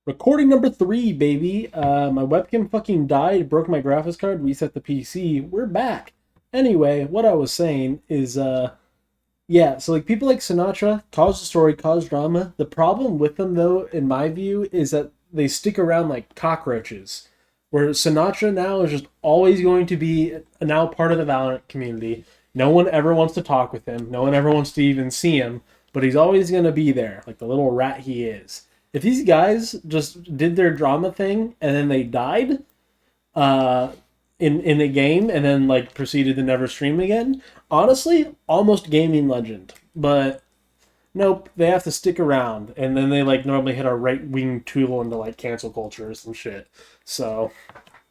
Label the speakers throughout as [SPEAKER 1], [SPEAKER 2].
[SPEAKER 1] Recording number 3, baby. My webcam fucking died, broke my graphics card, reset the PC. We're back. Anyway, what I was saying is, yeah, so like people like Sinatra cause a story, cause drama. The problem with them, though, in my view, is that they stick around like cockroaches. Where Sinatra now is just always going to be now part of the Valorant community. No one ever wants to talk with him. No one ever wants to even see him. But he's always going to be there, like the little rat he is. If these guys just did their drama thing and then they died, uh, in a game and then like proceeded to never stream again, honestly, almost gaming legend. But nope, they have to stick around, and then they like normally hit a right wing tool into like cancel culture or some shit. So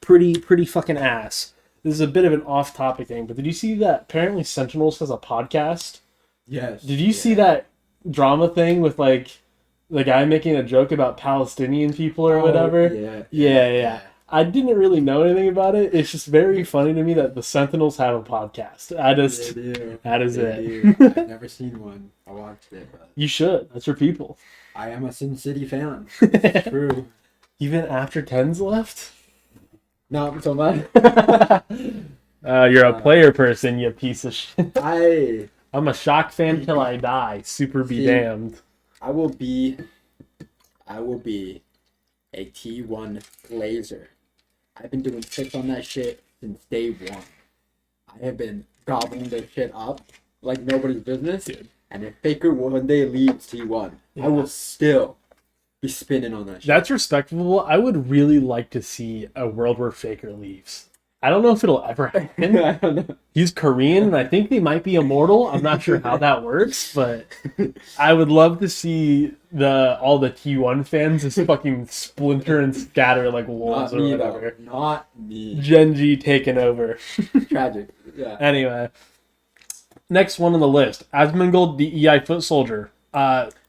[SPEAKER 1] pretty fucking ass. This is a bit of an off topic thing, but did you see that apparently Sentinels has a podcast?
[SPEAKER 2] Yes.
[SPEAKER 1] Did you see
[SPEAKER 2] Yeah.
[SPEAKER 1] that drama thing with like the guy making a joke about Palestinian people or whatever?
[SPEAKER 2] Yeah.
[SPEAKER 1] Yeah. I didn't really know anything about it. It's just very funny to me that the Sentinels have a podcast.
[SPEAKER 2] They do.
[SPEAKER 1] That is
[SPEAKER 2] They
[SPEAKER 1] it.
[SPEAKER 2] do. I've never seen one. I watched it, but
[SPEAKER 1] You should. That's your people.
[SPEAKER 2] I am a Sin City fan. It's true.
[SPEAKER 1] Even after Ken's left?
[SPEAKER 2] Not so much.
[SPEAKER 1] You're a player person, you piece of shit.
[SPEAKER 2] I
[SPEAKER 1] I'm a Shock fan till I die. Super be
[SPEAKER 2] See,
[SPEAKER 1] damned.
[SPEAKER 2] I will be a T1 Glazer. I've been doing tricks on that shit since day one. I have been gobbling this shit up like nobody's business.
[SPEAKER 1] Dude.
[SPEAKER 2] And if Faker one day leaves T1,
[SPEAKER 1] Yeah.
[SPEAKER 2] I will still be spinning on that shit.
[SPEAKER 1] That's respectable. I would really like to see a world where Faker leaves. I don't know if it'll ever happen.
[SPEAKER 2] I don't know.
[SPEAKER 1] He's Korean, and I think they might be immortal. I'm not sure how that works, but I would love to see all the T1 fans just fucking splinter and scatter like wolves
[SPEAKER 2] Not
[SPEAKER 1] or
[SPEAKER 2] me,
[SPEAKER 1] whatever.
[SPEAKER 2] though. Not me.
[SPEAKER 1] Genji taking over.
[SPEAKER 2] Tragic. Yeah.
[SPEAKER 1] Anyway, next one on the list: Asmongold, the EI foot soldier.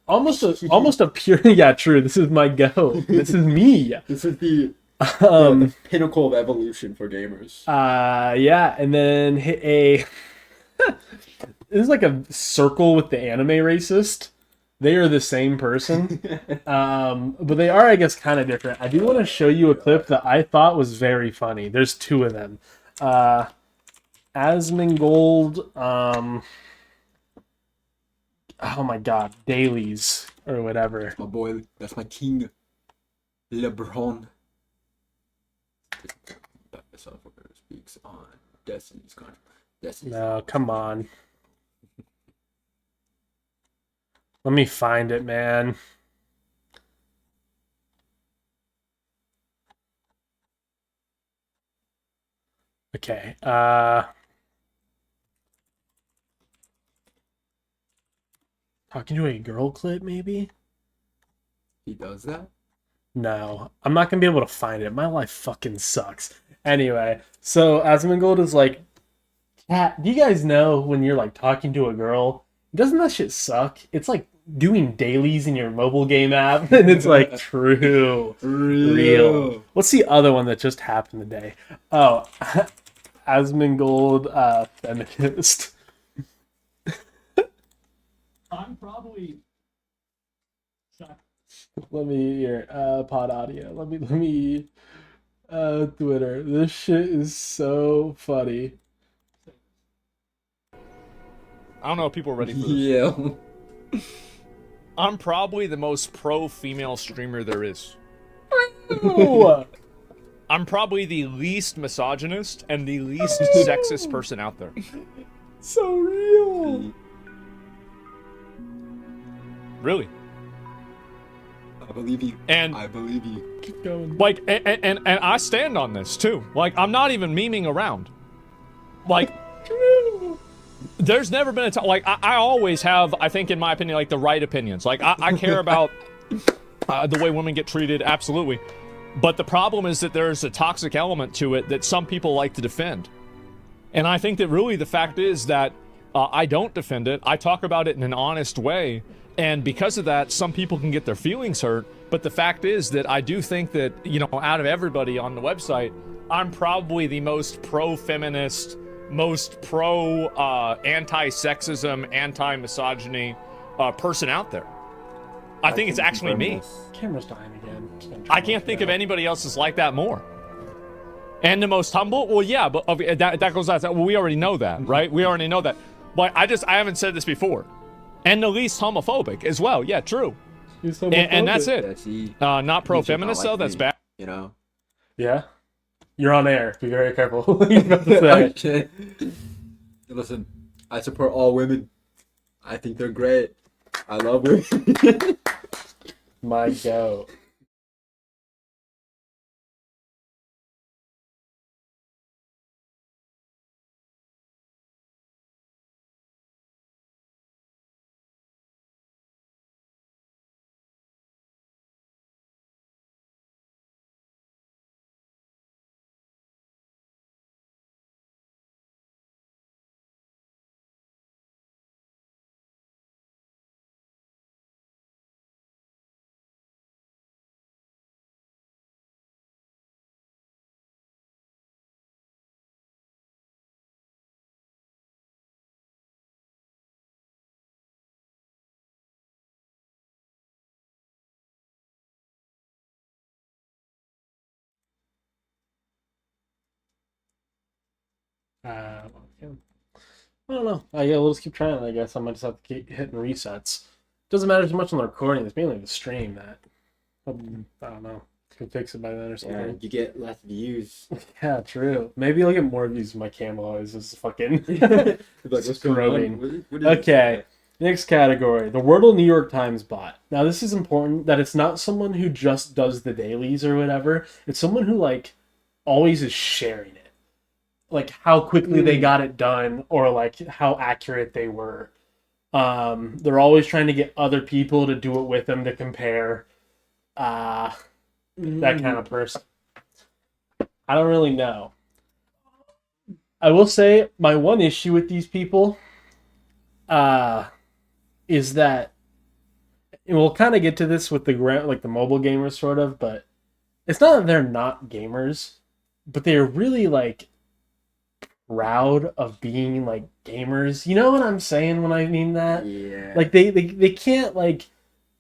[SPEAKER 1] Almost a pure. Yeah, true. This is my go. This is me.
[SPEAKER 2] This is the pinnacle of evolution for gamers.
[SPEAKER 1] Yeah, and then hit a. This is like a circle with the anime racist. They are the same person, but they are, I guess, kind of different. I do want to show you a clip that I thought was very funny. There's two of them. Asmongold, oh my god, dailies or whatever.
[SPEAKER 2] My boy, that's my king, LeBron. That motherfucker speaks on Destiny's country. Destiny's.
[SPEAKER 1] No, come on. Let me find it, man. Okay. Talking to a girl clip, maybe?
[SPEAKER 2] He does that?
[SPEAKER 1] No, I'm not gonna be able to find it. My life fucking sucks. Anyway, so Asmongold is like, Cat, do you guys know when you're like talking to a girl, doesn't that shit suck? It's like doing dailies in your mobile game app, and it's like true, real. What's the other one that just happened today? Oh, Asmongold, feminist.
[SPEAKER 3] I'm probably
[SPEAKER 1] Let me hear pod audio. Let me Twitter. This shit is so funny.
[SPEAKER 3] I don't know if people are ready for this.
[SPEAKER 2] Yeah.
[SPEAKER 3] I'm probably the most pro female streamer there is.
[SPEAKER 1] Ooh.
[SPEAKER 3] I'm probably the least misogynist and the least sexist person out there.
[SPEAKER 1] So real.
[SPEAKER 3] Really.
[SPEAKER 2] I believe you.
[SPEAKER 3] And
[SPEAKER 2] I believe you.
[SPEAKER 1] Keep going.
[SPEAKER 3] like and I stand on this too. Like I'm not even memeing around. Like there's never been a time like I always have, I think in my opinion, like the right opinions. Like I care about the way women get treated, absolutely. But the problem is that there's a toxic element to it that some people like to defend. And I think that really the fact is that I don't defend it. I talk about it in an honest way. And because of that, some people can get their feelings hurt. But the fact is that I do think that, you know, out of everybody on the website, I'm probably the most pro-feminist, most pro anti-sexism, anti-misogyny person out there. I think it's
[SPEAKER 2] can
[SPEAKER 3] actually
[SPEAKER 2] confirm
[SPEAKER 3] me.
[SPEAKER 2] this.
[SPEAKER 1] Camera's dying again. Just gonna turn
[SPEAKER 3] I
[SPEAKER 1] it
[SPEAKER 3] can't
[SPEAKER 1] off
[SPEAKER 3] think
[SPEAKER 1] now.
[SPEAKER 3] of anybody else that's like that more. And the most humble? Well, yeah, but okay, that goes out. Well, we already know that, right? We already know that. But I haven't said this before. And the least homophobic as well. Yeah, true.
[SPEAKER 1] He's
[SPEAKER 3] And that's
[SPEAKER 1] homophobic.
[SPEAKER 3] it.
[SPEAKER 2] Yeah, see,
[SPEAKER 3] Not
[SPEAKER 2] he's
[SPEAKER 3] pro-feminist,
[SPEAKER 2] just not
[SPEAKER 3] though.
[SPEAKER 2] like
[SPEAKER 3] That's
[SPEAKER 2] me,
[SPEAKER 3] bad.
[SPEAKER 2] You know.
[SPEAKER 1] Yeah. You're on air. Be very careful what you're about to say.
[SPEAKER 2] Okay. Listen, I support all women. I think they're great. I love women.
[SPEAKER 1] My goat. Okay. I don't know. Yeah, we'll just keep trying. I guess I might just have to keep hitting resets. Doesn't matter too much on the recording. It's mainly the stream that I don't know. Could fix it by then or
[SPEAKER 2] Yeah,
[SPEAKER 1] something.
[SPEAKER 2] you get less views.
[SPEAKER 1] Yeah, true. Maybe I'll get more views. My camera always is fucking.
[SPEAKER 2] Like, what's going
[SPEAKER 1] Scrolling.
[SPEAKER 2] on? What is
[SPEAKER 1] Okay. Next category, the Wordle New York Times bot. Now this is important that it's not someone who just does the dailies or whatever. It's someone who like always is sharing it. Like how quickly they got it done or like how accurate they were. They're always trying to get other people to do it with them to compare. That kind of person. I don't really know. I will say my one issue with these people is that, and we'll kind of get to this with the like the mobile gamers sort of, but it's not that they're not gamers, but they're really like proud of being like gamers. You know what I'm saying when I mean that?
[SPEAKER 2] Yeah.
[SPEAKER 1] Like they can't like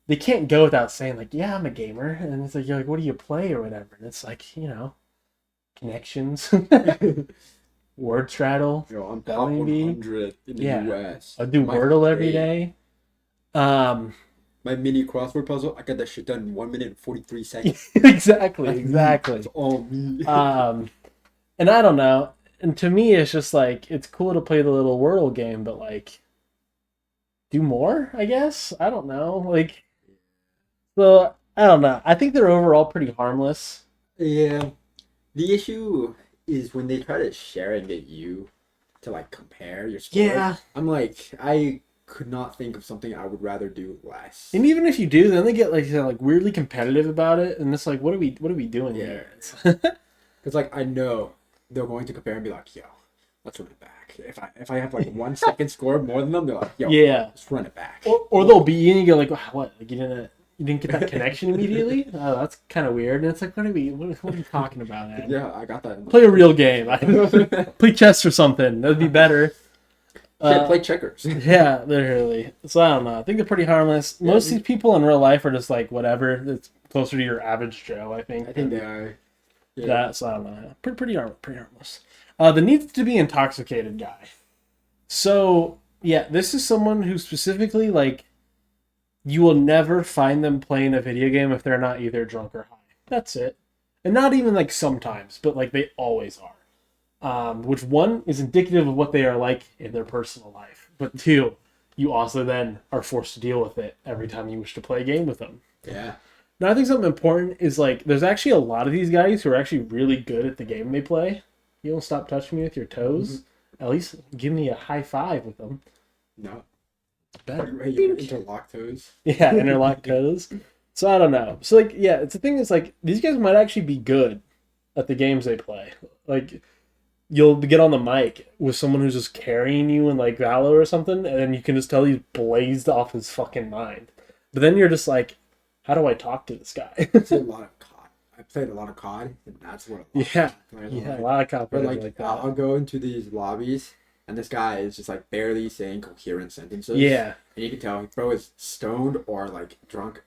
[SPEAKER 1] they can't go without saying like, yeah, I'm a gamer, and it's like you're like, what do you play or whatever, and it's like, you know, connections, word straddle.
[SPEAKER 2] Yo, I'm
[SPEAKER 1] Spelling
[SPEAKER 2] top
[SPEAKER 1] bee.
[SPEAKER 2] 100 in the
[SPEAKER 1] Yeah.
[SPEAKER 2] US.
[SPEAKER 1] I do
[SPEAKER 2] My
[SPEAKER 1] Wordle every
[SPEAKER 2] day.
[SPEAKER 1] day.
[SPEAKER 2] My mini crossword puzzle, I got that shit done in 1 minute and 43 seconds.
[SPEAKER 1] exactly.
[SPEAKER 2] It's all me.
[SPEAKER 1] And I don't know. And to me, it's just like it's cool to play the little Wordle game, but like, do more. I guess I don't know. Like, so I don't know. I think they're overall pretty harmless.
[SPEAKER 2] Yeah. The issue is when they try to share and get you to like compare your scores.
[SPEAKER 1] Yeah.
[SPEAKER 2] I'm like, I could not think of something I would rather do less.
[SPEAKER 1] And even if you do, then they get like they're like weirdly competitive about it, and it's like, what are we doing
[SPEAKER 2] Yeah.
[SPEAKER 1] here?
[SPEAKER 2] Because like I know they're going to compare and be like, yo, let's run it back. If I have like 1 second score more than them, they're like, yo,
[SPEAKER 1] Yeah.
[SPEAKER 2] let's run it back.
[SPEAKER 1] Or they'll be and you go like, what? Like you didn't get that connection immediately? Oh, that's kind of weird. And it's like, what are you talking about, man?
[SPEAKER 2] Yeah, I got that.
[SPEAKER 1] Play a real game. Play chess or something. That'd be better.
[SPEAKER 2] Shit, play checkers.
[SPEAKER 1] Yeah, literally. So I don't know. I think they're pretty harmless. Most of these people in real life are just like whatever. It's closer to your average Joe, I think.
[SPEAKER 2] I think they are. Yeah.
[SPEAKER 1] That, so I don't know. Pretty harmless. The needs to be intoxicated guy. So yeah, this is someone who specifically like you will never find them playing a video game if they're not either drunk or high. That's it. And not even like sometimes, but like they always are. Which one is indicative of what they are like in their personal life. But two, you also then are forced to deal with it every time you wish to play a game with them.
[SPEAKER 2] Yeah.
[SPEAKER 1] Now I think something important is like there's actually a lot of these guys who are actually really good at the game they play. You don't stop touching me with your toes. At least give me a high five with them.
[SPEAKER 2] No.
[SPEAKER 1] Better.
[SPEAKER 2] You're interlock toes.
[SPEAKER 1] Yeah, interlock toes. So I don't know. So like, yeah, it's the thing is like these guys might actually be good at the games they play. Like you'll get on the mic with someone who's just carrying you in like Valor or something, and then you can just tell he's blazed off his fucking mind. But then you're just like, how do I talk to this guy?
[SPEAKER 2] I played a lot of COD. I played a lot of COD, and that's what.
[SPEAKER 1] Yeah, a lot of
[SPEAKER 2] But
[SPEAKER 1] copyright
[SPEAKER 2] like,
[SPEAKER 1] that.
[SPEAKER 2] I'll go into these lobbies, and this guy is just like barely saying coherent sentences.
[SPEAKER 1] Yeah.
[SPEAKER 2] And you can tell, bro is stoned or like drunk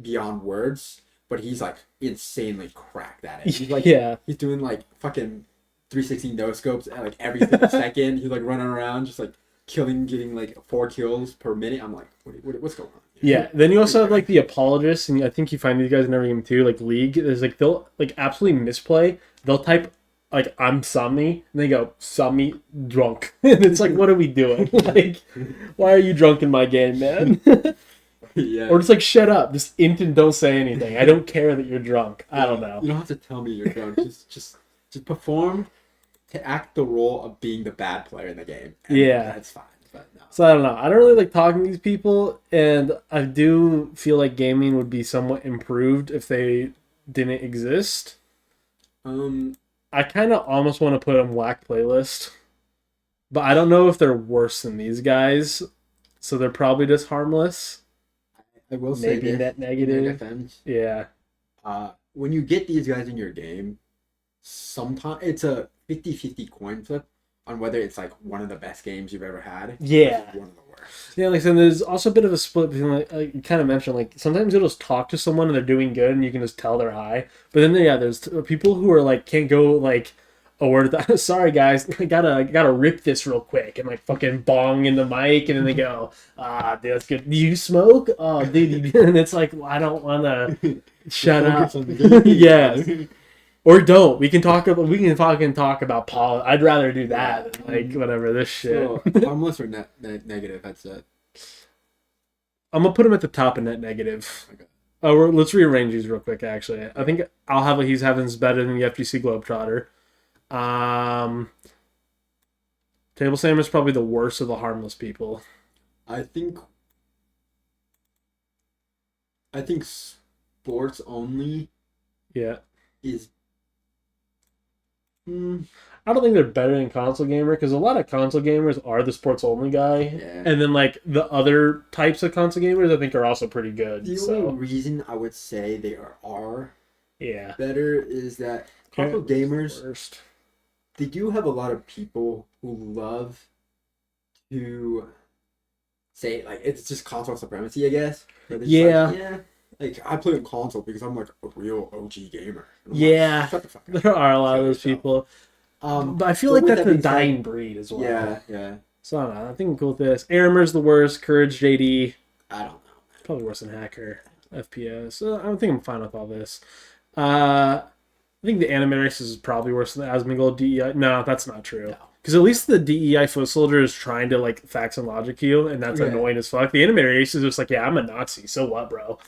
[SPEAKER 2] beyond words, but he's like insanely cracked at it. He's like
[SPEAKER 1] Yeah.
[SPEAKER 2] he's doing like fucking 360 no scopes at like every single second. He's like running around just like getting like 4 kills per minute. I'm like, what's going on?
[SPEAKER 1] Yeah. Then you also have like the apologists, and I think you find these guys in every game too. Like League, there's like they'll like absolutely misplay. They'll type like I'm Somni, and they go Somni drunk, and it's like, what are we doing? Like, why are you drunk in my game, man?
[SPEAKER 2] Yeah.
[SPEAKER 1] Or just like shut up, just int and don't say anything. I don't care that you're drunk. I don't know.
[SPEAKER 2] You don't have to tell me you're drunk. just perform to act the role of being the bad player in the game. And
[SPEAKER 1] Yeah.
[SPEAKER 2] that's fine. But no.
[SPEAKER 1] So I don't know. I don't really like talking to these people, and I do feel like gaming would be somewhat improved if they didn't exist. I kind of almost want to put them whack playlist, but I don't know if they're worse than these guys. So they're probably just harmless.
[SPEAKER 2] I will say
[SPEAKER 1] Maybe
[SPEAKER 2] this,
[SPEAKER 1] net
[SPEAKER 2] in
[SPEAKER 1] negative.
[SPEAKER 2] their defense,
[SPEAKER 1] Yeah.
[SPEAKER 2] when you get these guys in your game, sometimes it's a 50-50 coin flip on whether it's like one of the best games you've ever had.
[SPEAKER 1] Yeah.
[SPEAKER 2] versus one of the worst.
[SPEAKER 1] Yeah, like I said, there's also a bit of a split between, like you kind of mentioned, like sometimes you'll just talk to someone and they're doing good and you can just tell they're high. But then, yeah, there's people who are like, can't go like a word without, sorry guys, I gotta rip this real quick and like fucking bong in the mic and then they go, dude, that's good. Do you smoke? Oh, dude, and it's like, well, I don't wanna shut up. Yeah. Or don't. We can fucking talk about Paul. I'd rather do that than like whatever this shit.
[SPEAKER 2] So, harmless or negative headset?
[SPEAKER 1] I'm gonna put him at the top of net negative.
[SPEAKER 2] Okay.
[SPEAKER 1] Let's rearrange these real quick. Actually, I think I'll have he's having this better than the FGC Globetrotter. Table Sam is probably the worst of the harmless people.
[SPEAKER 2] I think sports only
[SPEAKER 1] Yeah,
[SPEAKER 2] is.
[SPEAKER 1] I don't think they're better than console gamer because a lot of console gamers are the sports only guy,
[SPEAKER 2] Yeah.
[SPEAKER 1] and then like the other types of console gamers I think are also pretty good.
[SPEAKER 2] The
[SPEAKER 1] So
[SPEAKER 2] only reason I would say they are
[SPEAKER 1] yeah,
[SPEAKER 2] better is that console gamers,
[SPEAKER 1] worst.
[SPEAKER 2] they do have a lot of people who love to say like it's just console supremacy, I guess. They're just
[SPEAKER 1] Yeah.
[SPEAKER 2] like, yeah. Like I play on console because I'm like a real OG gamer. And I'm
[SPEAKER 1] Yeah.
[SPEAKER 2] like, shut the fuck up.
[SPEAKER 1] There are a lot of
[SPEAKER 2] Kill
[SPEAKER 1] those
[SPEAKER 2] yourself.
[SPEAKER 1] people, but I feel
[SPEAKER 2] but
[SPEAKER 1] like
[SPEAKER 2] with
[SPEAKER 1] that's
[SPEAKER 2] that
[SPEAKER 1] a
[SPEAKER 2] being said-
[SPEAKER 1] dying breed as well.
[SPEAKER 2] Yeah.
[SPEAKER 1] So I don't know. I think I'm cool with this. Aramir's the worst. Courage JD.
[SPEAKER 2] I don't know.
[SPEAKER 1] Probably worse than Hacker. FPS. I think I'm fine with all this. I think the Anime Races is probably worse than the Asmongold DEI. No, that's not true.
[SPEAKER 2] No.
[SPEAKER 1] Because at least the DEI foot soldier is trying to like facts and logic you, and that's
[SPEAKER 2] Yeah.
[SPEAKER 1] annoying as fuck. The Anime Race is just like, yeah, I'm a Nazi. So what, bro?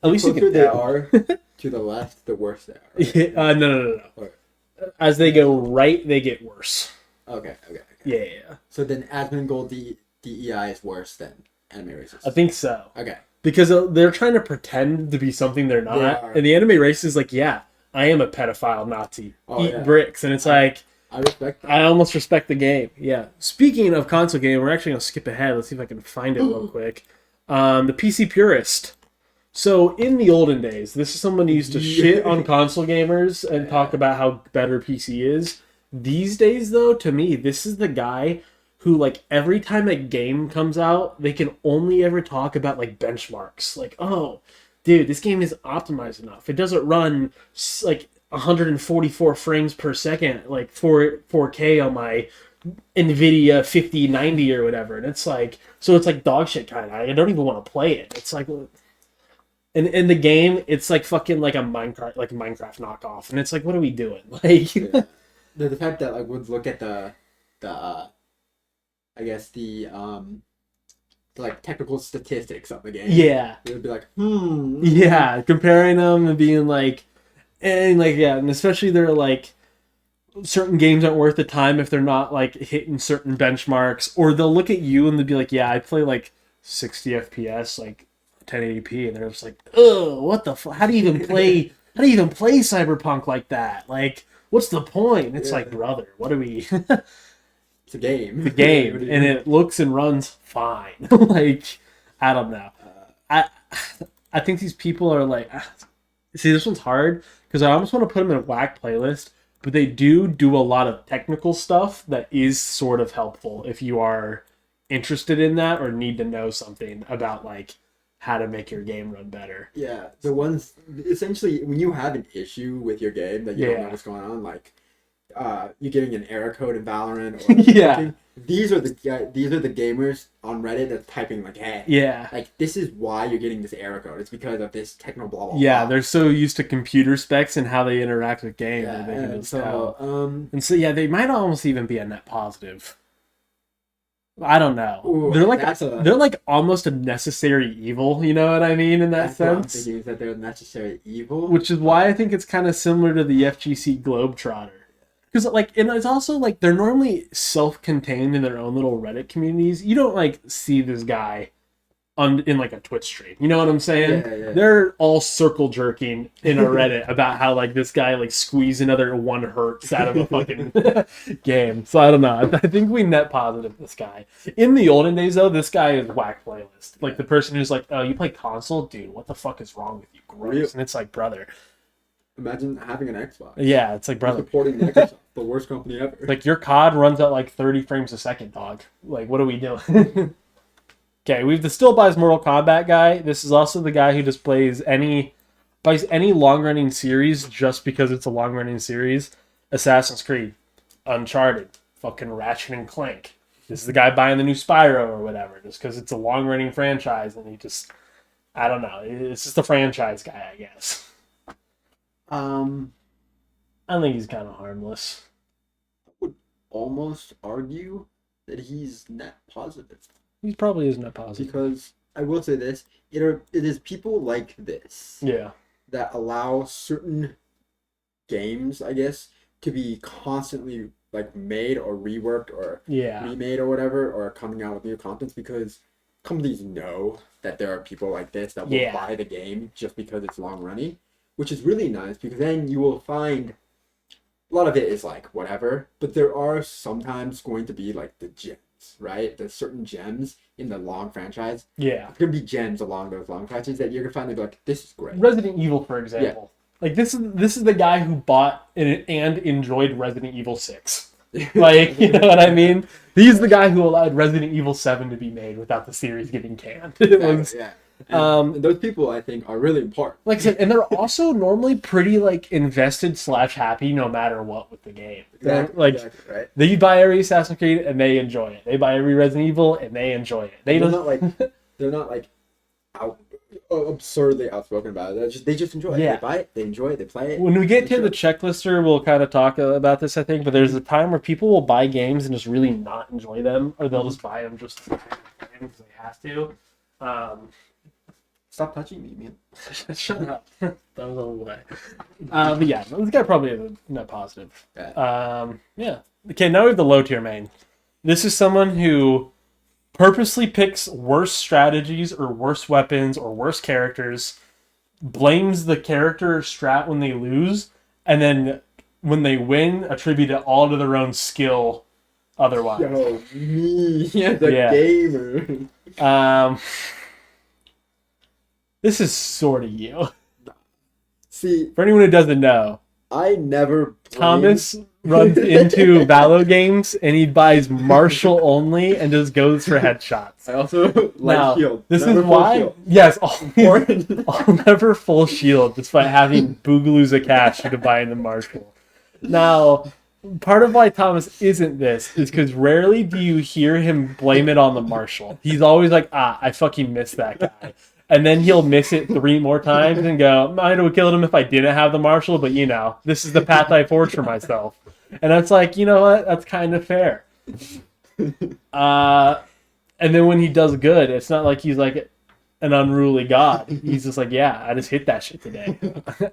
[SPEAKER 1] At least you
[SPEAKER 2] Closer
[SPEAKER 1] can
[SPEAKER 2] they
[SPEAKER 1] tell.
[SPEAKER 2] are to the left, the worse they are. Right?
[SPEAKER 1] No.
[SPEAKER 2] Or-
[SPEAKER 1] As they go right, they get worse.
[SPEAKER 2] Okay.
[SPEAKER 1] Yeah.
[SPEAKER 2] So then Asmongold DEI is worse than Anime Races.
[SPEAKER 1] I think so.
[SPEAKER 2] Okay.
[SPEAKER 1] Because they're trying to pretend to be something they're not.
[SPEAKER 2] They are.
[SPEAKER 1] And the Anime Race is like, yeah, I am a pedophile Nazi.
[SPEAKER 2] Oh,
[SPEAKER 1] Eat
[SPEAKER 2] yeah.
[SPEAKER 1] bricks. And it's like,
[SPEAKER 2] I respect that.
[SPEAKER 1] I almost respect the game. Yeah. Speaking of console game, we're actually going to skip ahead. Let's see if I can find it real quick. The PC Purist. So in the olden days, this is someone who used to shit on console gamers and talk about how better PC is. These days, though, to me, this is the guy who, like, every time a game comes out, they can only ever talk about, like, benchmarks. Like, oh, dude, this game isn't optimized enough. It doesn't run, like, 144 frames per second, like, 4K on my NVIDIA 5090 or whatever. And it's like, so it's like dog shit kind of. I don't even want to play it. It's like... And in the game, it's like fucking like a Minecraft knockoff, and it's like, what are we doing? Like,
[SPEAKER 2] Yeah. The fact that like would look at the I guess the like technical statistics of the game.
[SPEAKER 1] yeah,
[SPEAKER 2] It would be like,
[SPEAKER 1] yeah, comparing them and being like, and like, yeah, and especially they're like, certain games aren't worth the time if they're not like hitting certain benchmarks, or they'll look at you and they'll be like, yeah, I play like 60 FPS, like 1080p, and they're just like, oh, what the fuck? How do you even play Cyberpunk like that? Like, what's the point? It's like, brother, what are we?
[SPEAKER 2] It's a game.
[SPEAKER 1] The game, and it looks and runs fine. Like, I don't know. I think these people are like, see, this one's hard because I almost want to put them in a whack playlist, but they do a lot of technical stuff that is sort of helpful if you are interested in that or need to know something about like how to make your game run better.
[SPEAKER 2] Yeah, the ones essentially when you have an issue with your game that you don't know
[SPEAKER 1] Yeah.
[SPEAKER 2] what's going on, like you getting an error code in Valorant or
[SPEAKER 1] Yeah.
[SPEAKER 2] something, these are the gamers on Reddit that's typing like, hey,
[SPEAKER 1] Yeah.
[SPEAKER 2] like this is why you're getting this error code. It's because of this techno blah blah.
[SPEAKER 1] Yeah,
[SPEAKER 2] blah.
[SPEAKER 1] they're so used to computer specs and how they interact with games
[SPEAKER 2] Yeah,
[SPEAKER 1] that they can
[SPEAKER 2] and
[SPEAKER 1] just tell.
[SPEAKER 2] so
[SPEAKER 1] And so yeah, they might almost even be a net positive. I don't know.
[SPEAKER 2] Ooh,
[SPEAKER 1] they're like
[SPEAKER 2] that's a-
[SPEAKER 1] they're like almost a necessary evil, you know what I mean, in that
[SPEAKER 2] that's what I'm
[SPEAKER 1] sense.
[SPEAKER 2] thinking, is that they're necessary evil.
[SPEAKER 1] Which is why I think it's kind of similar to the FGC Globetrotter. Because like, and it's also like they're normally self-contained in their own little Reddit communities. You don't like see this guy in like a Twitch stream. You know what I'm saying?
[SPEAKER 2] Yeah.
[SPEAKER 1] They're all circle jerking in a Reddit about how like this guy like squeezed another 1 hertz out of a fucking game. So I don't know. I think we net positive this guy. In the olden days though, this guy is whack playlist. Like the person who's like, oh, you play console, dude? What the fuck is wrong with you? Gross.
[SPEAKER 2] Real.
[SPEAKER 1] And it's like, brother.
[SPEAKER 2] Imagine having an Xbox.
[SPEAKER 1] Yeah, it's like, brother.
[SPEAKER 2] Supporting Microsoft, the worst company ever.
[SPEAKER 1] Like your COD runs at like 30 frames a second, dog. Like, what are we doing? Okay, we've the Still Buys Mortal Kombat guy. This is also the guy who just buys any long running series just because it's a long running series. Assassin's Creed, Uncharted, fucking Ratchet and Clank. This is the guy buying the new Spyro or whatever, just because it's a long running franchise and he just, I don't know. It's just a franchise guy, I guess. I think he's kind of harmless.
[SPEAKER 2] Almost argue that he's net positive.
[SPEAKER 1] He probably isn't a positive.
[SPEAKER 2] Because I will say this, it is people like this
[SPEAKER 1] Yeah.
[SPEAKER 2] that allow certain games, I guess, to be constantly like made or reworked or
[SPEAKER 1] Yeah.
[SPEAKER 2] remade or whatever, or coming out with new contents, because companies know that there are people like this that will
[SPEAKER 1] Yeah.
[SPEAKER 2] buy the game just because it's long running, which is really nice, because then you will find a lot of it is like whatever, but there are sometimes going to be like the gems, right? There's certain gems in the long franchise.
[SPEAKER 1] Yeah.
[SPEAKER 2] There's gonna be gems along those long franchises that you're gonna find and be like, this is great.
[SPEAKER 1] Resident Evil, for example. Like this is the guy who bought and enjoyed Resident Evil 6. Like, you know what I mean? He's the guy who allowed Resident Evil 7 to be made without the series getting canned. It was,
[SPEAKER 2] Yeah. And those people, I think, are really important.
[SPEAKER 1] like I said, and they're also normally pretty like invested / happy no matter what with the game. Like
[SPEAKER 2] right?
[SPEAKER 1] they buy every Assassin's Creed and they enjoy it. They buy every Resident Evil and they enjoy it. They
[SPEAKER 2] They're
[SPEAKER 1] don't
[SPEAKER 2] not like absurdly outspoken about it. They just enjoy it.
[SPEAKER 1] Yeah.
[SPEAKER 2] They buy it, they enjoy it, they play it.
[SPEAKER 1] When we get to
[SPEAKER 2] Sure.
[SPEAKER 1] the checklister, we'll kind of talk about this, I think. But there's a time where people will buy games and just really not enjoy them, or they'll just buy them just because they have to.
[SPEAKER 2] Stop touching me, man.
[SPEAKER 1] Shut up. That was a little way. But yeah, this guy probably is a net positive. Yeah. Okay, now we have the low tier main. This is someone who purposely picks worse strategies or worse weapons or worse characters, blames the character strat when they lose, and then when they win, attribute it all to their own skill otherwise.
[SPEAKER 2] Yo, me, the
[SPEAKER 1] Yeah.
[SPEAKER 2] gamer.
[SPEAKER 1] This is sort of you.
[SPEAKER 2] See,
[SPEAKER 1] For anyone who doesn't know,
[SPEAKER 2] I never blamed-
[SPEAKER 1] Thomas runs into Valo games and he buys Marshall only and just goes for headshots.
[SPEAKER 2] I also like
[SPEAKER 1] Now,
[SPEAKER 2] shield.
[SPEAKER 1] this
[SPEAKER 2] Never
[SPEAKER 1] is
[SPEAKER 2] full
[SPEAKER 1] why.
[SPEAKER 2] shield.
[SPEAKER 1] Yes, I'll never full shield despite having Boogalooza cash to buy in the Marshall. Now, part of why Thomas isn't this is because rarely do you hear him blame it on the Marshall. He's always like, I fucking missed that guy. And then he'll miss it 3 more times and go, I'd have killed him if I didn't have the Marshall, but this is the path I forged for myself. And it's like, you know what? That's kind of fair. And then when he does good, it's not like he's like an unruly god. He's just like, yeah, I just hit that shit today.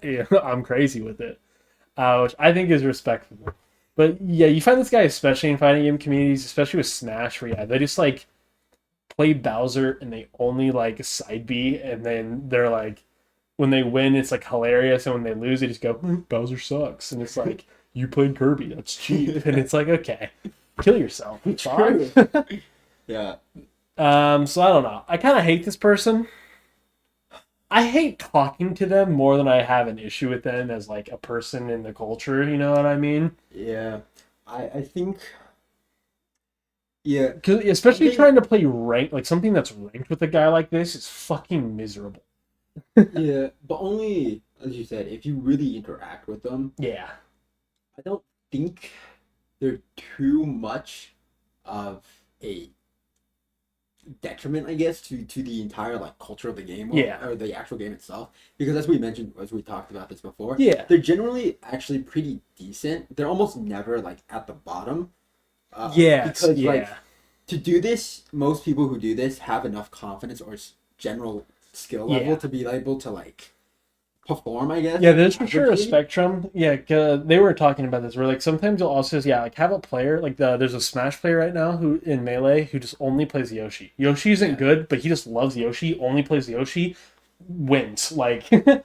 [SPEAKER 1] Yeah, I'm crazy with it. Which I think is respectable. But yeah, you find this guy, especially in fighting game communities, especially with Smash, where they just like play Bowser and they only like side B, and then they're like, when they win, it's like hilarious, and when they lose, they just go, Bowser sucks, and it's like, you played Kirby, that's cheap, and it's like, okay, kill yourself. Sorry.
[SPEAKER 2] Yeah.
[SPEAKER 1] So I don't know. I kind of hate this person. I hate talking to them more than I have an issue with them as like a person in the culture. You know what I mean?
[SPEAKER 2] Yeah. I think Yeah.
[SPEAKER 1] 'Cause especially
[SPEAKER 2] I think-
[SPEAKER 1] trying to play ranked, like something that's ranked with a guy like this is fucking miserable.
[SPEAKER 2] Yeah, but only, as you said, if you really interact with them.
[SPEAKER 1] Yeah.
[SPEAKER 2] I don't think they're too much of a detriment, I guess, to the entire like culture of the game,
[SPEAKER 1] Yeah.
[SPEAKER 2] or the actual game itself. Because as we mentioned, as we talked about this before,
[SPEAKER 1] Yeah.
[SPEAKER 2] they're generally actually pretty decent. They're almost never like at the bottom.
[SPEAKER 1] Yes.
[SPEAKER 2] Because
[SPEAKER 1] Yeah.
[SPEAKER 2] like to do this, most people who do this have enough confidence or general skill level
[SPEAKER 1] Yeah.
[SPEAKER 2] to be able to like perform, I guess.
[SPEAKER 1] Yeah, there's for sure a
[SPEAKER 2] averagely.
[SPEAKER 1] spectrum. Yeah, they were talking about this. Where like sometimes you'll also like have a player like there's a Smash player right now who in Melee who just only plays Yoshi. Yoshi isn't
[SPEAKER 2] Yeah.
[SPEAKER 1] good, but he just loves Yoshi. Only plays Yoshi, wins. Like, and
[SPEAKER 2] Me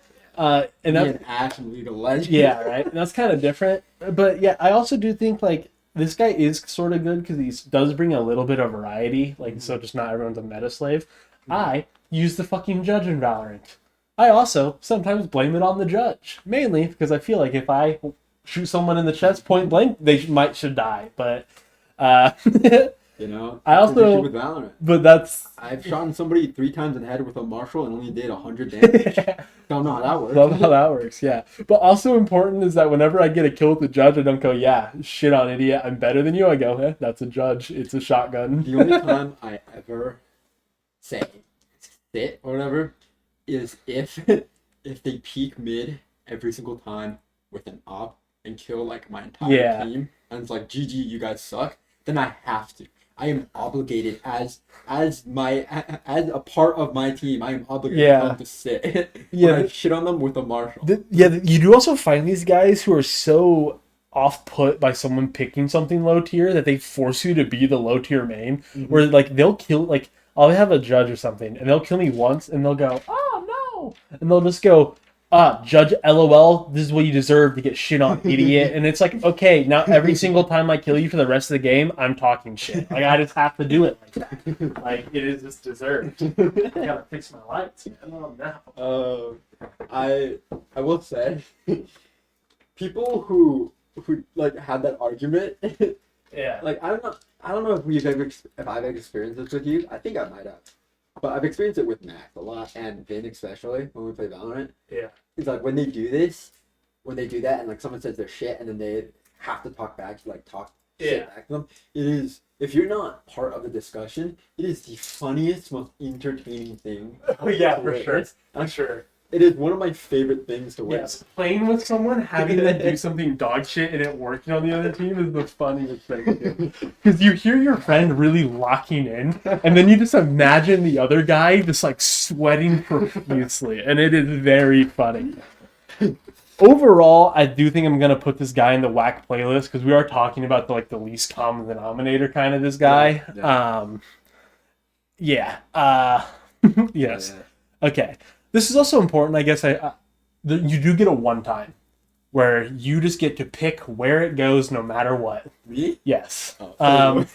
[SPEAKER 1] that's
[SPEAKER 2] and Ash in League of Legends.
[SPEAKER 1] yeah, right. And that's kind of different. But yeah, I also do think like this guy is sort of good because he does bring a little bit of variety. Like, so just not everyone's a meta slave. I use the fucking judge in Valorant. I also sometimes blame it on the judge, mainly because I feel like if I shoot someone in the chest point blank, they should die. But
[SPEAKER 2] You know,
[SPEAKER 1] I
[SPEAKER 2] that's the
[SPEAKER 1] also-
[SPEAKER 2] issue with Valorant.
[SPEAKER 1] but that's
[SPEAKER 2] I've shot somebody 3 times in the head with a marshal and only did 100 damage. Don't know how that works.
[SPEAKER 1] love how that works. Yeah, but also important is that whenever I get a kill with the judge, I don't go, yeah, shit on idiot, I'm better than you. I go, that's a judge. It's a shotgun.
[SPEAKER 2] The only time I ever say sit or whatever is if they peek mid every single time with an op and kill like my entire
[SPEAKER 1] Yeah.
[SPEAKER 2] team and it's like GG, you guys suck, then I have to. I am obligated as a part of my team. I am obligated
[SPEAKER 1] Yeah.
[SPEAKER 2] to tell them to sit.
[SPEAKER 1] Yeah.
[SPEAKER 2] When I shit on them with a marshal.
[SPEAKER 1] You do also find these guys who are so off put by someone picking something low tier that they force you to be the low tier main. Where like they'll kill like I'll have a judge or something and they'll kill me once and they'll go, oh no, and they'll just go, judge LOL, this is what you deserve to get shit on, idiot. And it's like, okay, now every single time I kill you for the rest of the game, I'm talking shit. Like I just have to do it like that. Like it is just deserved. I gotta fix my lights, man. Oh, no.
[SPEAKER 2] I will say, people who like had that argument,
[SPEAKER 1] Yeah.
[SPEAKER 2] like I don't know if I've experienced this with you. I think I might have, but I've experienced it with Max a lot and Vin especially when we play Valorant.
[SPEAKER 1] Yeah.
[SPEAKER 2] It's like when they do this, when they do that, and like someone says their shit, and then they have to talk back to like talk
[SPEAKER 1] Yeah.
[SPEAKER 2] shit back to them. It is, if you're not part of the discussion, it is the funniest, most entertaining thing.
[SPEAKER 1] Oh yeah,
[SPEAKER 2] to
[SPEAKER 1] for sure.
[SPEAKER 2] witness.
[SPEAKER 1] For sure.
[SPEAKER 2] It is one of my favorite things to witness.
[SPEAKER 1] Yes, playing with someone, having them do something dog shit and it working on the other team is the funniest thing. Because you hear your friend really locking in, and then you just imagine the other guy just like sweating profusely, and it is very funny. Overall, I do think I'm gonna put this guy in the whack playlist because we are talking about the least common denominator kind of this guy.
[SPEAKER 2] Yeah.
[SPEAKER 1] Yes.
[SPEAKER 2] Yeah.
[SPEAKER 1] Okay. This is also important, I guess. You do get a one time where you just get to pick where it goes no matter what.
[SPEAKER 2] Me?
[SPEAKER 1] Yes.
[SPEAKER 2] Oh,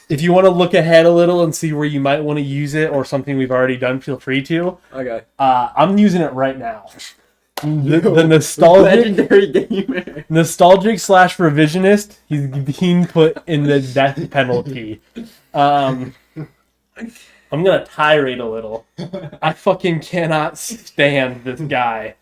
[SPEAKER 1] If you want to look ahead a little and see where you might want to use it or something we've already done, feel free to.
[SPEAKER 2] okay.
[SPEAKER 1] I'm using it right now. The nostalgic nostalgic / revisionist, he's being put in the death penalty. I'm gonna tirade a little. I fucking cannot stand this guy.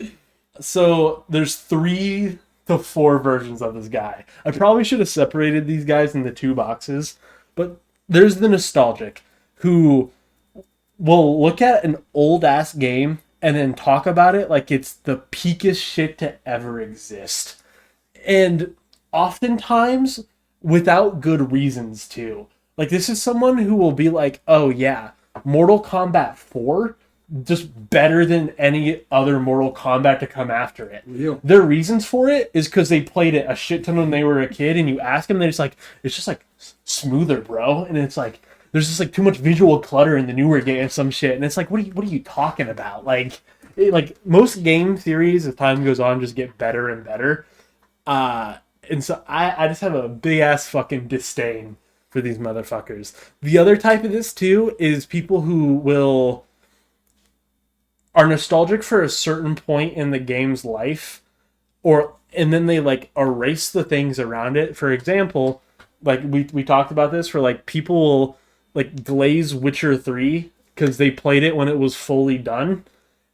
[SPEAKER 1] So there's 3 to 4 versions of this guy. I probably should have separated these guys into 2 boxes, but there's the nostalgic who will look at an old ass game and then talk about it like it's the peakest shit to ever exist. And oftentimes without good reasons too. Like this is someone who will be like, oh yeah, Mortal Kombat 4 just better than any other Mortal Kombat to come after it.
[SPEAKER 2] Real.
[SPEAKER 1] Their reasons for it is because they played it a shit ton when they were a kid, and you ask them, they're just like, it's just like smoother, bro. And it's like there's just like too much visual clutter in the newer game and some shit. And it's like, what are you talking about? Like most game theories as time goes on just get better and better. And so I just have a big ass fucking disdain for these motherfuckers. The other type of this too is people who are nostalgic for a certain point in the game's life, and then they like erase the things around it. For example, like we talked about this for like people will like glaze Witcher 3 because they played it when it was fully done,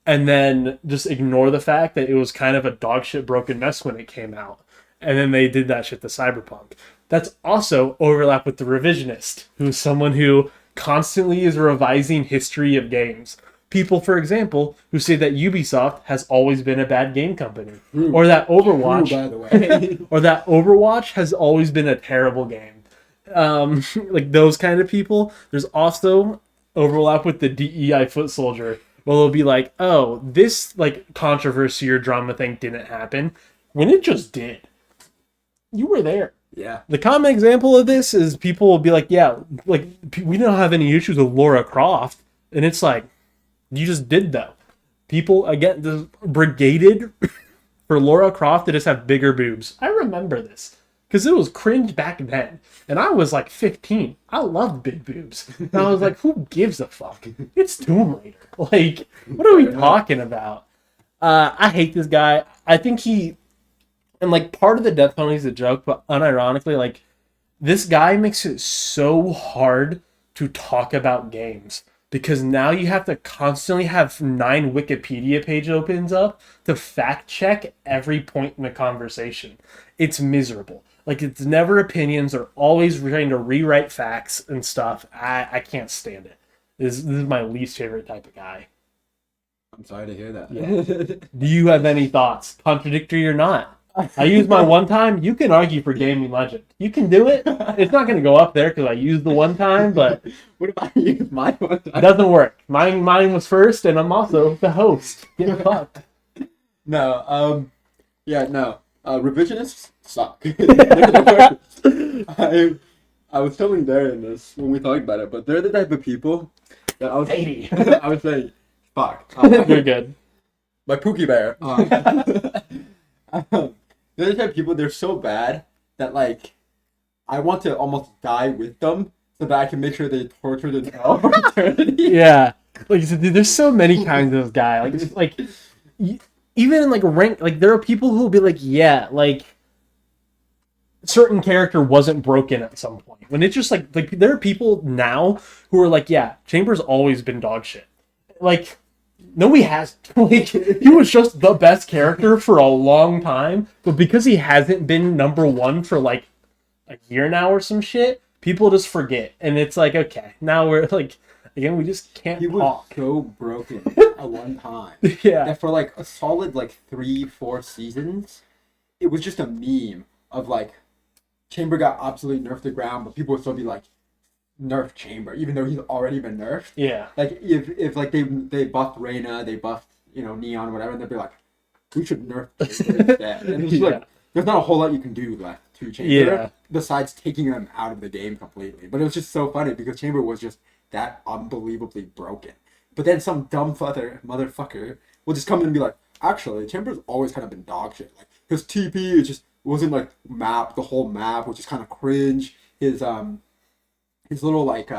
[SPEAKER 1] and then just ignore the fact that it was kind of a dog shit broken mess when it came out, and then they did that shit to Cyberpunk. That's also overlap with the revisionist, who's someone who constantly is revising history of games. People, for example, who say that Ubisoft has always been a bad game company, or that Overwatch,
[SPEAKER 2] by the way.
[SPEAKER 1] or that Overwatch has always been a terrible game. Like those kind of people. There's also overlap with the DEI foot soldier. Well, they'll be like, "Oh, this like controversy or drama thing didn't happen when it just did. You were there."
[SPEAKER 2] Yeah.
[SPEAKER 1] The common example of this is people will be like, "Yeah, like we don't have any issues with Lara Croft," and it's like, you just did though. People again, the brigaded for Lara Croft to just have bigger boobs. I remember this because it was cringe back then, and I was like 15. I loved big boobs, and I was like, "Who gives a fuck? It's Tomb Raider. Like, what are we talking about?" I hate this guy. I think he, and like part of the death penalty is a joke, but unironically, like this guy makes it so hard to talk about games. Because now you have to constantly have 9 Wikipedia page opens up to fact check every point in the conversation. It's miserable. Like, it's never opinions. They're always trying to rewrite facts and stuff. I can't stand it. This is my least favorite type of guy.
[SPEAKER 2] I'm sorry to hear that.
[SPEAKER 1] Yeah. Do you have any thoughts? Contradictory or not? I used my one time. You can argue for Gaming Legend. You can do it. It's not going to go up there because I used the one time, but
[SPEAKER 2] What about you? My one
[SPEAKER 1] it doesn't work. Mine was first, and I'm also the host. Get fucked.
[SPEAKER 2] No, revisionists suck. I was telling Darren this when we talked about it, but they're the type of people that I was
[SPEAKER 1] 80.
[SPEAKER 2] I was saying, fuck.
[SPEAKER 1] You're good.
[SPEAKER 2] My Pookie Bear. They're the type of people, they're so bad that, like, I want to almost die with them so that I can make sure they torture themselves for eternity.
[SPEAKER 1] Yeah. Like you said, dude, there's so many kinds of this guy. Like, just, like even in like rank, like there are people who will be like, yeah, like certain character wasn't broken at some point. When it's just like there are people now who are like, yeah, Chamber's always been dog shit. Like, no, he hasn't. Like, he was just the best character for a long time, but because he hasn't been number one for like a year now or some shit, people just forget. And it's like, okay, now we're like, again, we just can't
[SPEAKER 2] He was
[SPEAKER 1] talk.
[SPEAKER 2] so broken at one time.
[SPEAKER 1] Yeah.
[SPEAKER 2] That for like a solid like 3-4 seasons, it was just a meme of like Chamber got absolutely nerfed to the ground, but people would still be like, nerf Chamber, even though he's already been nerfed.
[SPEAKER 1] Yeah.
[SPEAKER 2] Like if like they buffed Reyna, they buffed Neon, whatever, and they'd be like, we should nerf Chamber instead. And it's just
[SPEAKER 1] Yeah.
[SPEAKER 2] like there's not a whole lot you can do left to Chamber
[SPEAKER 1] Yeah.
[SPEAKER 2] besides taking them out of the game completely. But it was just so funny because Chamber was just that unbelievably broken. But then some dumb motherfucker will just come in and be like, actually, Chamber's always kind of been dog shit. Like his TP, it just wasn't like the whole map, which is kind of cringe. His little like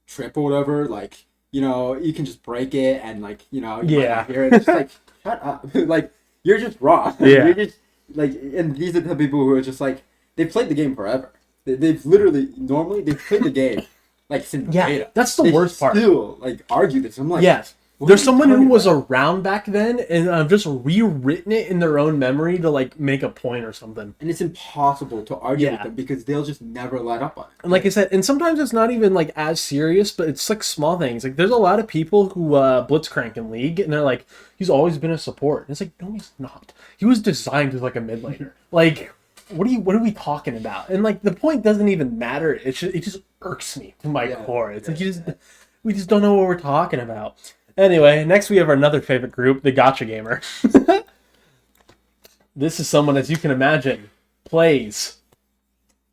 [SPEAKER 2] trip or whatever, like you can just break it and like you might
[SPEAKER 1] Yeah.
[SPEAKER 2] not hear it. It's just like shut up, like you're just wrong.
[SPEAKER 1] Yeah.
[SPEAKER 2] You're just like, and these are the people who are just like they've played the game forever. They've literally they've played the game like since
[SPEAKER 1] Yeah,
[SPEAKER 2] beta.
[SPEAKER 1] that's the
[SPEAKER 2] They
[SPEAKER 1] worst part.
[SPEAKER 2] Still like argue this. I'm like,
[SPEAKER 1] Yes.
[SPEAKER 2] what
[SPEAKER 1] There's
[SPEAKER 2] are you
[SPEAKER 1] someone who
[SPEAKER 2] talking
[SPEAKER 1] was
[SPEAKER 2] about?
[SPEAKER 1] around back then and just rewritten it in their own memory to like make a point or something.
[SPEAKER 2] And it's impossible to argue with
[SPEAKER 1] Yeah.
[SPEAKER 2] them because they'll just never let up on it.
[SPEAKER 1] And like I said, and sometimes it's not even like as serious, but it's like small things. Like there's a lot of people who blitzcrank in League and they're like, he's always been a support. And it's like, no, he's not. He was designed as like a mid laner. Like, what are we talking about? And like the point doesn't even matter. It just irks me to my core. It's like we just don't know what we're talking about. Anyway, next we have our another favorite group, the Gotcha Gamer. This is someone, as you can imagine, plays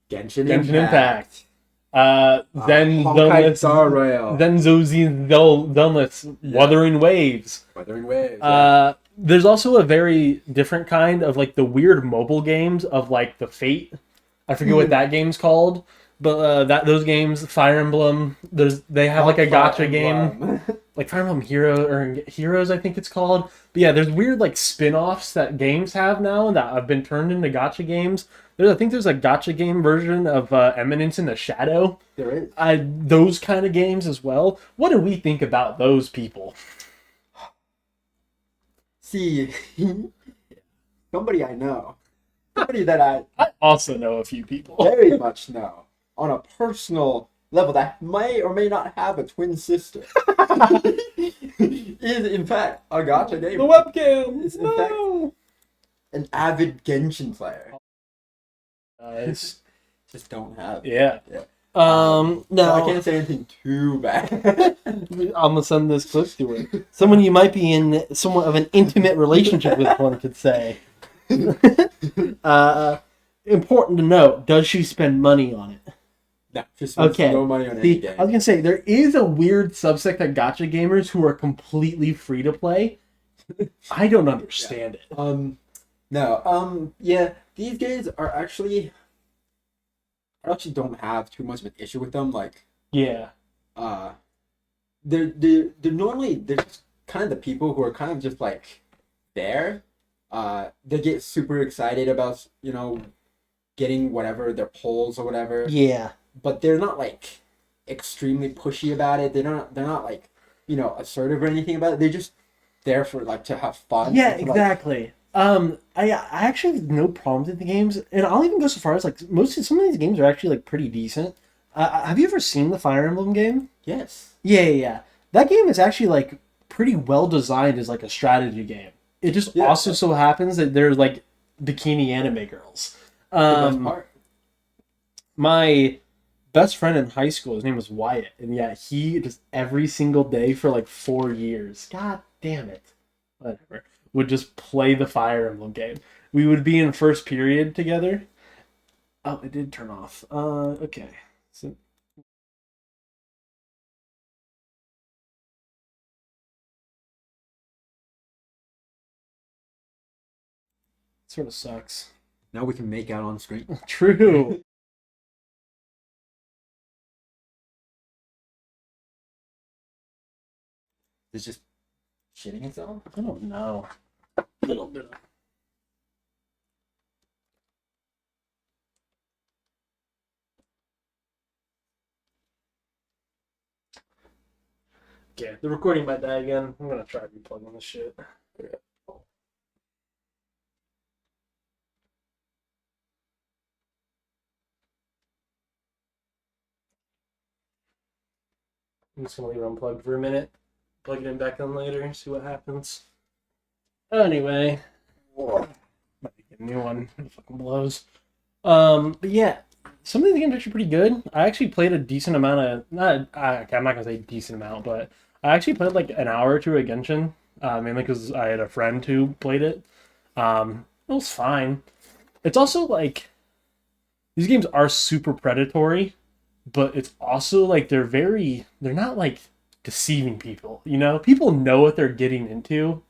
[SPEAKER 2] Genshin
[SPEAKER 1] Genshin
[SPEAKER 2] Impact.
[SPEAKER 1] Impact. Then
[SPEAKER 2] Honkai Star Rail.
[SPEAKER 1] Then Zozi Dunless, Wuthering Waves.
[SPEAKER 2] Wuthering Waves.
[SPEAKER 1] There's also a very different kind of like the weird mobile games of like the Fate. I forget what that game's called. But those games, Fire Emblem, they have like a gotcha game,
[SPEAKER 2] Emblem.
[SPEAKER 1] like Fire Emblem Hero or Heroes, I think it's called. But yeah, there's weird like spin-offs that games have now that have been turned into gotcha games. I think there's a gotcha game version of Eminence in the Shadow.
[SPEAKER 2] There is.
[SPEAKER 1] Those kind of games as well. What do we think about those people?
[SPEAKER 2] See, somebody I know, somebody that I
[SPEAKER 1] I also know a few people.
[SPEAKER 2] very much know on a personal level that may or may not have a twin sister is in fact a gotcha
[SPEAKER 1] The
[SPEAKER 2] gamer.
[SPEAKER 1] webcam.
[SPEAKER 2] Is in fact an avid Genshin player.
[SPEAKER 1] Nice.
[SPEAKER 2] Just don't have.
[SPEAKER 1] Yeah.
[SPEAKER 2] Yeah.
[SPEAKER 1] No,
[SPEAKER 2] So I can't say anything too bad.
[SPEAKER 1] I'm gonna send this clip to her. Someone you might be in somewhat of an intimate relationship with, one could say. Important to note: does she spend money on it?
[SPEAKER 2] No, just spends
[SPEAKER 1] Okay.
[SPEAKER 2] no money on any
[SPEAKER 1] See,
[SPEAKER 2] game.
[SPEAKER 1] I was gonna say there is a weird subsect of gotcha gamers who are completely free to play. I don't understand it.
[SPEAKER 2] Yeah, these games are actually. I actually don't have too much of an issue with them. Like,
[SPEAKER 1] Yeah.
[SPEAKER 2] they're normally they're just kind of the people who are kind of just like there. They get super excited about getting whatever their polls or whatever,
[SPEAKER 1] Yeah.
[SPEAKER 2] but they're not like extremely pushy about it. They're not like assertive or anything about it. They're just there for like to have fun.
[SPEAKER 1] Yeah,
[SPEAKER 2] and to, like,
[SPEAKER 1] exactly. I actually have no problems with the games, and I'll even go so far as like some of these games are actually like pretty decent. Have you ever seen the Fire Emblem game?
[SPEAKER 2] yes.
[SPEAKER 1] Yeah. That game is actually like pretty well designed as like a strategy game. It just
[SPEAKER 2] Yeah.
[SPEAKER 1] also so happens that there's like bikini anime girls.
[SPEAKER 2] The best part.
[SPEAKER 1] My best friend in high school, his name was Wyatt, and yeah, he just every single day for like 4 years. God damn it. Whatever. Would just play the Fire Emblem game. We would be in first period together. Oh, it did turn off. Okay. So sort of sucks.
[SPEAKER 2] Now we can make out on screen.
[SPEAKER 1] True.
[SPEAKER 2] It's just shitting itself.
[SPEAKER 1] I don't know. A little bit of... Okay, the recording might die again. I'm gonna try replugging this shit. I'm just gonna leave it unplugged for a minute. Plug it in back in later, see what happens. Anyway. Might get a new one. It fucking blows. But yeah, some of the games are actually pretty good. I actually played a decent amount of I'm not gonna say decent amount, but I actually played like an hour or two of Genshin, mainly because I had a friend who played it. It was fine. It's also like these games are super predatory, but it's also like they're not like deceiving people. People know what they're getting into.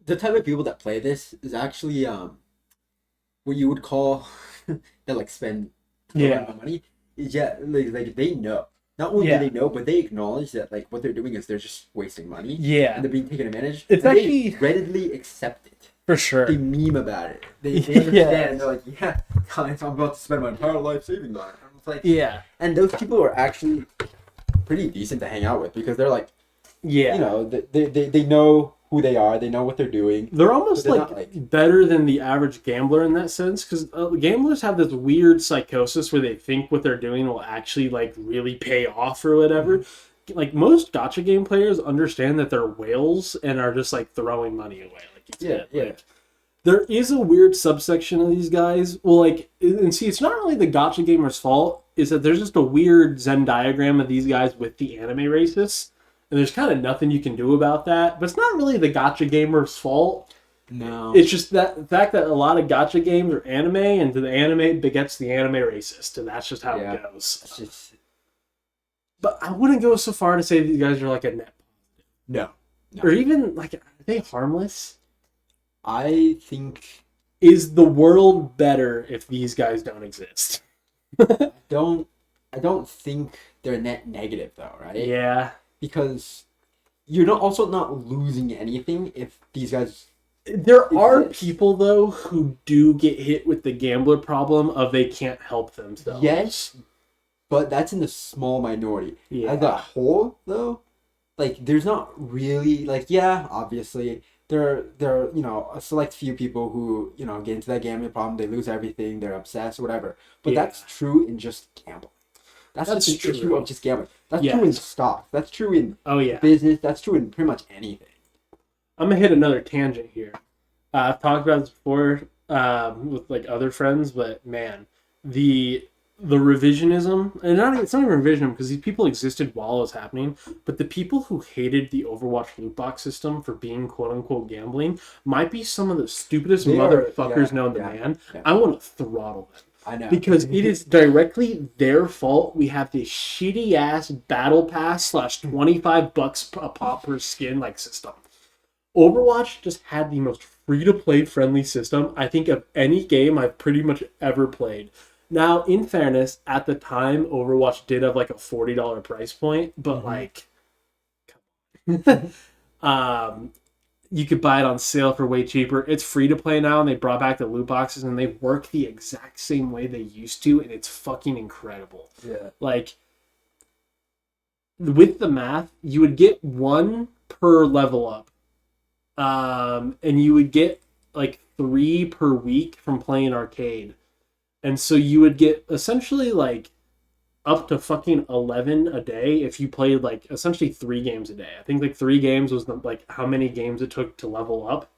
[SPEAKER 2] The type of people that play this is actually what you would call that like spend a lot of money. Yeah, like they know. Not only do they know, but they acknowledge that like what they're doing is they're just wasting money.
[SPEAKER 1] Yeah,
[SPEAKER 2] And they're being taken advantage.
[SPEAKER 1] It's
[SPEAKER 2] and
[SPEAKER 1] actually-
[SPEAKER 2] they readily accept it.
[SPEAKER 1] for sure.
[SPEAKER 2] They meme about it. They understand.
[SPEAKER 1] Yeah.
[SPEAKER 2] They're like, yeah, guys, I'm about to spend my entire life saving that. And it's like,
[SPEAKER 1] Yeah,
[SPEAKER 2] and those people are actually pretty decent to hang out with because they're like,
[SPEAKER 1] yeah.
[SPEAKER 2] they know who they are. They know what they're doing.
[SPEAKER 1] They're almost
[SPEAKER 2] But they're
[SPEAKER 1] like,
[SPEAKER 2] not, like-
[SPEAKER 1] better than the average gambler in that sense, because gamblers have this weird psychosis where they think what they're doing will actually like really pay off or whatever. Like most gotcha game players understand that they're whales and are just like throwing money away. Like you said.
[SPEAKER 2] Yeah.
[SPEAKER 1] Like, there is a weird subsection of these guys. Well, like, and see, it's not really the gotcha gamer's fault. Is that there's just a weird Venn diagram of these guys with the anime racists. And there's kind of nothing you can do about that. But it's not really the gotcha gamer's fault.
[SPEAKER 2] No.
[SPEAKER 1] It's just that the fact that a lot of gotcha games are anime, and the anime begets the anime racist, and that's just how
[SPEAKER 2] Yeah.
[SPEAKER 1] it goes.
[SPEAKER 2] It's just
[SPEAKER 1] But I wouldn't go so far to say these guys are like a net,
[SPEAKER 2] no.
[SPEAKER 1] or even like, are they harmless?
[SPEAKER 2] I think
[SPEAKER 1] Is the world better if these guys don't exist?
[SPEAKER 2] I don't think they're net negative though, right?
[SPEAKER 1] Yeah.
[SPEAKER 2] Because you're not also not losing anything if these guys.
[SPEAKER 1] There are
[SPEAKER 2] Exist.
[SPEAKER 1] people though who do get hit with the gambler problem of they can't help themselves.
[SPEAKER 2] Yes, but that's in the small minority.
[SPEAKER 1] Yeah.
[SPEAKER 2] As a whole, though, like there's not really like obviously there are a select few people who get into that gambling problem. They lose everything. They're obsessed or whatever. But
[SPEAKER 1] Yeah.
[SPEAKER 2] that's true in just gambling. That's
[SPEAKER 1] That's
[SPEAKER 2] just an issue
[SPEAKER 1] true.
[SPEAKER 2] of just gambling. That's true in
[SPEAKER 1] Yes.
[SPEAKER 2] stock. That's true in
[SPEAKER 1] Oh yeah.
[SPEAKER 2] business. That's true in pretty much anything.
[SPEAKER 1] I'm gonna hit another tangent here. I've talked about this before with like other friends, but man, the revisionism, and it's not even revisionism because these people existed while it was happening, but the people who hated the Overwatch loot box system for being quote unquote gambling might be some of the stupidest
[SPEAKER 2] They are-
[SPEAKER 1] motherfuckers
[SPEAKER 2] yeah,
[SPEAKER 1] known to
[SPEAKER 2] yeah,
[SPEAKER 1] man.
[SPEAKER 2] yeah.
[SPEAKER 1] I want to throttle them.
[SPEAKER 2] I know.
[SPEAKER 1] Because it is directly their fault. We have this shitty ass battle pass / $25 a pop per skin like system. Overwatch just had the most free to play friendly system I think of any game I've pretty much ever played. Now, in fairness, at the time, Overwatch did have like a $40 price point, but like, you could buy it on sale for way cheaper. It's free to play now, and they brought back the loot boxes, and they work the exact same way they used to, and it's fucking incredible.
[SPEAKER 2] Yeah.
[SPEAKER 1] Like, with the math, you would get one per level up, and you would get like 3 per week from playing arcade, and so you would get essentially like up to fucking 11 a day if you played like essentially 3 games a day. I think like 3 games was like how many games it took to level up.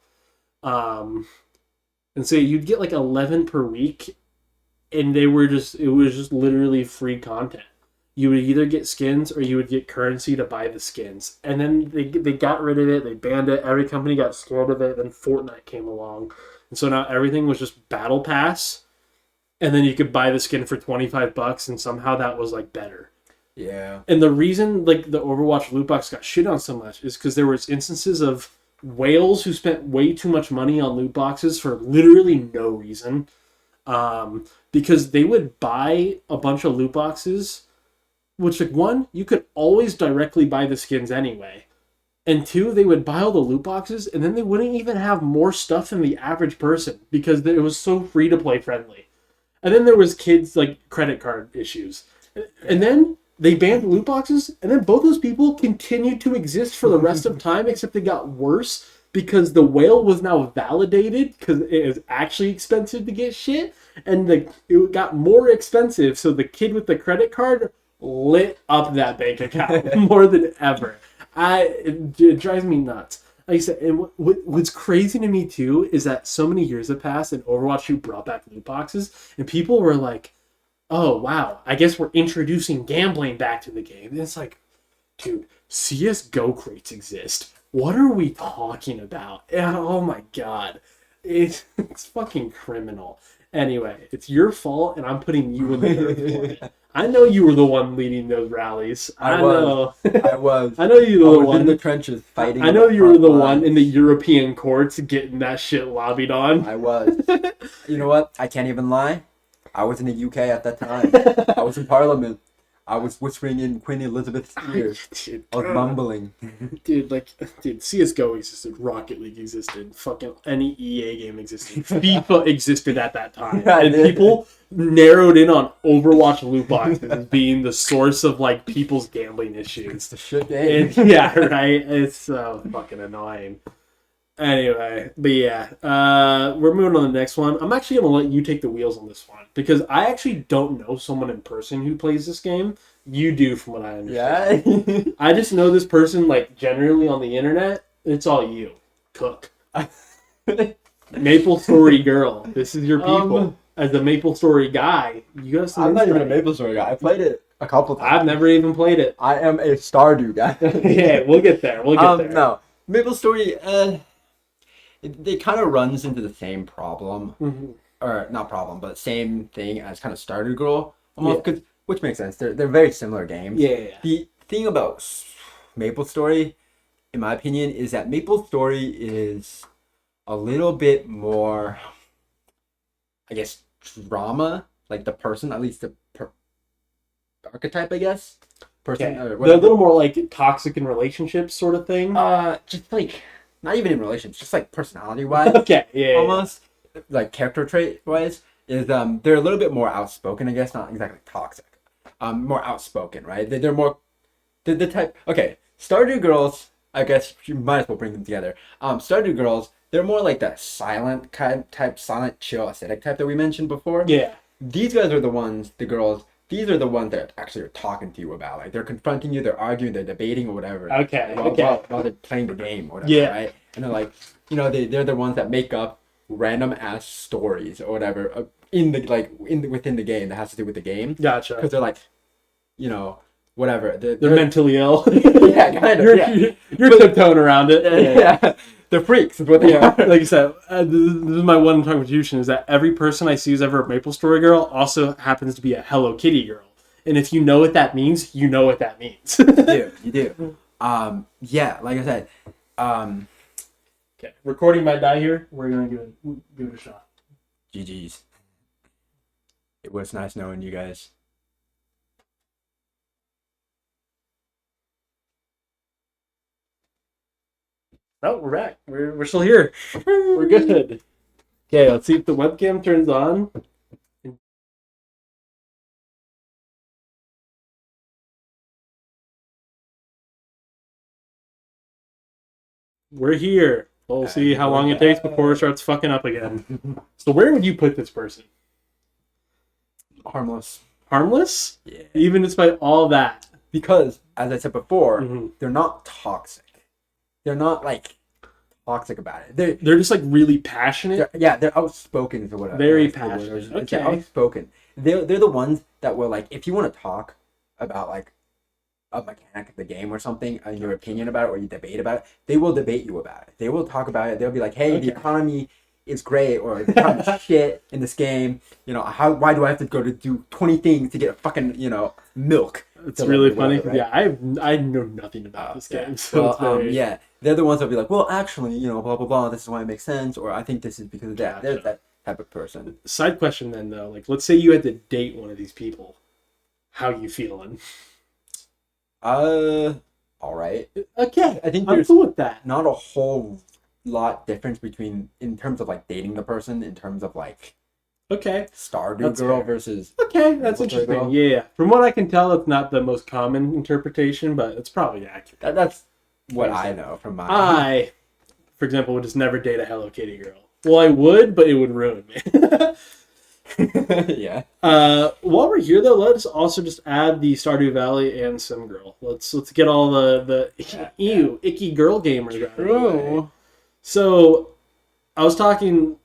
[SPEAKER 1] And so you'd get like 11 per week, and it was just literally free content. You would either get skins or you would get currency to buy the skins. And then they got rid of it, they banned it, every company got scared of it, then Fortnite came along. And so now everything was just battle pass. And then you could buy the skin for $25, and somehow that was like better.
[SPEAKER 2] Yeah.
[SPEAKER 1] And the reason like the Overwatch loot box got shit on so much is because there was instances of whales who spent way too much money on loot boxes for literally no reason. Because they would buy a bunch of loot boxes, which like one, you could always directly buy the skins anyway. And 2, they would buy all the loot boxes, and then they wouldn't even have more stuff than the average person because it was so free to play friendly. And then there was kids like credit card issues. And then they banned loot boxes, and then both those people continued to exist for the rest of time, except they got worse because the whale was now validated because it is actually expensive to get shit, and it got more expensive, so the kid with the credit card lit up that bank account more than ever. It drives me nuts. Like I said, and what's crazy to me too is that so many years have passed and Overwatch 2 brought back loot boxes, and people were like, oh wow, I guess we're introducing gambling back to the game. And it's like, dude, CSGO crates exist. What are we talking about? Oh my god. It's fucking criminal. Anyway, it's your fault, and I'm putting you in the dirt for it. I know you were the one leading those rallies. I know.
[SPEAKER 2] I was.
[SPEAKER 1] I know you
[SPEAKER 2] I
[SPEAKER 1] were the
[SPEAKER 2] was in the
[SPEAKER 1] one.
[SPEAKER 2] trenches fighting.
[SPEAKER 1] I know
[SPEAKER 2] the
[SPEAKER 1] you were
[SPEAKER 2] front
[SPEAKER 1] the
[SPEAKER 2] lines.
[SPEAKER 1] one in the European courts getting that shit lobbied on.
[SPEAKER 2] I was. You know what? I can't even lie. I was in the UK at that time. I was in Parliament. I was whispering in Queen Elizabeth's ear.
[SPEAKER 1] Dude,
[SPEAKER 2] I was mumbling.
[SPEAKER 1] dude, CSGO existed, Rocket League existed, fucking any EA game existed, FIFA existed at that time,
[SPEAKER 2] Yeah,
[SPEAKER 1] and
[SPEAKER 2] it did.
[SPEAKER 1] people narrowed in on Overwatch loot boxes as being the source of like people's gambling issues.
[SPEAKER 2] It's the shit game.
[SPEAKER 1] And, yeah, right. It's so fucking annoying. Anyway, but yeah, we're moving on to the next one. I'm actually gonna let you take the wheels on this one because I actually don't know someone in person who plays this game. You do, from what I understand.
[SPEAKER 2] Yeah.
[SPEAKER 1] I just know this person like generally on the internet. It's all you, Cook. Maple Story girl. This is your people. As the Maple Story guy, you got some.
[SPEAKER 2] I'm not even a
[SPEAKER 1] insight.
[SPEAKER 2] MapleStory guy. I played it a couple times.
[SPEAKER 1] I've never even played it.
[SPEAKER 2] I am a Stardew guy.
[SPEAKER 1] Yeah, we'll get there. We'll get there.
[SPEAKER 2] No. MapleStory, it kind of runs into the same problem.
[SPEAKER 1] Mhm.
[SPEAKER 2] Or not problem, but same thing as kind of Stardew Girl. Almost, which makes sense. They're very similar games.
[SPEAKER 1] Yeah.
[SPEAKER 2] The thing about MapleStory, in my opinion, is that MapleStory is a little bit more, I guess, drama. Like the person, at least the archetype, I guess. Person,
[SPEAKER 1] Okay.
[SPEAKER 2] or
[SPEAKER 1] They're a
[SPEAKER 2] whatever.
[SPEAKER 1] little more like toxic in relationships sort of thing.
[SPEAKER 2] Just like not even in relationships, just like personality wise,
[SPEAKER 1] Okay, yeah.
[SPEAKER 2] almost like character trait wise, is they're a little bit more outspoken, I guess, not exactly toxic. More outspoken, right? They're more the type. Okay, Stardew Girls. I guess you might as well bring them together. Stardew Girls. They're more like that silent kind type, silent, chill, aesthetic type that we mentioned before.
[SPEAKER 1] Yeah.
[SPEAKER 2] These guys are the ones, the girls. These are the ones that actually are talking to you about. Like they're confronting you, they're arguing, they're debating or whatever.
[SPEAKER 1] Okay,
[SPEAKER 2] While,
[SPEAKER 1] okay.
[SPEAKER 2] while they're playing the game or whatever,
[SPEAKER 1] Yeah.
[SPEAKER 2] right? And they're like, they're the ones that make up random ass stories or whatever within the game that has to do with the game.
[SPEAKER 1] Gotcha.
[SPEAKER 2] Because they're like, whatever.
[SPEAKER 1] They're mentally ill.
[SPEAKER 2] Yeah, kind of.
[SPEAKER 1] You're,
[SPEAKER 2] Yeah.
[SPEAKER 1] you're tiptoeing around it.
[SPEAKER 2] Yeah. They're freaks. Is what they
[SPEAKER 1] Yeah,
[SPEAKER 2] are.
[SPEAKER 1] like I said, this is my one contribution, is that every person I see who's ever a Maple Story girl also happens to be a Hello Kitty girl. And if you know what that means, you know what that means.
[SPEAKER 2] You do. Yeah, like I said,
[SPEAKER 1] Okay, recording might die here. We're going to give it a shot.
[SPEAKER 2] GG's. It was nice knowing you guys.
[SPEAKER 1] Oh, we're back. We're still here. We're good. Okay, let's see if the webcam turns on. We're here. We'll see how long it takes before it starts fucking up again. So where would you put this person?
[SPEAKER 2] Harmless.
[SPEAKER 1] Harmless?
[SPEAKER 2] Yeah.
[SPEAKER 1] Even despite all that.
[SPEAKER 2] Because, as I said before,
[SPEAKER 1] Mhm.
[SPEAKER 2] they're not toxic. They're not like toxic about it.
[SPEAKER 1] They're just like really passionate.
[SPEAKER 2] They're outspoken is what
[SPEAKER 1] Very
[SPEAKER 2] that's the word.
[SPEAKER 1] passionate.
[SPEAKER 2] It's
[SPEAKER 1] Okay.
[SPEAKER 2] outspoken. They're the ones that will like if you want to talk about like a mechanic of the game or something and your opinion about it or you debate about it, they will debate you about it. They will talk about it. They'll be like, hey, the
[SPEAKER 1] Okay.
[SPEAKER 2] economy is great or the economy is shit in this game. Why do I have to go to do 20 things to get fucking, milk?
[SPEAKER 1] It's
[SPEAKER 2] to
[SPEAKER 1] really
[SPEAKER 2] like,
[SPEAKER 1] funny.
[SPEAKER 2] whatever, right?
[SPEAKER 1] Yeah, I know nothing about this
[SPEAKER 2] Yeah.
[SPEAKER 1] game. So it's very...
[SPEAKER 2] Yeah, they're the ones that'll be like, well, actually, blah blah blah. This is why it makes sense, or I think this is because of that. They're
[SPEAKER 1] Gotcha.
[SPEAKER 2] that type of person.
[SPEAKER 1] Side question then though, like let's say you had to date one of these people. How you feeling?
[SPEAKER 2] All right.
[SPEAKER 1] Okay,
[SPEAKER 2] I think
[SPEAKER 1] I'm
[SPEAKER 2] there's
[SPEAKER 1] cool with that.
[SPEAKER 2] not a whole lot difference between in terms of like dating the person, in terms of like
[SPEAKER 1] Okay.
[SPEAKER 2] Stardew
[SPEAKER 1] That's
[SPEAKER 2] Girl
[SPEAKER 1] fair.
[SPEAKER 2] versus.
[SPEAKER 1] Okay, that's
[SPEAKER 2] Maple Story
[SPEAKER 1] interesting.
[SPEAKER 2] Girl.
[SPEAKER 1] Yeah. From what I can tell, it's not the most common interpretation, but it's probably accurate.
[SPEAKER 2] That's what I know from my.
[SPEAKER 1] I, for example, would just never date a Hello Kitty girl. Well, I would, but it would ruin me.
[SPEAKER 2] Yeah.
[SPEAKER 1] While we're here, though, let's also just add the Stardew Valley and Sim Girl. Let's get all the icky girl gamers out of the way. So, I was talking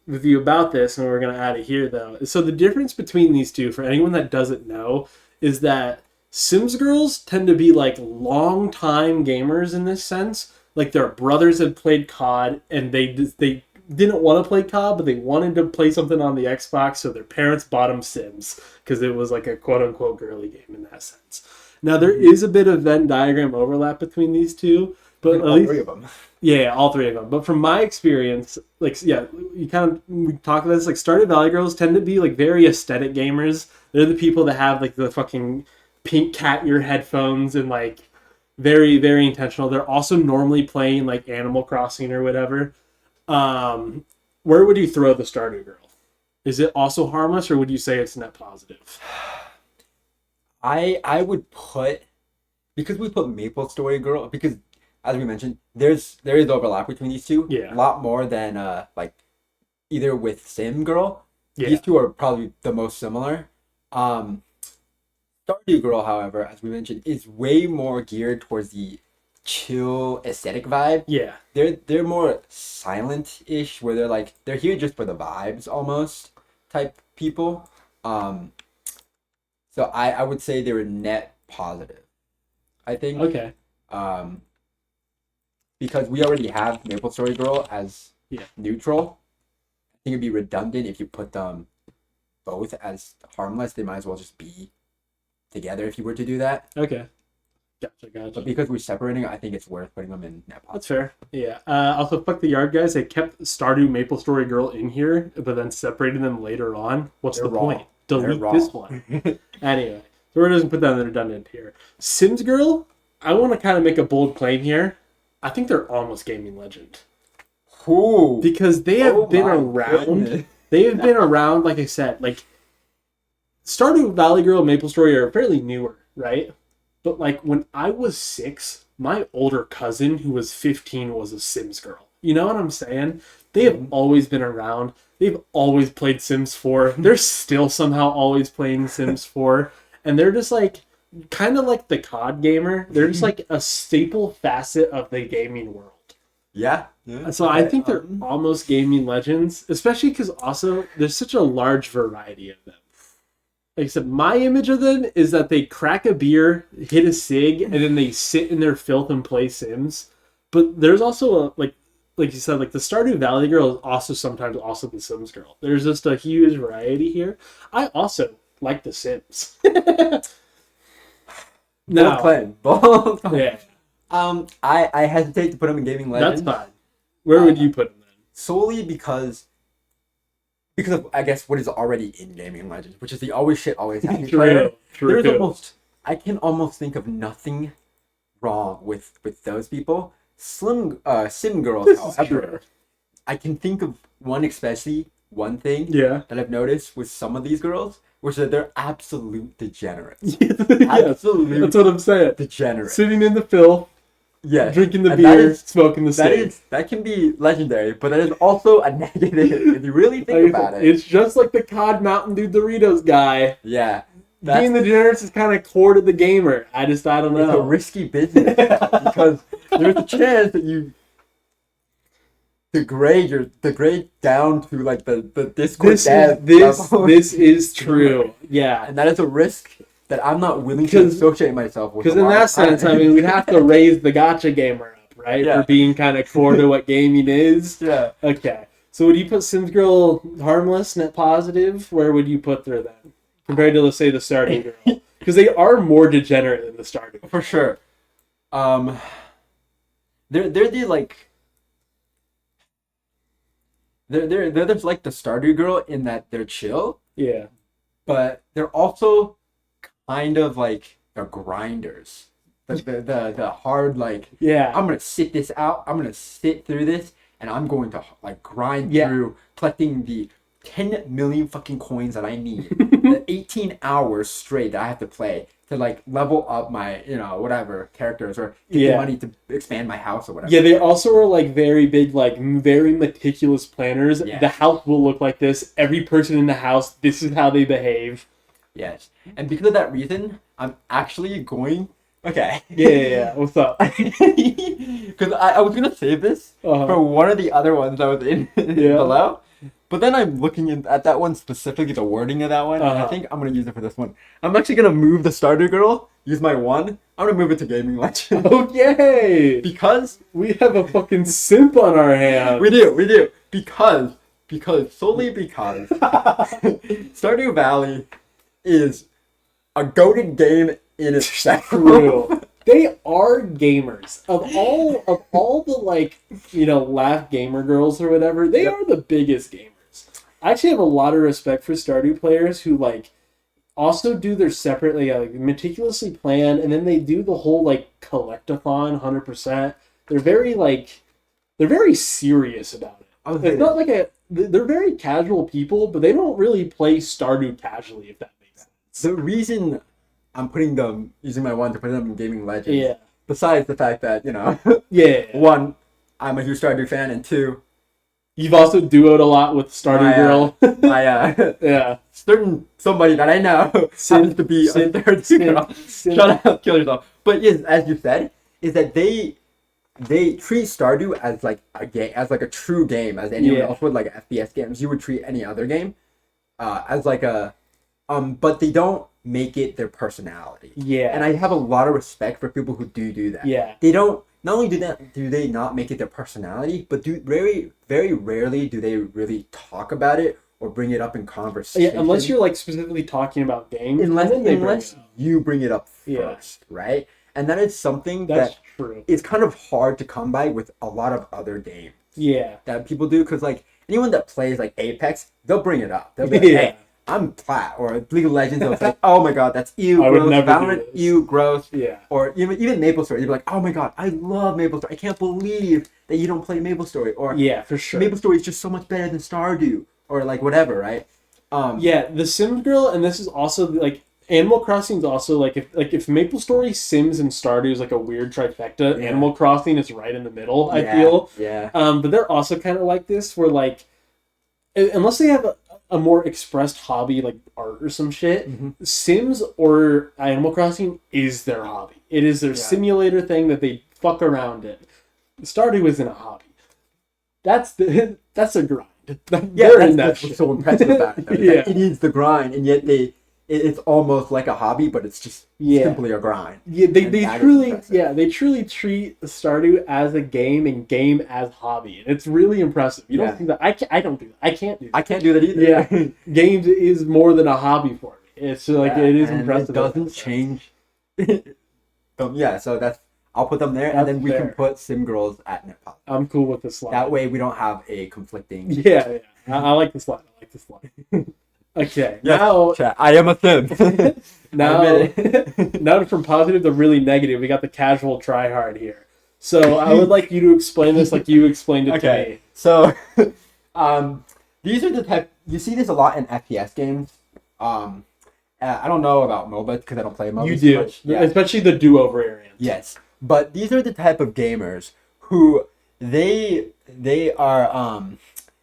[SPEAKER 1] with you about this, and we're going to add it here, though. So, the difference between these two, for anyone that doesn't know, is that Sims girls tend to be like long-time gamers in this sense. Like their brothers had played COD, and they didn't want to play COD, but they wanted to play something on the Xbox, so their parents bought them Sims because it was like a quote-unquote girly game in that sense. Now, there is a bit of Venn diagram overlap between these two, but at
[SPEAKER 2] All
[SPEAKER 1] least,
[SPEAKER 2] three of them.
[SPEAKER 1] yeah, all three of them. But from my experience, like, yeah, we talk about this. Like, Stardew Valley girls tend to be like very aesthetic gamers. They're the people that have like the fucking pink cat ear headphones and like very, very intentional. They're also normally playing like Animal Crossing or whatever. Where would you throw the Stardew Girl? Is it also harmless, or would you say it's net positive?
[SPEAKER 2] I would put because we put Maple Story Girl because as we mentioned there is overlap between these two.
[SPEAKER 1] Yeah.
[SPEAKER 2] A lot more than like either with Sim Girl.
[SPEAKER 1] Yeah.
[SPEAKER 2] These two are probably the most similar. Stardew Girl, however, as we mentioned, is way more geared towards the chill aesthetic vibe.
[SPEAKER 1] Yeah.
[SPEAKER 2] They're more silent-ish, where they're here just for the vibes almost type people. So I would say they're net positive. I think.
[SPEAKER 1] Okay.
[SPEAKER 2] Because we already have Maple Story Girl as
[SPEAKER 1] Yeah.
[SPEAKER 2] neutral. I think it'd be redundant if you put them both as harmless. They might as well just be together if you were to do that.
[SPEAKER 1] Okay. Gotcha.
[SPEAKER 2] But because we're separating, I think it's worth putting them in net positive.
[SPEAKER 1] That's fair. Yeah. Also, fuck the yard guys. They kept Stardew Maple Story Girl in here, but then separated them later on. What's
[SPEAKER 2] They're
[SPEAKER 1] the
[SPEAKER 2] wrong.
[SPEAKER 1] point? Delete
[SPEAKER 2] They're
[SPEAKER 1] this
[SPEAKER 2] wrong.
[SPEAKER 1] one. Anyway, So we're just gonna put that in the redundant here. Sims Girl, I want to kind of make a bold claim here. I think they're almost gaming legend.
[SPEAKER 2] Ooh.
[SPEAKER 1] Because they have been
[SPEAKER 2] my
[SPEAKER 1] around.
[SPEAKER 2] goodness.
[SPEAKER 1] They have been around, like I said, like Stardew Valley Girl and Maple Story are fairly newer, right? But like when I was 6, my older cousin who was 15 was a Sims Girl. You know what I'm saying? They have always been around. They've always played Sims 4. They're still somehow always playing Sims 4. And they're just like, kind of like the COD gamer. They're just like a staple facet of the gaming world.
[SPEAKER 2] Yeah.
[SPEAKER 1] So I think they're almost gaming legends, especially because also there's such a large variety of them. Like I said, my image of them is that they crack a beer, hit a cig, and then they sit in their filth and play Sims. But there's also a, like you said, like the Stardew Valley Girl is also sometimes also the Sims Girl. There's just a huge variety here. I also like the Sims.
[SPEAKER 2] Bold claim. Bold claim.
[SPEAKER 1] Yeah,
[SPEAKER 2] I hesitate to put them in gaming legend.
[SPEAKER 1] that's fine. Where would you put them then?
[SPEAKER 2] Solely because of, I guess, what is already in gaming legends, which is the always shit, always happy player.
[SPEAKER 1] True.
[SPEAKER 2] I can almost think of nothing wrong with those people. Sim girls,
[SPEAKER 1] This is
[SPEAKER 2] however,
[SPEAKER 1] true.
[SPEAKER 2] I can think of one thing
[SPEAKER 1] Yeah.
[SPEAKER 2] that I've noticed with some of these girls, which is that they're absolute degenerates.
[SPEAKER 1] Yes,
[SPEAKER 2] Absolute
[SPEAKER 1] that's what I'm saying.
[SPEAKER 2] degenerates.
[SPEAKER 1] Sitting in the filth,
[SPEAKER 2] Yeah.
[SPEAKER 1] drinking the
[SPEAKER 2] And
[SPEAKER 1] beer, smoking the steak.
[SPEAKER 2] that can be legendary, but that is also a negative if you really think about it.
[SPEAKER 1] It's just like the COD Mountain Dew Doritos guy.
[SPEAKER 2] Yeah.
[SPEAKER 1] Being the degenerates is kind of core to the gamer. I don't know.
[SPEAKER 2] It's a risky business because there's a chance that you degrade down to like the Discord dev level.
[SPEAKER 1] This is true. Yeah.
[SPEAKER 2] And that is a risk that I'm not willing to associate myself with.
[SPEAKER 1] Because in that sense, I mean, we'd have to raise the gotcha gamer up, right?
[SPEAKER 2] Yeah.
[SPEAKER 1] For being kind of core to what gaming is.
[SPEAKER 2] Yeah.
[SPEAKER 1] Okay. So would you put Sims Girl harmless, net positive? Where would you put her then? Compared to, let's say, the Stardew Girl. Because they are more degenerate than the Stardew.
[SPEAKER 2] For sure. They're the like they're there's like the Stardew Girl in that they're chill,
[SPEAKER 1] Yeah.
[SPEAKER 2] but they're also kind of like the grinders. The hard like
[SPEAKER 1] Yeah.
[SPEAKER 2] I'm gonna sit this out, I'm gonna sit through this, and I'm going to like grind
[SPEAKER 1] Yeah.
[SPEAKER 2] through collecting the 10 million fucking coins that I need. The 18 hours straight that I have to play to like level up my, whatever characters or get the
[SPEAKER 1] Yeah.
[SPEAKER 2] money to expand my house or whatever.
[SPEAKER 1] Yeah, they also are like very big, like very meticulous planners.
[SPEAKER 2] Yeah.
[SPEAKER 1] The house will look like this. Every person in the house, this is how they behave.
[SPEAKER 2] Yes. And because of that reason, I'm actually going. Okay.
[SPEAKER 1] Yeah. What's up?
[SPEAKER 2] Because I was going to save this
[SPEAKER 1] Uh-huh.
[SPEAKER 2] for one of the other ones that was in
[SPEAKER 1] Yeah.
[SPEAKER 2] below. But then I'm looking at that one specifically, the wording of that one, and I
[SPEAKER 1] Uh-huh.
[SPEAKER 2] think I'm going to use it for this one. I'm actually going to move the Stardew Girl, use my one. I'm going to move it to Gaming Legend.
[SPEAKER 1] Okay.
[SPEAKER 2] Because
[SPEAKER 1] We have a fucking simp on our hands.
[SPEAKER 2] we do. Solely because Stardew Valley is a goated game in itself.
[SPEAKER 1] True. They are gamers. Of all the like, laugh gamer girls or whatever, they
[SPEAKER 2] Yep.
[SPEAKER 1] are the biggest gamers. I actually have a lot of respect for Stardew players who like also do their separately meticulously plan, and then they do the whole like collectathon 100%. They're very serious about it. It's not like they're very casual people, but they don't really play Stardew casually, if that makes sense.
[SPEAKER 2] The reason I'm using my one to put them in Gaming Legends,
[SPEAKER 1] Yeah.
[SPEAKER 2] besides the fact that,
[SPEAKER 1] Yeah.
[SPEAKER 2] one, I'm a huge Stardew fan, and two,
[SPEAKER 1] You've also duoed a lot with Stardew Girl.
[SPEAKER 2] my
[SPEAKER 1] Yeah.
[SPEAKER 2] somebody that I know happens to be a Stardew Girl. Shut up, kill yourself. But yes, as you said, is that they treat Stardew as like a game, as like a true game, as anyone
[SPEAKER 1] Yeah.
[SPEAKER 2] else would, like FPS games. You would treat any other game as like a, but they don't make it their personality.
[SPEAKER 1] Yeah.
[SPEAKER 2] And I have a lot of respect for people who do that.
[SPEAKER 1] Yeah.
[SPEAKER 2] They don't. Not only do they not make it their personality, but very very rarely do they really talk about it or bring it up in conversation.
[SPEAKER 1] Yeah, unless you're like specifically talking about games. and then they bring
[SPEAKER 2] unless
[SPEAKER 1] it up.
[SPEAKER 2] you bring it up
[SPEAKER 1] Yeah.
[SPEAKER 2] first, right? And that is something
[SPEAKER 1] That's
[SPEAKER 2] that
[SPEAKER 1] true.
[SPEAKER 2] is kind of hard to come by with a lot of other games
[SPEAKER 1] Yeah.
[SPEAKER 2] that people do, because like anyone that plays like Apex, they'll bring it up. They'll be like,
[SPEAKER 1] Yeah.
[SPEAKER 2] hey, I'm Plat or League of Legends. It's like, oh my god, that's ew,
[SPEAKER 1] I would
[SPEAKER 2] gross.
[SPEAKER 1] never do
[SPEAKER 2] Valorant,
[SPEAKER 1] this.
[SPEAKER 2] ew, gross.
[SPEAKER 1] Yeah.
[SPEAKER 2] Or even MapleStory, you'd be like, oh my god, I love MapleStory. I can't believe that you don't play MapleStory. Or
[SPEAKER 1] Yeah, for sure.
[SPEAKER 2] MapleStory is just so much better than Stardew. Or like whatever, right?
[SPEAKER 1] Yeah, the Sims girl, and this is also like Animal Crossing is also like if MapleStory, Sims, and Stardew is like a weird trifecta,
[SPEAKER 2] Yeah.
[SPEAKER 1] Animal Crossing is right in the middle. I
[SPEAKER 2] Yeah,
[SPEAKER 1] feel.
[SPEAKER 2] Yeah.
[SPEAKER 1] But they're also kind of like this, where like unless they have a more expressed hobby like art or some shit, Sims or Animal Crossing is their hobby. It is their
[SPEAKER 2] Yeah.
[SPEAKER 1] simulator thing that they fuck around in. Stardew isn't a hobby. That's a grind.
[SPEAKER 2] Yeah,
[SPEAKER 1] They're in that
[SPEAKER 2] that's
[SPEAKER 1] shit.
[SPEAKER 2] what's so impressive about it. Though, is that
[SPEAKER 1] Yeah.
[SPEAKER 2] it is the grind, and yet it's almost like a hobby, but it's just
[SPEAKER 1] Yeah.
[SPEAKER 2] simply a grind.
[SPEAKER 1] Yeah, they
[SPEAKER 2] And that is
[SPEAKER 1] truly
[SPEAKER 2] impressive.
[SPEAKER 1] they truly treat Stardew as a game and game as hobby, and it's really impressive. You
[SPEAKER 2] Yeah.
[SPEAKER 1] don't think that I don't do that. I can't do that.
[SPEAKER 2] I can't do that either.
[SPEAKER 1] Yeah, games is more than a hobby for me. It's like
[SPEAKER 2] Yeah,
[SPEAKER 1] it is
[SPEAKER 2] and
[SPEAKER 1] impressive.
[SPEAKER 2] It doesn't change. Yeah, so that's I'll put them there,
[SPEAKER 1] That's
[SPEAKER 2] and then we
[SPEAKER 1] fair.
[SPEAKER 2] can put Sim Girls at Nepal.
[SPEAKER 1] I'm cool with this slide.
[SPEAKER 2] That way, we don't have a conflicting.
[SPEAKER 1] Yeah. I like the slide. I like the slide. Okay,
[SPEAKER 2] Yeah,
[SPEAKER 1] now
[SPEAKER 2] chat, I am a Sim.
[SPEAKER 1] now
[SPEAKER 2] admit
[SPEAKER 1] now from positive to really negative, we got the casual try hard here. So I would like you to explain this like you explained it to
[SPEAKER 2] Okay,
[SPEAKER 1] me.
[SPEAKER 2] so these are the type you see this a lot in FPS games. I don't know about MOBA because I don't play MOBA.
[SPEAKER 1] You
[SPEAKER 2] so
[SPEAKER 1] do,
[SPEAKER 2] much. Yeah.
[SPEAKER 1] especially the do-over variant.
[SPEAKER 2] Yes, but these are the type of gamers who they are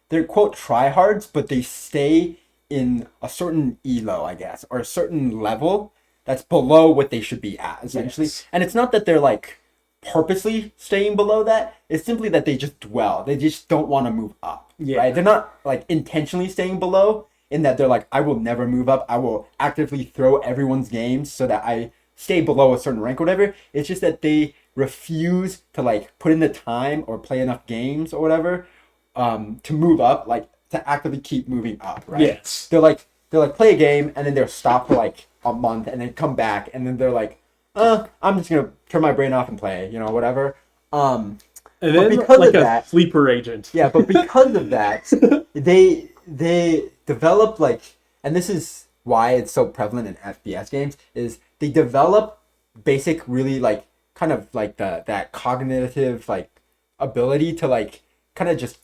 [SPEAKER 2] they're quote tryhards, but they stay in a certain elo, I guess, or a certain level that's below what they should be at, essentially.
[SPEAKER 1] Yes.
[SPEAKER 2] And it's not that they're like purposely staying below that; it's simply that they just dwell. They just don't want to move up.
[SPEAKER 1] Yeah.
[SPEAKER 2] Right? They're not like intentionally staying below. In that they're like, I will never move up. I will actively throw everyone's games so that I stay below a certain rank or whatever. It's just that they refuse to like put in the time or play enough games or whatever to move up, like to actively keep moving up, right?
[SPEAKER 1] Yes.
[SPEAKER 2] They're like play a game and then they'll stop for like a month and then come back and then they're like, I'm just gonna turn my brain off and play, whatever.
[SPEAKER 1] And then
[SPEAKER 2] because
[SPEAKER 1] like
[SPEAKER 2] of
[SPEAKER 1] a
[SPEAKER 2] that-
[SPEAKER 1] sleeper agent.
[SPEAKER 2] Yeah, but because of that, they develop like, and this is why it's so prevalent in FPS games, is they develop basic, really like kind of like that cognitive like ability to like kind of just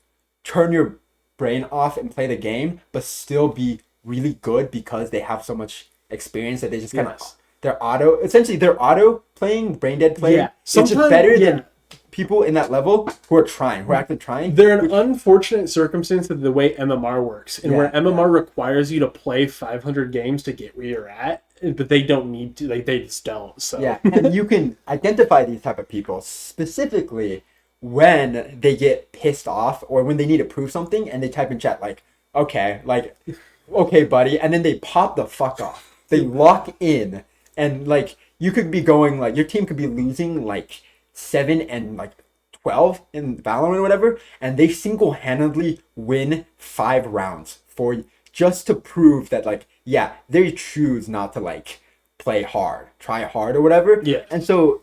[SPEAKER 2] turn your brain off and play the game, but still be really good because they have so much experience that they just kind of
[SPEAKER 1] Yes.
[SPEAKER 2] they're auto playing, brain dead playing.
[SPEAKER 1] Yeah.
[SPEAKER 2] It's just
[SPEAKER 1] Sometimes-
[SPEAKER 2] better
[SPEAKER 1] yeah.
[SPEAKER 2] than people in that level who are trying, who are actually trying.
[SPEAKER 1] They're an unfortunate circumstance of the way MMR works, and where
[SPEAKER 2] Yeah,
[SPEAKER 1] MMR requires you to play 500 games to get where you're at, but they don't need to. Like they just don't. So
[SPEAKER 2] Yeah, and you can identify these type of people specifically when they get pissed off or when they need to prove something and they type in chat like, okay, buddy, and then they pop the fuck off. They lock in and like you could be going like your team could be losing like 7 and like 12 in Valorant or whatever, and they single-handedly win 5 rounds for just to prove that like yeah, they choose not to like play hard, try hard or whatever.
[SPEAKER 1] Yeah.
[SPEAKER 2] And so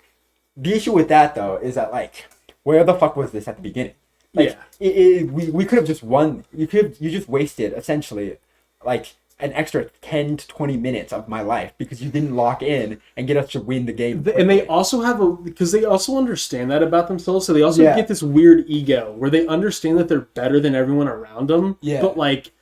[SPEAKER 2] the issue with that though is that like where the fuck was this at the beginning? Like, we could have just won. You just wasted essentially like an extra 10 to 20 minutes of my life because you didn't lock in and get us to win the game.
[SPEAKER 1] And they also have because they also understand that about themselves, so they also
[SPEAKER 2] Yeah.
[SPEAKER 1] get this weird ego where they understand that they're better than everyone around them.
[SPEAKER 2] Yeah.
[SPEAKER 1] But like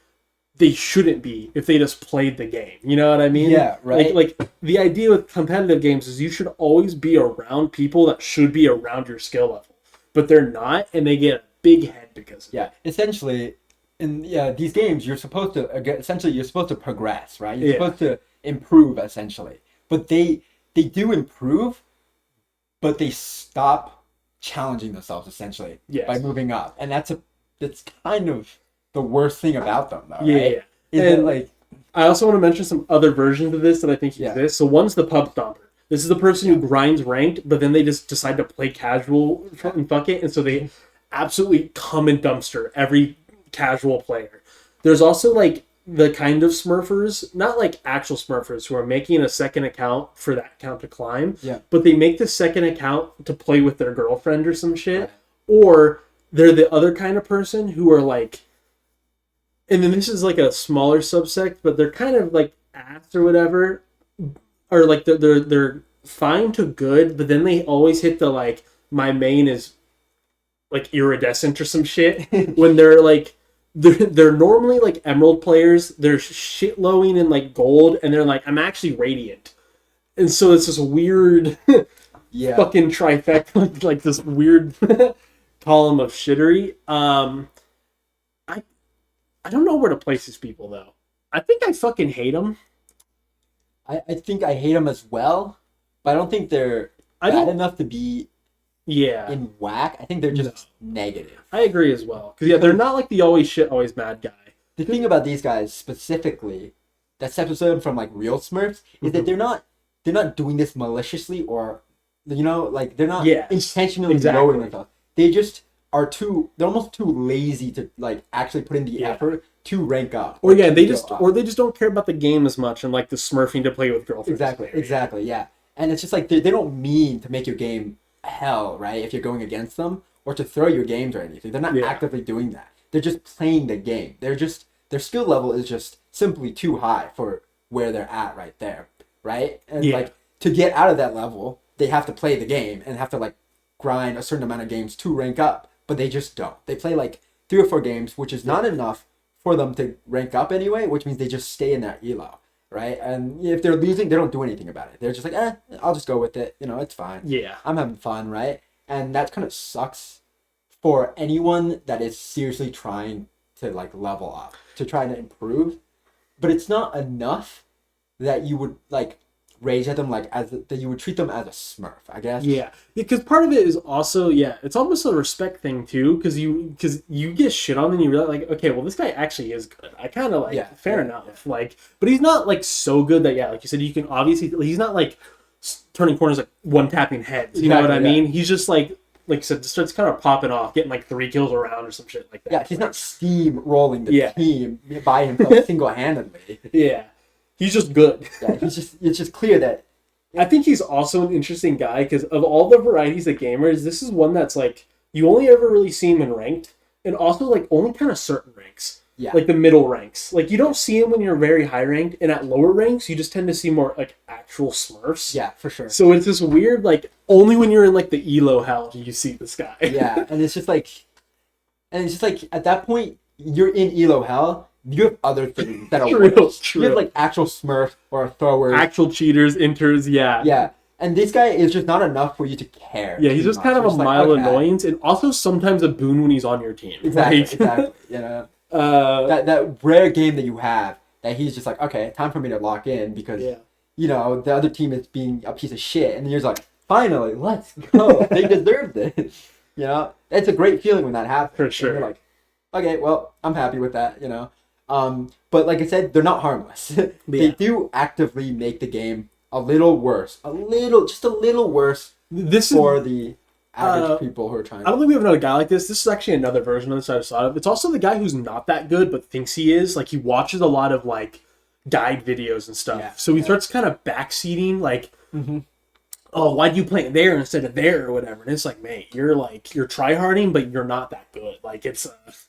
[SPEAKER 1] they shouldn't be if they just played the game. You know what I mean?
[SPEAKER 2] Yeah, right.
[SPEAKER 1] Like the idea with competitive games is you should always be around people that should be around your skill level, but they're not, and they get a big head because of it.
[SPEAKER 2] Yeah, essentially, in these games, you're supposed to progress, right? You're
[SPEAKER 1] Yeah.
[SPEAKER 2] supposed to improve, essentially. But they do improve, but they stop challenging themselves, essentially,
[SPEAKER 1] Yes.
[SPEAKER 2] by moving up, and that's kind of the worst thing about them, though.
[SPEAKER 1] Yeah,
[SPEAKER 2] right?
[SPEAKER 1] yeah.
[SPEAKER 2] Is that
[SPEAKER 1] And-
[SPEAKER 2] like
[SPEAKER 1] I also want to mention some other versions of this that I think
[SPEAKER 2] Yeah.
[SPEAKER 1] exist. So one's the pub stomper. This is the person who grinds ranked, but then they just decide to play casual and fuck it, and so they absolutely come and dumpster every casual player. There's also like the kind of smurfers, not like actual smurfers who are making a second account for that account to climb,
[SPEAKER 2] Yeah.
[SPEAKER 1] but they make the second account to play with their girlfriend or some shit,
[SPEAKER 2] Right.
[SPEAKER 1] or they're the other kind of person who are like, and then this is like a smaller subsect, but they're kind of like ass or whatever, or like they're fine to good, but then they always hit the like my main is like iridescent or some shit when they're like they're normally like emerald players, they're shit lowing in like gold, and they're like I'm actually radiant, and so it's this weird
[SPEAKER 2] Yeah.
[SPEAKER 1] fucking trifecta, like this weird column of shittery. I don't know where to place these people though. I think I fucking hate them.
[SPEAKER 2] I think I hate them as well, but I don't think they're
[SPEAKER 1] I
[SPEAKER 2] bad
[SPEAKER 1] don't.
[SPEAKER 2] enough to be
[SPEAKER 1] Yeah,
[SPEAKER 2] in whack. I think they're just negative.
[SPEAKER 1] I agree as well. Because yeah, they're not like the always shit, always mad guy.
[SPEAKER 2] The thing about these guys specifically that separates them from like real Smurfs is that they're not doing this maliciously or like they're not
[SPEAKER 1] Yes,
[SPEAKER 2] intentionally
[SPEAKER 1] exactly.
[SPEAKER 2] lowering themselves. They just they're almost too lazy to like actually put in the
[SPEAKER 1] Yeah.
[SPEAKER 2] effort to rank up.
[SPEAKER 1] Or yeah,
[SPEAKER 2] to
[SPEAKER 1] they
[SPEAKER 2] go
[SPEAKER 1] just
[SPEAKER 2] up.
[SPEAKER 1] or they just don't care about the game as much and like the smurfing to play with girlfriends.
[SPEAKER 2] Exactly, yeah. And it's just like they don't mean to make your game hell, right? If you're going against them or to throw your games or anything. They're not
[SPEAKER 1] Yeah.
[SPEAKER 2] actively doing that. They're just playing the game. Their skill level is just simply too high for where they're at right there, right? And
[SPEAKER 1] Yeah.
[SPEAKER 2] like to get out of that level, they have to play the game and have to like grind a certain amount of games to rank up, but they just don't. They play like 3 or 4 games, which is not enough for them to rank up anyway, which means they just stay in that elo, right? And if they're losing, they don't do anything about it. They're just like, I'll just go with it. It's fine.
[SPEAKER 1] Yeah.
[SPEAKER 2] I'm having fun, right? And that kind of sucks for anyone that is seriously trying to like level up, to try to improve. But it's not enough that you would like rage at them that you would treat them as a Smurf, I guess.
[SPEAKER 1] Yeah, because part of it is also it's almost a respect thing too, because you get shit on and you realize like okay, well this guy actually is good. I kind of like fair enough, like, but he's not like so good that like you said you can obviously he's not like turning corners like one tapping heads. You know what I mean? He's just like you said, starts kind of popping off, getting like 3 kills around or some shit like that.
[SPEAKER 2] Yeah, he's not steam rolling the team by himself single handedly.
[SPEAKER 1] Yeah, he's just good.
[SPEAKER 2] Yeah, it's just clear that
[SPEAKER 1] I think he's also an interesting guy because of all the varieties of gamers, this is one that's like you only ever really see him in ranked, and also like only kind of certain ranks.
[SPEAKER 2] Yeah.
[SPEAKER 1] Like the middle ranks. Like you don't see him when you're very high ranked, and at lower ranks you just tend to see more like actual Smurfs.
[SPEAKER 2] Yeah, for sure.
[SPEAKER 1] So it's this weird like only when you're in like the elo hell do you see this guy.
[SPEAKER 2] Yeah, and it's just like at that point you're in elo hell. You have other things that are worse. You have like actual Smurf or throwers,
[SPEAKER 1] actual cheaters, inters, yeah.
[SPEAKER 2] Yeah, and this guy is just not enough for you to care.
[SPEAKER 1] Yeah, he's just kind of a mild annoyance, and also sometimes a boon when he's on your team.
[SPEAKER 2] Exactly,
[SPEAKER 1] like,
[SPEAKER 2] exactly. That rare game that you have that he's just like, okay, time for me to lock in because the other team is being a piece of shit, and you're just like, finally, let's go. They deserve this. It's a great feeling when that happens.
[SPEAKER 1] For sure.
[SPEAKER 2] And you're like, okay, well, I'm happy with that. But like I said, they're not harmless. They do actively make the game a little worse, just a little worse for the average people who are trying.
[SPEAKER 1] I don't think we have another guy like this. This is actually another version of this I just thought of. It's also the guy who's not that good but thinks he is. Like he watches a lot of like guide videos and stuff.
[SPEAKER 2] Yeah.
[SPEAKER 1] So he starts kind of backseating like, oh, why'd you play it there instead of there or whatever? And it's like, mate, you're tryharding, but you're not that good. Like it's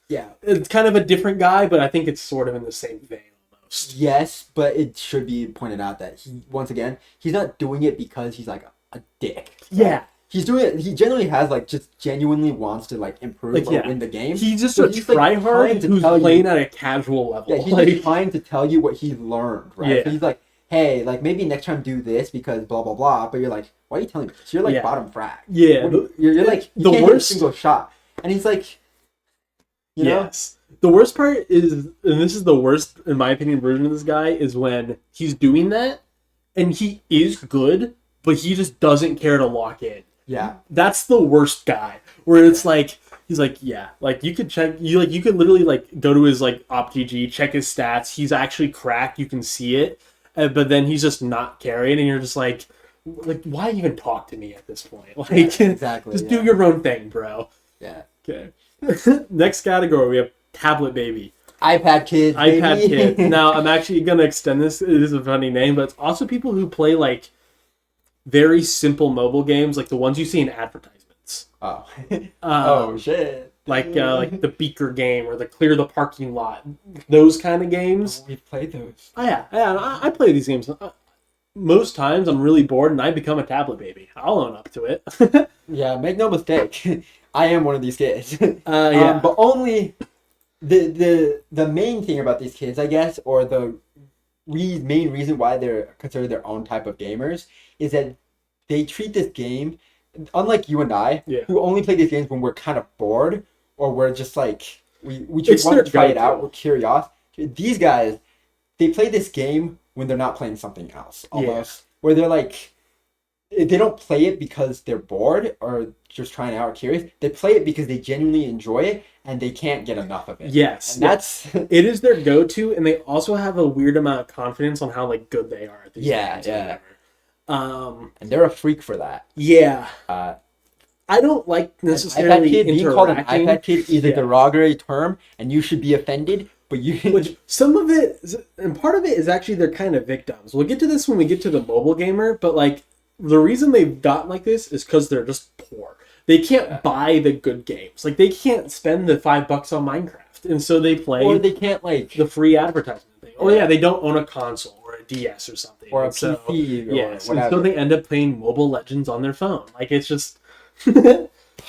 [SPEAKER 1] kind of a different guy, but I think it's sort of in the same vein almost.
[SPEAKER 2] Yes, but it should be pointed out that he's not doing it because he's like a dick.
[SPEAKER 1] Yeah.
[SPEAKER 2] He's doing it. He generally has like just genuinely wants to like improve or win the game.
[SPEAKER 1] He's just
[SPEAKER 2] So
[SPEAKER 1] a tryhard who's playing at a casual level.
[SPEAKER 2] Yeah, he's just trying to tell you what he learned, right?
[SPEAKER 1] Yeah.
[SPEAKER 2] So he's like, hey, like maybe next time do this because blah blah blah. But you're like, why are you telling me this? You're like bottom frag.
[SPEAKER 1] Yeah,
[SPEAKER 2] you're like you can't hit a single shot, and he's like, you know.
[SPEAKER 1] Yes. The worst part is, and this is the worst in my opinion version of this guy, is when he's doing that, and he is good, but he just doesn't care to lock in.
[SPEAKER 2] Yeah.
[SPEAKER 1] That's the worst guy. Where it's like he's like, yeah, like you could check you could literally like go to his like OpTG, check his stats. He's actually cracked. You can see it, but then he's just not carrying, and you're just like why even talk to me at this point? Like
[SPEAKER 2] exactly.
[SPEAKER 1] just do your own thing, bro.
[SPEAKER 2] Yeah.
[SPEAKER 1] Okay. Next category we have tablet baby.
[SPEAKER 2] iPad kids.
[SPEAKER 1] iPad
[SPEAKER 2] baby.
[SPEAKER 1] kid. Now I'm actually gonna extend this. It is a funny name, but it's also people who play like very simple mobile games, like the ones you see in advertisements.
[SPEAKER 2] Oh. Oh shit.
[SPEAKER 1] like the Beaker game or the Clear the Parking Lot, those kind of games.
[SPEAKER 2] We played those.
[SPEAKER 1] Oh, yeah, I play these games. Most times I'm really bored and I become a tablet baby. I'll own up to it.
[SPEAKER 2] Yeah, make no mistake. I am one of these kids.
[SPEAKER 1] Yeah.
[SPEAKER 2] But only the main thing about these kids, I guess, or the main reason why they're considered their own type of gamers is that they treat this game, unlike you and I,
[SPEAKER 1] Yeah.
[SPEAKER 2] who only play these games when we're kind of bored or we're just like we
[SPEAKER 1] It's
[SPEAKER 2] just want
[SPEAKER 1] their
[SPEAKER 2] to try it
[SPEAKER 1] go-to.
[SPEAKER 2] out. We're curious. These guys, they play this game when they're not playing something else. Almost where they're like. They don't play it because they're bored or just trying out or curious. They play it because they genuinely enjoy it and they can't get enough of it.
[SPEAKER 1] Yes.
[SPEAKER 2] And that's
[SPEAKER 1] It is their go-to, and they also have a weird amount of confidence on how like good they are at these
[SPEAKER 2] Yeah,
[SPEAKER 1] games.
[SPEAKER 2] yeah.
[SPEAKER 1] Whatever.
[SPEAKER 2] and they're a freak for that.
[SPEAKER 1] Yeah.
[SPEAKER 2] Uh,
[SPEAKER 1] I don't like
[SPEAKER 2] iPad
[SPEAKER 1] necessarily
[SPEAKER 2] kid, being called an
[SPEAKER 1] interacting.
[SPEAKER 2] iPad kid is a
[SPEAKER 1] Yeah.
[SPEAKER 2] derogatory term, and you should be offended. But you,
[SPEAKER 1] Which some of it, and part of it is actually they're kind of victims. We'll get to this when we get to the mobile gamer, but like the reason they've gotten like this is because they're just poor. They can't buy the good games. Like they can't spend the $5 on Minecraft, and so they play
[SPEAKER 2] or they can't like
[SPEAKER 1] the free advertisement thing. Oh yeah, they don't own a console or a DS or something,
[SPEAKER 2] or a
[SPEAKER 1] and so,
[SPEAKER 2] PC or
[SPEAKER 1] yes, and
[SPEAKER 2] whatever.
[SPEAKER 1] so they end up playing Mobile Legends on their phone. Like it's just,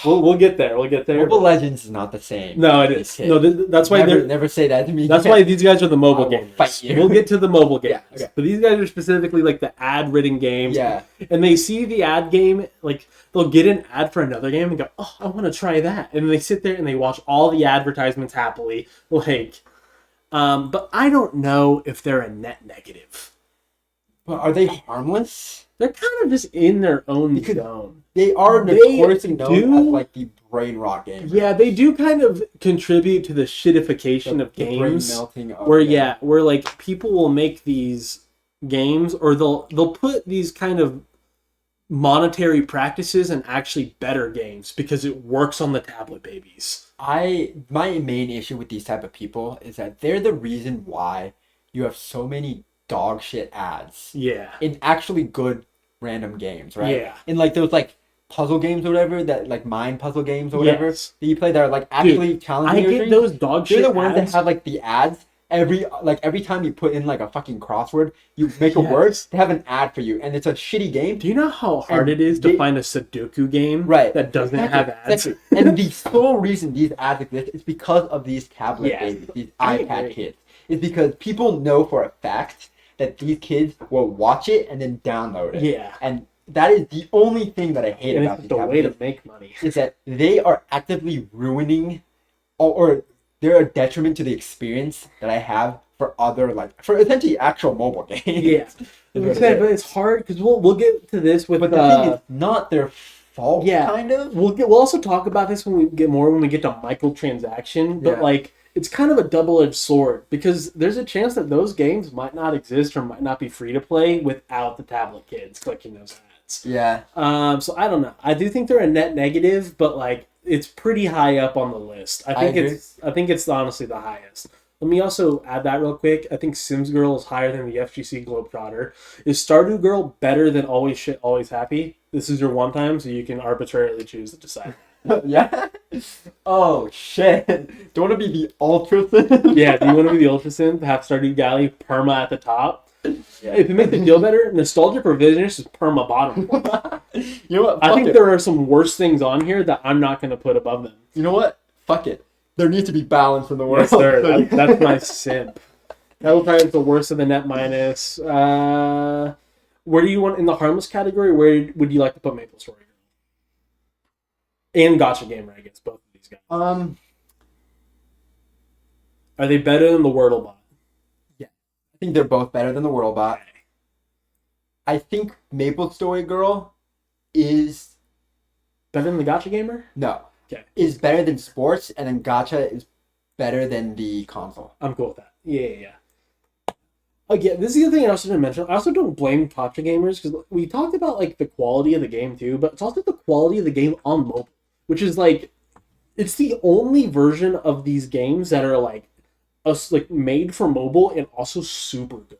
[SPEAKER 1] we'll get there. We'll get there.
[SPEAKER 2] Mobile Legends is not the same.
[SPEAKER 1] No, it
[SPEAKER 2] This
[SPEAKER 1] is.
[SPEAKER 2] kid.
[SPEAKER 1] No, that's why
[SPEAKER 2] never,
[SPEAKER 1] they're.
[SPEAKER 2] never say that to me.
[SPEAKER 1] That's why these guys are the mobile
[SPEAKER 2] I will
[SPEAKER 1] gamers.
[SPEAKER 2] fight you.
[SPEAKER 1] We'll get to the mobile gamers.
[SPEAKER 2] Yeah, okay.
[SPEAKER 1] But these guys are specifically like the ad-ridden games.
[SPEAKER 2] Yeah.
[SPEAKER 1] And they see the ad game, like they'll get an ad for another game and go, "Oh, I want to try that." And they sit there and they watch all the advertisements happily. Like, but I don't know if they're a net negative.
[SPEAKER 2] But are they harmless?
[SPEAKER 1] They're kind of just in their own
[SPEAKER 2] Because-
[SPEAKER 1] zone.
[SPEAKER 2] They are
[SPEAKER 1] They
[SPEAKER 2] notoriously known
[SPEAKER 1] do-
[SPEAKER 2] as like the brain rot game.
[SPEAKER 1] Yeah, they do kind of contribute to the shitification of
[SPEAKER 2] the brain
[SPEAKER 1] games.
[SPEAKER 2] melting of
[SPEAKER 1] Where like people will make these games, or they'll put these kind of monetary practices and actually better games because it works on the tablet babies.
[SPEAKER 2] My main issue with these type of people is that they're the reason why you have so many dog shit ads
[SPEAKER 1] Yeah.
[SPEAKER 2] in actually good random games, right?
[SPEAKER 1] Yeah.
[SPEAKER 2] In like those like puzzle games or whatever, that like mind puzzle games or whatever
[SPEAKER 1] Yes.
[SPEAKER 2] that you play that are like actually challenging.
[SPEAKER 1] I
[SPEAKER 2] your
[SPEAKER 1] get
[SPEAKER 2] dreams.
[SPEAKER 1] those dog
[SPEAKER 2] They're
[SPEAKER 1] shit
[SPEAKER 2] the ones
[SPEAKER 1] ads.
[SPEAKER 2] that have like the ads every time you put in like a fucking crossword, you make a
[SPEAKER 1] Yes.
[SPEAKER 2] word, they have an ad for you, and it's a shitty game.
[SPEAKER 1] Do you know how hard
[SPEAKER 2] And
[SPEAKER 1] it is to
[SPEAKER 2] they-
[SPEAKER 1] find a Sudoku game
[SPEAKER 2] Right.
[SPEAKER 1] that doesn't
[SPEAKER 2] Exactly,
[SPEAKER 1] have ads?
[SPEAKER 2] exactly. And the sole reason these ads exist is because of these tablet
[SPEAKER 1] Yeah.
[SPEAKER 2] babies, these
[SPEAKER 1] I
[SPEAKER 2] iPad
[SPEAKER 1] agree.
[SPEAKER 2] kids. It's because people know for a fact that these kids will watch it and then download it.
[SPEAKER 1] Yeah.
[SPEAKER 2] And that is the only thing that I hate
[SPEAKER 1] And
[SPEAKER 2] about
[SPEAKER 1] it's
[SPEAKER 2] these
[SPEAKER 1] the
[SPEAKER 2] tablet
[SPEAKER 1] way to
[SPEAKER 2] kids,
[SPEAKER 1] make money.
[SPEAKER 2] is that they are actively ruining or they're a detriment to the experience that I have for other for essentially actual mobile games.
[SPEAKER 1] Yeah.
[SPEAKER 2] Is
[SPEAKER 1] Like
[SPEAKER 2] what
[SPEAKER 1] I
[SPEAKER 2] it
[SPEAKER 1] said,
[SPEAKER 2] is.
[SPEAKER 1] but it's hard because we'll get to this with
[SPEAKER 2] But the thing is not their fault,
[SPEAKER 1] yeah.
[SPEAKER 2] kind of.
[SPEAKER 1] We'll also talk about this when we get to microtransaction, but
[SPEAKER 2] Yeah.
[SPEAKER 1] like it's kind of a double-edged sword because there's a chance that those games might not exist or might not be free to play without the tablet kids clicking those ads.
[SPEAKER 2] Yeah.
[SPEAKER 1] So I don't know. I do think they're a net negative, but like it's pretty high up on the list. I think
[SPEAKER 2] agree.
[SPEAKER 1] I think it's honestly the highest. Let me also add that real quick. I think Sims Girl is higher than the FGC Globetrotter. Is Stardew Girl better than Always Shit, Always Happy? This is your one time, so you can arbitrarily choose to decide.
[SPEAKER 2] Yeah. Oh shit! Don't want to be the ultra thin.
[SPEAKER 1] Yeah, do you want to be the Ultra Synth? Have Stardew Valley perma at the top?
[SPEAKER 2] Yeah.
[SPEAKER 1] If it makes it feel better, Nostalgic Revisionist is perma bottom.
[SPEAKER 2] You know what?
[SPEAKER 1] I
[SPEAKER 2] Fuck
[SPEAKER 1] think
[SPEAKER 2] it.
[SPEAKER 1] there are some worse things on here that I'm not going to put above them.
[SPEAKER 2] You know what? Fuck it. There needs to be balance in the world.
[SPEAKER 1] Yes, sir. That's my simp. That would probably be the worst of the net minus. Where do you want in the harmless category? Where would you like to put Maple Story and Gotcha Gamer? I guess both of these guys. Are they better than the Wordlebot?
[SPEAKER 2] I think they're both better than the Worldbot. I think Maple Story Girl is
[SPEAKER 1] Better than the Gotcha Gamer?
[SPEAKER 2] no.
[SPEAKER 1] Okay.
[SPEAKER 2] Is better than sports, and then Gacha is better than the console.
[SPEAKER 1] I'm cool with that. Yeah. Again, this is the other thing I also didn't mention. I also don't blame Gotcha Gamers because we talked about like the quality of the game too, but it's also the quality of the game on mobile, which is like it's the only version of these games that are like made for mobile and also super good.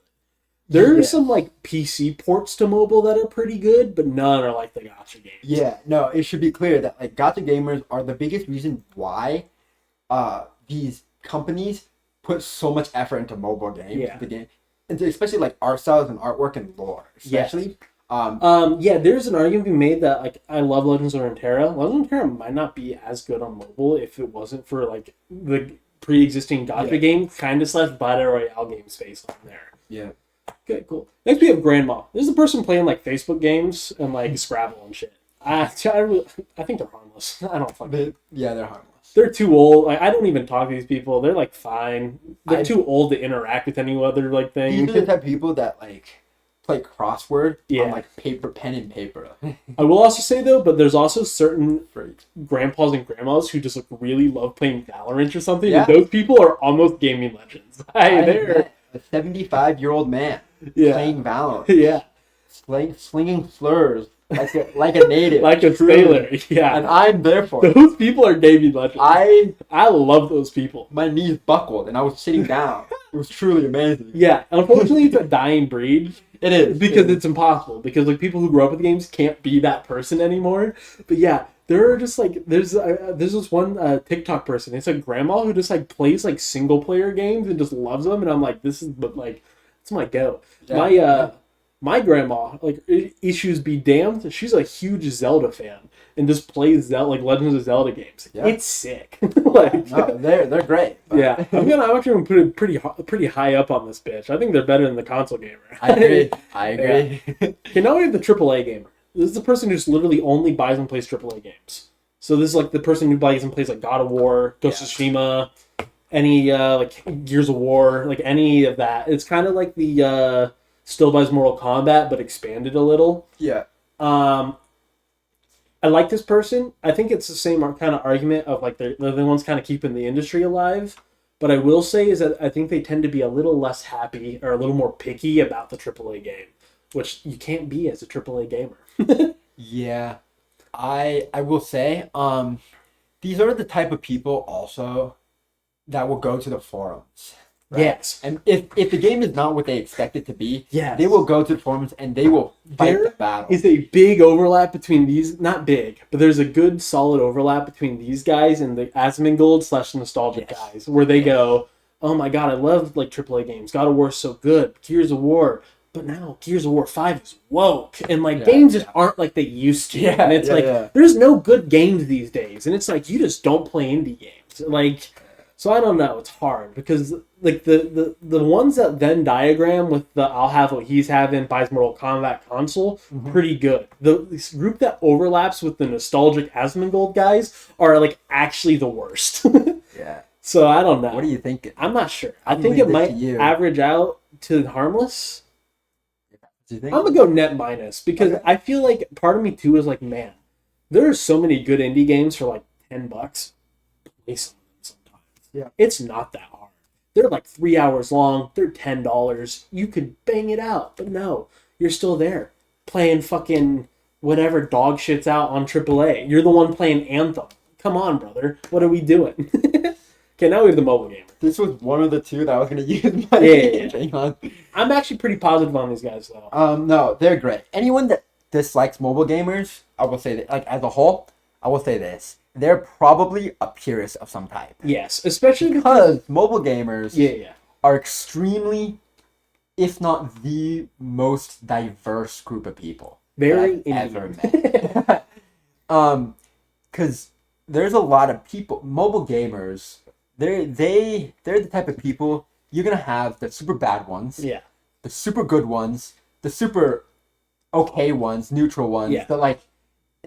[SPEAKER 1] There are
[SPEAKER 2] Yeah.
[SPEAKER 1] some like PC ports to mobile that are pretty good, but none are like the gacha games.
[SPEAKER 2] Yeah, no, it should be clear that like gacha gamers are the biggest reason why these companies put so much effort into mobile games.
[SPEAKER 1] Yeah.
[SPEAKER 2] The game, and especially like art styles and artwork and lore, especially.
[SPEAKER 1] Yeah, there's an argument to be made that like I love Legends of Runeterra. Legends of Runeterra might not be as good on mobile if it wasn't for like the pre-existing gacha
[SPEAKER 2] Yeah.
[SPEAKER 1] game kind of / battle royale game space on there.
[SPEAKER 2] Yeah.
[SPEAKER 1] Okay, cool. Next we have Grandma. This is a person playing like Facebook games and like Scrabble and shit. I think they're harmless. I don't fucking.
[SPEAKER 2] They're harmless.
[SPEAKER 1] They're too old. Like, I don't even talk to these people. They're like fine. They're
[SPEAKER 2] I-
[SPEAKER 1] too old to interact with any other like thing.
[SPEAKER 2] These are the type of people that like play crossword
[SPEAKER 1] Yeah.
[SPEAKER 2] on like pen and paper.
[SPEAKER 1] I will also say though, but there's also certain
[SPEAKER 2] Freak.
[SPEAKER 1] grandpas and grandmas who just like really love playing Valorant or something.
[SPEAKER 2] Yeah.
[SPEAKER 1] And those people are almost gaming legends. They're
[SPEAKER 2] met a 75-year-old man
[SPEAKER 1] yeah,
[SPEAKER 2] playing Valorant,
[SPEAKER 1] yeah,
[SPEAKER 2] slinging slurs like a native,
[SPEAKER 1] like a
[SPEAKER 2] truly.
[SPEAKER 1] sailor. Yeah,
[SPEAKER 2] And I'm there for it.
[SPEAKER 1] those people are gaming legends. I love those people.
[SPEAKER 2] My knees buckled and I was sitting down. It was truly amazing.
[SPEAKER 1] Yeah, unfortunately, it's a dying breed.
[SPEAKER 2] It is
[SPEAKER 1] Because it's impossible. Because like people who grow up with games can't be that person anymore. But yeah, there are just like there's this one TikTok person. It's a grandma who just like plays like single player games and just loves them. And I'm like, this is but like it's my go.
[SPEAKER 2] Yeah.
[SPEAKER 1] My grandma like issues be damned. She's a huge Zelda fan and just plays like Legends of Zelda games.
[SPEAKER 2] Yeah.
[SPEAKER 1] It's sick. Like,
[SPEAKER 2] No, they're great. but-
[SPEAKER 1] yeah, I'm actually gonna put it pretty high up on this bitch. I think they're better than the console gamer.
[SPEAKER 2] I agree.
[SPEAKER 1] Okay, now we have the AAA gamer. This is the person who just literally only buys and plays AAA games. So this is like the person who buys and plays like God of War, Ghost of Tsushima, any like Gears of War, like any of that. It's kind of like the still buys Mortal Kombat but expanded a little.
[SPEAKER 2] Yeah.
[SPEAKER 1] I like this person. I think it's the same kind of argument of like they're the ones kind of keeping the industry alive. But I will say is that I think they tend to be a little less happy or a little more picky about the AAA game, which you can't be as a AAA gamer.
[SPEAKER 2] Yeah. I will say, these are the type of people also that will go to the forums. Right?
[SPEAKER 1] Yes.
[SPEAKER 2] And if the game is not what they expect it to be,
[SPEAKER 1] Yes.
[SPEAKER 2] they will go to the forums and they will fight
[SPEAKER 1] There
[SPEAKER 2] the battle.
[SPEAKER 1] is a big overlap between these, not big, but there's a good solid overlap between these guys and the Asmongold / nostalgic
[SPEAKER 2] Yes.
[SPEAKER 1] guys, where they go, oh my god, I love like AAA games. God of War is so good. Gears of War. But now Gears of War 5 is woke. And like
[SPEAKER 2] Yeah,
[SPEAKER 1] games just aren't like they used to.
[SPEAKER 2] Yeah,
[SPEAKER 1] And it's
[SPEAKER 2] yeah,
[SPEAKER 1] like
[SPEAKER 2] yeah.
[SPEAKER 1] there's no good games these days. And it's like you just don't play indie games. Like so I don't know, it's hard because like the ones that Venn diagram with the I'll have what he's having buys Mortal Kombat console, pretty good. This group that overlaps with the nostalgic Asmongold guys are like actually the worst.
[SPEAKER 2] Yeah.
[SPEAKER 1] So I don't know.
[SPEAKER 2] What are you thinking?
[SPEAKER 1] I'm not sure. I
[SPEAKER 2] I'm
[SPEAKER 1] think
[SPEAKER 2] leaving
[SPEAKER 1] it
[SPEAKER 2] this
[SPEAKER 1] might
[SPEAKER 2] to you.
[SPEAKER 1] average out to harmless.
[SPEAKER 2] Do you think?
[SPEAKER 1] I'm gonna go net minus because
[SPEAKER 2] Okay.
[SPEAKER 1] I feel like part of me too is like, man, there are so many good indie games for like $10. Play some of them sometimes.
[SPEAKER 2] Yeah.
[SPEAKER 1] It's not that hard. They're like 3 hours long. They're $10. You could bang it out, but no, you're still there playing fucking whatever dog shit's out on AAA. You're the one playing Anthem. Come on, brother. What are we doing? Okay, now we have the mobile gamer.
[SPEAKER 2] This was one of the two that I was gonna use my
[SPEAKER 1] Yeah.
[SPEAKER 2] thing on.
[SPEAKER 1] I'm actually pretty positive on these guys though.
[SPEAKER 2] No, they're great. Anyone that dislikes mobile gamers, I will say that, like as a whole, I will say this: they're probably a purist of some type.
[SPEAKER 1] Yes, especially because
[SPEAKER 2] Because mobile gamers
[SPEAKER 1] yeah.
[SPEAKER 2] are extremely, if not the most diverse group of people
[SPEAKER 1] Very
[SPEAKER 2] that I've ever
[SPEAKER 1] Indian.
[SPEAKER 2] met. Because there's a lot of people, mobile gamers. They're the type of people you're gonna have the super bad ones,
[SPEAKER 1] Yeah.
[SPEAKER 2] the super good ones, the super okay ones, neutral ones,
[SPEAKER 1] Yeah.
[SPEAKER 2] the like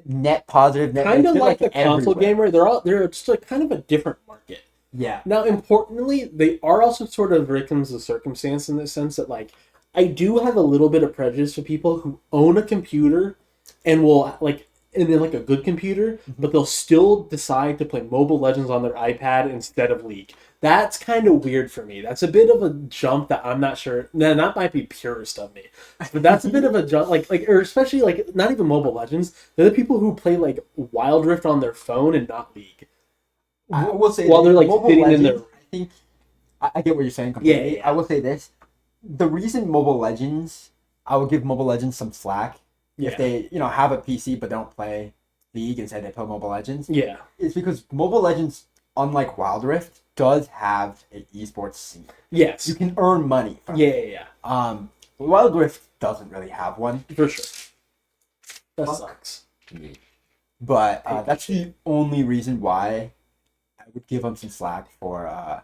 [SPEAKER 2] net positive, net
[SPEAKER 1] Kind of
[SPEAKER 2] they're,
[SPEAKER 1] like the console
[SPEAKER 2] everywhere.
[SPEAKER 1] gamer, they're just like kind of a different market.
[SPEAKER 2] Yeah.
[SPEAKER 1] Now, importantly, they are also sort of victims of circumstance in the sense that like I do have a little bit of prejudice for people who own a computer and will like and then like a good computer, but they'll still decide to play Mobile Legends on their iPad instead of League. That's kind of weird for me. That's a bit of a jump that I'm not sure. Now, that might be purist of me, but that's a bit of a jump. Like, or especially like not even Mobile Legends. They're the people who play like Wild Rift on their phone and not League.
[SPEAKER 2] I will say
[SPEAKER 1] While they're, like,
[SPEAKER 2] Mobile
[SPEAKER 1] sitting in
[SPEAKER 2] Legends,
[SPEAKER 1] their-
[SPEAKER 2] I think I get what you're saying completely.
[SPEAKER 1] Yeah.
[SPEAKER 2] I will say this: the reason Mobile Legends, I would give Mobile Legends some slack
[SPEAKER 1] Yeah.
[SPEAKER 2] if they, have a PC but don't play League and say they play Mobile Legends.
[SPEAKER 1] Yeah.
[SPEAKER 2] It's because Mobile Legends, unlike Wild Rift, does have an esports scene.
[SPEAKER 1] Yes.
[SPEAKER 2] You can earn money from
[SPEAKER 1] Yeah,
[SPEAKER 2] it.
[SPEAKER 1] yeah,
[SPEAKER 2] Wild Rift doesn't really have one.
[SPEAKER 1] yeah. For sure. That
[SPEAKER 2] Fuck.
[SPEAKER 1] sucks.
[SPEAKER 2] But that's the only reason why I would give them some slack for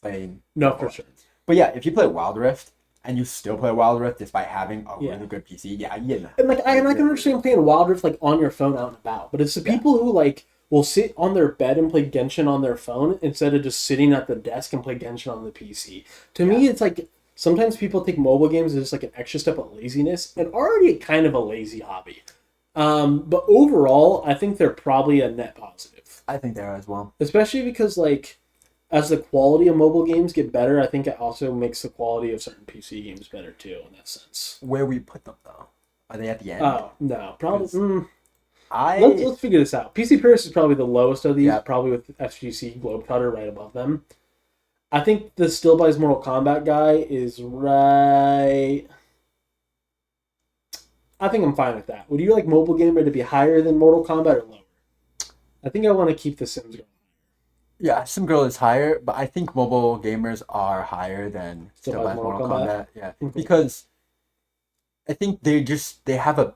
[SPEAKER 2] playing.
[SPEAKER 1] No,
[SPEAKER 2] Mobile
[SPEAKER 1] for sure.
[SPEAKER 2] Legends. But yeah, if you play Wild Rift and you still play Wild Rift despite having a
[SPEAKER 1] Yeah.
[SPEAKER 2] really good PC, yeah, you know.
[SPEAKER 1] And like I can understand playing Wild Rift like on your phone out and about, but it's the people who like will sit on their bed and play Genshin on their phone instead of just sitting at the desk and play Genshin on the PC. To me, it's like sometimes people take mobile games as just like an extra step of laziness, and already kind of a lazy hobby. But overall, I think they're probably a net positive,
[SPEAKER 2] I think they are as well.
[SPEAKER 1] especially because like as the quality of mobile games get better, I think it also makes the quality of certain PC games better too in that sense.
[SPEAKER 2] Where we put them though? Are they at the end?
[SPEAKER 1] Oh no, probably. Let's figure this out. PC Paris is probably the lowest of these,
[SPEAKER 2] Yeah.
[SPEAKER 1] probably with FGC Globetrotter right above them. I think the Still Buys Mortal Kombat guy is right. I think I'm fine with that. Would you like Mobile Gamer to be higher than Mortal Kombat or lower? I think I want to keep the Sims going.
[SPEAKER 2] Yeah, SimGirl is higher, but I think mobile gamers are higher than
[SPEAKER 1] Still
[SPEAKER 2] Still
[SPEAKER 1] has
[SPEAKER 2] Life
[SPEAKER 1] Mortal
[SPEAKER 2] Mortal
[SPEAKER 1] Kombat?
[SPEAKER 2] Kombat. Yeah,
[SPEAKER 1] Mhm.
[SPEAKER 2] because I think they have a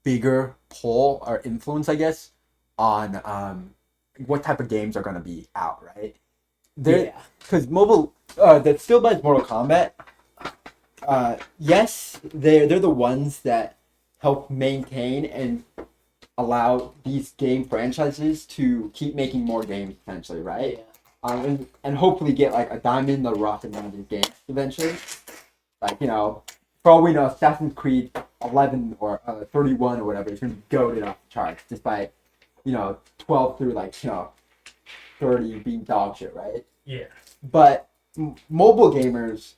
[SPEAKER 2] bigger pull or influence, I guess, on what type of games are gonna be out, right?
[SPEAKER 1] Yeah.
[SPEAKER 2] Because mobile that Still buys Mortal Kombat. Yes, they're the ones that help maintain and allow these game franchises to keep making more games potentially, right? And hopefully get like a diamond in the rough in one of these games eventually. Like, for all we know, Assassin's Creed 11 or 31 or whatever is going to be goated off the charts just by, 12 through 30 being dog shit, right?
[SPEAKER 1] Yeah.
[SPEAKER 2] But mobile gamers,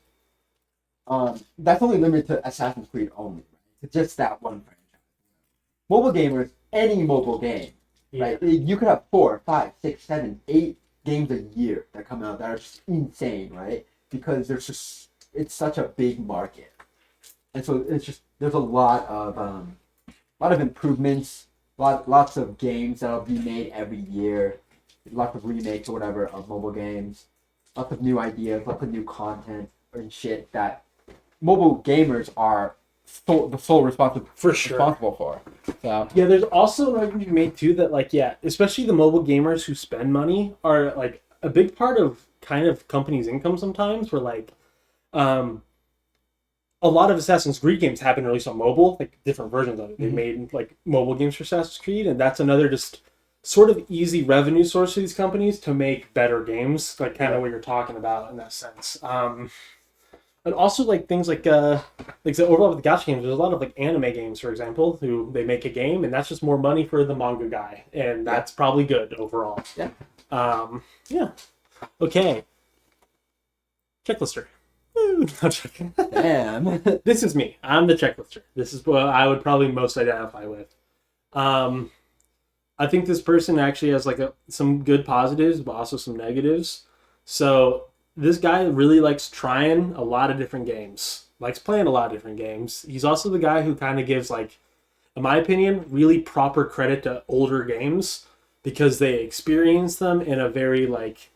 [SPEAKER 2] that's only limited to Assassin's Creed only, right? It's just that one franchise. Mobile gamers, any mobile game, right? You could have 4, 5, 6, 7, 8 games a year that come out that are just insane, right? Because it's such a big market, and so there's a lot of improvements, lots of games that'll be made every year, lots of remakes or whatever of mobile games, lots of new ideas, lots of new content and shit that mobile gamers are the sole responsible
[SPEAKER 1] For sure.
[SPEAKER 2] responsible for. So
[SPEAKER 1] Yeah, there's also an argument to be made too that especially the mobile gamers who spend money are like a big part of kind of companies' income sometimes. Where a lot of Assassin's Creed games have been released on mobile, like different versions of it. They made like mobile games for Assassin's Creed, and that's another just sort of easy revenue source for these companies to make better games, like kind of what you're talking about in that sense. And also like things like the overlap with the gacha games. There's a lot of like anime games, for example, who they make a game and that's just more money for the manga guy, and that's probably good overall.
[SPEAKER 2] Yeah.
[SPEAKER 1] Yeah. Okay. Checklister. Woo, not checking.
[SPEAKER 2] damn.
[SPEAKER 1] This is me. I'm the checklister. This is what I would probably most identify with. I think this person actually has like some good positives, but also some negatives. So this guy really likes trying a lot of different games, likes playing a lot of different games. He's also the guy who kind of gives, like, in my opinion, really proper credit to older games because they experience them in a very, like,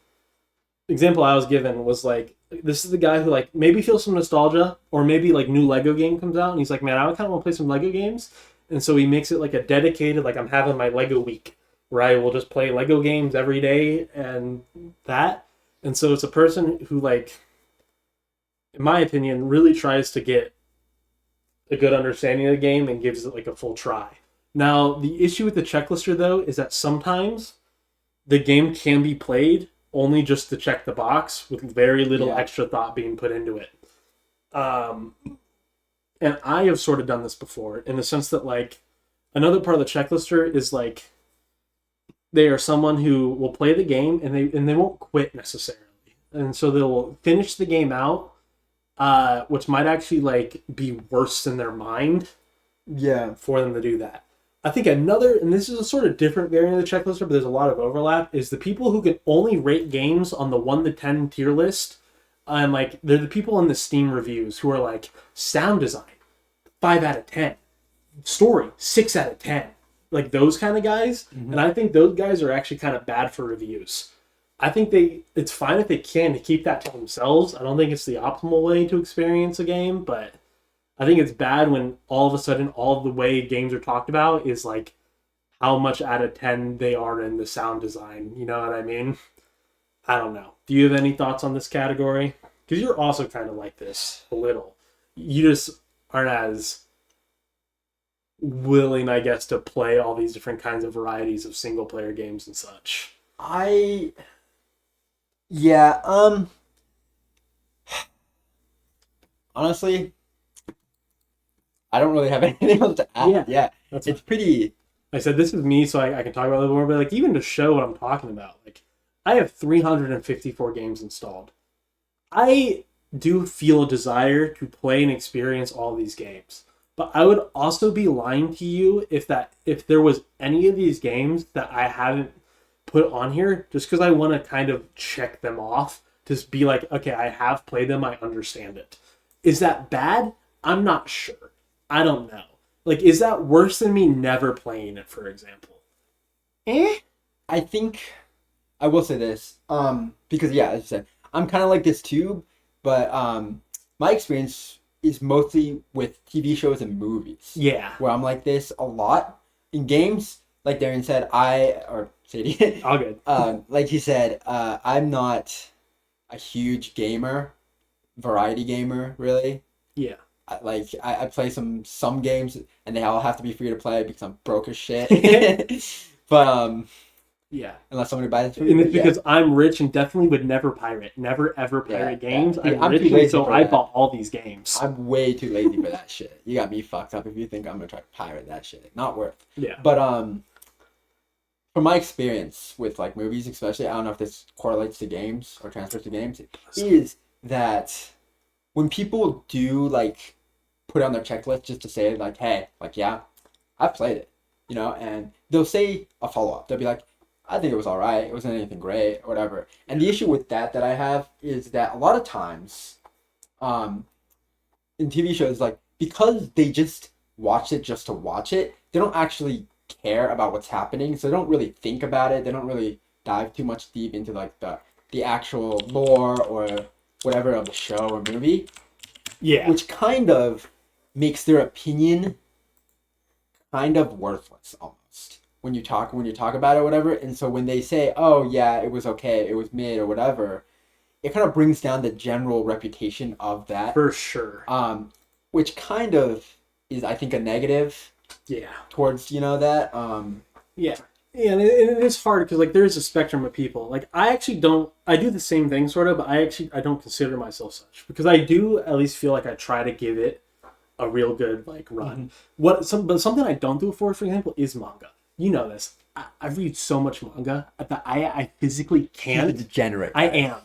[SPEAKER 1] example I was given was like, this is the guy who like maybe feels some nostalgia, or maybe like new Lego game comes out and he's like, man, I kind of want to play some Lego games. And so he makes it like a dedicated, like I'm having my Lego week where I will just play Lego games every day and that. And so it's a person who, like, in my opinion, really tries to get a good understanding of the game and gives it like a full try. Now, the issue with the checklister though is that sometimes the game can be played only just to check the box with very little extra thought being put into it. And I have sort of done this before in the sense that, like, another part of the checklister is like they are someone who will play the game and they won't quit necessarily, and so they'll finish the game out, which might actually like be worse in their mind.
[SPEAKER 2] Yeah.
[SPEAKER 1] For them to do that. I think another, and this is a sort of different variant of the checklister, but there's a lot of overlap, is the people who can only rate games on the 1 to 10 tier list And like they're the people in the Steam reviews who are like sound design 5 out of 10, story 6 out of 10, like those kind of guys. And I think those guys are actually kind of bad for reviews. I think it's fine if they can to keep that to themselves. I don't think it's the optimal way to experience a game, but I think it's bad when all of a sudden all of the way games are talked about is like how much out of 10 they are in the sound design. You know what I mean? I don't know. Do you have any thoughts on this category? Because you're also kind of like this a little. You just aren't as willing, I guess, to play all these different kinds of varieties of single player games and such.
[SPEAKER 2] Yeah, honestly, I don't really have anything else to add. Yeah,
[SPEAKER 1] That's
[SPEAKER 2] it's pretty.
[SPEAKER 1] I said this is me, so I can talk about it a little more, but like even to show what I'm talking about, like I have 354 games installed. I do feel a desire to play and experience all these games, but I would also be lying to you if there was any of these games that I haven't put on here just because I want to kind of check them off, just be like, okay, I have played them, I understand it. Is that bad? I'm not sure. I don't know. Like, is that worse than me never playing it, for example?
[SPEAKER 2] I think I will say this, because yeah, as you said, I'm kind of like this too, but my experience is mostly with TV shows and movies.
[SPEAKER 1] Yeah.
[SPEAKER 2] Where I'm like this a lot. In games, like Darren said, or Sadie,
[SPEAKER 1] All good.
[SPEAKER 2] like he said, I'm not a huge gamer, variety gamer, really.
[SPEAKER 1] Yeah.
[SPEAKER 2] I play some games and they all have to be free to play because I'm broke as shit. But
[SPEAKER 1] Yeah.
[SPEAKER 2] unless somebody buys it for
[SPEAKER 1] And
[SPEAKER 2] me.
[SPEAKER 1] it's because I'm rich and definitely would never pirate. Never ever pirate games.
[SPEAKER 2] Yeah,
[SPEAKER 1] I'm
[SPEAKER 2] I'm too
[SPEAKER 1] rich, and
[SPEAKER 2] lazy
[SPEAKER 1] so
[SPEAKER 2] for
[SPEAKER 1] I
[SPEAKER 2] that.
[SPEAKER 1] bought all these games.
[SPEAKER 2] I'm way too lazy for that shit. You got me fucked up if you think I'm gonna try to pirate that shit. Not worth.
[SPEAKER 1] Yeah.
[SPEAKER 2] But from my experience with like movies, especially, I don't know if this correlates to games or transfers to games, is that when people do like put on their checklist just to say like, hey, like yeah, I played it, you know, and they'll say a follow up. They'll be like, I think it was alright. It wasn't anything great or whatever. And the issue with that I have is that a lot of times, in TV shows, like because they just watch it just to watch it, they don't actually care about what's happening, so they don't really think about it. They don't really dive too much deep into like the actual lore or whatever of the show or movie,
[SPEAKER 1] Yeah.
[SPEAKER 2] which kind of makes their opinion kind of worthless almost when you talk about it or whatever. And so when they say, oh yeah, it was okay, it was mid or whatever, it kind of brings down the general reputation of that,
[SPEAKER 1] For sure.
[SPEAKER 2] which kind of is, I think, a negative
[SPEAKER 1] Yeah.
[SPEAKER 2] towards that.
[SPEAKER 1] Yeah. Yeah, and it is hard because like there is a spectrum of people. Like I do the same thing sort of, but I don't consider myself such because I do at least feel like I try to give it a real good like run. But something I don't do for example, is manga. You know this. I read so much manga that I physically can't.
[SPEAKER 2] Degenerate.
[SPEAKER 1] I am.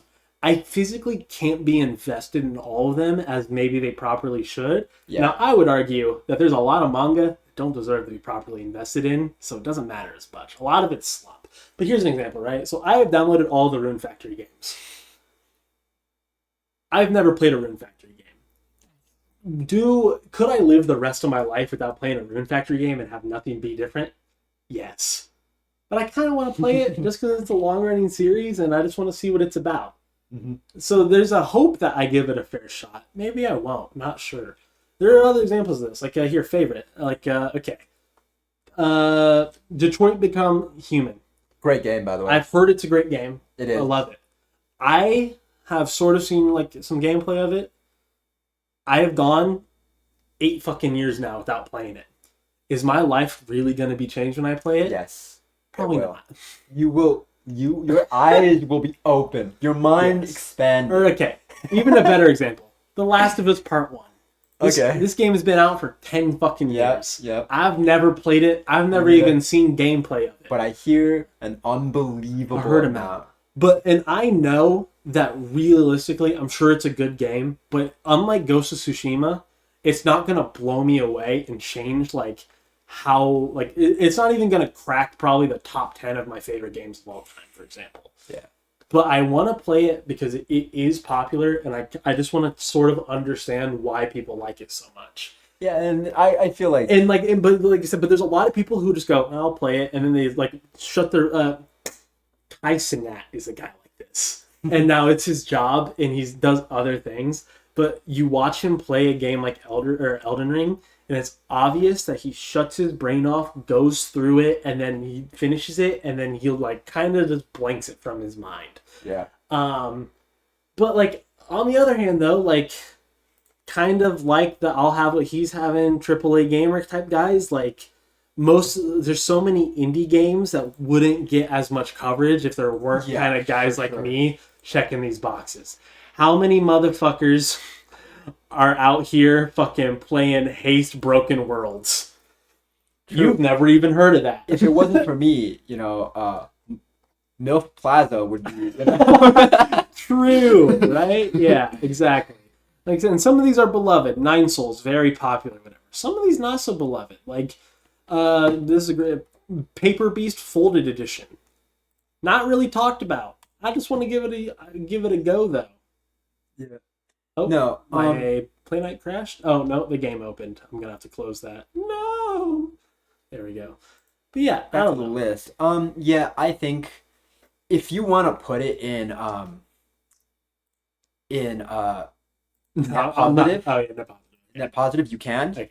[SPEAKER 1] I physically can't be invested in all of them as maybe they properly should.
[SPEAKER 2] Yeah.
[SPEAKER 1] Now, I would argue that there's a lot of manga that don't deserve to be properly invested in, so it doesn't matter as much. A lot of it's slop. But here's an example, right? So I have downloaded all the Rune Factory games. I've never played a Rune Factory game. Could I live the rest of my life without playing a Rune Factory game and have nothing be different? Yes. But I kind of want to play it just because it's a long-running series and I just want to see what it's about. So there's a hope that I give it a fair shot. Maybe I won't. Not sure. There are other examples of this. Like your favorite. Like okay. Detroit Become Human.
[SPEAKER 2] Great game, by the way.
[SPEAKER 1] I've heard it's a great game.
[SPEAKER 2] It is.
[SPEAKER 1] I love it. I have sort of seen like some gameplay of it. I have gone 8 fucking years now without playing it. Is my life really going to be changed when I play it?
[SPEAKER 2] Yes.
[SPEAKER 1] Probably
[SPEAKER 2] It will.
[SPEAKER 1] not.
[SPEAKER 2] You will. Your eyes will be open. Your mind
[SPEAKER 1] Yes.
[SPEAKER 2] expand.
[SPEAKER 1] Or okay, even a better example. The Last of Us Part 1. This game has been out for 10 fucking years.
[SPEAKER 2] Yep.
[SPEAKER 1] I've never played it. I've never
[SPEAKER 2] Neither.
[SPEAKER 1] even seen gameplay of it.
[SPEAKER 2] But I hear an unbelievable
[SPEAKER 1] I heard
[SPEAKER 2] amount.
[SPEAKER 1] And I know that realistically, I'm sure it's a good game, but unlike Ghost of Tsushima, it's not going to blow me away and change like how, like, it's not even going to crack probably the top 10 of my favorite games of all time, for example.
[SPEAKER 2] Yeah.
[SPEAKER 1] but I want to play it because it is popular, and I just want to sort of understand why people like it so much.
[SPEAKER 2] Yeah, and I feel like
[SPEAKER 1] But like I said, but there's a lot of people who just go, I'll play it, and then they like shut their. Tyson is a guy like this, and now it's his job, and he does other things. But you watch him play a game like Elden Ring, and it's obvious that he shuts his brain off, goes through it, and then he finishes it, and then he'll like kind of just blanks it from his mind.
[SPEAKER 2] yeah.
[SPEAKER 1] But like on the other hand, though, like kind of like the I'll have what he's having AAA gamer type guys, like there's so many indie games that wouldn't get as much coverage if there weren't kind of guys like me checking these boxes. How many motherfuckers are out here fucking playing Haste Broken Worlds? You've never even heard of that.
[SPEAKER 2] If it wasn't for me, MILF Plaza would be.
[SPEAKER 1] True, right? Yeah, exactly. Like, and some of these are beloved. Nine Souls, very popular, whatever. Some of these not so beloved. Like, this is a great Paper Beast Folded Edition. Not really talked about. I just want to give it a go though.
[SPEAKER 2] Yeah.
[SPEAKER 1] Oh
[SPEAKER 2] No.
[SPEAKER 1] My Play Night crashed. Oh no, the game opened. I'm gonna have to close that. No. There we go. But yeah, I
[SPEAKER 2] Back to
[SPEAKER 1] don't
[SPEAKER 2] the
[SPEAKER 1] know.
[SPEAKER 2] list. Yeah, I think if you want to put it in
[SPEAKER 1] No,
[SPEAKER 2] positive?
[SPEAKER 1] Oh yeah, no positive.
[SPEAKER 2] net positive, you can.
[SPEAKER 1] Okay.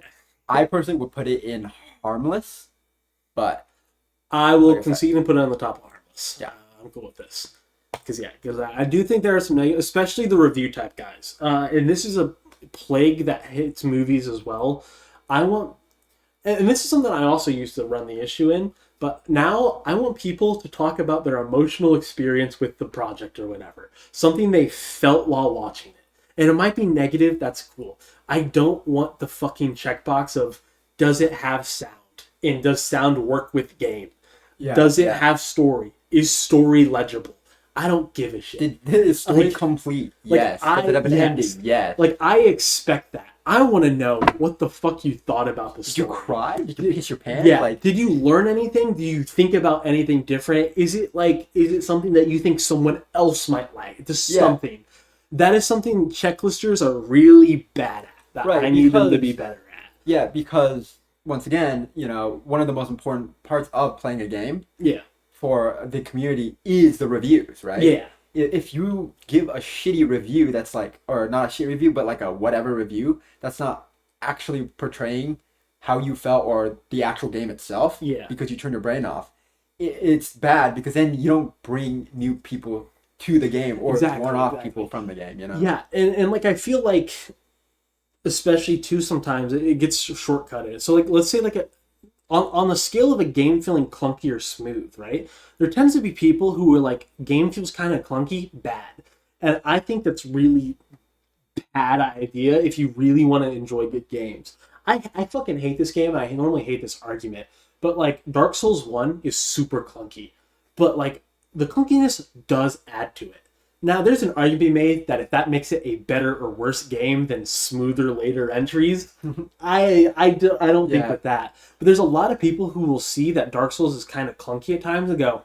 [SPEAKER 2] I personally would put it in harmless, but
[SPEAKER 1] I will
[SPEAKER 2] Like I said.
[SPEAKER 1] concede and put it on the top of harmless.
[SPEAKER 2] Yeah.
[SPEAKER 1] I'm cool with this. Because I do think there are some negative, especially the review type guys. And this is a plague that hits movies as well. And this is something I also used to run the issue in, but now I want people to talk about their emotional experience with the project or whatever. Something they felt while watching it. And it might be negative, that's cool. I don't want the fucking checkbox of, does it have sound? And does sound work with game? Does it have story? Is story legible? I don't give a shit.
[SPEAKER 2] Is story
[SPEAKER 1] Like-
[SPEAKER 2] complete?
[SPEAKER 1] like,
[SPEAKER 2] Yes. Does it have an ending? Yes.
[SPEAKER 1] Like, I expect that. I want to know what the fuck you thought about the
[SPEAKER 2] Did you
[SPEAKER 1] story.
[SPEAKER 2] cry? Did you piss your pants?
[SPEAKER 1] Yeah.
[SPEAKER 2] Like,
[SPEAKER 1] Did you learn anything? Do you think about anything different? Is it something that you think someone else might like? Just
[SPEAKER 2] Yeah.
[SPEAKER 1] something. That is something checklisters are really bad at. That
[SPEAKER 2] Right,
[SPEAKER 1] I need them to
[SPEAKER 2] because-
[SPEAKER 1] be better at.
[SPEAKER 2] yeah, because once again, one of the most important parts of playing a game
[SPEAKER 1] Yeah.
[SPEAKER 2] for the community is the reviews, right?
[SPEAKER 1] Yeah.
[SPEAKER 2] If you give a shitty review that's like, or not a shitty review, but like a whatever review, that's not actually portraying how you felt or the actual game itself.
[SPEAKER 1] Yeah.
[SPEAKER 2] Because you turn your brain off. It's bad because then you don't bring new people to the game or
[SPEAKER 1] Exactly,
[SPEAKER 2] warn off
[SPEAKER 1] exactly.
[SPEAKER 2] people from the game,
[SPEAKER 1] Yeah, and like I feel like, especially too, sometimes it gets shortcutted. So like, let's say like on the scale of a game feeling clunky or smooth, right? There tends to be people who are like, game feels kind of clunky, bad, and I think that's really bad idea if you really want to enjoy good games. I fucking hate this game. I normally hate this argument, but like Dark Souls 1 is super clunky, but like the clunkiness does add to it. Now, there's an argument to be made that if that makes it a better or worse game than smoother later entries, I don't think
[SPEAKER 2] Yeah.
[SPEAKER 1] with that. But there's a lot of people who will see that Dark Souls is kind of clunky at times and go,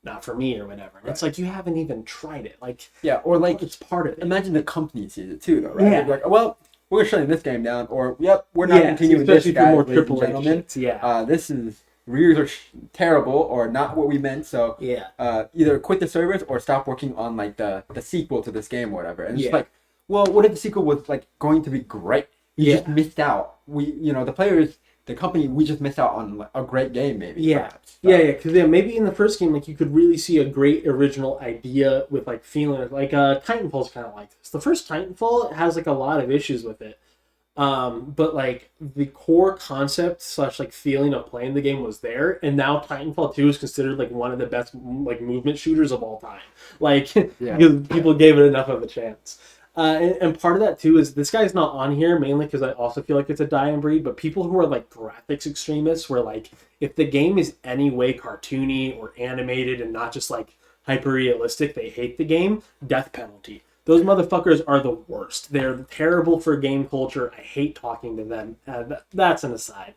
[SPEAKER 1] not for me or whatever. And it's like, you haven't even tried it. Like,
[SPEAKER 2] Yeah, or like,
[SPEAKER 1] it's part of it.
[SPEAKER 2] imagine the company sees it too, though, right?
[SPEAKER 1] Yeah.
[SPEAKER 2] They'd be like, well, we're shutting this game down, or, yep, we're not
[SPEAKER 1] Yeah,
[SPEAKER 2] continuing this,
[SPEAKER 1] especially for
[SPEAKER 2] guys,
[SPEAKER 1] more
[SPEAKER 2] ladies and
[SPEAKER 1] AAA
[SPEAKER 2] gentlemen.
[SPEAKER 1] shits, yeah.
[SPEAKER 2] This is, reviews are terrible, or not what we meant, so
[SPEAKER 1] Yeah.
[SPEAKER 2] either quit the service or stop working on like the sequel to this game or whatever. And it's
[SPEAKER 1] Yeah.
[SPEAKER 2] just like, well, what if the sequel was like going to be great? You
[SPEAKER 1] Yeah.
[SPEAKER 2] just missed out. The players, the company, we just missed out on like, a great game, maybe.
[SPEAKER 1] Yeah.
[SPEAKER 2] perhaps. So,
[SPEAKER 1] Yeah, because maybe in the first game, like you could really see a great original idea with like feeling like Titanfall's kind of like this. The first Titanfall has like a lot of issues with it, but like the core concept / like feeling of playing the game was there, and now Titanfall 2 is considered like one of the best like movement shooters of all time. Like
[SPEAKER 2] Yeah.
[SPEAKER 1] because people gave it enough of a chance. And part of that too is this guy's not on here mainly because I also feel like it's a dying breed, but people who are like graphics extremists where like if the game is any way cartoony or animated and not just like hyper realistic, they hate the game. Death penalty. Those motherfuckers are the worst. They're terrible for game culture. I hate talking to them. That's an aside.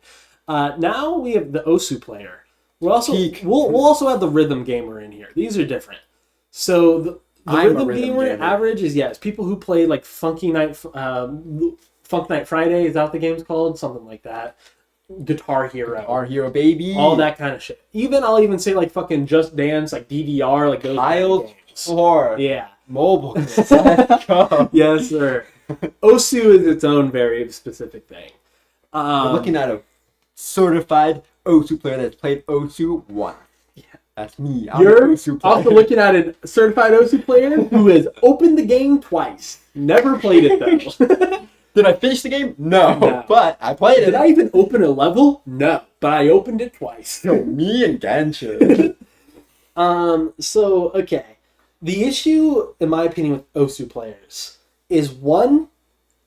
[SPEAKER 1] Now we have the Osu player. We'll also
[SPEAKER 2] Peak.
[SPEAKER 1] we'll also have the rhythm gamer in here. These are different. So the
[SPEAKER 2] I'm a
[SPEAKER 1] rhythm
[SPEAKER 2] rhythm
[SPEAKER 1] gamer
[SPEAKER 2] gamer.
[SPEAKER 1] average is yes, people who play like Funk Night Friday, is that what the game's called? Something like that. Guitar Hero.
[SPEAKER 2] Our hero baby.
[SPEAKER 1] All that kind of shit. I'll even say like fucking Just Dance, like DDR, like those
[SPEAKER 2] Child
[SPEAKER 1] games.
[SPEAKER 2] 4.
[SPEAKER 1] Yeah.
[SPEAKER 2] Mobile. Let's go.
[SPEAKER 1] Yes, sir. Osu is its own very specific thing.
[SPEAKER 2] We're looking at a certified Osu player that's played Osu once.
[SPEAKER 1] Yeah.
[SPEAKER 2] That's me. I'm
[SPEAKER 1] You're
[SPEAKER 2] an Osu player.
[SPEAKER 1] also looking at a certified Osu player who has opened the game twice. Never played it though.
[SPEAKER 2] Did I finish the game? No.
[SPEAKER 1] No.
[SPEAKER 2] But I played it.
[SPEAKER 1] Did I even open a level? No. But I opened it twice.
[SPEAKER 2] Yo, me and Genshin.
[SPEAKER 1] So, okay. The issue, in my opinion, with Osu players is one,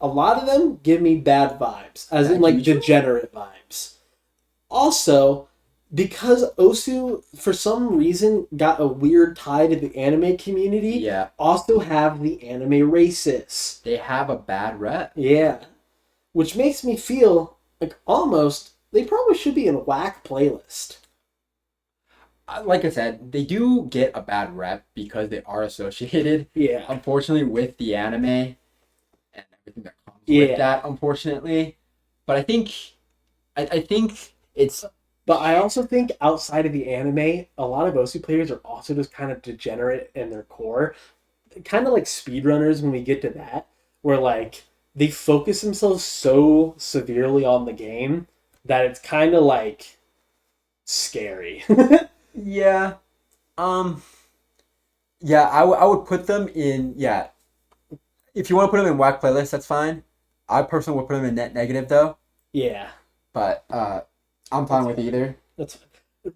[SPEAKER 1] a lot of them give me bad vibes, as in like degenerate vibes. Also, because Osu, for some reason, got a weird tie to the anime community,
[SPEAKER 2] Yeah.
[SPEAKER 1] also have the anime racists.
[SPEAKER 2] They have a bad rep.
[SPEAKER 1] Yeah. Which makes me feel like almost they probably should be in a whack playlist.
[SPEAKER 2] Like I said, they do get a bad rep because they are associated,
[SPEAKER 1] Yeah.
[SPEAKER 2] unfortunately, with the anime and everything that comes
[SPEAKER 1] Yeah.
[SPEAKER 2] with that, unfortunately. But I think it's
[SPEAKER 1] But I also think outside of the anime, a lot of Osu players are also just kind of degenerate in their core. Kind of like speedrunners when we get to that, where like they focus themselves so severely on the game that it's kind of like scary.
[SPEAKER 2] yeah, yeah. I would put them in If you want to put them in whack playlists, that's fine. I personally would put them in net negative though.
[SPEAKER 1] Yeah,
[SPEAKER 2] But I'm fine with either.
[SPEAKER 1] that's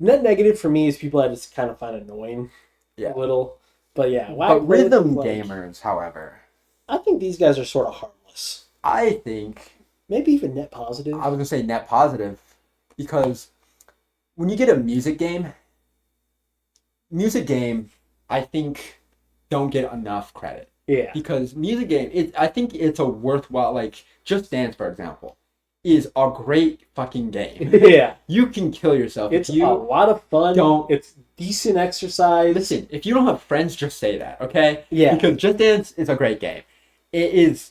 [SPEAKER 1] net negative for me is people I just kind of find annoying
[SPEAKER 2] Yeah.
[SPEAKER 1] a little. But yeah, whack
[SPEAKER 2] But rhythm
[SPEAKER 1] playlists, like,
[SPEAKER 2] gamers, however,
[SPEAKER 1] I think these guys are sort of harmless.
[SPEAKER 2] I think
[SPEAKER 1] Maybe even net positive.
[SPEAKER 2] I was gonna say net positive because when you get a music game, I think don't get enough credit
[SPEAKER 1] Yeah.
[SPEAKER 2] because music game, I think it's a worthwhile, like Just Dance, for example, is a great fucking game.
[SPEAKER 1] Yeah.
[SPEAKER 2] You can kill yourself
[SPEAKER 1] It's
[SPEAKER 2] if you
[SPEAKER 1] a lot of fun.
[SPEAKER 2] don't-
[SPEAKER 1] It's decent exercise.
[SPEAKER 2] listen. If you don't have friends, just say that, okay?
[SPEAKER 1] Yeah.
[SPEAKER 2] Because Just Dance is a great game. It is.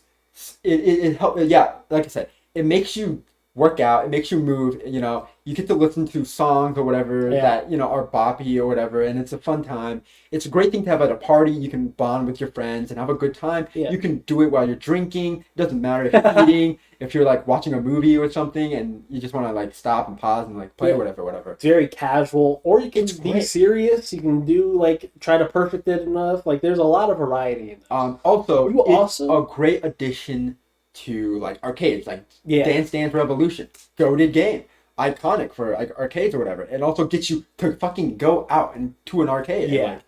[SPEAKER 2] It help. Yeah, like I said, it makes you work out. It makes you move. You know, you get to listen to songs or whatever
[SPEAKER 1] Yeah.
[SPEAKER 2] that are boppy or whatever, and it's a fun time. It's a great thing to have at a party. You can bond with your friends and have a good time.
[SPEAKER 1] Yeah.
[SPEAKER 2] You can do it while you're drinking. It doesn't matter if you're eating, if you're like watching a movie or something, and you just want to like stop and pause and like play
[SPEAKER 1] Yeah.
[SPEAKER 2] whatever.
[SPEAKER 1] It's very casual, or you can
[SPEAKER 2] It's
[SPEAKER 1] be
[SPEAKER 2] great.
[SPEAKER 1] serious. You can do like try to perfect it enough. Like there's a lot of variety in this.
[SPEAKER 2] Also,
[SPEAKER 1] You
[SPEAKER 2] it's
[SPEAKER 1] also-
[SPEAKER 2] a great addition to like arcades, like
[SPEAKER 1] Yeah.
[SPEAKER 2] Dance Dance Revolution, goated game, iconic for like arcades or whatever. It also gets you to fucking go out and to an arcade,
[SPEAKER 1] Yeah.
[SPEAKER 2] and, like,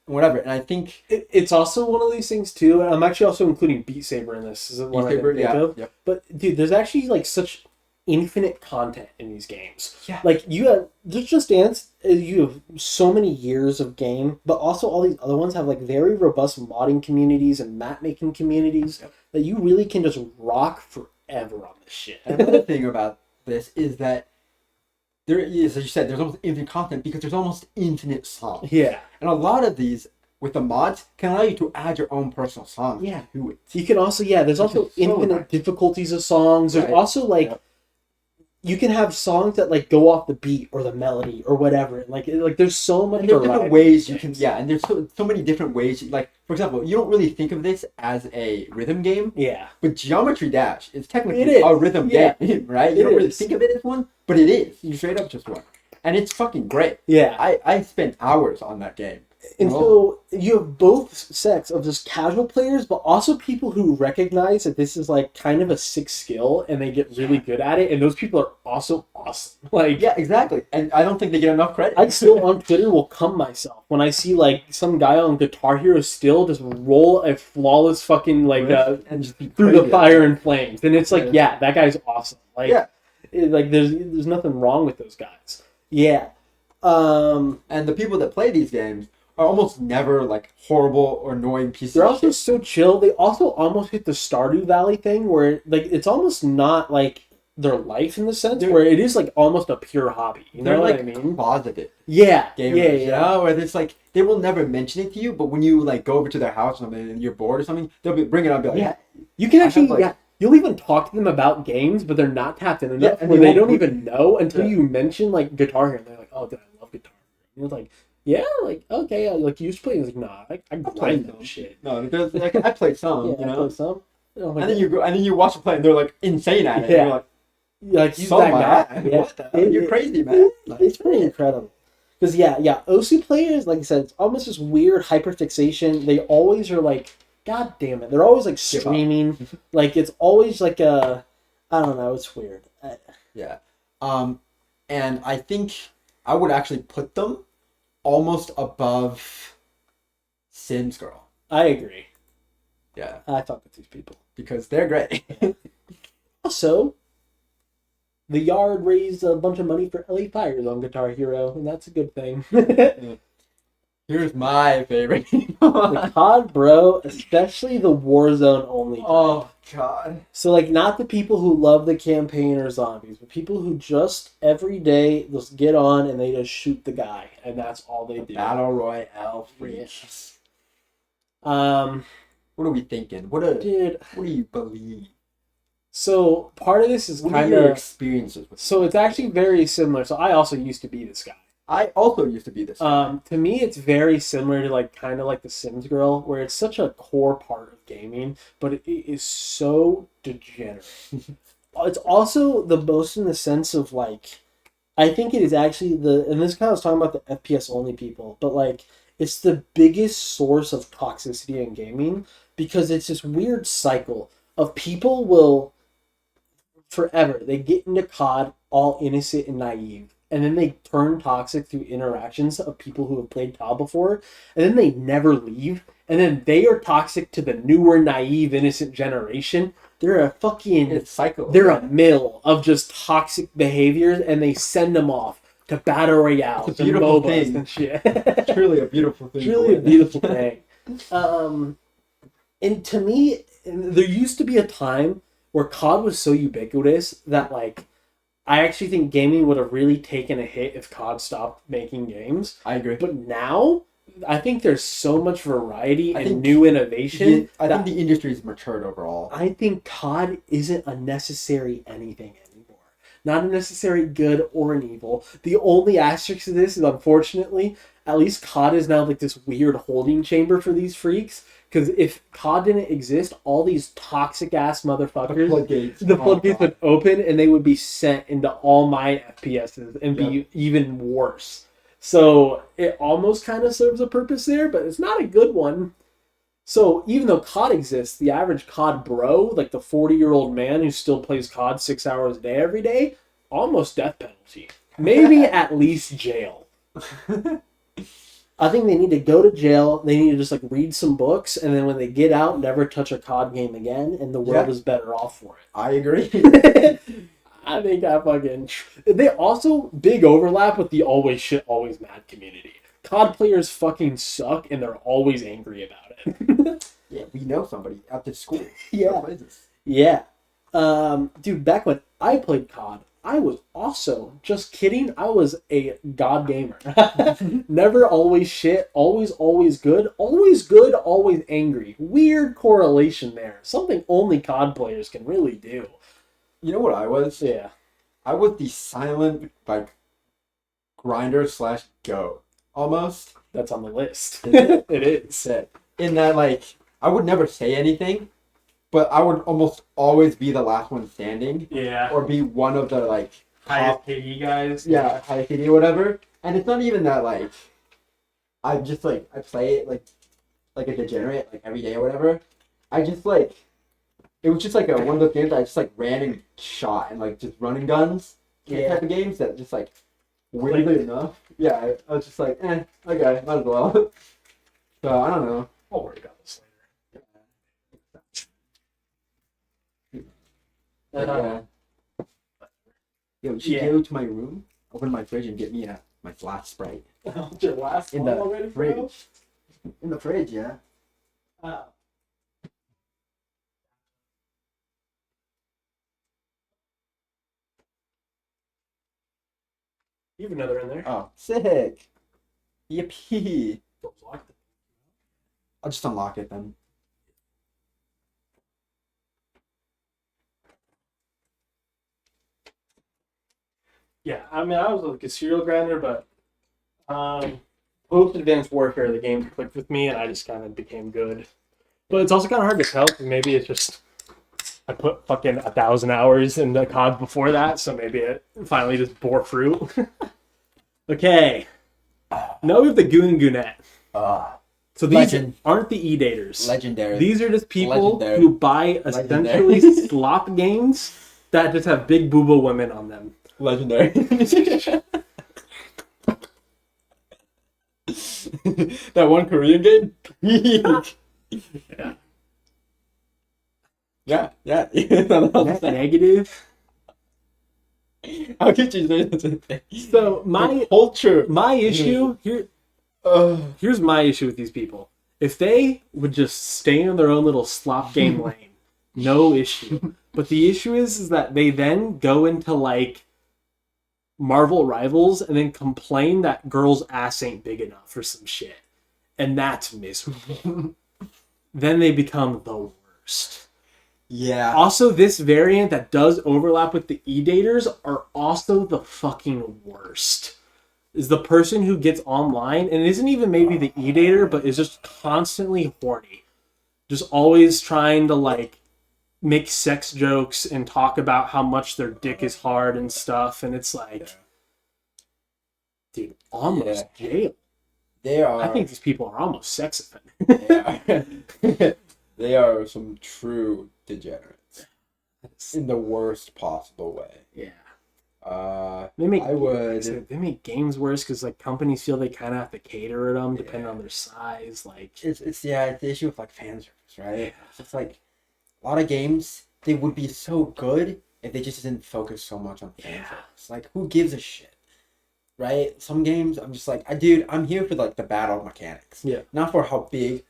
[SPEAKER 2] whatever. And I think
[SPEAKER 1] It's also one of these things too. And I'm actually also including Beat Saber in this. Is the one I
[SPEAKER 2] Saber,
[SPEAKER 1] didn't think
[SPEAKER 2] yeah,
[SPEAKER 1] of.
[SPEAKER 2] yep.
[SPEAKER 1] But dude, there's actually like such infinite content in these games.
[SPEAKER 2] Yeah.
[SPEAKER 1] Like you have Just Dance, you have so many years of game, but also all these other ones have like very robust modding communities and map making communities
[SPEAKER 2] Yep.
[SPEAKER 1] that you really can just rock forever on this shit.
[SPEAKER 2] another thing about this is that there is, as you said, there's almost infinite content because there's almost infinite songs.
[SPEAKER 1] Yeah.
[SPEAKER 2] And a lot of these with the mods can allow you to add your own personal songs
[SPEAKER 1] Yeah.
[SPEAKER 2] to it.
[SPEAKER 1] You can also, there's also
[SPEAKER 2] is so
[SPEAKER 1] infinite
[SPEAKER 2] nice.
[SPEAKER 1] difficulties of songs. There's
[SPEAKER 2] Right.
[SPEAKER 1] also like,
[SPEAKER 2] Yep.
[SPEAKER 1] you can have songs that like go off the beat or the melody or whatever. Like there's so much
[SPEAKER 2] And there's
[SPEAKER 1] variety
[SPEAKER 2] different ways
[SPEAKER 1] in
[SPEAKER 2] you can,
[SPEAKER 1] things.
[SPEAKER 2] and there's so many different ways. Like, for example, you don't really think of this as a rhythm game,
[SPEAKER 1] Yeah.
[SPEAKER 2] but Geometry Dash is technically
[SPEAKER 1] It is.
[SPEAKER 2] a rhythm
[SPEAKER 1] Yeah.
[SPEAKER 2] game, right?
[SPEAKER 1] It
[SPEAKER 2] You don't really
[SPEAKER 1] is.
[SPEAKER 2] think of it as one, but it is. You straight up just one. And it's fucking great.
[SPEAKER 1] Yeah.
[SPEAKER 2] I spent hours on that game.
[SPEAKER 1] And so you have both sets of just casual players, but also people who recognize that this is like kind of a sick skill and they get really good at it. And those people are also awesome. Like,
[SPEAKER 2] Yeah, exactly. And I don't think they get enough credit.
[SPEAKER 1] I still on Twitter will come myself when I see like some guy on Guitar Hero still just roll a flawless fucking like
[SPEAKER 2] and just be
[SPEAKER 1] through the
[SPEAKER 2] crazy.
[SPEAKER 1] fire and flames, and it's like,
[SPEAKER 2] Yeah.
[SPEAKER 1] that guy's awesome. Like,
[SPEAKER 2] Yeah.
[SPEAKER 1] like there's nothing wrong with those guys. Yeah.
[SPEAKER 2] And the people that play these games are almost never like horrible or annoying pieces
[SPEAKER 1] They're
[SPEAKER 2] of
[SPEAKER 1] also
[SPEAKER 2] shit.
[SPEAKER 1] so chill. They also almost hit the Stardew Valley thing where like it's almost not like their life in the sense
[SPEAKER 2] They're-
[SPEAKER 1] where it is like almost a pure hobby. You
[SPEAKER 2] They're
[SPEAKER 1] know
[SPEAKER 2] like
[SPEAKER 1] what I mean?
[SPEAKER 2] closeted
[SPEAKER 1] Yeah,
[SPEAKER 2] gamers,
[SPEAKER 1] yeah,
[SPEAKER 2] you
[SPEAKER 1] yeah.
[SPEAKER 2] know, where it's like they will never mention it to you, but when you like go over to their house or something and you're bored or something, they'll bring it up, and be like,
[SPEAKER 1] Yeah. You can
[SPEAKER 2] I
[SPEAKER 1] actually,
[SPEAKER 2] have, like-
[SPEAKER 1] yeah, you'll even talk to them about games, but they're not tapped in enough,
[SPEAKER 2] Yeah, and
[SPEAKER 1] where
[SPEAKER 2] they
[SPEAKER 1] they
[SPEAKER 2] won't
[SPEAKER 1] don't
[SPEAKER 2] put-
[SPEAKER 1] even know until
[SPEAKER 2] Yeah.
[SPEAKER 1] you mention like Guitar Hero, and they're like, "Oh, dude, I love Guitar Hero." And you're like, "Yeah, like okay, like you used to play." He's like, "Nah, I
[SPEAKER 2] played
[SPEAKER 1] grind
[SPEAKER 2] them.
[SPEAKER 1] that shit."
[SPEAKER 2] no, there's, like, I played some,
[SPEAKER 1] Yeah,
[SPEAKER 2] you
[SPEAKER 1] I
[SPEAKER 2] know,
[SPEAKER 1] play some. Oh my
[SPEAKER 2] and then
[SPEAKER 1] God.
[SPEAKER 2] you go, and then you watch them play, and they're like insane at it.
[SPEAKER 1] Yeah.
[SPEAKER 2] And you're like,
[SPEAKER 1] Like he's
[SPEAKER 2] so
[SPEAKER 1] that
[SPEAKER 2] am
[SPEAKER 1] guy.
[SPEAKER 2] I.
[SPEAKER 1] Yeah.
[SPEAKER 2] What the hell? You're crazy, man. Like,
[SPEAKER 1] It's pretty incredible. Because yeah, Osu players, like I said, it's almost this weird hyperfixation. They always are like, God damn it. They're always like
[SPEAKER 2] Give up.
[SPEAKER 1] streaming. Like it's always like a, I don't know, it's weird.
[SPEAKER 2] Yeah. And I think I would actually put them almost above Sims Girl.
[SPEAKER 1] I agree.
[SPEAKER 2] Yeah.
[SPEAKER 1] I fuck with these people.
[SPEAKER 2] Because they're great.
[SPEAKER 1] Also, the Yard raised a bunch of money for LA Fires on Guitar Hero, and that's a good thing.
[SPEAKER 2] Here's my favorite.
[SPEAKER 1] The COD, bro, especially the Warzone only.
[SPEAKER 2] Oh, God.
[SPEAKER 1] So, like, not the people who love the campaign or zombies, but people who just every day just get on and they just shoot the guy, and that's all they do.
[SPEAKER 2] Battle Royale freaks.
[SPEAKER 1] Um,
[SPEAKER 2] What are we thinking?
[SPEAKER 1] dude.
[SPEAKER 2] What do you believe?
[SPEAKER 1] So part of this is
[SPEAKER 2] What are
[SPEAKER 1] kind
[SPEAKER 2] your
[SPEAKER 1] of
[SPEAKER 2] experiences with
[SPEAKER 1] so it's actually very similar. So I also used to be this guy.
[SPEAKER 2] I also used to be this.
[SPEAKER 1] To me, it's very similar to like kind of like the Sims Girl, where it's such a core part of gaming, but it is so degenerate. It's also the most in the sense of like, I think it is actually and this kind of was talking about the FPS only people, but like it's the biggest source of toxicity in gaming because it's this weird cycle of people will forever they get into COD all innocent and naive, and then they turn toxic through interactions of people who have played COD before, and then they never leave, and then they are toxic to the newer, naive, innocent generation. They're a fucking
[SPEAKER 2] it's cycle.
[SPEAKER 1] they're a mill of just toxic behaviors, and they send them off to battle royales
[SPEAKER 2] It's a
[SPEAKER 1] and
[SPEAKER 2] beautiful
[SPEAKER 1] MOBAs
[SPEAKER 2] thing.
[SPEAKER 1] and shit.
[SPEAKER 2] It's truly a beautiful thing.
[SPEAKER 1] It's really a beautiful thing. And to me, there used to be a time where COD was so ubiquitous that like I actually think gaming would have really taken a hit if COD stopped making games.
[SPEAKER 2] I agree.
[SPEAKER 1] But now, I think there's so much variety
[SPEAKER 2] I
[SPEAKER 1] and
[SPEAKER 2] think
[SPEAKER 1] new innovation.
[SPEAKER 2] I
[SPEAKER 1] that
[SPEAKER 2] think the industry's matured overall.
[SPEAKER 1] I think COD isn't a necessary anything anymore. Not a necessary good or an evil. The only asterisk to this is, unfortunately, at least COD is now like this weird holding chamber for these freaks. Because if COD didn't exist, all these toxic ass motherfuckers, the floodgates would open and they would be sent into all my FPSs and be even worse. So it almost kind of serves a purpose there, but it's not a good one. So even though COD exists, the average COD bro, like the 40-year-old man who still plays COD 6 hours a day every day, almost death penalty. Maybe at least jail. I think they need to go to jail. They need to just like read some books, and then when they get out, never touch a COD game again, and the world is better off for
[SPEAKER 2] I agree.
[SPEAKER 1] it. I think I fucking. They also big overlap with the always shit, always mad community. COD players fucking suck, and they're always angry about it.
[SPEAKER 2] Yeah, we know somebody at this school.
[SPEAKER 1] Yeah.
[SPEAKER 2] That plays this.
[SPEAKER 1] Yeah. Dude, back when I played COD, I was also, just kidding, I was a God gamer. Never always shit, always good, always angry. Weird correlation there. Something only COD players can really do.
[SPEAKER 2] You know what I was?
[SPEAKER 1] Yeah.
[SPEAKER 2] I was the silent, like, grinder / go. Almost.
[SPEAKER 1] That's on the list.
[SPEAKER 2] Is it?
[SPEAKER 1] It is.
[SPEAKER 2] Set. In that, like, I would never say anything, but I would almost always be the last one standing,
[SPEAKER 1] Yeah.
[SPEAKER 2] or be one of the, like, top,
[SPEAKER 1] KD guys.
[SPEAKER 2] yeah, high KD or whatever. And it's not even that, like, I just, like, I play it, like a degenerate, like, every day or whatever. I just, like, it was just, like, one of those games that I just, like, ran and shot, and, like, just running guns.
[SPEAKER 1] Yeah.
[SPEAKER 2] Type of games that just, like, weirdly enough, yeah, I was just like, okay, might as well. So, I don't know.
[SPEAKER 1] I'll worry about this later.
[SPEAKER 2] Yo, you should
[SPEAKER 1] Yeah.
[SPEAKER 2] go to my room, open my fridge, and get me my last Sprite.
[SPEAKER 1] Your last
[SPEAKER 2] In
[SPEAKER 1] one
[SPEAKER 2] the
[SPEAKER 1] already,
[SPEAKER 2] fridge.
[SPEAKER 1] bro?
[SPEAKER 2] In the fridge, yeah.
[SPEAKER 1] You have another in there.
[SPEAKER 2] Oh, sick. Yippee.
[SPEAKER 1] Don't lock it.
[SPEAKER 2] I'll just unlock it then.
[SPEAKER 1] Yeah, I mean, I was like a serial grinder, but post Advanced Warfare, the game clicked with me, and I just kind of became good. But it's also kind of hard to tell. Maybe it's just I put fucking 1,000 hours in the COD before that, so maybe it finally just bore fruit. Okay, now we have the Goon Goonette. So these
[SPEAKER 2] Legend.
[SPEAKER 1] aren't the E-daters.
[SPEAKER 2] Legendary.
[SPEAKER 1] These are just people
[SPEAKER 2] Legendary.
[SPEAKER 1] who buy essentially
[SPEAKER 2] Legendary.
[SPEAKER 1] slop games that just have big booba women on them.
[SPEAKER 2] Legendary. That one Korean game?
[SPEAKER 1] Yeah.
[SPEAKER 2] Yeah.
[SPEAKER 1] Net negative.
[SPEAKER 2] How could you say that?
[SPEAKER 1] So my
[SPEAKER 2] culture.
[SPEAKER 1] issue here's my issue with these people. If they would just stay in their own little slop game lane, no issue. But the issue is that they then go into like Marvel Rivals and then complain that girls' ass ain't big enough for some shit. And that's miserable. Then they become the worst.
[SPEAKER 2] Yeah.
[SPEAKER 1] Also, this variant that does overlap with the E-daters are also the fucking worst. Is the person who gets online, and it isn't even maybe the E-dater, but is just constantly horny. Just always trying to, like, make sex jokes and talk about how much their dick is hard and stuff, and it's like... Dude, almost jail.
[SPEAKER 2] They are.
[SPEAKER 1] I think these people are almost sex offenders.
[SPEAKER 2] They are some true degenerates. In the worst possible way.
[SPEAKER 1] Yeah. They make
[SPEAKER 2] they
[SPEAKER 1] make games worse because like companies feel they kind of have to cater to them depending on their size. Like
[SPEAKER 2] it's the issue with like fan service, right? Yeah. It's like a lot of games they would be so good if they just didn't focus so much on fan service. Like who gives a shit, right? Some games I'm just like, dude, I'm here for like the battle mechanics, not for how big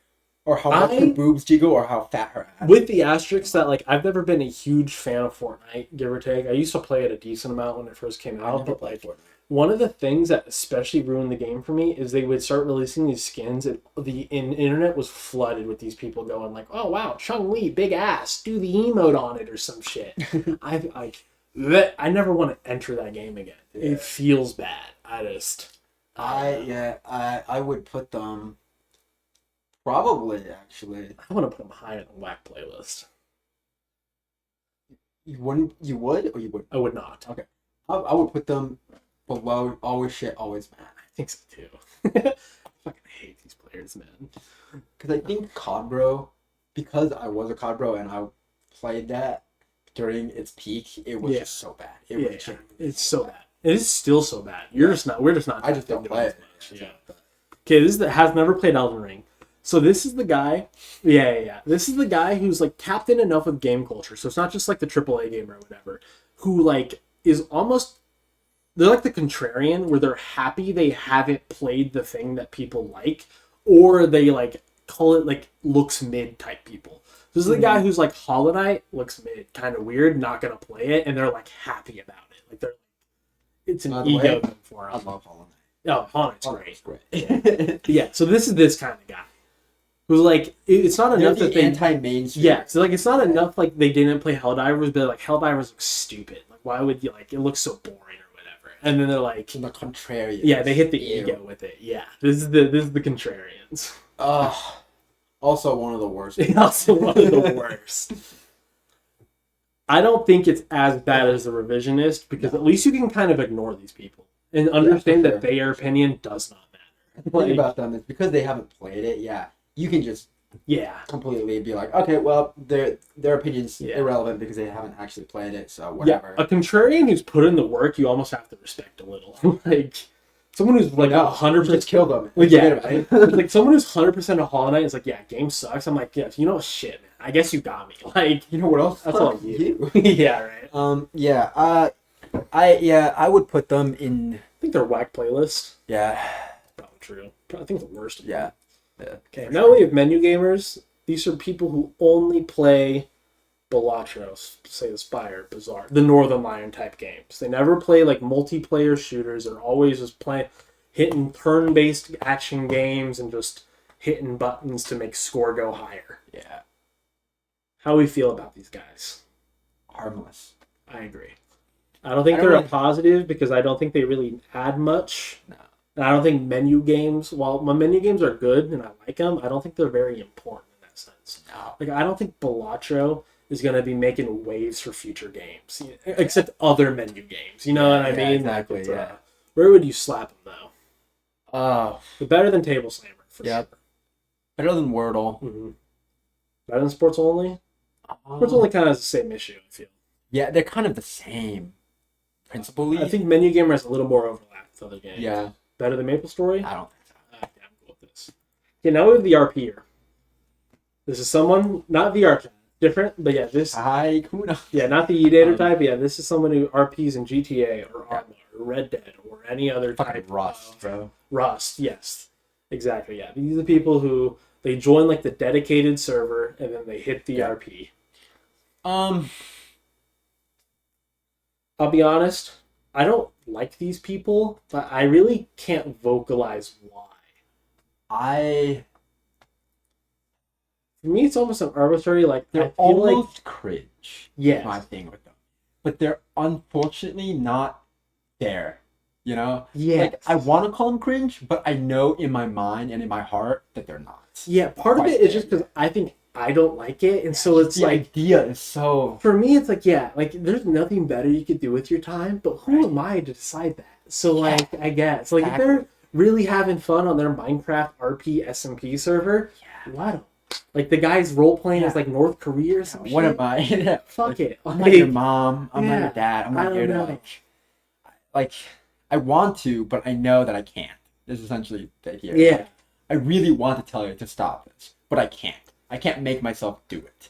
[SPEAKER 2] or how much her boobs jiggle or how fat her ass.
[SPEAKER 1] With the asterisk that like I've never been a huge fan of Fortnite, give or take. I used to play it a decent amount when it first came out, but like one of the things that especially ruined the game for me is they would start releasing these skins and the internet was flooded with these people going like, "Oh wow, Chun-Li, big ass, do the emote on it or some shit." I never want to enter that game again. Yeah. It feels bad.
[SPEAKER 2] I would put them. Probably, actually.
[SPEAKER 1] I want to put them higher than Whack Playlist.
[SPEAKER 2] You wouldn't? You would or you wouldn't?
[SPEAKER 1] I would not.
[SPEAKER 2] Okay. I would put them below Always Shit, Always Mad.
[SPEAKER 1] I think so too. I fucking hate these players, man.
[SPEAKER 2] Because I think COD Bro, because I was a COD Bro and I played that during its peak, it was just so bad.
[SPEAKER 1] It's so bad. It is still so bad. We're just not.
[SPEAKER 2] I just don't play it.
[SPEAKER 1] Yeah. Okay, this has never played Elden Ring. So this is the guy, This is the guy who's like tapped in enough with game culture. So it's not just like the AAA gamer or whatever, who like is almost, they're like the contrarian where they're happy they haven't played the thing that people like, or they like call it like looks mid type people. This is the guy who's like Hollow Knight looks mid, kind of weird, not gonna play it, and they're like happy about it. Like it's an ego thing for them.
[SPEAKER 2] I love Hollow Knight.
[SPEAKER 1] Oh, Hollow Knight's great. Yeah. So this is this kind of guy. Who's like, it's not enough that they
[SPEAKER 2] anti-mainstream.
[SPEAKER 1] Yeah, so like it's not enough like they didn't play Helldivers, but like Helldivers looks stupid. Like why would you like it looks so boring or whatever? And then they're like
[SPEAKER 2] the contrarians.
[SPEAKER 1] Yeah, they hit the ego with it. Yeah, this is the contrarians.
[SPEAKER 2] Also one of the worst.
[SPEAKER 1] Also one of the worst. I don't think it's as bad as the revisionist because at least you can kind of ignore these people and understand that their opinion does not matter.
[SPEAKER 2] The thing about them is because they haven't played it. Yeah. You can just completely be like, okay, well, their opinion's irrelevant because they haven't actually played it, so whatever.
[SPEAKER 1] Yeah, a contrarian who's put in the work, you almost have to respect a little. Like someone who's like 100%
[SPEAKER 2] just kill them.
[SPEAKER 1] Like, yeah, like someone who's 100% a Hollow Knight is like, yeah, game sucks. I'm like, yeah, you know shit, man. I guess you got me. Like,
[SPEAKER 2] you know what else?
[SPEAKER 1] That's all you. Yeah, right.
[SPEAKER 2] I would put them in.
[SPEAKER 1] I think they're Whack Playlist.
[SPEAKER 2] Yeah,
[SPEAKER 1] probably true. I think the worst.
[SPEAKER 2] Yeah.
[SPEAKER 1] Okay, now we have menu gamers. These are people who only play Balatros, say the Spire, Bizarre, the Northern Lion type games. They never play like multiplayer shooters. They're always just playing, hitting turn-based action games and just hitting buttons to make score go higher.
[SPEAKER 2] Yeah.
[SPEAKER 1] How we feel about these guys?
[SPEAKER 2] Harmless.
[SPEAKER 1] I agree. I don't think they're a positive because I don't think they really add much.
[SPEAKER 2] No.
[SPEAKER 1] And I don't think menu games, while my menu games are good and I like them, I don't think they're very important in that sense.
[SPEAKER 2] No.
[SPEAKER 1] Like, I don't think Balatro is going to be making waves for future games, except other menu games. You know what I mean?
[SPEAKER 2] Exactly.
[SPEAKER 1] Like,
[SPEAKER 2] Yeah.
[SPEAKER 1] where would you slap them, though?
[SPEAKER 2] Oh.
[SPEAKER 1] Better than Table Slammer, for
[SPEAKER 2] Yep.
[SPEAKER 1] sure.
[SPEAKER 2] Better than Wordle.
[SPEAKER 1] Mm-hmm. Better than Sports Only? Sports Only kind of has the same issue, I feel.
[SPEAKER 2] Yeah, they're kind of the same. Principally.
[SPEAKER 1] I think Menu Gamer has a little more overlap with other games.
[SPEAKER 2] Yeah.
[SPEAKER 1] Better than Maple Story?
[SPEAKER 2] I don't think so.
[SPEAKER 1] Yeah, I'm cool with this. Okay, now we have the RP here. This is someone, not VR chat, different, but yeah, this,
[SPEAKER 2] Hi, Kuna.
[SPEAKER 1] yeah, not the E-Dater type, yeah, this is someone who RPs in GTA or Arma or Red Dead or any other
[SPEAKER 2] Fucking
[SPEAKER 1] type
[SPEAKER 2] Rust,
[SPEAKER 1] of
[SPEAKER 2] bro.
[SPEAKER 1] Rust, yes. Exactly, yeah. These are the people who, they join like the dedicated server and then they hit the RP. I'll be honest, I don't like these people, but I really can't vocalize why. For me, it's almost an arbitrary, like, I
[SPEAKER 2] They're
[SPEAKER 1] feel
[SPEAKER 2] almost
[SPEAKER 1] like,
[SPEAKER 2] cringe.
[SPEAKER 1] yes.
[SPEAKER 2] My thing with them. But they're unfortunately not there. You know?
[SPEAKER 1] Yeah.
[SPEAKER 2] Like, I want to call them cringe, but I know in my mind and in my heart that they're not.
[SPEAKER 1] Yeah, part of
[SPEAKER 2] Quite
[SPEAKER 1] it is
[SPEAKER 2] there.
[SPEAKER 1] just because I think I don't like it, and so it's
[SPEAKER 2] the
[SPEAKER 1] like,
[SPEAKER 2] idea is so.
[SPEAKER 1] for me, it's like, yeah, like, there's nothing better you could do with your time, but who am I to decide that? So, like, I guess, like, if they're really having fun on their Minecraft RP SMP server, let them. Like, the guy's role-playing as, like, North Korea or some
[SPEAKER 2] What
[SPEAKER 1] shit.
[SPEAKER 2] am I? Yeah.
[SPEAKER 1] Fuck it.
[SPEAKER 2] I'm
[SPEAKER 1] Like,
[SPEAKER 2] not your mom. I'm not
[SPEAKER 1] yeah,
[SPEAKER 2] your dad. I'm
[SPEAKER 1] I
[SPEAKER 2] not
[SPEAKER 1] don't
[SPEAKER 2] here to
[SPEAKER 1] know.
[SPEAKER 2] like. I want to, but I know that I can't. This is essentially the idea.
[SPEAKER 1] Yeah.
[SPEAKER 2] I really want to tell you to stop this, but I can't. I can't make myself do it.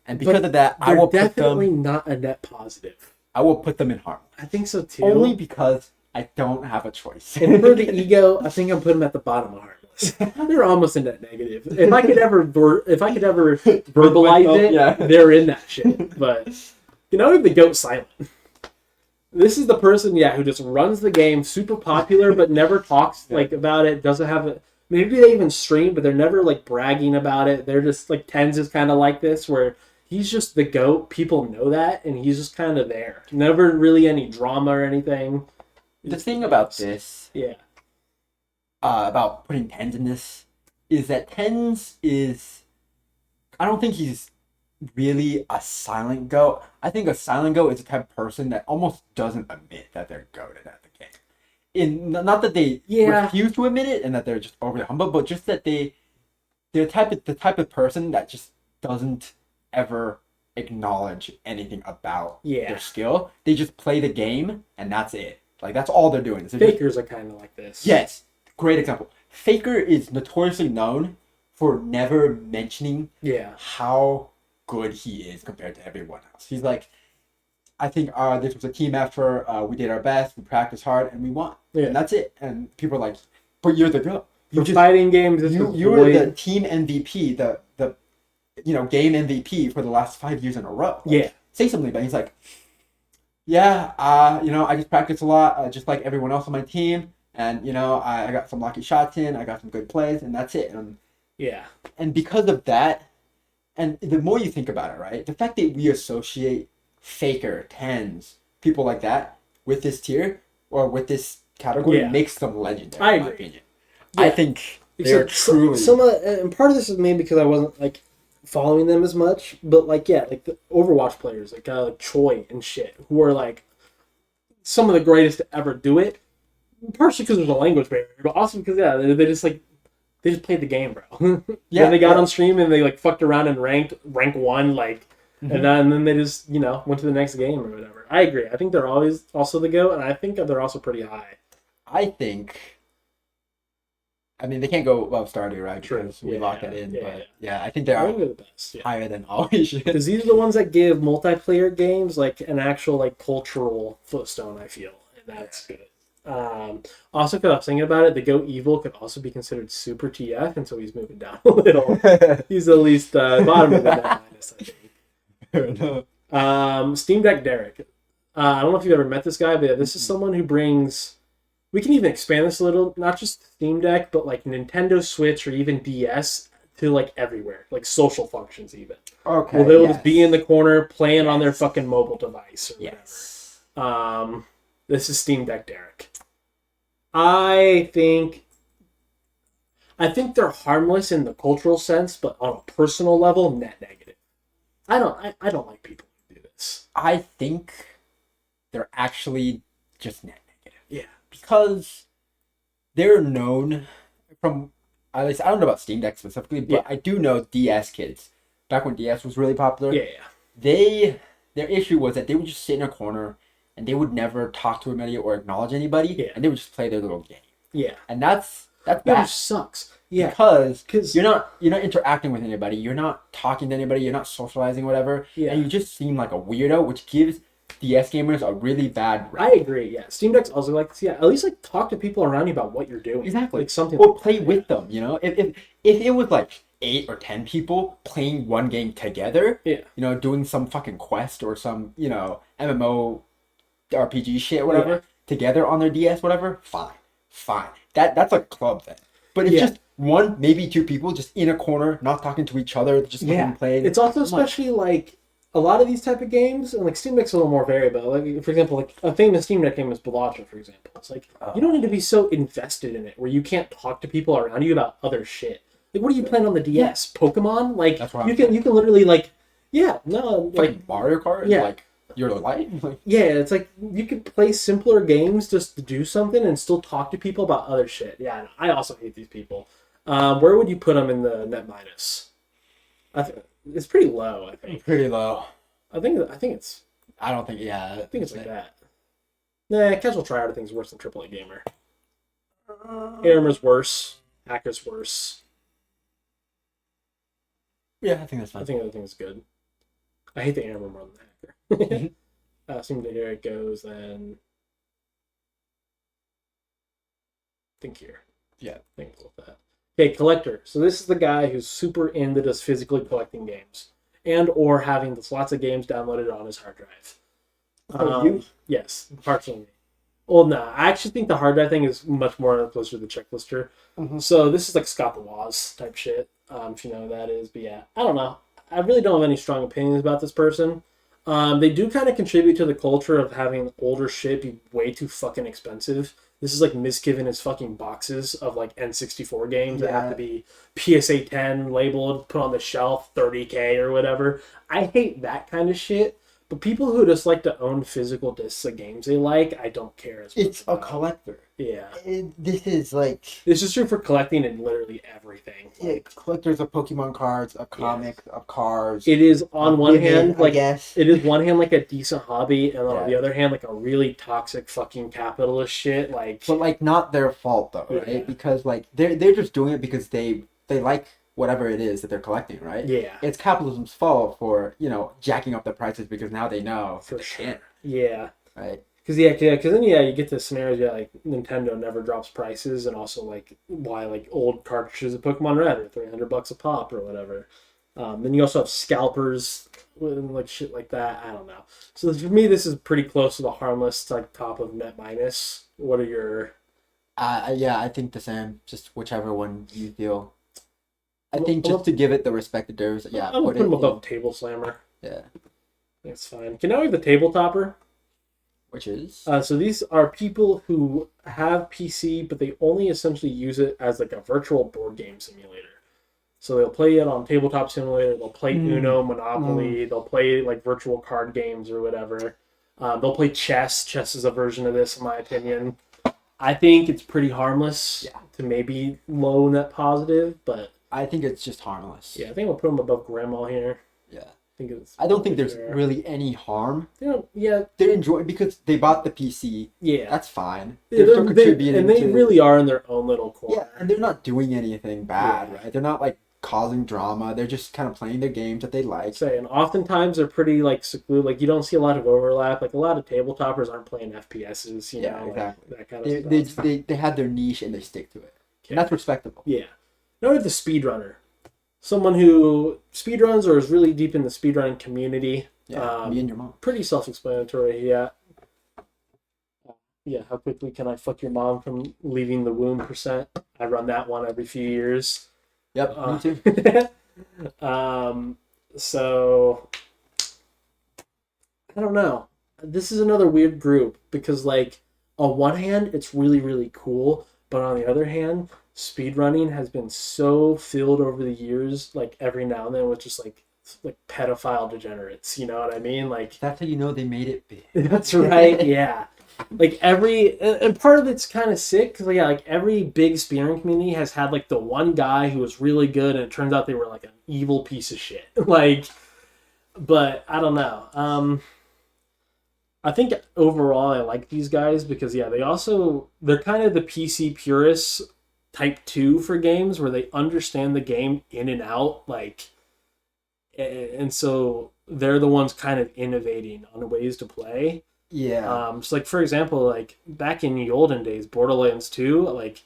[SPEAKER 2] And because
[SPEAKER 1] But
[SPEAKER 2] of that, I
[SPEAKER 1] they're
[SPEAKER 2] will put
[SPEAKER 1] definitely
[SPEAKER 2] them.
[SPEAKER 1] not a net positive.
[SPEAKER 2] I will put them in harm.
[SPEAKER 1] I think so, too.
[SPEAKER 2] Only because I don't have a choice.
[SPEAKER 1] And for the ego, I think I'm putting them at the bottom of harmless. They're almost a net negative. If I could ever verbalize
[SPEAKER 2] myself,
[SPEAKER 1] it,
[SPEAKER 2] yeah.
[SPEAKER 1] they're in that shit. But you know, the goat silent. This is the person, yeah, who just runs the game, super popular, but never talks like about it. Doesn't have it. Maybe they even stream, but they're never like bragging about it. They're just like Tens is kind of like this, where he's just the GOAT. People know that, and he's just kind of there. Never really any drama or anything.
[SPEAKER 2] The thing about this,
[SPEAKER 1] Yeah.
[SPEAKER 2] about putting Tens in this, is that Tens is. I don't think he's really a silent goat. I think a silent goat is the type of person that almost doesn't admit that they're goated at the game. Not that they refuse to admit it and that they're just overly humble, but just that they're the type of person that just doesn't ever acknowledge anything about their skill. They just play the game and that's it. Like that's all they're doing.
[SPEAKER 1] Fakers are kind of like this.
[SPEAKER 2] Yes, great example. Faker is notoriously known for never mentioning how good he is compared to everyone else. He's like, I think this was a team effort. We did our best. We practiced hard, and we won.
[SPEAKER 1] Yeah.
[SPEAKER 2] And that's it. And people are like, "But you're the GOAT.
[SPEAKER 1] For fighting games,
[SPEAKER 2] You were the team MVP, the game MVP for the last 5 years in a row. Like, say something." But he's like, "Yeah, I just practiced a lot, just like everyone else on my team, and I got some lucky shots in. I got some good plays, and that's it." And because of that, and the more you think about it, right, the fact that we associate Faker, Tens, people like that with this tier or with this category makes them legendary. In my opinion. I think they're truly.
[SPEAKER 1] And part of this is maybe because I wasn't like following them as much, but like like the Overwatch players, like Choi and shit, who are like some of the greatest to ever do it. Partially because there's a language barrier, but also because they just played the game, bro. They got on stream and they like fucked around and rank 1, like. And then they just, went to the next game or whatever. I agree. I think they're always also the GOAT, and I think they're also pretty high.
[SPEAKER 2] I mean, they can't go above Stardew, right?
[SPEAKER 1] True.
[SPEAKER 2] Because we locked that in.
[SPEAKER 1] Yeah,
[SPEAKER 2] but I think they are
[SPEAKER 1] the best.
[SPEAKER 2] higher than always.
[SPEAKER 1] Because these are the ones that give multiplayer games like an actual like cultural footstone, I feel. And that's good. Also, because I was thinking about it, the GOAT Evil could also be considered super TF, and so he's moving down a little. He's at least bottom of the net minus, I think.
[SPEAKER 2] Fair enough.
[SPEAKER 1] Steam Deck Derek. I don't know if you've ever met this guy, but yeah, this is someone who brings. We can even expand this a little, not just Steam Deck, but like Nintendo Switch or even DS to like everywhere, like social functions even.
[SPEAKER 2] Okay.
[SPEAKER 1] Well, they'll
[SPEAKER 2] yes.
[SPEAKER 1] just be in the corner playing on their fucking mobile device or
[SPEAKER 2] Yes.
[SPEAKER 1] whatever. This is Steam Deck Derek. I think they're harmless in the cultural sense, but on a personal level, net negative. I don't like people who do this.
[SPEAKER 2] I think they're actually just net negative.
[SPEAKER 1] Yeah.
[SPEAKER 2] Because they're known from, at least I don't know about Steam Deck specifically, but
[SPEAKER 1] Yeah.
[SPEAKER 2] I do know DS kids. Back when DS was really popular,
[SPEAKER 1] Yeah.
[SPEAKER 2] their issue was that they would just sit in a corner and they would never talk to anybody or acknowledge anybody,
[SPEAKER 1] Yeah.
[SPEAKER 2] and they would just play their little game.
[SPEAKER 1] Yeah.
[SPEAKER 2] And that's
[SPEAKER 1] That
[SPEAKER 2] bad.
[SPEAKER 1] just sucks. Yeah.
[SPEAKER 2] Because you're not interacting with anybody, you're not talking to anybody, you're not socializing, whatever,
[SPEAKER 1] Yeah.
[SPEAKER 2] and you just seem like a weirdo, which gives DS gamers a really bad rep.
[SPEAKER 1] I agree. Yeah. Steam Deck's also like this. Yeah. At least like talk to people around you about what you're doing.
[SPEAKER 2] Exactly.
[SPEAKER 1] Like something.
[SPEAKER 2] Or
[SPEAKER 1] like
[SPEAKER 2] play
[SPEAKER 1] that.
[SPEAKER 2] with them, you know? If it was like 8 or 10 people playing one game together,
[SPEAKER 1] Yeah.
[SPEAKER 2] you know, doing some fucking quest or some, you know, MMO RPG shit, whatever, together on their DS, whatever, fine. That's a club then. But it's
[SPEAKER 1] Yeah.
[SPEAKER 2] just one, maybe two people just in a corner, not talking to each other, just fucking playing.
[SPEAKER 1] It's also especially like a lot of these type of games, and like Steam Deck's a little more variable. Like for example, like a famous Steam Deck game is Balatro, for example. It's like you don't need to be so invested in it where you can't talk to people around you about other shit. Like, what are you playing on the DS? Pokemon? Like
[SPEAKER 2] That's what
[SPEAKER 1] you can literally like like
[SPEAKER 2] like Mario Kart is
[SPEAKER 1] Yeah.
[SPEAKER 2] like your life. Like,
[SPEAKER 1] yeah, it's like you could play simpler games just to do something and still talk to people about other shit. Yeah, I also hate these people. Where would you put them in the net minus? It's pretty low. I think.
[SPEAKER 2] pretty low.
[SPEAKER 1] I think it's.
[SPEAKER 2] I don't think, yeah.
[SPEAKER 1] I think it's like that. Nah, casual tryhard I think is worse than AAA gamer. Gamer's worse. Hacker's worse.
[SPEAKER 2] Yeah, I think that's
[SPEAKER 1] I
[SPEAKER 2] fine.
[SPEAKER 1] think the other thing is good. I hate the Hammer more than the Hacker. Seem to hear it goes then. Think here.
[SPEAKER 2] Yeah.
[SPEAKER 1] Think with that. Okay, collector. So this is the guy who's super into just physically collecting games and or having lots of games downloaded on his hard drive.
[SPEAKER 2] You?
[SPEAKER 1] Yes, partially. Well, nah. I actually think the hard drive thing is much more closer to the checklister. So this is like Scott the Woz type shit, if you know who that is. But yeah, I don't know. I really don't have any strong opinions about this person. They do kind of contribute to the culture of having older shit be way too fucking expensive. This is like misgiving his fucking boxes of like N64 games that have to be PSA 10 labeled, put on the shelf, 30K or whatever. I hate that kind of shit. But people who just like to own physical discs of games they like, I don't care as much.
[SPEAKER 2] It's a collector.
[SPEAKER 1] Yeah.
[SPEAKER 2] This is like...
[SPEAKER 1] This is true for collecting in literally everything. Like,
[SPEAKER 2] collectors of Pokemon cards, of comics, of cars.
[SPEAKER 1] it is on one hand like
[SPEAKER 2] I guess.
[SPEAKER 1] it is one hand like a decent hobby, and on
[SPEAKER 2] Yeah.
[SPEAKER 1] the other hand like a really toxic fucking capitalist shit. Like,
[SPEAKER 2] But like not their fault though, right?
[SPEAKER 1] Yeah.
[SPEAKER 2] Because like they're just doing it because they like whatever it is that they're collecting, right?
[SPEAKER 1] yeah,
[SPEAKER 2] It's capitalism's fault for, you know, jacking up the prices because now they know
[SPEAKER 1] for
[SPEAKER 2] they
[SPEAKER 1] sure.
[SPEAKER 2] can't,
[SPEAKER 1] Yeah.
[SPEAKER 2] right?
[SPEAKER 1] Because then you get to scenarios where like Nintendo never drops prices, and also like why like old cartridges of Pokemon Red are $300 a pop or whatever. Then you also have scalpers and like shit like that. I don't know. So for me, this is pretty close to the harmless like top of net minus. What are your?
[SPEAKER 2] Yeah, I think the same. Just whichever one you feel. I
[SPEAKER 1] Well,
[SPEAKER 2] think just to give it the respect it deserves. Yeah,
[SPEAKER 1] I'm gonna
[SPEAKER 2] put
[SPEAKER 1] put them
[SPEAKER 2] it
[SPEAKER 1] above
[SPEAKER 2] in,
[SPEAKER 1] Table Slammer.
[SPEAKER 2] yeah,
[SPEAKER 1] That's fine. Okay, now we have the Table Topper.
[SPEAKER 2] which is
[SPEAKER 1] So these are people who have PC, but they only essentially use it as like a virtual board game simulator. So they'll play it on Tabletop Simulator. They'll play Uno, Monopoly. They'll play like virtual card games or whatever. They'll play chess. Chess is a version of this, in my opinion. I think it's pretty harmless to maybe low net positive, but
[SPEAKER 2] I think it's just harmless.
[SPEAKER 1] yeah, I think we'll put them above Grandma here.
[SPEAKER 2] Yeah.
[SPEAKER 1] I
[SPEAKER 2] don't think there's really any harm.
[SPEAKER 1] Yeah,
[SPEAKER 2] They're enjoying because they bought the PC.
[SPEAKER 1] yeah.
[SPEAKER 2] That's fine.
[SPEAKER 1] Yeah,
[SPEAKER 2] They're still contributing
[SPEAKER 1] and they
[SPEAKER 2] to-
[SPEAKER 1] really are in their own little corner.
[SPEAKER 2] Yeah, and they're not doing anything bad,
[SPEAKER 1] Yeah.
[SPEAKER 2] right? They're not like causing drama. They're just kind of playing their games that they like.
[SPEAKER 1] And oftentimes they're pretty like secluded. Like you don't see a lot of overlap. Like a lot of tabletoppers aren't playing FPSs. You
[SPEAKER 2] Yeah,
[SPEAKER 1] know,
[SPEAKER 2] exactly.
[SPEAKER 1] like, that kind of stuff.
[SPEAKER 2] They had their niche and they stick to it. And that's respectable.
[SPEAKER 1] Yeah. Now we have the speedrunner. someone who speedruns or is really deep in the speedrunning community.
[SPEAKER 2] Yeah, me and your mom.
[SPEAKER 1] Pretty self-explanatory, yeah. Yeah, how quickly can I fuck your mom from leaving the womb %? I run that one every few years.
[SPEAKER 2] Yep, me too.
[SPEAKER 1] So I don't know. This is another weird group because, like, on one hand, it's really, really cool, but on the other hand, speedrunning has been so filled over the years, like every now and then with just like pedophile degenerates. You know what I mean? Like
[SPEAKER 2] That's how you know they made it big.
[SPEAKER 1] that's right. Yeah. Like and part of it's kind of sick because yeah, like every big speedrun community has had like the one guy who was really good, and it turns out they were like an evil piece of shit. Like, but I don't know. I think overall I like these guys because yeah, they're kind of the PC purists type 2 for games where they understand the game in and out, like, and so they're the ones kind of innovating on ways to play.
[SPEAKER 2] Yeah.
[SPEAKER 1] So like for example, like back in the olden days, Borderlands 2, like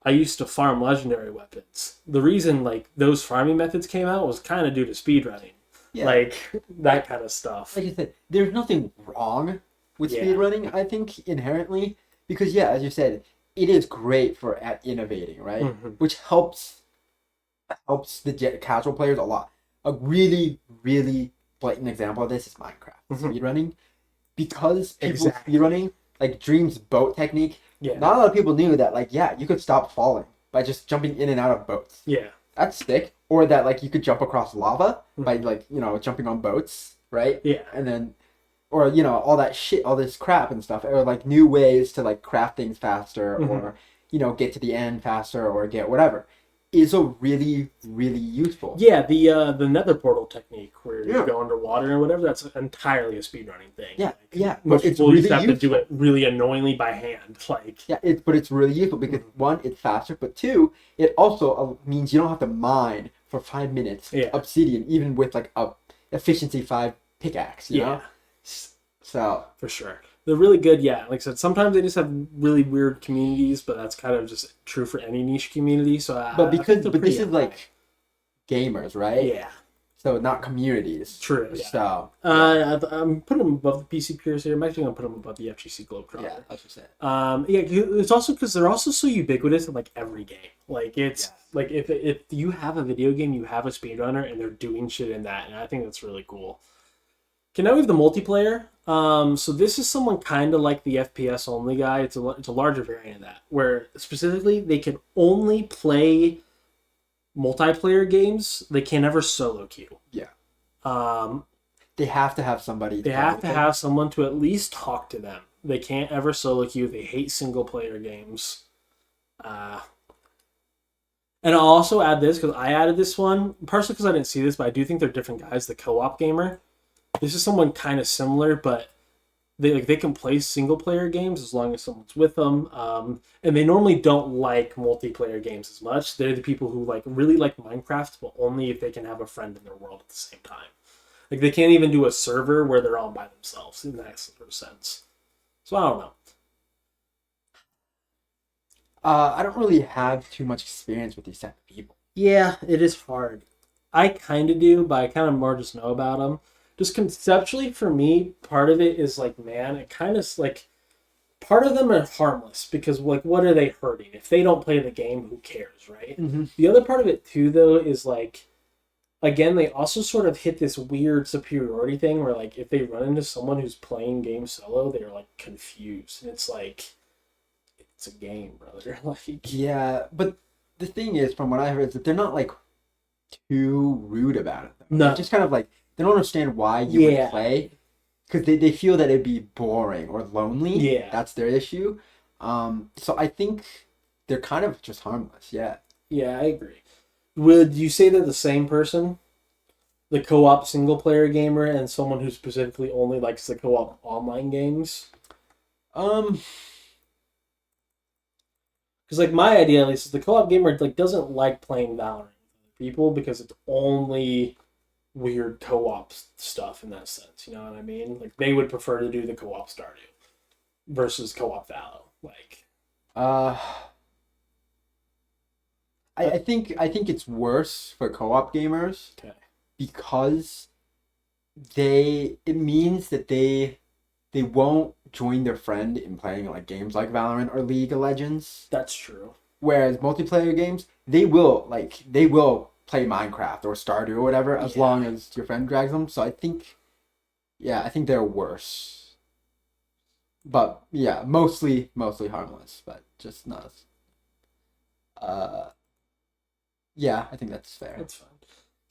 [SPEAKER 1] I used to farm legendary weapons. The reason like those farming methods came out was kind of due to speedrunning.
[SPEAKER 2] Yeah.
[SPEAKER 1] Like that kind of stuff.
[SPEAKER 2] Like I said, there's nothing wrong with
[SPEAKER 1] Yeah.
[SPEAKER 2] speedrunning, I think, inherently. Because, yeah, as you said, it is great for at innovating, right?
[SPEAKER 1] Mhm.
[SPEAKER 2] Which helps the casual players a lot. A really, really blatant example of this is Minecraft.
[SPEAKER 1] Mhm.
[SPEAKER 2] Speedrunning. Because people
[SPEAKER 1] Exactly.
[SPEAKER 2] speedrunning, like Dream's boat technique,
[SPEAKER 1] Yeah.
[SPEAKER 2] not a lot of people knew that, like, yeah, you could stop falling by just jumping in and out of boats.
[SPEAKER 1] Yeah.
[SPEAKER 2] That's sick. Or that, like, you could jump across lava by,
[SPEAKER 1] Mhm.
[SPEAKER 2] like, you know, jumping on boats, right?
[SPEAKER 1] Yeah.
[SPEAKER 2] And then, or, you know, all that shit, all this crap and stuff, or, like, new ways to, like, craft things faster,
[SPEAKER 1] Mhm.
[SPEAKER 2] or, you know, get to the end faster, or get whatever, is a really, really useful.
[SPEAKER 1] Yeah, the nether portal technique where
[SPEAKER 2] Yeah.
[SPEAKER 1] you go underwater or whatever, that's entirely a speedrunning thing.
[SPEAKER 2] Yeah,
[SPEAKER 1] Like,
[SPEAKER 2] yeah,
[SPEAKER 1] most
[SPEAKER 2] but it's
[SPEAKER 1] people used to
[SPEAKER 2] really
[SPEAKER 1] have to do
[SPEAKER 2] useful.
[SPEAKER 1] it really annoyingly by hand. Like
[SPEAKER 2] Yeah, but it's really useful because, one, it's faster, but two, it also means you don't have to mine for 5 minutes
[SPEAKER 1] Yeah.
[SPEAKER 2] obsidian, even with, like, a efficiency 5 pickaxe, you
[SPEAKER 1] yeah,
[SPEAKER 2] know? So,
[SPEAKER 1] for sure. They're really good, yeah. Like I said, sometimes they just have really weird communities, but that's kind of just true for any niche community. So
[SPEAKER 2] but
[SPEAKER 1] I
[SPEAKER 2] because,
[SPEAKER 1] think they're
[SPEAKER 2] but this
[SPEAKER 1] pretty
[SPEAKER 2] is, like, gamers, right?
[SPEAKER 1] yeah,
[SPEAKER 2] So not communities.
[SPEAKER 1] true. Yeah.
[SPEAKER 2] So
[SPEAKER 1] I'm putting them above the PC peers here. I'm actually gonna put them above the FGC Globetrotter.
[SPEAKER 2] yeah, that's just it.
[SPEAKER 1] Yeah, it's also because they're also so ubiquitous in like every game. Like it's
[SPEAKER 2] Yes.
[SPEAKER 1] like if you have a video game, you have a speedrunner, and they're doing shit in that, and I think that's really cool. Okay, now we have the multiplayer. So this is someone kind of like the FPS only guy. It's a larger variant of that, where specifically they can only play multiplayer games. They can never solo queue.
[SPEAKER 2] Yeah.
[SPEAKER 1] Um,
[SPEAKER 2] They have to have somebody.
[SPEAKER 1] they have to have someone to at least talk to them. They can't ever solo queue. They hate single player games. And I'll also add this because I added this one partially because I didn't see this, but I do think they're different guys. The co-op gamer. This is someone kind of similar, but they can play single player games as long as someone's with them. And they normally don't like multiplayer games as much. They're the people who like really like Minecraft, but only if they can have a friend in their world at the same time. Like they can't even do a server where they're all by themselves in that sort of sense. So I don't know.
[SPEAKER 2] I don't really have too much experience with these type of people.
[SPEAKER 1] Yeah, it is hard. I kind of do, but I kind of more just know about them. Just conceptually, for me, part of it is like, man, it kind of like part of them are harmless because like, what are they hurting? If they don't play the game, who cares, right?
[SPEAKER 2] Mm-hmm.
[SPEAKER 1] The other part of it too, though, is like, again, they also sort of hit this weird superiority thing where like, if they run into someone who's playing game solo, they're like confused, and it's like, it's a game, brother. Like,
[SPEAKER 2] Yeah, but the thing is, from what I heard, is that they're not like too rude about it. Though.
[SPEAKER 1] No.
[SPEAKER 2] They're just kind of like they don't understand why you
[SPEAKER 1] Yeah.
[SPEAKER 2] would play because they feel that it'd be boring or lonely.
[SPEAKER 1] Yeah.
[SPEAKER 2] That's their issue. So I think they're kind of just harmless. Yeah.
[SPEAKER 1] yeah, I agree. Would you say they're the same person? The co-op single player gamer and someone who specifically only likes the co-op online games?
[SPEAKER 2] Um.
[SPEAKER 1] Because like my idea at least is the co-op gamer like doesn't like playing Valorant with other people because it's only weird co-op stuff in that sense. You know what I mean? Like they would prefer to do the co-op Stardew versus co-op Valo. Like
[SPEAKER 2] Uh. I think it's worse for co-op gamers
[SPEAKER 1] Okay.
[SPEAKER 2] because it means that they won't join their friend in playing like games like Valorant or League of Legends.
[SPEAKER 1] That's true.
[SPEAKER 2] Whereas multiplayer games, they will play Minecraft or Stardew or whatever as long as your friend drags them. So I think they're worse. But yeah, mostly harmless, but just not as yeah, I think that's fair.
[SPEAKER 1] That's fine.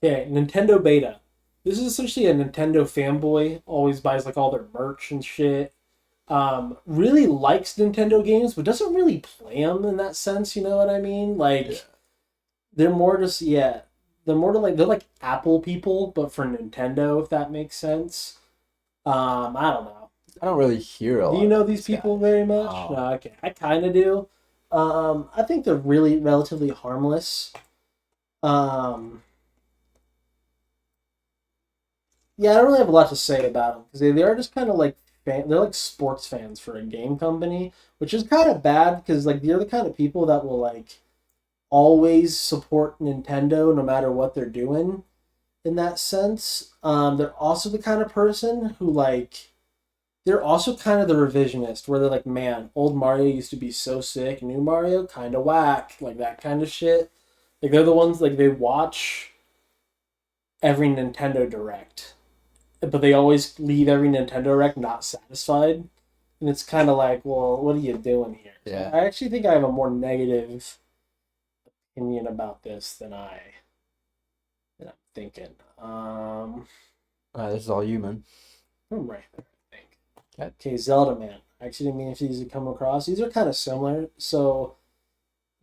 [SPEAKER 1] Okay, Nintendo Beta. This is essentially a Nintendo fanboy. Always buys like all their merch and shit. Really likes Nintendo games, but doesn't really play them in that sense. You know what I mean? Like, they're more just they're more to like they're like Apple people, but for Nintendo, if that makes sense. I don't know.
[SPEAKER 2] I don't really hear a lot.
[SPEAKER 1] Do you know these people very much?
[SPEAKER 2] Oh.
[SPEAKER 1] No, okay, I kind of do. I think they're really relatively harmless. Yeah, I don't really have a lot to say about them because they are just kind of like they're like sports fans for a game company, which is kind of bad because like they're the kind of people that will like always support Nintendo no matter what they're doing. In that sense, they're also the kind of person who like they're also kind of the revisionist where they're like, man, old Mario used to be so sick, new Mario kind of whack, like that kind of shit. Like they're the ones like they watch every Nintendo Direct, but they always leave every Nintendo Direct not satisfied, and it's kind of like, well, what are you doing here?
[SPEAKER 2] Yeah.
[SPEAKER 1] I actually think I have a more negative opinion about this than I'm thinking.
[SPEAKER 2] This is all you, man.
[SPEAKER 1] I'm right there, I think.
[SPEAKER 2] Okay.
[SPEAKER 1] Zelda Man. I actually didn't mean if these would come across. These are kind of similar. So,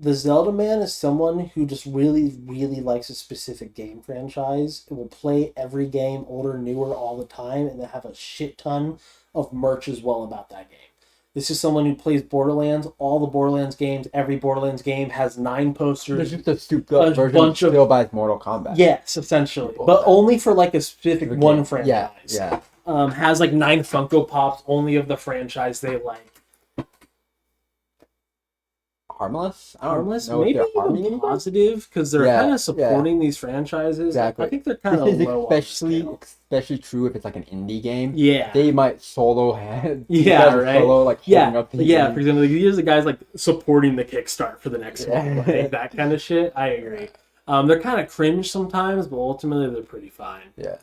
[SPEAKER 1] the Zelda Man is someone who just really, really likes a specific game franchise. It will play every game, older, newer, all the time, and they have a shit ton of merch as well about that game. This is someone who plays Borderlands, all the Borderlands games. Every Borderlands game has 9 posters.
[SPEAKER 2] There's just a souped up version
[SPEAKER 1] bunch of
[SPEAKER 2] still buys Mortal Kombat.
[SPEAKER 1] Yes, essentially,
[SPEAKER 2] People
[SPEAKER 1] but
[SPEAKER 2] that-
[SPEAKER 1] only for like a specific one
[SPEAKER 2] Yeah,
[SPEAKER 1] franchise.
[SPEAKER 2] yeah.
[SPEAKER 1] Has like 9 Funko Pops only of the franchise they like.
[SPEAKER 2] Harmless? I don't
[SPEAKER 1] Harmless,
[SPEAKER 2] know if
[SPEAKER 1] maybe
[SPEAKER 2] they're harming
[SPEAKER 1] even
[SPEAKER 2] anybody.
[SPEAKER 1] positive because they're
[SPEAKER 2] Yeah,
[SPEAKER 1] kind of supporting these franchises.
[SPEAKER 2] Exactly.
[SPEAKER 1] I think they're kind of
[SPEAKER 2] This is
[SPEAKER 1] low on the
[SPEAKER 2] especially
[SPEAKER 1] scale.
[SPEAKER 2] true if it's like an indie game.
[SPEAKER 1] Yeah.
[SPEAKER 2] They might solo hand.
[SPEAKER 1] Yeah, right.
[SPEAKER 2] Solo, like, holding
[SPEAKER 1] Yeah,
[SPEAKER 2] up the
[SPEAKER 1] yeah.
[SPEAKER 2] game.
[SPEAKER 1] For example, like, these are the guys like supporting the Kickstart for the next one,
[SPEAKER 2] Yeah.
[SPEAKER 1] like, that kind of shit. I agree. They're kind of cringe sometimes, but ultimately they're pretty fine.
[SPEAKER 2] Yeah.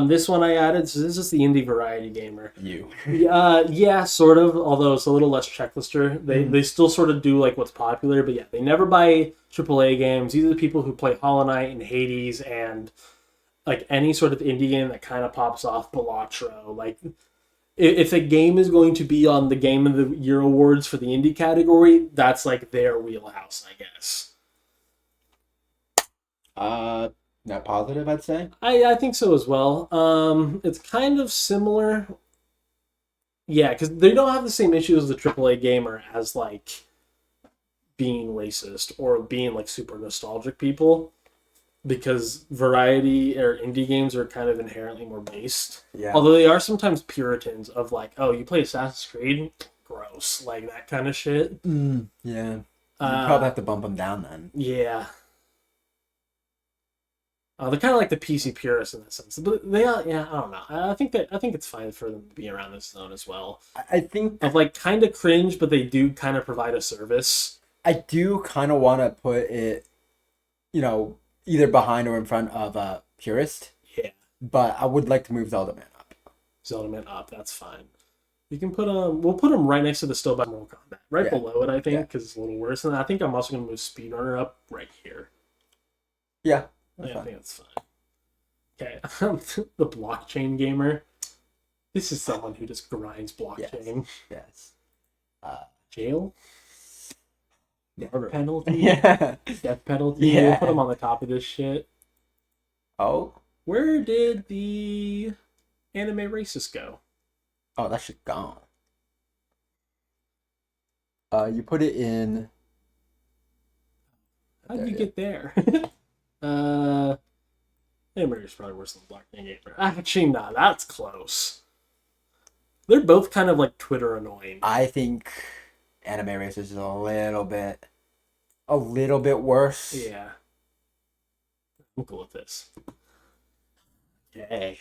[SPEAKER 1] This one I added. So this is the Indie Variety Gamer.
[SPEAKER 2] You.
[SPEAKER 1] Yeah, sort of. Although it's a little less checklister. They still sort of do like what's popular, but yeah, they never buy AAA games. These are the people who play Hollow Knight and Hades and like any sort of indie game that kind of pops off. Balatro. Like, if a game is going to be on the Game of the Year awards for the indie category, that's like their wheelhouse, I guess.
[SPEAKER 2] Net positive, I'd say.
[SPEAKER 1] I think so as well. It's kind of similar. Yeah, because they don't have the same issues as the AAA gamer as like being racist or being like super nostalgic people, because variety or indie games are kind of inherently more based.
[SPEAKER 2] Yeah.
[SPEAKER 1] Although they are sometimes Puritans of like, oh, you play Assassin's Creed, gross, like that kind of shit.
[SPEAKER 2] Yeah. You probably have to bump them down then.
[SPEAKER 1] Yeah. They're kind of like the PC purists in that sense, but they are. Yeah, I don't know. I think it's fine for them to be around this zone as well.
[SPEAKER 2] I think
[SPEAKER 1] Of like kind of cringe, but they do kind of provide a service.
[SPEAKER 2] I do kind of want to put it, either behind or in front of Purist,
[SPEAKER 1] Yeah,
[SPEAKER 2] but I would like to move Zelda Man up.
[SPEAKER 1] Zelda Man up. That's fine. You can put we'll put them right next to the still by Mortal Kombat, right
[SPEAKER 2] Yeah.
[SPEAKER 1] below it. I think
[SPEAKER 2] Yeah.
[SPEAKER 1] because it's a little worse. And I think I'm also gonna move Speedrunner up right here.
[SPEAKER 2] Yeah.
[SPEAKER 1] Yeah, I
[SPEAKER 2] fine.
[SPEAKER 1] think that's fine. Okay, the blockchain gamer. This is someone who just grinds blockchain.
[SPEAKER 2] Yes.
[SPEAKER 1] Jail. Death
[SPEAKER 2] Murder.
[SPEAKER 1] penalty.
[SPEAKER 2] Yeah.
[SPEAKER 1] Death penalty.
[SPEAKER 2] Yeah.
[SPEAKER 1] We'll put him on the top of this shit.
[SPEAKER 2] Oh.
[SPEAKER 1] Where did the anime racist go?
[SPEAKER 2] Oh, that shit gone. You put it in.
[SPEAKER 1] How did
[SPEAKER 2] There,
[SPEAKER 1] you
[SPEAKER 2] yeah.
[SPEAKER 1] get there? Anime is probably worse than blockchain gamer. Actually, nah, that's close. They're both kind of like Twitter annoying.
[SPEAKER 2] I think Anime Racers is a little bit a little bit worse.
[SPEAKER 1] Yeah. I'm cool with this. Okay.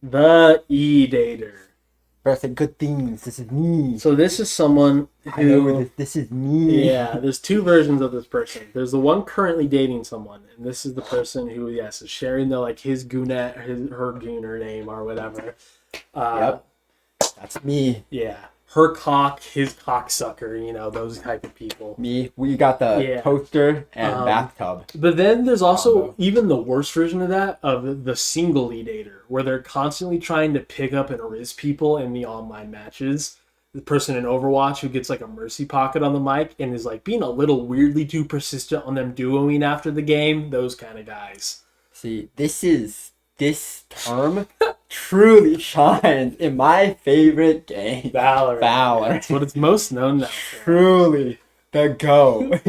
[SPEAKER 1] The E-Dater.
[SPEAKER 2] But I said good things. This is me.
[SPEAKER 1] So this is someone
[SPEAKER 2] I know
[SPEAKER 1] who...
[SPEAKER 2] this is me.
[SPEAKER 1] Yeah, there's two versions of this person. There's the one currently dating someone, and this is the person who, yes, is sharing the, like, his goonet, her gooner name or whatever.
[SPEAKER 2] Yep. That's me.
[SPEAKER 1] Yeah. Her cock, his cocksucker, you know, those type of people.
[SPEAKER 2] Me. We got the
[SPEAKER 1] Yeah.
[SPEAKER 2] toaster and bathtub.
[SPEAKER 1] But then there's also
[SPEAKER 2] Combo.
[SPEAKER 1] even the worst version of that, of the single E-Dater, where they're constantly trying to pick up and riz people in the online matches. The person in Overwatch who gets like a mercy pocket on the mic and is like being a little weirdly too persistent on them duoing after the game. Those kind of guys.
[SPEAKER 2] See, this term truly shines in my favorite game.
[SPEAKER 1] Valorant.
[SPEAKER 2] Valorant.
[SPEAKER 1] That's what it's most known now for.
[SPEAKER 2] Truly the go.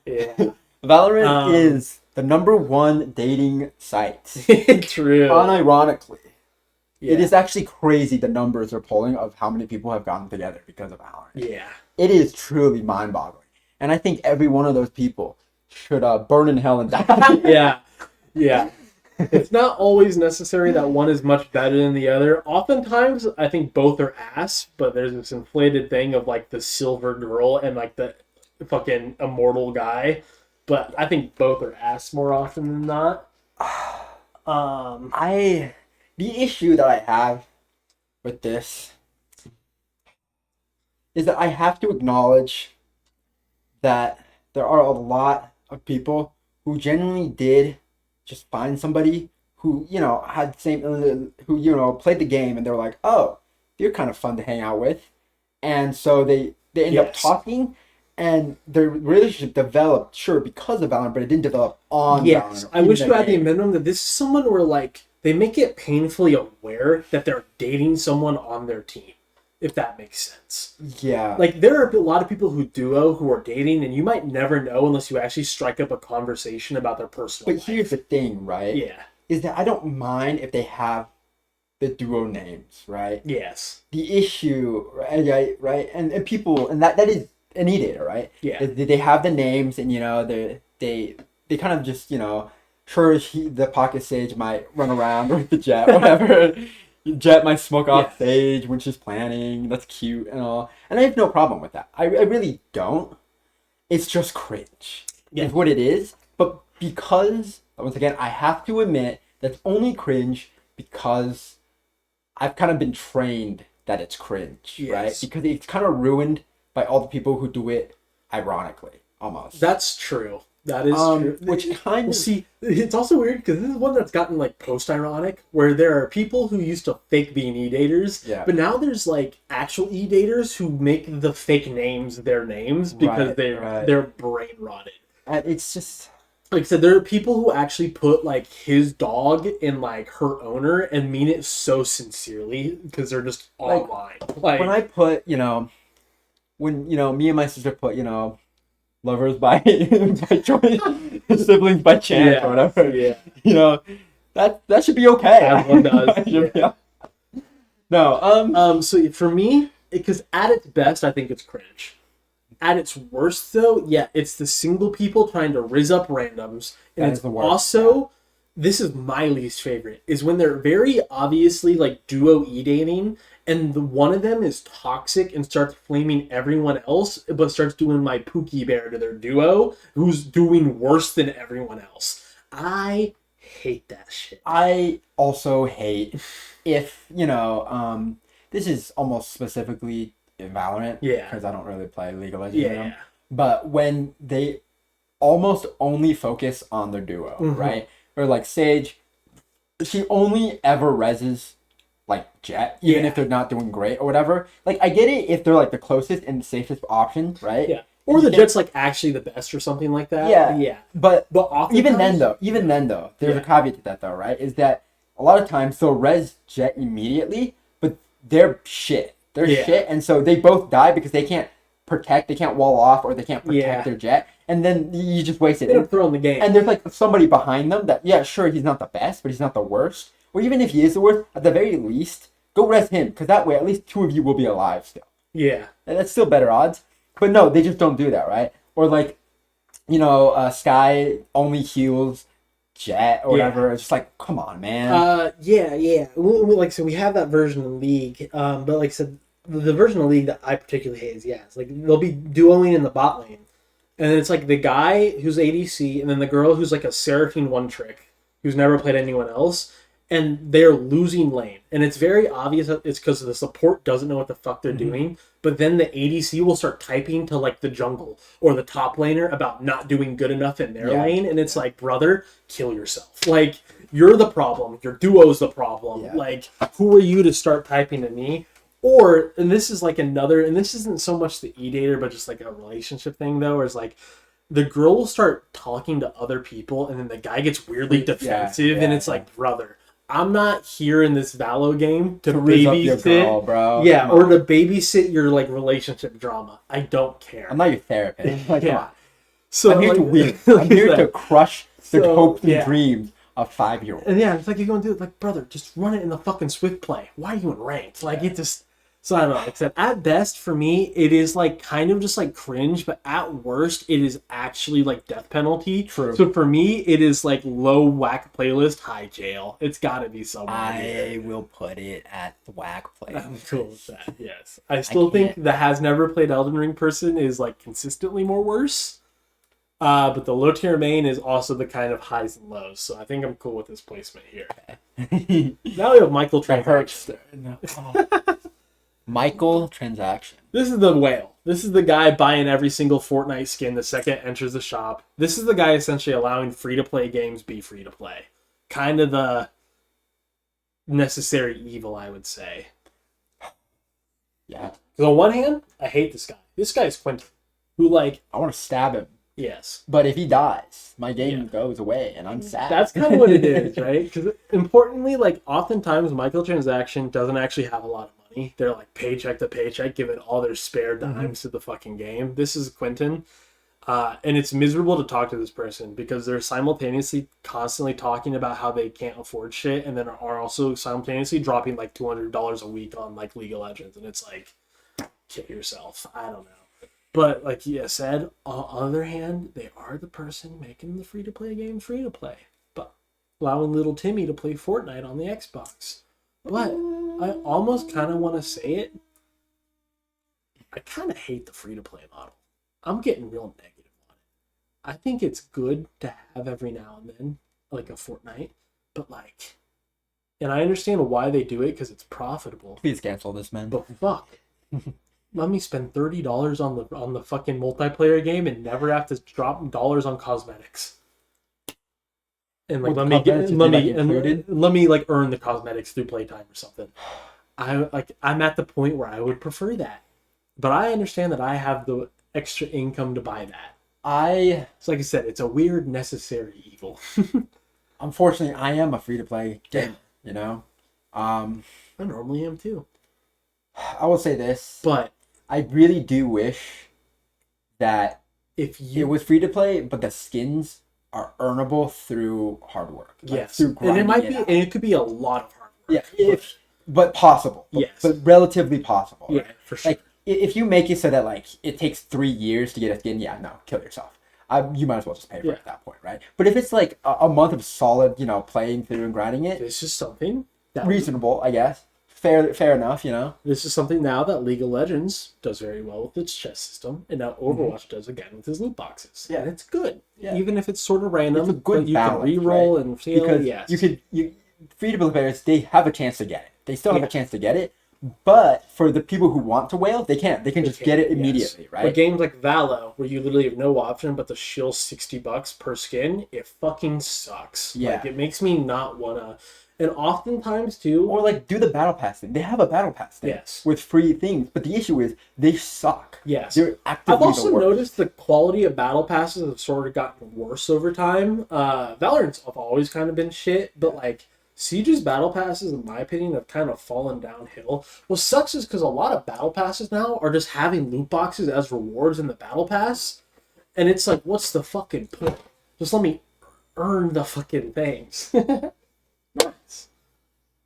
[SPEAKER 1] Yeah.
[SPEAKER 2] Valorant is the #1 dating site.
[SPEAKER 1] True.
[SPEAKER 2] Unironically.
[SPEAKER 1] Yeah.
[SPEAKER 2] It is actually crazy the numbers are pulling of how many people have gotten together because of Valorant.
[SPEAKER 1] Yeah.
[SPEAKER 2] It is truly mind-boggling. And I think every one of those people should burn in hell and die.
[SPEAKER 1] Yeah. Yeah. It's not always necessary that one is much better than the other. Oftentimes, I think both are ass, but there's this inflated thing of like the silver girl and like the fucking immortal guy. But I think both are ass more often than not.
[SPEAKER 2] The issue that I have with this is that I have to acknowledge that there are a lot of people who genuinely did just find somebody who, you know, had the same, who, you know, played the game and they're like, oh, you're kind of fun to hang out with. And so they end up
[SPEAKER 1] Yes.
[SPEAKER 2] talking and their relationship developed, sure, because of Valorant, but it didn't develop on
[SPEAKER 1] Yes.
[SPEAKER 2] Valorant.
[SPEAKER 1] I
[SPEAKER 2] in
[SPEAKER 1] wish
[SPEAKER 2] the
[SPEAKER 1] you had the
[SPEAKER 2] game.
[SPEAKER 1] minimum that this is someone where like they make it painfully aware that they're dating someone on their team, if that makes sense.
[SPEAKER 2] Yeah.
[SPEAKER 1] Like there are a lot of people who duo who are dating and you might never know unless you actually strike up a conversation about their personal
[SPEAKER 2] But here's the thing, right?
[SPEAKER 1] Yeah.
[SPEAKER 2] Is that I don't mind if they have the duo names, right?
[SPEAKER 1] Yes.
[SPEAKER 2] The issue, right? And people, and that is an E-Data, right?
[SPEAKER 1] Yeah.
[SPEAKER 2] They have the names, and you know they kind of just, you know, sure, the Pocket Sage might run around with the Jet, whatever. Jet might smoke off
[SPEAKER 1] Yeah.
[SPEAKER 2] Sage when she's planning. That's cute and all, and I have no problem with that. I really don't. It's just cringe.
[SPEAKER 1] Yeah.
[SPEAKER 2] Is what it is. But because once again, I have to admit that's only cringe because I've kind of been trained that it's cringe, right?
[SPEAKER 1] Yes.
[SPEAKER 2] Because it's kind of ruined by all the people who do it ironically, almost.
[SPEAKER 1] That's true. That is true.
[SPEAKER 2] Which kind
[SPEAKER 1] Well,
[SPEAKER 2] of
[SPEAKER 1] see, it's also weird because this is one that's gotten like post-ironic, where there are people who used to fake being E-Daters,
[SPEAKER 2] Yeah.
[SPEAKER 1] but now there's like actual E-Daters who make the fake names their names because
[SPEAKER 2] Right, right.
[SPEAKER 1] they're brain rotted.
[SPEAKER 2] and it's just
[SPEAKER 1] Like I said, there are people who actually put like his dog in like her owner and mean it so sincerely because they're just
[SPEAKER 2] Like,
[SPEAKER 1] online. Like
[SPEAKER 2] when I put, you know, when, you know, me and my sister put, you know, lovers by by choice, siblings by chance
[SPEAKER 1] Yeah,
[SPEAKER 2] or whatever.
[SPEAKER 1] yeah.
[SPEAKER 2] You know, that should be okay.
[SPEAKER 1] Everyone does,
[SPEAKER 2] That should be- No,
[SPEAKER 1] So for me, because at its best, I think it's cringe. At its worst, though, yeah, it's the single people trying to riz up randoms, and
[SPEAKER 2] That
[SPEAKER 1] it's
[SPEAKER 2] is the worst,
[SPEAKER 1] also this is my least favorite is when they're very obviously like duo e-dating, and the one of them is toxic and starts flaming everyone else, but starts doing my Pookie Bear to their duo, who's doing worse than everyone else. I hate that shit.
[SPEAKER 2] I also hate if, you know, this is almost specifically in Valorant.
[SPEAKER 1] Yeah.
[SPEAKER 2] Because I don't really play League of Legends. you know?
[SPEAKER 1] Yeah.
[SPEAKER 2] But when they almost only focus on their duo,
[SPEAKER 1] Mhm.
[SPEAKER 2] right? Or like Sage, she only ever reses like Jet, even
[SPEAKER 1] Yeah.
[SPEAKER 2] if they're not doing great or whatever. Like I get it if they're like the closest and safest option, right?
[SPEAKER 1] Yeah. Or the
[SPEAKER 2] Yeah.
[SPEAKER 1] Jet's like actually the best or something like that.
[SPEAKER 2] Yeah.
[SPEAKER 1] Yeah.
[SPEAKER 2] But
[SPEAKER 1] But oftentimes,
[SPEAKER 2] even then though, there's a
[SPEAKER 1] Yeah.
[SPEAKER 2] caveat to that though, right? Is that a lot of times they'll res Jet immediately, but they're shit. They're
[SPEAKER 1] Yeah.
[SPEAKER 2] shit, and so they both die because they can't protect, they can't wall off, or they can't protect
[SPEAKER 1] Yeah.
[SPEAKER 2] their Jet, and then you just waste
[SPEAKER 1] they
[SPEAKER 2] it.
[SPEAKER 1] don't throw in the game.
[SPEAKER 2] And there's like somebody behind them that, yeah, sure, he's not the best, but he's not the worst. Or even if he is the worst, at the very least, go res him, because that way at least two of you will be alive still.
[SPEAKER 1] Yeah.
[SPEAKER 2] And that's still better odds. But no, they just don't do that, right? Or like Sky only heals Jet or
[SPEAKER 1] Yeah.
[SPEAKER 2] whatever. It's just like, come on, man.
[SPEAKER 1] Yeah. Like I said, we have that version of League. But like I said, the version of League that I particularly hate is it's like they'll be duoing in the bot lane, and then it's like the guy who's ADC, and then the girl who's like a Seraphine one trick, who's never played anyone else, and they're losing lane, and it's very obvious that it's because the support doesn't know what the fuck they're doing. But then the ADC will start typing to like the jungle or the top laner about not doing good enough in their lane, and it's like, brother, kill yourself. Like, you're the problem. Your duo's the problem.
[SPEAKER 2] Yeah.
[SPEAKER 1] Like, who are you to start typing to me? Or, and this is like another, and this isn't so much the e-dater, but just like a relationship thing though, where it's like the girl will start talking to other people, and then the guy gets weirdly defensive, and it's like, brother, I'm not here in this Valo game to
[SPEAKER 2] raise up your
[SPEAKER 1] babysit,
[SPEAKER 2] girl, bro.
[SPEAKER 1] yeah,
[SPEAKER 2] Come
[SPEAKER 1] or
[SPEAKER 2] on.
[SPEAKER 1] to babysit your like relationship drama. I don't care.
[SPEAKER 2] I'm not your therapist. Like, come on.
[SPEAKER 1] So
[SPEAKER 2] I'm here to
[SPEAKER 1] like-
[SPEAKER 2] win.
[SPEAKER 1] like
[SPEAKER 2] I'm here
[SPEAKER 1] that.
[SPEAKER 2] to crush the
[SPEAKER 1] So,
[SPEAKER 2] hopes and
[SPEAKER 1] yeah.
[SPEAKER 2] dreams of 5-year-olds.
[SPEAKER 1] And yeah, it's like you're going to do it. Like, brother, just run it in the fucking Swift play. Why are you in ranked? Like, it just. So I don't know. Except at best for me, it is like kind of just like cringe, but at worst, it is actually like death penalty.
[SPEAKER 2] True.
[SPEAKER 1] So for me, it is like low whack playlist, high jail. It's got to be somewhere.
[SPEAKER 2] I
[SPEAKER 1] here.
[SPEAKER 2] will put it at the whack play.
[SPEAKER 1] I'm cool with that. Yes, I still think
[SPEAKER 2] can't.
[SPEAKER 1] the has never played Elden Ring person is like consistently more worse. But the low tier main is also the kind of highs and lows. So I think I'm cool with this placement here. Now we have Michael
[SPEAKER 2] That
[SPEAKER 1] Transaction.
[SPEAKER 2] hurts. No. Michael Transaction.
[SPEAKER 1] This is the whale. This is the guy buying every single Fortnite skin the second it enters the shop. This is the guy essentially allowing free-to-play games be free-to-play. Kind of the necessary evil, I would say.
[SPEAKER 2] Yeah.
[SPEAKER 1] Because on one hand, I hate this guy. This guy is Quentin, who like,
[SPEAKER 2] I want to stab him.
[SPEAKER 1] yes.
[SPEAKER 2] But if he dies, my game
[SPEAKER 1] Yeah.
[SPEAKER 2] goes away and I'm sad.
[SPEAKER 1] That's kind of what it is, right? Because importantly, like oftentimes Microtransaction doesn't actually have a lot of money. They're like paycheck to paycheck, giving all their spare dimes to the fucking game. This is Quentin. And it's miserable to talk to this person because they're simultaneously constantly talking about how they can't afford shit, and then are also simultaneously dropping like $200 a week on like League of Legends, and it's like, kill yourself. I don't know. But like you said, on the other hand, they are the person making the free-to-play game free-to-play, but allowing little Timmy to play Fortnite on the Xbox. But I almost kind of want to say it. I kind of hate the free-to-play model. I'm getting real negative on it. I think it's good to have every now and then, like a Fortnite, but like, and I understand why they do it because it's profitable.
[SPEAKER 2] Please cancel this, man.
[SPEAKER 1] But fuck, let me spend $30 on the fucking multiplayer game and never have to drop dollars on cosmetics. And like
[SPEAKER 2] Well,
[SPEAKER 1] let
[SPEAKER 2] cosmetics would be, like, included?
[SPEAKER 1] let me like earn the cosmetics through playtime or something. I'm at the point where I would prefer that, but I understand that I have the extra income to buy that. So like I said, it's a weird necessary evil.
[SPEAKER 2] Unfortunately, I am a free-to-play gamer, you know?
[SPEAKER 1] I normally am too,
[SPEAKER 2] I will say this.
[SPEAKER 1] but
[SPEAKER 2] I really do wish that
[SPEAKER 1] if
[SPEAKER 2] it
[SPEAKER 1] you
[SPEAKER 2] was free-to-play, but the skins are earnable through hard work. Like,
[SPEAKER 1] yes,
[SPEAKER 2] through
[SPEAKER 1] and it might
[SPEAKER 2] grinding
[SPEAKER 1] be,
[SPEAKER 2] out.
[SPEAKER 1] and it could be a lot of hard work.
[SPEAKER 2] Yeah, but possible.
[SPEAKER 1] Yes.
[SPEAKER 2] But relatively possible.
[SPEAKER 1] Yeah, for sure.
[SPEAKER 2] Like, if you make it so that, like, it takes 3 years to get a skin, yeah, no, kill yourself. You might as well just pay for it at that point, right? But if it's, like, a month of solid, playing through and grinding it,
[SPEAKER 1] This is something that
[SPEAKER 2] reasonable, I guess. Fair enough,
[SPEAKER 1] This is something now that League of Legends does very well with its chess system, and now Overwatch does again with its loot boxes.
[SPEAKER 2] Yeah.
[SPEAKER 1] And it's good,
[SPEAKER 2] Yeah.
[SPEAKER 1] even if it's sort of random.
[SPEAKER 2] It's a good
[SPEAKER 1] but you
[SPEAKER 2] balance,
[SPEAKER 1] can re-roll
[SPEAKER 2] right?
[SPEAKER 1] and fail.
[SPEAKER 2] Because
[SPEAKER 1] Yes,
[SPEAKER 2] free-to-play players, they have a chance to get it. They still have
[SPEAKER 1] Yeah.
[SPEAKER 2] a chance to get it. But for the people who want to whale, they can't. They can just get it
[SPEAKER 1] Yes.
[SPEAKER 2] immediately,
[SPEAKER 1] But
[SPEAKER 2] right?
[SPEAKER 1] games like Valo, where you literally have no option but to shill $60 per skin, it fucking sucks.
[SPEAKER 2] Yeah.
[SPEAKER 1] Like, it makes me not wanna. And oftentimes too,
[SPEAKER 2] Or like do the battle pass thing. They have a battle pass thing
[SPEAKER 1] Yes.
[SPEAKER 2] with free things, but the issue is they suck.
[SPEAKER 1] yes,
[SPEAKER 2] They're actively
[SPEAKER 1] I've also
[SPEAKER 2] the worst.
[SPEAKER 1] noticed the quality of battle passes have sort of gotten worse over time. Valorant's have always kind of been shit, but like Siege's battle passes, in my opinion, have kind of fallen downhill. What sucks is because a lot of battle passes now are just having loot boxes as rewards in the battle pass, and it's like, what's the fucking point? Just let me earn the fucking things. Nice,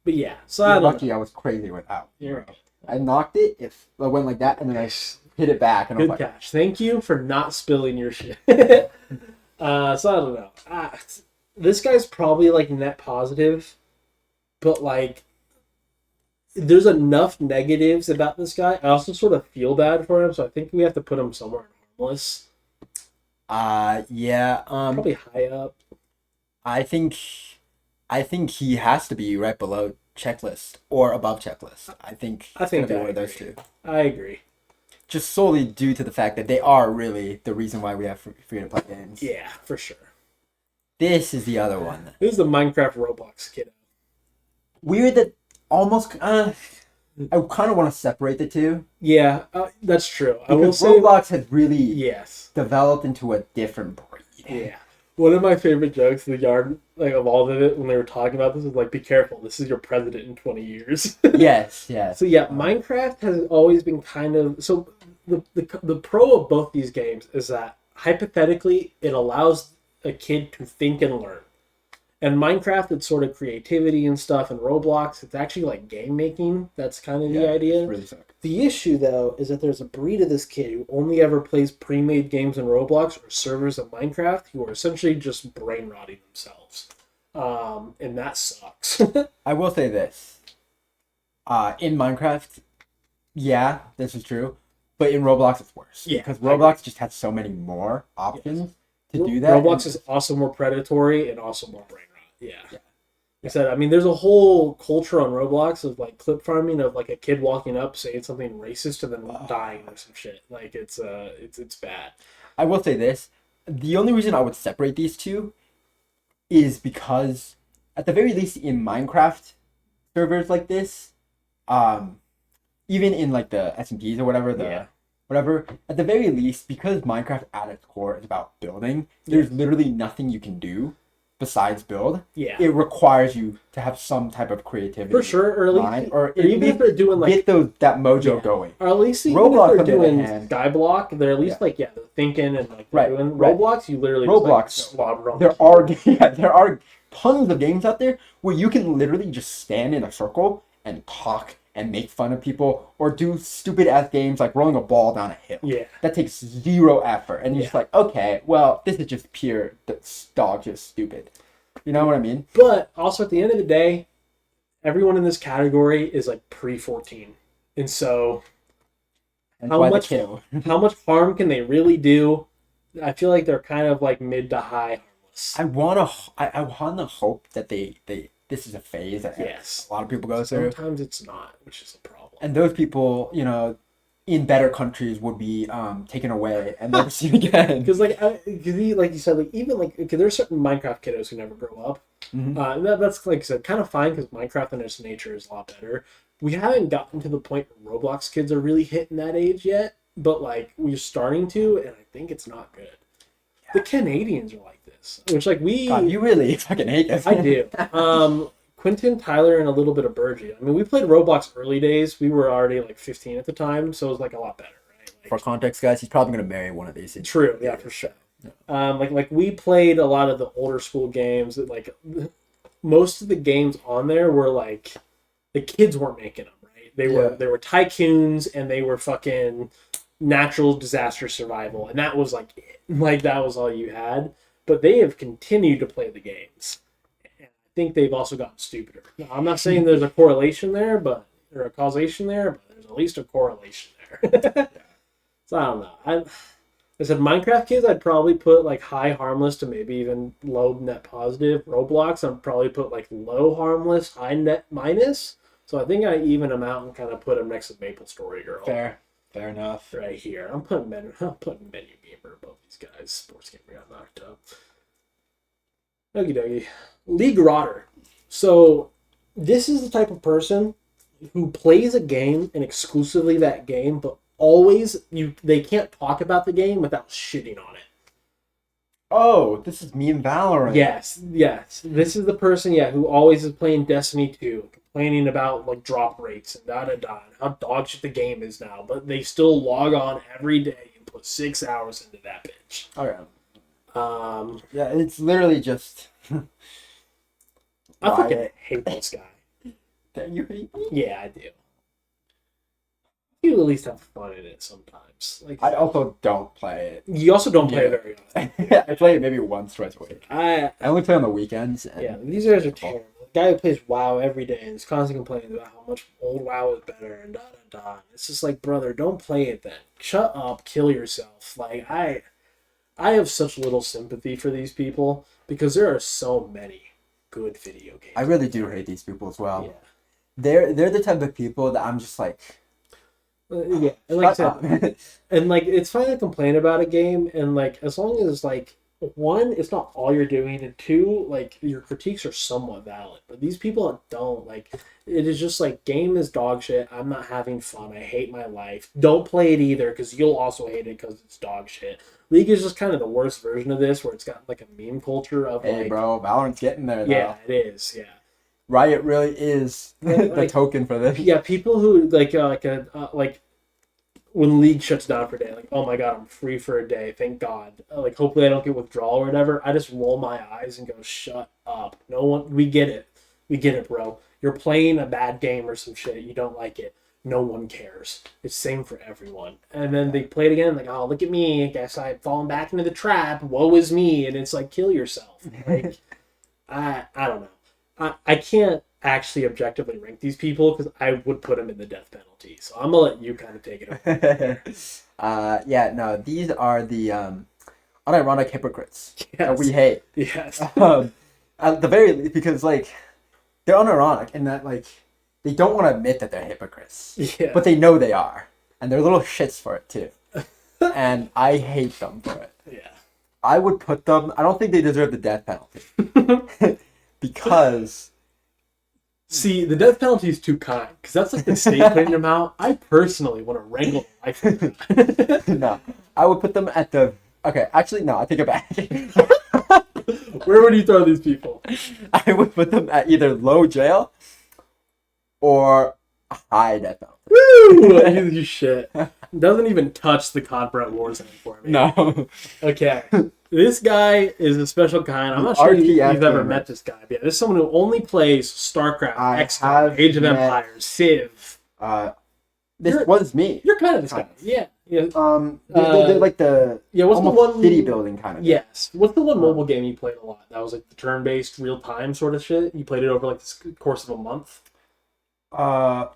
[SPEAKER 1] but yeah. So I
[SPEAKER 2] You're
[SPEAKER 1] don't know.
[SPEAKER 2] lucky I was crazy without.
[SPEAKER 1] You're
[SPEAKER 2] I knocked it. If I went like that, and then I hit it back, and I
[SPEAKER 1] good
[SPEAKER 2] was like,
[SPEAKER 1] catch. Thank you for not spilling your shit. So I don't know. This guy's probably like net positive, but like there's enough negatives about this guy. I also sort of feel bad for him, so I think we have to put him somewhere harmless.
[SPEAKER 4] Yeah.
[SPEAKER 1] Probably high up.
[SPEAKER 4] I think he has to be right below checklist or above checklist. I think
[SPEAKER 1] I
[SPEAKER 4] it's
[SPEAKER 1] think
[SPEAKER 4] gonna be
[SPEAKER 1] I
[SPEAKER 4] one of those
[SPEAKER 1] agree.
[SPEAKER 4] two.
[SPEAKER 1] I agree.
[SPEAKER 4] Just solely due to the fact that they are really the reason why we have free to play games.
[SPEAKER 1] Yeah, for sure.
[SPEAKER 4] This is the other one.
[SPEAKER 1] This is the Minecraft Roblox kiddo.
[SPEAKER 4] Weird that almost. I kind of want to separate the two
[SPEAKER 1] Yeah, that's true. I will
[SPEAKER 4] because
[SPEAKER 1] say
[SPEAKER 4] Roblox has really
[SPEAKER 1] yes.
[SPEAKER 4] developed into a different breed.
[SPEAKER 1] Yeah. One of my favorite jokes in the yard, like of all of it, when they were talking about this, is like, "Be careful, this is your president in 20 years."
[SPEAKER 4] Yes.
[SPEAKER 1] So yeah, Minecraft has always been kind of so. The pro of both these games is that hypothetically it allows a kid to think and learn. And Minecraft, it's sort of creativity and stuff, and Roblox, it's actually like game making. That's kind of the idea.
[SPEAKER 4] It's really suck.
[SPEAKER 1] The issue, though, is that there's a breed of this kid who only ever plays pre-made games in Roblox or servers of Minecraft who are essentially just brain rotting themselves. And that sucks.
[SPEAKER 4] I will say this. In Minecraft, yeah, this is true. But in Roblox, it's worse.
[SPEAKER 1] Yeah,
[SPEAKER 4] Because
[SPEAKER 1] I
[SPEAKER 4] Roblox just has so many more options to do that.
[SPEAKER 1] Roblox is also more predatory and also more brain rot. Yeah. I said, I mean, there's a whole culture on Roblox of like clip farming of like a kid walking up saying something racist and then dying or some shit. Like it's bad.
[SPEAKER 4] I will say this. The only reason I would separate these two is because at the very least in Minecraft servers like this, even in like the SMPs or whatever, whatever, at the very least, because Minecraft at its core is about building, there's literally nothing you can do besides build.
[SPEAKER 1] Yeah.
[SPEAKER 4] It requires you to have some type of creativity.
[SPEAKER 1] For sure, or at least,
[SPEAKER 4] mind, or
[SPEAKER 1] even if they're doing like
[SPEAKER 4] get that mojo going.
[SPEAKER 1] or at least even
[SPEAKER 4] Roblox,
[SPEAKER 1] if
[SPEAKER 4] on the
[SPEAKER 1] they're
[SPEAKER 4] other
[SPEAKER 1] doing
[SPEAKER 4] hand-
[SPEAKER 1] Skyblock, they're at least like they're thinking and like they're doing
[SPEAKER 4] right.
[SPEAKER 1] Roblox. You literally
[SPEAKER 4] Roblox,
[SPEAKER 1] just, like, slobber on
[SPEAKER 4] there
[SPEAKER 1] the keyboard.
[SPEAKER 4] are there are tons of games out there where you can literally just stand in a circle and talk and make fun of people or do stupid ass games like rolling a ball down a hill.
[SPEAKER 1] Yeah.
[SPEAKER 4] That takes zero effort, and you're just like, okay, well, this is just pure dog just stupid. You know what I mean?
[SPEAKER 1] But also at the end of the day, everyone in this category is like pre-14, and so
[SPEAKER 4] And
[SPEAKER 1] How
[SPEAKER 4] why the
[SPEAKER 1] much-
[SPEAKER 4] kiddo.
[SPEAKER 1] how much harm can they really do? I feel like they're kind of like mid to high harmless.
[SPEAKER 4] I wanna hope that they this is a phase that
[SPEAKER 1] Yes.
[SPEAKER 4] a lot of people go through.
[SPEAKER 1] Sometimes it's not, which is a problem.
[SPEAKER 4] And those people, you know, in better countries would be taken away and never seen again.
[SPEAKER 1] Because like you said, like even like cause there's certain Minecraft kiddos who never grow up.
[SPEAKER 4] Mhm.
[SPEAKER 1] And that's like I said, kind of fine because Minecraft in its nature is a lot better. We haven't gotten to the point where Roblox kids are really hitting that age yet, but like we're starting to, and I think it's not good. The Canadians are like this, which like we.
[SPEAKER 4] God, you really fucking hate this.
[SPEAKER 1] I do. Quentin, Tyler, and a little bit of Bergie. I mean, we played Roblox early days. We were already like 15 at the time, so it was like a lot better, right? Like,
[SPEAKER 4] For context, guys, he's probably gonna marry one of these.
[SPEAKER 1] true, yeah, for sure. Like we played a lot of the older school games. That, like most of the games on there were like the kids weren't making them, right? They were tycoons and they were fucking natural disaster survival, and that was like it. Like that was all you had. But they have continued to play the games. And I think they've also gotten stupider. Now, I'm not saying there's a correlation there, but or a causation there, but there's at least a correlation there. So I don't know. I said Minecraft kids, I'd probably put like high harmless to maybe even low net positive. Roblox, I'd probably put like low harmless, high net minus. So I think I even them out and kind of put them next to Maple Story Girl.
[SPEAKER 4] Fair enough.
[SPEAKER 1] Right here. I'm putting Menu Gamer above these guys. Sports Gamer got knocked up. Okie dokie. League Rotter. So this is the type of person who plays a game and exclusively that game, but always they can't talk about the game without shitting on it.
[SPEAKER 4] Oh, this is me and Valorant.
[SPEAKER 1] Yes. This is the person, who always is playing Destiny 2, complaining about like drop rates and and how dog shit the game is now, but they still log on every day and put 6 hours into that bitch.
[SPEAKER 4] Okay. Yeah, it's literally just.
[SPEAKER 1] I fucking
[SPEAKER 4] Riot.
[SPEAKER 1] hate this guy.
[SPEAKER 4] That you hate me?
[SPEAKER 1] Yeah, I do. you at least have fun in it sometimes. Like
[SPEAKER 4] I also don't play
[SPEAKER 1] you also don't play it
[SPEAKER 4] Yeah.
[SPEAKER 1] very often.
[SPEAKER 4] it. I play it maybe once, twice a week.
[SPEAKER 1] I
[SPEAKER 4] I only play on the weekends. And
[SPEAKER 1] Yeah, these guys are terrible. The guy who plays WoW every day and is constantly complaining about how much old WoW is better and da da da. It's just like, brother, don't play it then. Shut up, kill yourself. Like I have such little sympathy for these people because there are so many good video games.
[SPEAKER 4] I really do hate these people as well.
[SPEAKER 1] Yeah.
[SPEAKER 4] They're the type of people that I'm just like,
[SPEAKER 1] Yeah, and like I
[SPEAKER 4] shut
[SPEAKER 1] said,
[SPEAKER 4] up.
[SPEAKER 1] and like it's fine to complain about a game, and like as long as like one, it's not all you're doing, and two, like your critiques are somewhat valid. But these people don't like. It is just like game is dog shit. I'm not having fun. I hate my life. Don't play it either because you'll also hate it because it's dog shit. League is just kind of the worst version of this, where it's got like a meme culture of
[SPEAKER 4] Hey,
[SPEAKER 1] like,
[SPEAKER 4] bro, Valorant's getting there. Though.
[SPEAKER 1] yeah, it is, yeah.
[SPEAKER 4] Riot really is
[SPEAKER 1] Yeah,
[SPEAKER 4] the
[SPEAKER 1] like-
[SPEAKER 4] token for this.
[SPEAKER 1] Yeah, people who like when League shuts down for a day, like, oh my god, I'm free for a day, thank God. Like, hopefully I don't get withdrawal or whatever. I just roll my eyes and go, shut up. No one, we get it, bro. You're playing a bad game or some shit. You don't like it. No one cares. It's same for everyone. And then they play it again, like, oh, look at me. I guess I've fallen back into the trap. Woe is me. And it's like, kill yourself. Like, I don't know. I can't actually objectively rank these people because I would put them in the death penalty. So I'm going to let you kind of take it over.
[SPEAKER 4] Yeah, no, these are the unironic hypocrites that
[SPEAKER 1] Yes.
[SPEAKER 4] we hate.
[SPEAKER 1] Yes.
[SPEAKER 4] At the very least, because like they're unironic in that like they don't want to admit that they're hypocrites,
[SPEAKER 1] Yeah.
[SPEAKER 4] but they know they are, and they're little shits for it too. And I hate them for it.
[SPEAKER 1] Yeah.
[SPEAKER 4] I would put them. I don't think they deserve the death penalty because
[SPEAKER 1] See, the death penalty is too kind because that's like the state putting them out. I personally want to wrangle the life out of them.
[SPEAKER 4] no, I would put them at the. Okay, actually, no, I take it back.
[SPEAKER 1] Where would you throw these people?
[SPEAKER 4] I would put them at either low jail or high death penalty.
[SPEAKER 1] Woo! You shit. Doesn't even touch the COD Brett Warzone for me.
[SPEAKER 4] No.
[SPEAKER 1] Okay. This guy is a special kind. I'm not sure
[SPEAKER 4] RTF
[SPEAKER 1] you've ever
[SPEAKER 4] gamer.
[SPEAKER 1] met this guy. But yeah, this is someone who only plays StarCraft,
[SPEAKER 4] I
[SPEAKER 1] XCOM,
[SPEAKER 4] have
[SPEAKER 1] Age of
[SPEAKER 4] met-
[SPEAKER 1] Empires, Civ.
[SPEAKER 4] This
[SPEAKER 1] You're-
[SPEAKER 4] was me.
[SPEAKER 1] You're kind of this guy.
[SPEAKER 4] Kind
[SPEAKER 1] Yeah. Yeah.
[SPEAKER 4] They're like the
[SPEAKER 1] Yeah, what's the
[SPEAKER 4] almost
[SPEAKER 1] one
[SPEAKER 4] city building kind of.
[SPEAKER 1] Yes. What's the one mobile game you played a lot? That was like the turn-based, real-time sort of shit. You played it over like the course of a month. You know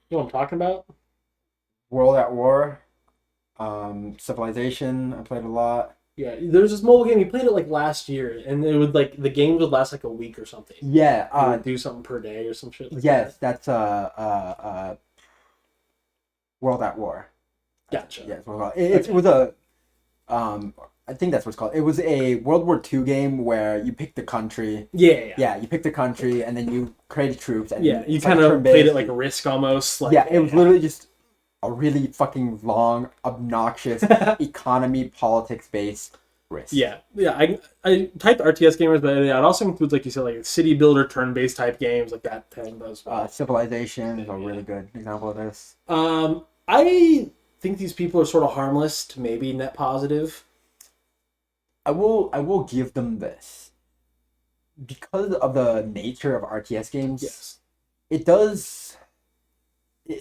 [SPEAKER 1] what I'm talking about?
[SPEAKER 4] World at War, Civilization. I played a lot.
[SPEAKER 1] Yeah. There's this mobile game you played it like last year, and it would like the game would last like a week or something.
[SPEAKER 4] Yeah.
[SPEAKER 1] You would do something per day or some shit. Like
[SPEAKER 4] Yes,
[SPEAKER 1] That.
[SPEAKER 4] that's World at War.
[SPEAKER 1] Gotcha.
[SPEAKER 4] Yes, it was a I think that's what it's called. It was a World War II game where you pick the country.
[SPEAKER 1] Yeah.
[SPEAKER 4] Yeah, you pick the country and then you create troops. And
[SPEAKER 1] Yeah. You
[SPEAKER 4] it's like
[SPEAKER 1] kind of
[SPEAKER 4] turn-based.
[SPEAKER 1] played it like a Risk almost. Like,
[SPEAKER 4] Yeah, it was literally just a really fucking long, obnoxious economy politics based Risk.
[SPEAKER 1] Yeah. I typed RTS gamers, but it also includes, like you said, like city builder, turn-based type games, like that thing as well.
[SPEAKER 4] Civilization is a really good example of this.
[SPEAKER 1] I think these people are sort of harmless to maybe net positive.
[SPEAKER 4] I will give them this. Because of the nature of RTS games,
[SPEAKER 1] Yes.
[SPEAKER 4] it does.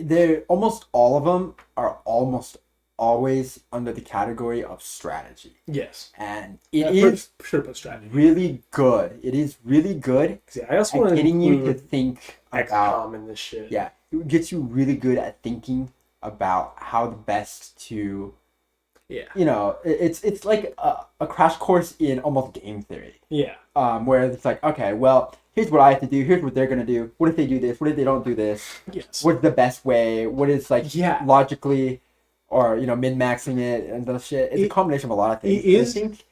[SPEAKER 4] They're almost all of them are almost always under the category of strategy,
[SPEAKER 1] Yes.
[SPEAKER 4] and
[SPEAKER 1] Yeah,
[SPEAKER 4] it is
[SPEAKER 1] should have put strategy.
[SPEAKER 4] really good. It is really good
[SPEAKER 1] See, I also
[SPEAKER 4] at
[SPEAKER 1] want to
[SPEAKER 4] getting you to
[SPEAKER 1] include
[SPEAKER 4] think about.
[SPEAKER 1] XCOM in this shit.
[SPEAKER 4] Yeah, it gets you really good at thinking about how the best to.
[SPEAKER 1] Yeah.
[SPEAKER 4] You know, it's like a crash course in almost game theory.
[SPEAKER 1] Yeah.
[SPEAKER 4] Where it's like, okay, well, here's what I have to do. Here's what they're gonna do. What if they do this? What if they don't do this?
[SPEAKER 1] Yes.
[SPEAKER 4] What's the best way? What is like
[SPEAKER 1] Yeah.
[SPEAKER 4] logically, or min-maxing it and those shit. It's a combination of a lot of things.
[SPEAKER 1] it is-
[SPEAKER 4] I think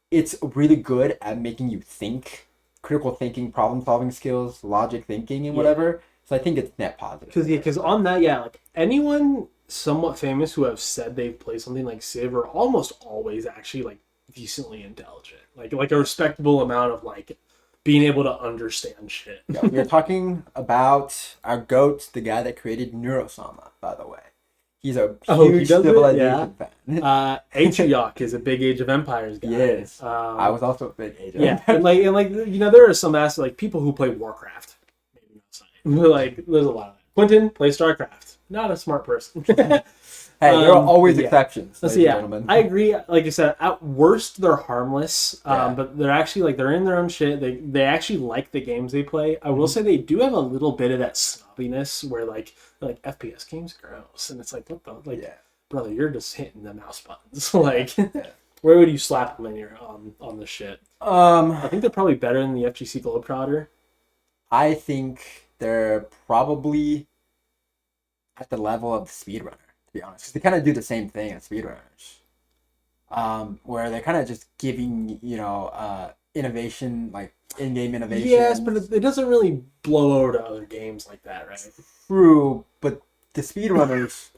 [SPEAKER 4] it's really good at making you think, critical thinking, problem-solving skills, logic thinking, and
[SPEAKER 1] Yeah.
[SPEAKER 4] whatever. So I think it's net positive.
[SPEAKER 1] Because on that, yeah, like anyone somewhat famous who have said they've played something like Civ are almost always actually like decently intelligent, like a respectable amount of like being able to understand shit.
[SPEAKER 4] Yeah, we are talking about our goat, the guy that created Neurosama, by the way. He's a
[SPEAKER 1] Oh, he
[SPEAKER 4] huge
[SPEAKER 1] does it?
[SPEAKER 4] Civilization fan.
[SPEAKER 1] Atrioc is a big Age of Empires guy.
[SPEAKER 4] Yes. I was also a big age.
[SPEAKER 1] Yeah, and like there are some aspects like people who play Warcraft. Maybe not saying. Like there's a lot of that. Quentin plays StarCraft. Not a smart person.
[SPEAKER 4] Hey, there are always
[SPEAKER 1] yeah.
[SPEAKER 4] exceptions.
[SPEAKER 1] Let's
[SPEAKER 4] ladies
[SPEAKER 1] see,
[SPEAKER 4] and
[SPEAKER 1] yeah,
[SPEAKER 4] gentlemen.
[SPEAKER 1] I agree. Like I said, at worst they're harmless,
[SPEAKER 4] Yeah.
[SPEAKER 1] but they're actually like they're in their own shit. They actually like the games they play. I will say they do have a little bit of that snobbiness where like they're like FPS games are gross, and it's like what the like,
[SPEAKER 4] Yeah.
[SPEAKER 1] brother, you're just hitting the mouse buttons. Like, where would you slap them when you're on the shit? I think they're probably better than the FGC Globetrotter.
[SPEAKER 4] I think they're probably at the level of the speedrunner, to be honest, 'cause they kind of do the same thing as speedrunners, where they're kind of just giving innovation, like in-game innovation.
[SPEAKER 1] Yes, but it doesn't really blow over to other games like that, right?
[SPEAKER 4] True, but the speedrunners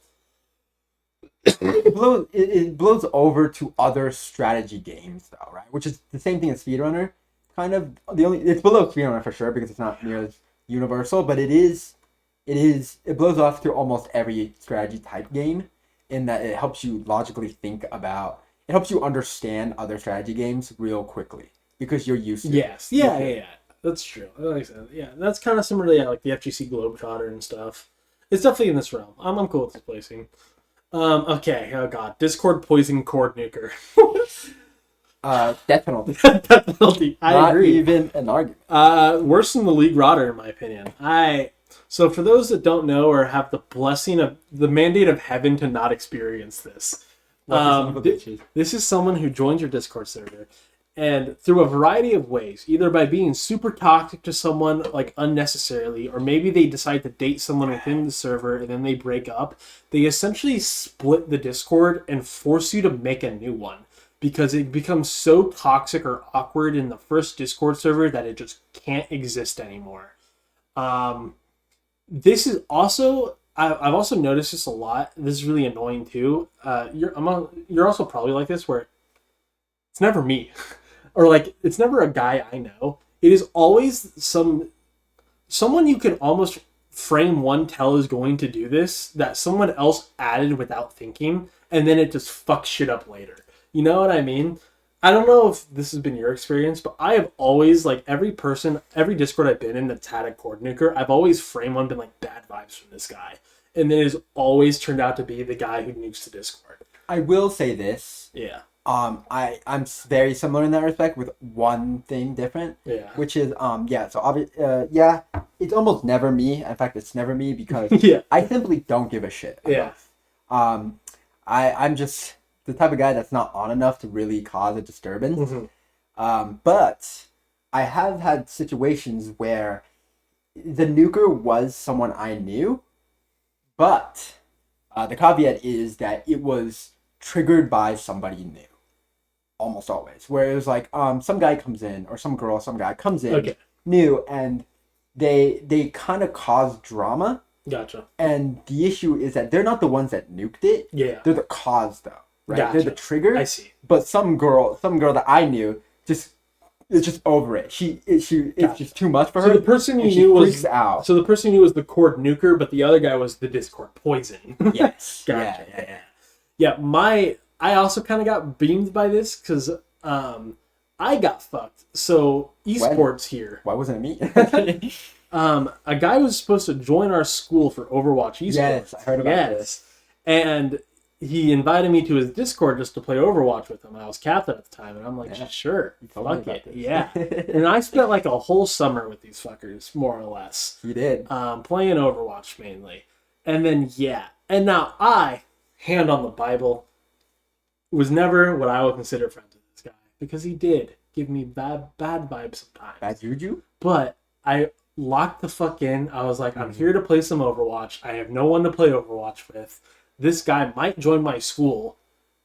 [SPEAKER 4] it blows over to other strategy games though, right? Which is the same thing as speedrunner. Kind of it's below speedrunner for sure because it's not near as universal, but it blows off to almost every strategy type game in that it helps you logically think about. It helps you understand other strategy games real quickly because you're used to
[SPEAKER 1] Yes,
[SPEAKER 4] it.
[SPEAKER 1] yeah. That's true. Like I said, yeah, that's kind of similar to like the FGC Globetrotter and stuff. It's definitely in this realm. I'm cool with this placing. Okay. Oh god, Discord poison cord nuker.
[SPEAKER 4] Death penalty.
[SPEAKER 1] Death penalty. I
[SPEAKER 4] Not
[SPEAKER 1] agree.
[SPEAKER 4] even an argument.
[SPEAKER 1] Worse than the League Rotter, in my opinion. So for those that don't know or have the blessing of the mandate of heaven to not experience this, this is someone who joins your Discord server, and through a variety of ways, either by being super toxic to someone like unnecessarily, or maybe they decide to date someone within the server and then they break up, they essentially split the Discord and force you to make a new one because it becomes so toxic or awkward in the first Discord server that it just can't exist anymore. This is also I've also noticed this a lot. This is really annoying too. You're also probably like this where it's never me. Or like it's never a guy I know. It is always someone you can almost frame one tell is going to do this that someone else added without thinking, and then it just fucks shit up later. You know what I mean? I don't know if this has been your experience, but I have always, like, every Discord I've been in that's had a cord nuker, I've always framed one, been like, bad vibes from this guy. And then it's always turned out to be the guy who nukes the Discord.
[SPEAKER 4] I will say this.
[SPEAKER 1] Yeah.
[SPEAKER 4] I'm very similar in that respect with one thing different.
[SPEAKER 1] Yeah.
[SPEAKER 4] Which is it's almost never me. In fact, it's never me because
[SPEAKER 1] Yeah.
[SPEAKER 4] I simply don't give a shit.
[SPEAKER 1] Yeah.
[SPEAKER 4] I'm just the type of guy that's not on enough to really cause a disturbance.
[SPEAKER 1] Mm-hmm.
[SPEAKER 4] But I have had situations where the nuker was someone I knew, but the caveat is that it was triggered by somebody new. Almost always. Where it was like, some guy comes in, or some girl, some guy comes in,
[SPEAKER 1] Okay.
[SPEAKER 4] new, and they kind of cause drama.
[SPEAKER 1] Gotcha.
[SPEAKER 4] And the issue is that they're not the ones that nuked it.
[SPEAKER 1] Yeah.
[SPEAKER 4] They're the cause, though. Right?
[SPEAKER 1] Gotcha.
[SPEAKER 4] They're the trigger.
[SPEAKER 1] I see.
[SPEAKER 4] But some girl that I knew is just over it. It's just too much for her.
[SPEAKER 1] So the person
[SPEAKER 4] and
[SPEAKER 1] you
[SPEAKER 4] she
[SPEAKER 1] knew
[SPEAKER 4] freaks
[SPEAKER 1] was
[SPEAKER 4] out.
[SPEAKER 1] So the person you knew was the cord nuker, but the other guy was the Discord poison.
[SPEAKER 4] Yes.
[SPEAKER 1] Gotcha.
[SPEAKER 4] Yeah.
[SPEAKER 1] Yeah, I also kind of got beamed by this because I got fucked. So esports here.
[SPEAKER 4] Why wasn't it me?
[SPEAKER 1] A guy was supposed to join our school for Overwatch esports.
[SPEAKER 4] Yes, I heard about this.
[SPEAKER 1] And he invited me to his Discord just to play Overwatch with him. I was captain at the time, and I'm like,
[SPEAKER 4] Yeah.
[SPEAKER 1] sure,
[SPEAKER 4] told me
[SPEAKER 1] fuck
[SPEAKER 4] about
[SPEAKER 1] it,
[SPEAKER 4] this.
[SPEAKER 1] yeah. And I spent like a whole summer with these fuckers, more or less.
[SPEAKER 4] You did.
[SPEAKER 1] Playing Overwatch mainly. And then, yeah. And now I, hand on the Bible, was never what I would consider friends with this guy. Because he did give me bad vibes sometimes.
[SPEAKER 4] Bad juju?
[SPEAKER 1] But I locked the fuck in. I was like, I'm here to play some Overwatch. I have no one to play Overwatch with. This guy might join my school.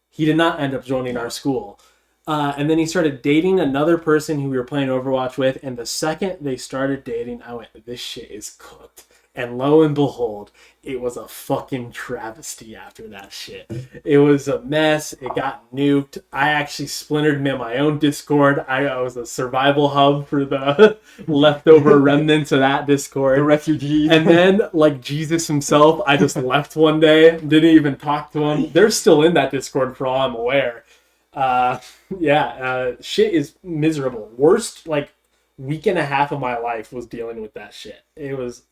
[SPEAKER 1] He did not end up joining our school. And then he started dating another person who we were playing Overwatch with. And the second they started dating, I went, this shit is cooked. And lo and behold, it was a fucking travesty after that shit. It was a mess. It got nuked. I actually splintered my own Discord. I was a survival hub for the leftover remnants of that Discord.
[SPEAKER 4] The refugee.
[SPEAKER 1] And then, like Jesus himself, I just left one day. Didn't even talk to him. They're still in that Discord for all I'm aware. Shit is miserable. Worst, like, week and a half of my life was dealing with that shit. It was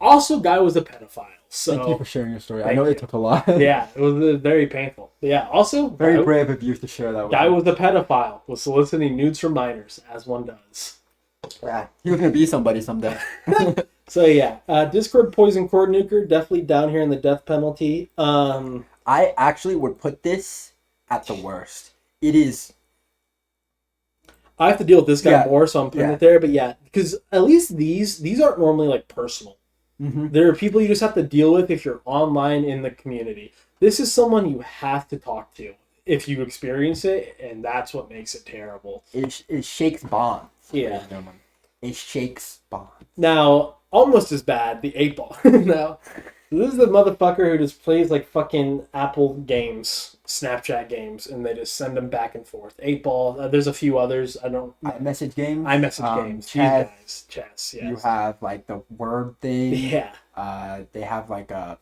[SPEAKER 1] Also, guy was a pedophile.
[SPEAKER 4] Thank you
[SPEAKER 1] So
[SPEAKER 4] for sharing your story. I
[SPEAKER 1] Thank
[SPEAKER 4] know
[SPEAKER 1] you.
[SPEAKER 4] it took a lot.
[SPEAKER 1] yeah, it was very painful. Yeah. Also,
[SPEAKER 4] Very
[SPEAKER 1] guy,
[SPEAKER 4] brave of you to share that with
[SPEAKER 1] guy
[SPEAKER 4] me.
[SPEAKER 1] was a pedophile. Was soliciting nudes from minors, as one does.
[SPEAKER 4] Yeah, he was gonna be somebody someday.
[SPEAKER 1] So yeah, Discord poison court nuker definitely down here in the death penalty.
[SPEAKER 4] I actually would put this at the worst. It is.
[SPEAKER 1] I have to deal with this guy
[SPEAKER 4] Yeah,
[SPEAKER 1] more, so I'm putting
[SPEAKER 4] yeah.
[SPEAKER 1] it there. But yeah, because at least these aren't normally like personal.
[SPEAKER 4] Mhm.
[SPEAKER 1] There are people you just have to deal with if you're online in the community. This is someone you have to talk to if you experience it, and that's what makes it terrible.
[SPEAKER 4] It shakes bonds.
[SPEAKER 1] Yeah.
[SPEAKER 4] ladies and gentlemen. It shakes bonds.
[SPEAKER 1] Now, almost as bad, the 8-ball. Now, this is the motherfucker who just plays like fucking Apple games, Snapchat games, and they just send them back and forth. 8-ball. There's a few others. I don't.
[SPEAKER 4] iMessage games.
[SPEAKER 1] iMessage games.
[SPEAKER 4] Chat.
[SPEAKER 1] These guys. Chess. Yes.
[SPEAKER 4] You have like the word thing.
[SPEAKER 1] Yeah.
[SPEAKER 4] They have like a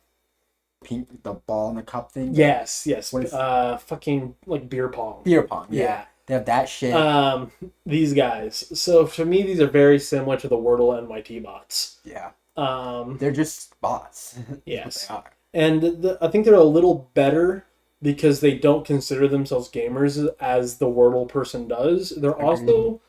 [SPEAKER 4] the ball in the cup thing.
[SPEAKER 1] Yes. Yes.
[SPEAKER 4] What is-
[SPEAKER 1] Fucking like beer pong.
[SPEAKER 4] Beer pong. Yeah.
[SPEAKER 1] Yeah.
[SPEAKER 4] They have that shit.
[SPEAKER 1] These guys. So for me, these are very similar to the Wordle NYT bots.
[SPEAKER 4] Yeah.
[SPEAKER 1] Um,
[SPEAKER 4] They're just bots.
[SPEAKER 1] Yes.
[SPEAKER 4] That's what
[SPEAKER 1] and I think they're a little better because they don't consider themselves gamers as the Wordle person does. They're
[SPEAKER 4] Agreed.
[SPEAKER 1] also,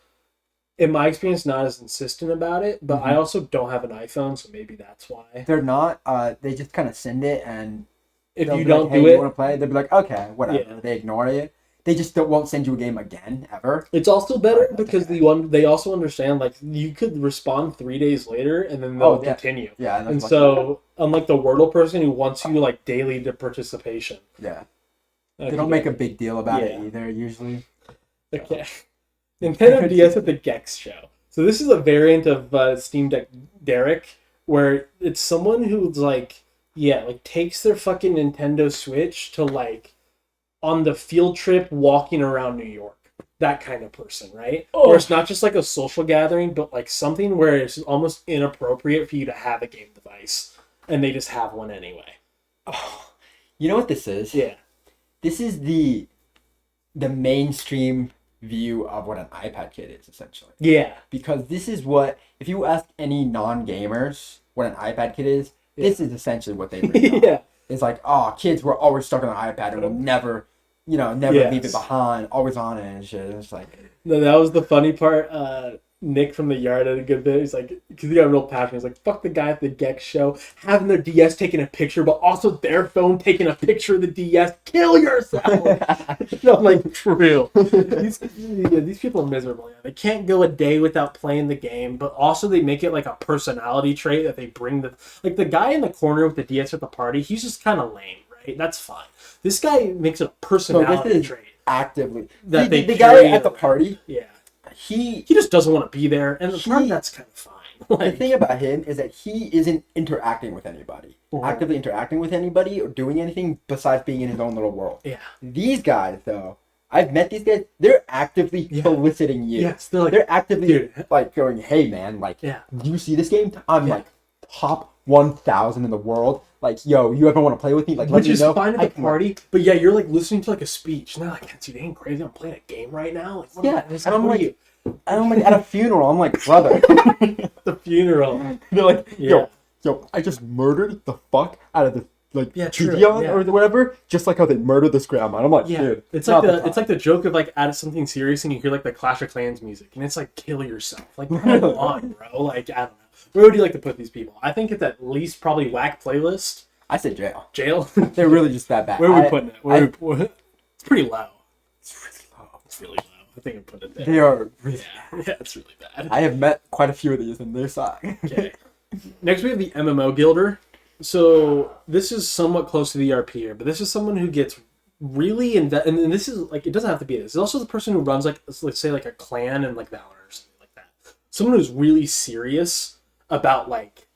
[SPEAKER 1] in my experience, not as insistent about it. But I
[SPEAKER 4] Mhm.
[SPEAKER 1] also don't have an iPhone, so maybe that's why.
[SPEAKER 4] They're not. They just kind of send it, and
[SPEAKER 1] If
[SPEAKER 4] they'll
[SPEAKER 1] you
[SPEAKER 4] be like,
[SPEAKER 1] don't
[SPEAKER 4] hey,
[SPEAKER 1] do
[SPEAKER 4] you
[SPEAKER 1] it,
[SPEAKER 4] want to play? They'll be like, okay, whatever.
[SPEAKER 1] Yeah.
[SPEAKER 4] They ignore it. They just won't send you a game again ever.
[SPEAKER 1] it's also better
[SPEAKER 4] Right, that's
[SPEAKER 1] because
[SPEAKER 4] okay.
[SPEAKER 1] they also understand like you could respond 3 days later and then they'll
[SPEAKER 4] Oh, yeah.
[SPEAKER 1] continue.
[SPEAKER 4] Yeah,
[SPEAKER 1] And
[SPEAKER 4] like,
[SPEAKER 1] so, unlike the Wordle person who wants you like daily to participation,
[SPEAKER 4] yeah, they don't make a big deal about
[SPEAKER 1] Yeah.
[SPEAKER 4] it either. Usually,
[SPEAKER 1] Okay. Nintendo DS at the Gex show. So this is a variant of Steam Deck Derek, where it's someone who's like, yeah, like takes their fucking Nintendo Switch to like on the field trip walking around New York. That kind of person, right? Where it's not just like a social gathering, but like something where it's almost inappropriate for you to have a game device, and they just have one anyway.
[SPEAKER 4] you know what this is?
[SPEAKER 1] Yeah.
[SPEAKER 4] This is the mainstream view of what an iPad kid is essentially.
[SPEAKER 1] Yeah.
[SPEAKER 4] Because this is what, if you ask any non-gamers what an iPad kid is, this is essentially what they bring up.
[SPEAKER 1] Yeah.
[SPEAKER 4] It's like, oh, kids were always stuck on the iPad and will never, never
[SPEAKER 1] Yes.
[SPEAKER 4] leave it behind, always on it and shit. It's like,
[SPEAKER 1] No, that was the funny part. Nick from the yard had a good bit. He's like, because he got real passionate. He's like, fuck the guy at the Gex show having their DS taking a picture, but also their phone taking a picture of the DS. Kill yourself. No, I'm like, for real. These people are miserable. Yeah. They can't go a day without playing the game, but also they make it like a personality trait that they bring like the guy in the corner with the DS at the party. He's just kind of lame, right? That's fine. This guy makes it a personality
[SPEAKER 4] is
[SPEAKER 1] trait.
[SPEAKER 4] actively.
[SPEAKER 1] That they
[SPEAKER 4] the guy
[SPEAKER 1] carry
[SPEAKER 4] at the
[SPEAKER 1] around.
[SPEAKER 4] party,
[SPEAKER 1] Yeah.
[SPEAKER 4] he
[SPEAKER 1] He just doesn't want to be there, and the part
[SPEAKER 4] He-
[SPEAKER 1] that's kind of fine.
[SPEAKER 4] the
[SPEAKER 1] Like,
[SPEAKER 4] thing about him is that he isn't interacting with anybody,
[SPEAKER 1] Mhm.
[SPEAKER 4] actively interacting with anybody or doing anything besides being in his own little world.
[SPEAKER 1] yeah,
[SPEAKER 4] These guys, though, I've met these guys. They're actively
[SPEAKER 1] Yeah.
[SPEAKER 4] soliciting you.
[SPEAKER 1] yes, they're like,
[SPEAKER 4] They're actively
[SPEAKER 1] dude.
[SPEAKER 4] like going, "Hey, man, like,
[SPEAKER 1] Yeah.
[SPEAKER 4] do you see this game? I'm
[SPEAKER 1] Yeah.
[SPEAKER 4] like top 1,000 in the world. Like, yo, you ever want to play with me? Like, let
[SPEAKER 1] which
[SPEAKER 4] me
[SPEAKER 1] is
[SPEAKER 4] know."
[SPEAKER 1] fine at
[SPEAKER 4] I
[SPEAKER 1] the
[SPEAKER 4] can-
[SPEAKER 1] party, but yeah, you're like listening to like a speech, and they're like, dude, ain't crazy, I'm playing a game right now. Like, what
[SPEAKER 4] Yeah,
[SPEAKER 1] am I-
[SPEAKER 4] and I'm
[SPEAKER 1] what are
[SPEAKER 4] like-
[SPEAKER 1] you?
[SPEAKER 4] And I'm like at a funeral. I'm like, brother.
[SPEAKER 1] The funeral.
[SPEAKER 4] They're like,
[SPEAKER 1] Yeah.
[SPEAKER 4] yo, I just murdered the fuck out of the like
[SPEAKER 1] Yeah, true,
[SPEAKER 4] Gideon
[SPEAKER 1] yeah.
[SPEAKER 4] or whatever, just like how they murdered this grandma. And I'm like,
[SPEAKER 1] Yeah,
[SPEAKER 4] dude,
[SPEAKER 1] it's
[SPEAKER 4] not
[SPEAKER 1] like
[SPEAKER 4] the
[SPEAKER 1] it's like the joke of like at something serious, and you hear like the Clash of Clans music, and it's like kill yourself. Like, come on, bro. Like, I don't know. Where would you like to put these people? I think it's at least probably whack playlist,
[SPEAKER 4] I said jail.
[SPEAKER 1] jail.
[SPEAKER 4] They're really just that bad.
[SPEAKER 1] Where are we
[SPEAKER 4] I-
[SPEAKER 1] putting it? It's pretty low.
[SPEAKER 4] It's really low.
[SPEAKER 1] It's really low. I think I put it there.
[SPEAKER 4] They are really.
[SPEAKER 1] Yeah, it's really bad.
[SPEAKER 4] I have met quite a few of these, and they suck.
[SPEAKER 1] Okay. Next, we have the MMO Guilder. So this is somewhat close to the ERP here, but this is someone who gets really and this is like, it doesn't have to be this. It's also the person who runs like, let's say like a clan and like Valorant or something like that. Someone who's really serious about like,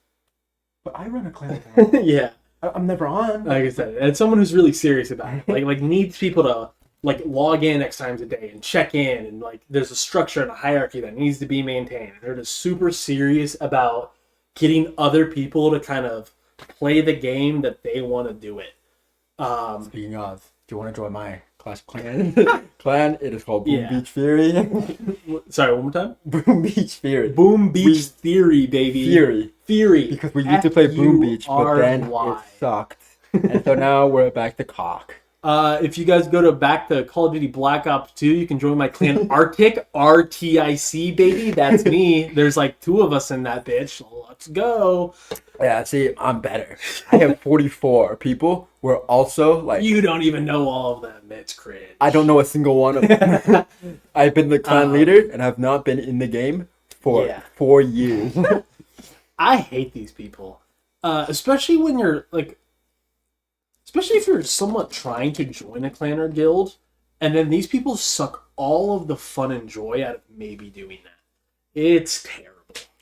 [SPEAKER 4] But I run a clan.
[SPEAKER 1] yeah,
[SPEAKER 4] I'm never on.
[SPEAKER 1] like I said, and someone who's really serious about it. Like needs people to like log in X times a day and check in, and like there's a structure and a hierarchy that needs to be maintained. And they're just super serious about getting other people to kind of play the game that they want to do it.
[SPEAKER 4] Speaking of, do you want to join my Clash of Clans. Clan, it is called Boom
[SPEAKER 1] Yeah.
[SPEAKER 4] Beach Fury.
[SPEAKER 1] Sorry, one more time.
[SPEAKER 4] Boom Beach Fury.
[SPEAKER 1] Boom Beach Theory, baby.
[SPEAKER 4] Fury.
[SPEAKER 1] Theory.
[SPEAKER 4] Because we used to play Boom Beach, but then
[SPEAKER 1] Fury.
[SPEAKER 4] it sucked. And so now we're back to cock.
[SPEAKER 1] If you guys go back to Call of Duty Black Ops 2, you can join my clan Arctic, RTIC, baby. That's me. There's like 2 of us in that bitch. Let's go.
[SPEAKER 4] Yeah, see, I'm better. I have 44 people. We're also like...
[SPEAKER 1] You don't even know all of them. It's cringe.
[SPEAKER 4] I don't know a single one of them. I've been the clan leader and have not been in the game for 4 years.
[SPEAKER 1] I hate these people. Especially when you're like... Especially if you're somewhat trying to join a clan or guild, and then these people suck all of the fun and joy out of maybe doing that. It's terrible.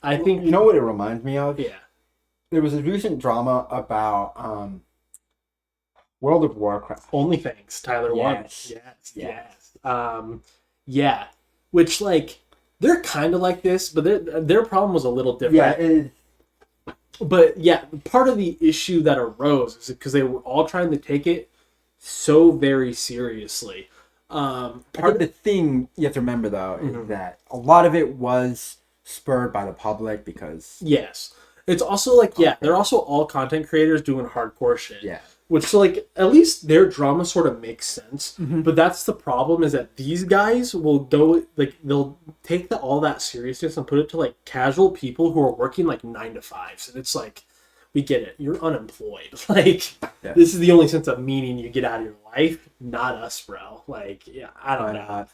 [SPEAKER 1] I think...
[SPEAKER 4] You know what it reminds me of?
[SPEAKER 1] Yeah.
[SPEAKER 4] There was a recent drama about World of Warcraft.
[SPEAKER 1] Only thanks, Tyler
[SPEAKER 4] Yes.
[SPEAKER 1] won. Yes. Yeah. Which, like, they're kind of like this, but their problem was a little different.
[SPEAKER 4] Yeah, it is.
[SPEAKER 1] But yeah, part of the issue that arose is because they were all trying to take it so very seriously.
[SPEAKER 4] I think the thing you have to remember, though, is that a lot of it was spurred by the public because...
[SPEAKER 1] Yes. It's also like, they're also all content creators doing hardcore shit.
[SPEAKER 4] Yeah.
[SPEAKER 1] Which, like, at least their drama sort of makes sense. But that's the problem, is that these guys will go, like, they'll take all that seriousness and put it to, like, casual people who are working, like, 9 to 5s. And it's like, we get it. You're unemployed. Like, this is the only sense of meaning you get out of your life. Not us, bro. Like, I don't know.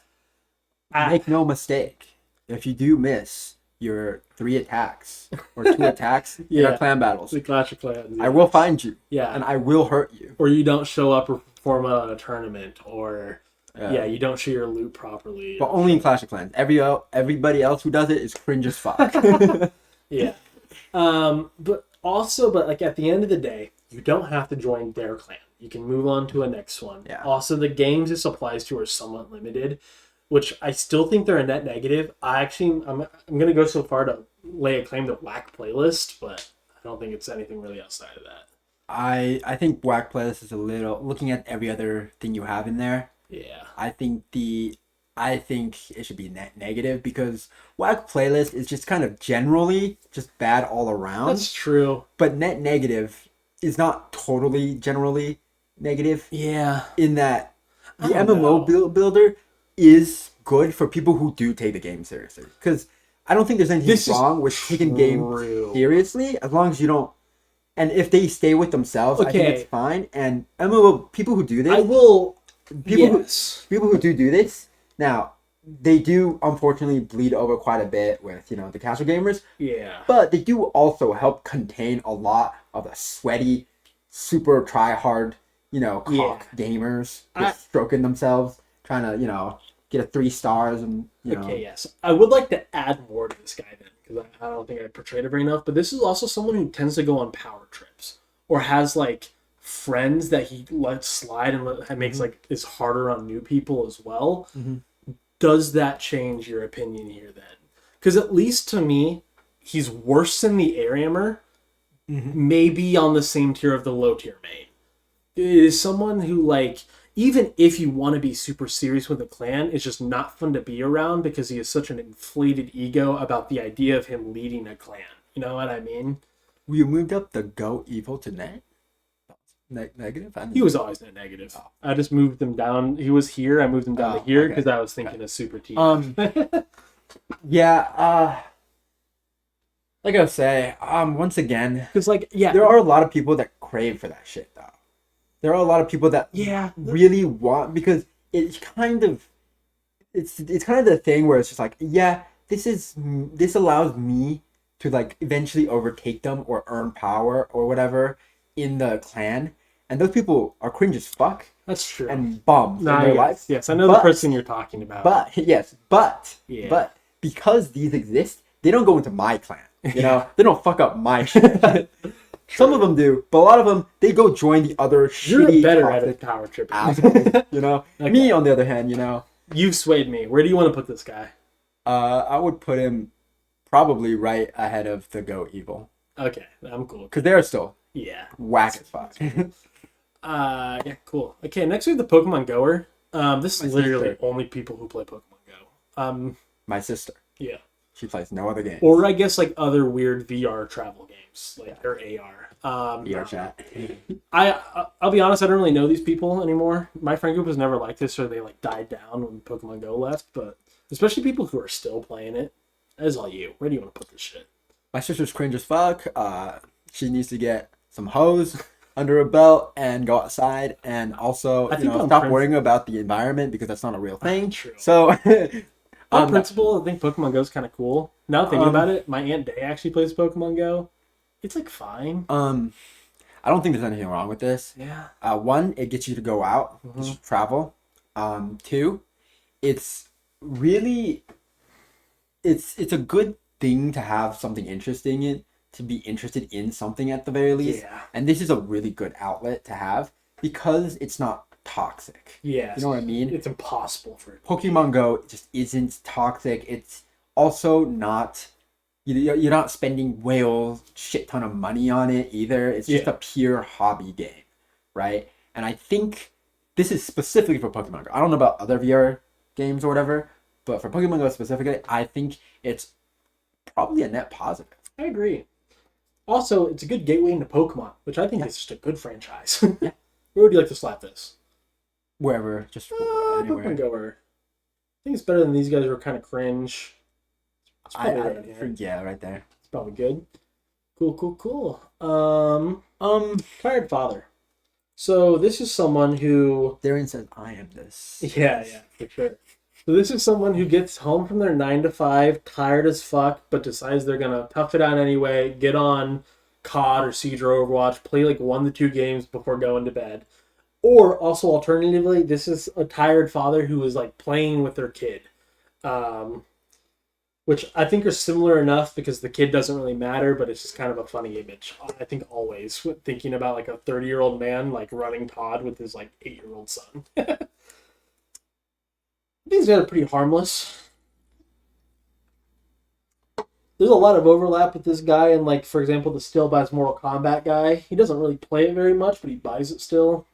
[SPEAKER 4] Make no mistake. If you do miss your 3 attacks or 2 attacks in our clan battles,
[SPEAKER 1] The Clash of Clans.
[SPEAKER 4] I will find you.
[SPEAKER 1] Yeah.
[SPEAKER 4] And I will hurt you.
[SPEAKER 1] Or you don't show up or perform at a tournament, or you don't show your loot properly.
[SPEAKER 4] But only in Clash of Clans. Everybody else who does it is cringe as fuck.
[SPEAKER 1] Yeah. But like at the end of the day, you don't have to join their clan. You can move on to a next one.
[SPEAKER 4] Yeah.
[SPEAKER 1] Also, the games this applies to are somewhat limited, which I still think they're a net negative. I'm gonna go so far to lay a claim to Whack Playlist, but I don't think it's anything really outside of that.
[SPEAKER 4] I think Whack Playlist is a little, looking at every other thing you have in there,
[SPEAKER 1] Yeah.
[SPEAKER 4] I think it should be net negative because Whack Playlist is just kind of generally just bad all around.
[SPEAKER 1] That's true.
[SPEAKER 4] But net negative is not totally generally negative
[SPEAKER 1] Yeah.
[SPEAKER 4] in that the
[SPEAKER 1] I don't
[SPEAKER 4] MMO
[SPEAKER 1] know.
[SPEAKER 4] builder is good for people who do take the game seriously. Because I don't think there's anything
[SPEAKER 1] This is
[SPEAKER 4] wrong with taking game
[SPEAKER 1] true.
[SPEAKER 4] seriously as long as you don't. And if they stay with themselves, I think
[SPEAKER 1] Okay.
[SPEAKER 4] it's fine. And MMO people who do this,
[SPEAKER 1] I will.
[SPEAKER 4] people
[SPEAKER 1] Yes.
[SPEAKER 4] who do this now, they do unfortunately bleed over quite a bit with the casual gamers,
[SPEAKER 1] Yeah.
[SPEAKER 4] but they do also help contain a lot of the sweaty, super try hard, cock gamers just stroking themselves, trying to get a 3 stars and
[SPEAKER 1] Okay, yes. I would like to add more to this guy then, because I don't think I portrayed it very enough. But this is also someone who tends to go on power trips, or has like friends that he lets slide and makes like is harder on new people as well. Does that change your opinion here then? Because at least to me, he's worse than the Ariamer, maybe on the same tier of the low tier main. It is someone who, like, even if you want to be super serious with the clan, it's just not fun to be around because he has such an inflated ego about the idea of him leading a clan. You know what I mean?
[SPEAKER 4] We moved up the Go Evil to net. Negative.
[SPEAKER 1] He was always net negative. I just moved him down. He was here. I moved him down to here because I was thinking of super team.
[SPEAKER 4] Yeah. Like I was saying, once again,
[SPEAKER 1] Because
[SPEAKER 4] there are a lot of people that crave for that shit, though. There are a lot of people that really want, because it's kind of the thing where it's just like, this allows me to like eventually overtake them or earn power or whatever in the clan, and those people are cringe as fuck
[SPEAKER 1] That's true.
[SPEAKER 4] and bums in their life.
[SPEAKER 1] Yes, I know the person you're talking about.
[SPEAKER 4] But because these exist, they don't go into my clan. They don't fuck up my shit. Some of them do, but a lot of them, they go join the other
[SPEAKER 1] You're
[SPEAKER 4] shitty,
[SPEAKER 1] better at
[SPEAKER 4] toxic
[SPEAKER 1] it, power tripping.
[SPEAKER 4] assholes.
[SPEAKER 1] Okay.
[SPEAKER 4] Me on the other hand,
[SPEAKER 1] You've swayed me. Where do you want to put this guy?
[SPEAKER 4] I would put him probably right ahead of the Go Evil,
[SPEAKER 1] Okay, I'm cool.
[SPEAKER 4] because they're still
[SPEAKER 1] Yeah.
[SPEAKER 4] whack as fuck.
[SPEAKER 1] Yeah, cool. Okay, next we have the Pokemon Goer. This
[SPEAKER 4] My
[SPEAKER 1] is literally
[SPEAKER 4] sister.
[SPEAKER 1] only people who play Pokemon Go.
[SPEAKER 4] My sister.
[SPEAKER 1] Yeah.
[SPEAKER 4] She plays no other games.
[SPEAKER 1] Or I guess like other weird VR travel games, like or AR.
[SPEAKER 4] VR chat.
[SPEAKER 1] I'll be honest, I don't really know these people anymore. My friend group has never liked this, or they like died down when Pokemon Go left. But especially people who are still playing it, that is all you. Where do you want to put this shit?
[SPEAKER 4] My sister's cringe as fuck. She needs to get some hose under her belt and go outside, and also
[SPEAKER 1] I think on
[SPEAKER 4] stop
[SPEAKER 1] prin-
[SPEAKER 4] worrying about the environment because that's not a real thing.
[SPEAKER 1] True.
[SPEAKER 4] So,
[SPEAKER 1] On principle, I think Pokemon Go is kind of cool. Now thinking
[SPEAKER 4] Um,
[SPEAKER 1] about it, my Aunt Day actually plays Pokemon Go. It's like fine.
[SPEAKER 4] I don't think there's anything wrong with this.
[SPEAKER 1] Yeah.
[SPEAKER 4] One, it gets you to go out, just travel. Two, it's really, it's a good thing to have something interesting in, to be interested in something at the very least.
[SPEAKER 1] Yeah.
[SPEAKER 4] And this is a really good outlet to have because it's not toxic.
[SPEAKER 1] Yeah.
[SPEAKER 4] You know what I mean?
[SPEAKER 1] It's impossible for it.
[SPEAKER 4] Pokemon Go just isn't toxic. It's also not, you're not spending whale shit ton of money on it either. It's just
[SPEAKER 1] Yeah.
[SPEAKER 4] a pure hobby game, right? And I think this is specifically for Pokemon Go. I don't know about other VR games or whatever, but for Pokemon Go specifically, I think it's probably a net positive.
[SPEAKER 1] I agree. Also, it's a good gateway into Pokemon, which I think is just a good franchise.
[SPEAKER 4] Yeah.
[SPEAKER 1] Where would you like to slap this?
[SPEAKER 4] Wherever, just anywhere.
[SPEAKER 1] Pokemon Goer. I think it's better than these guys who are kind of cringe. It's probably right here.
[SPEAKER 4] Yeah, right there.
[SPEAKER 1] It's probably good. Cool. Tired Father. So this is someone who
[SPEAKER 4] Darren says, I am this.
[SPEAKER 1] Yeah, for sure. So this is someone who gets home from their 9 to 5, tired as fuck, but decides they're gonna tough it out anyway, get on COD or Siege or Overwatch, play like 1 to 2 games before going to bed. Or also alternatively, this is a tired father who is like playing with their kid. Which I think are similar enough because the kid doesn't really matter, but it's just kind of a funny image. I think always thinking about like a 30-year-old man like running COD with his like 8-year-old son. These guys are pretty harmless. There's a lot of overlap with this guy, and like for example, the Still buys Mortal Kombat guy. He doesn't really play it very much, but he buys it still.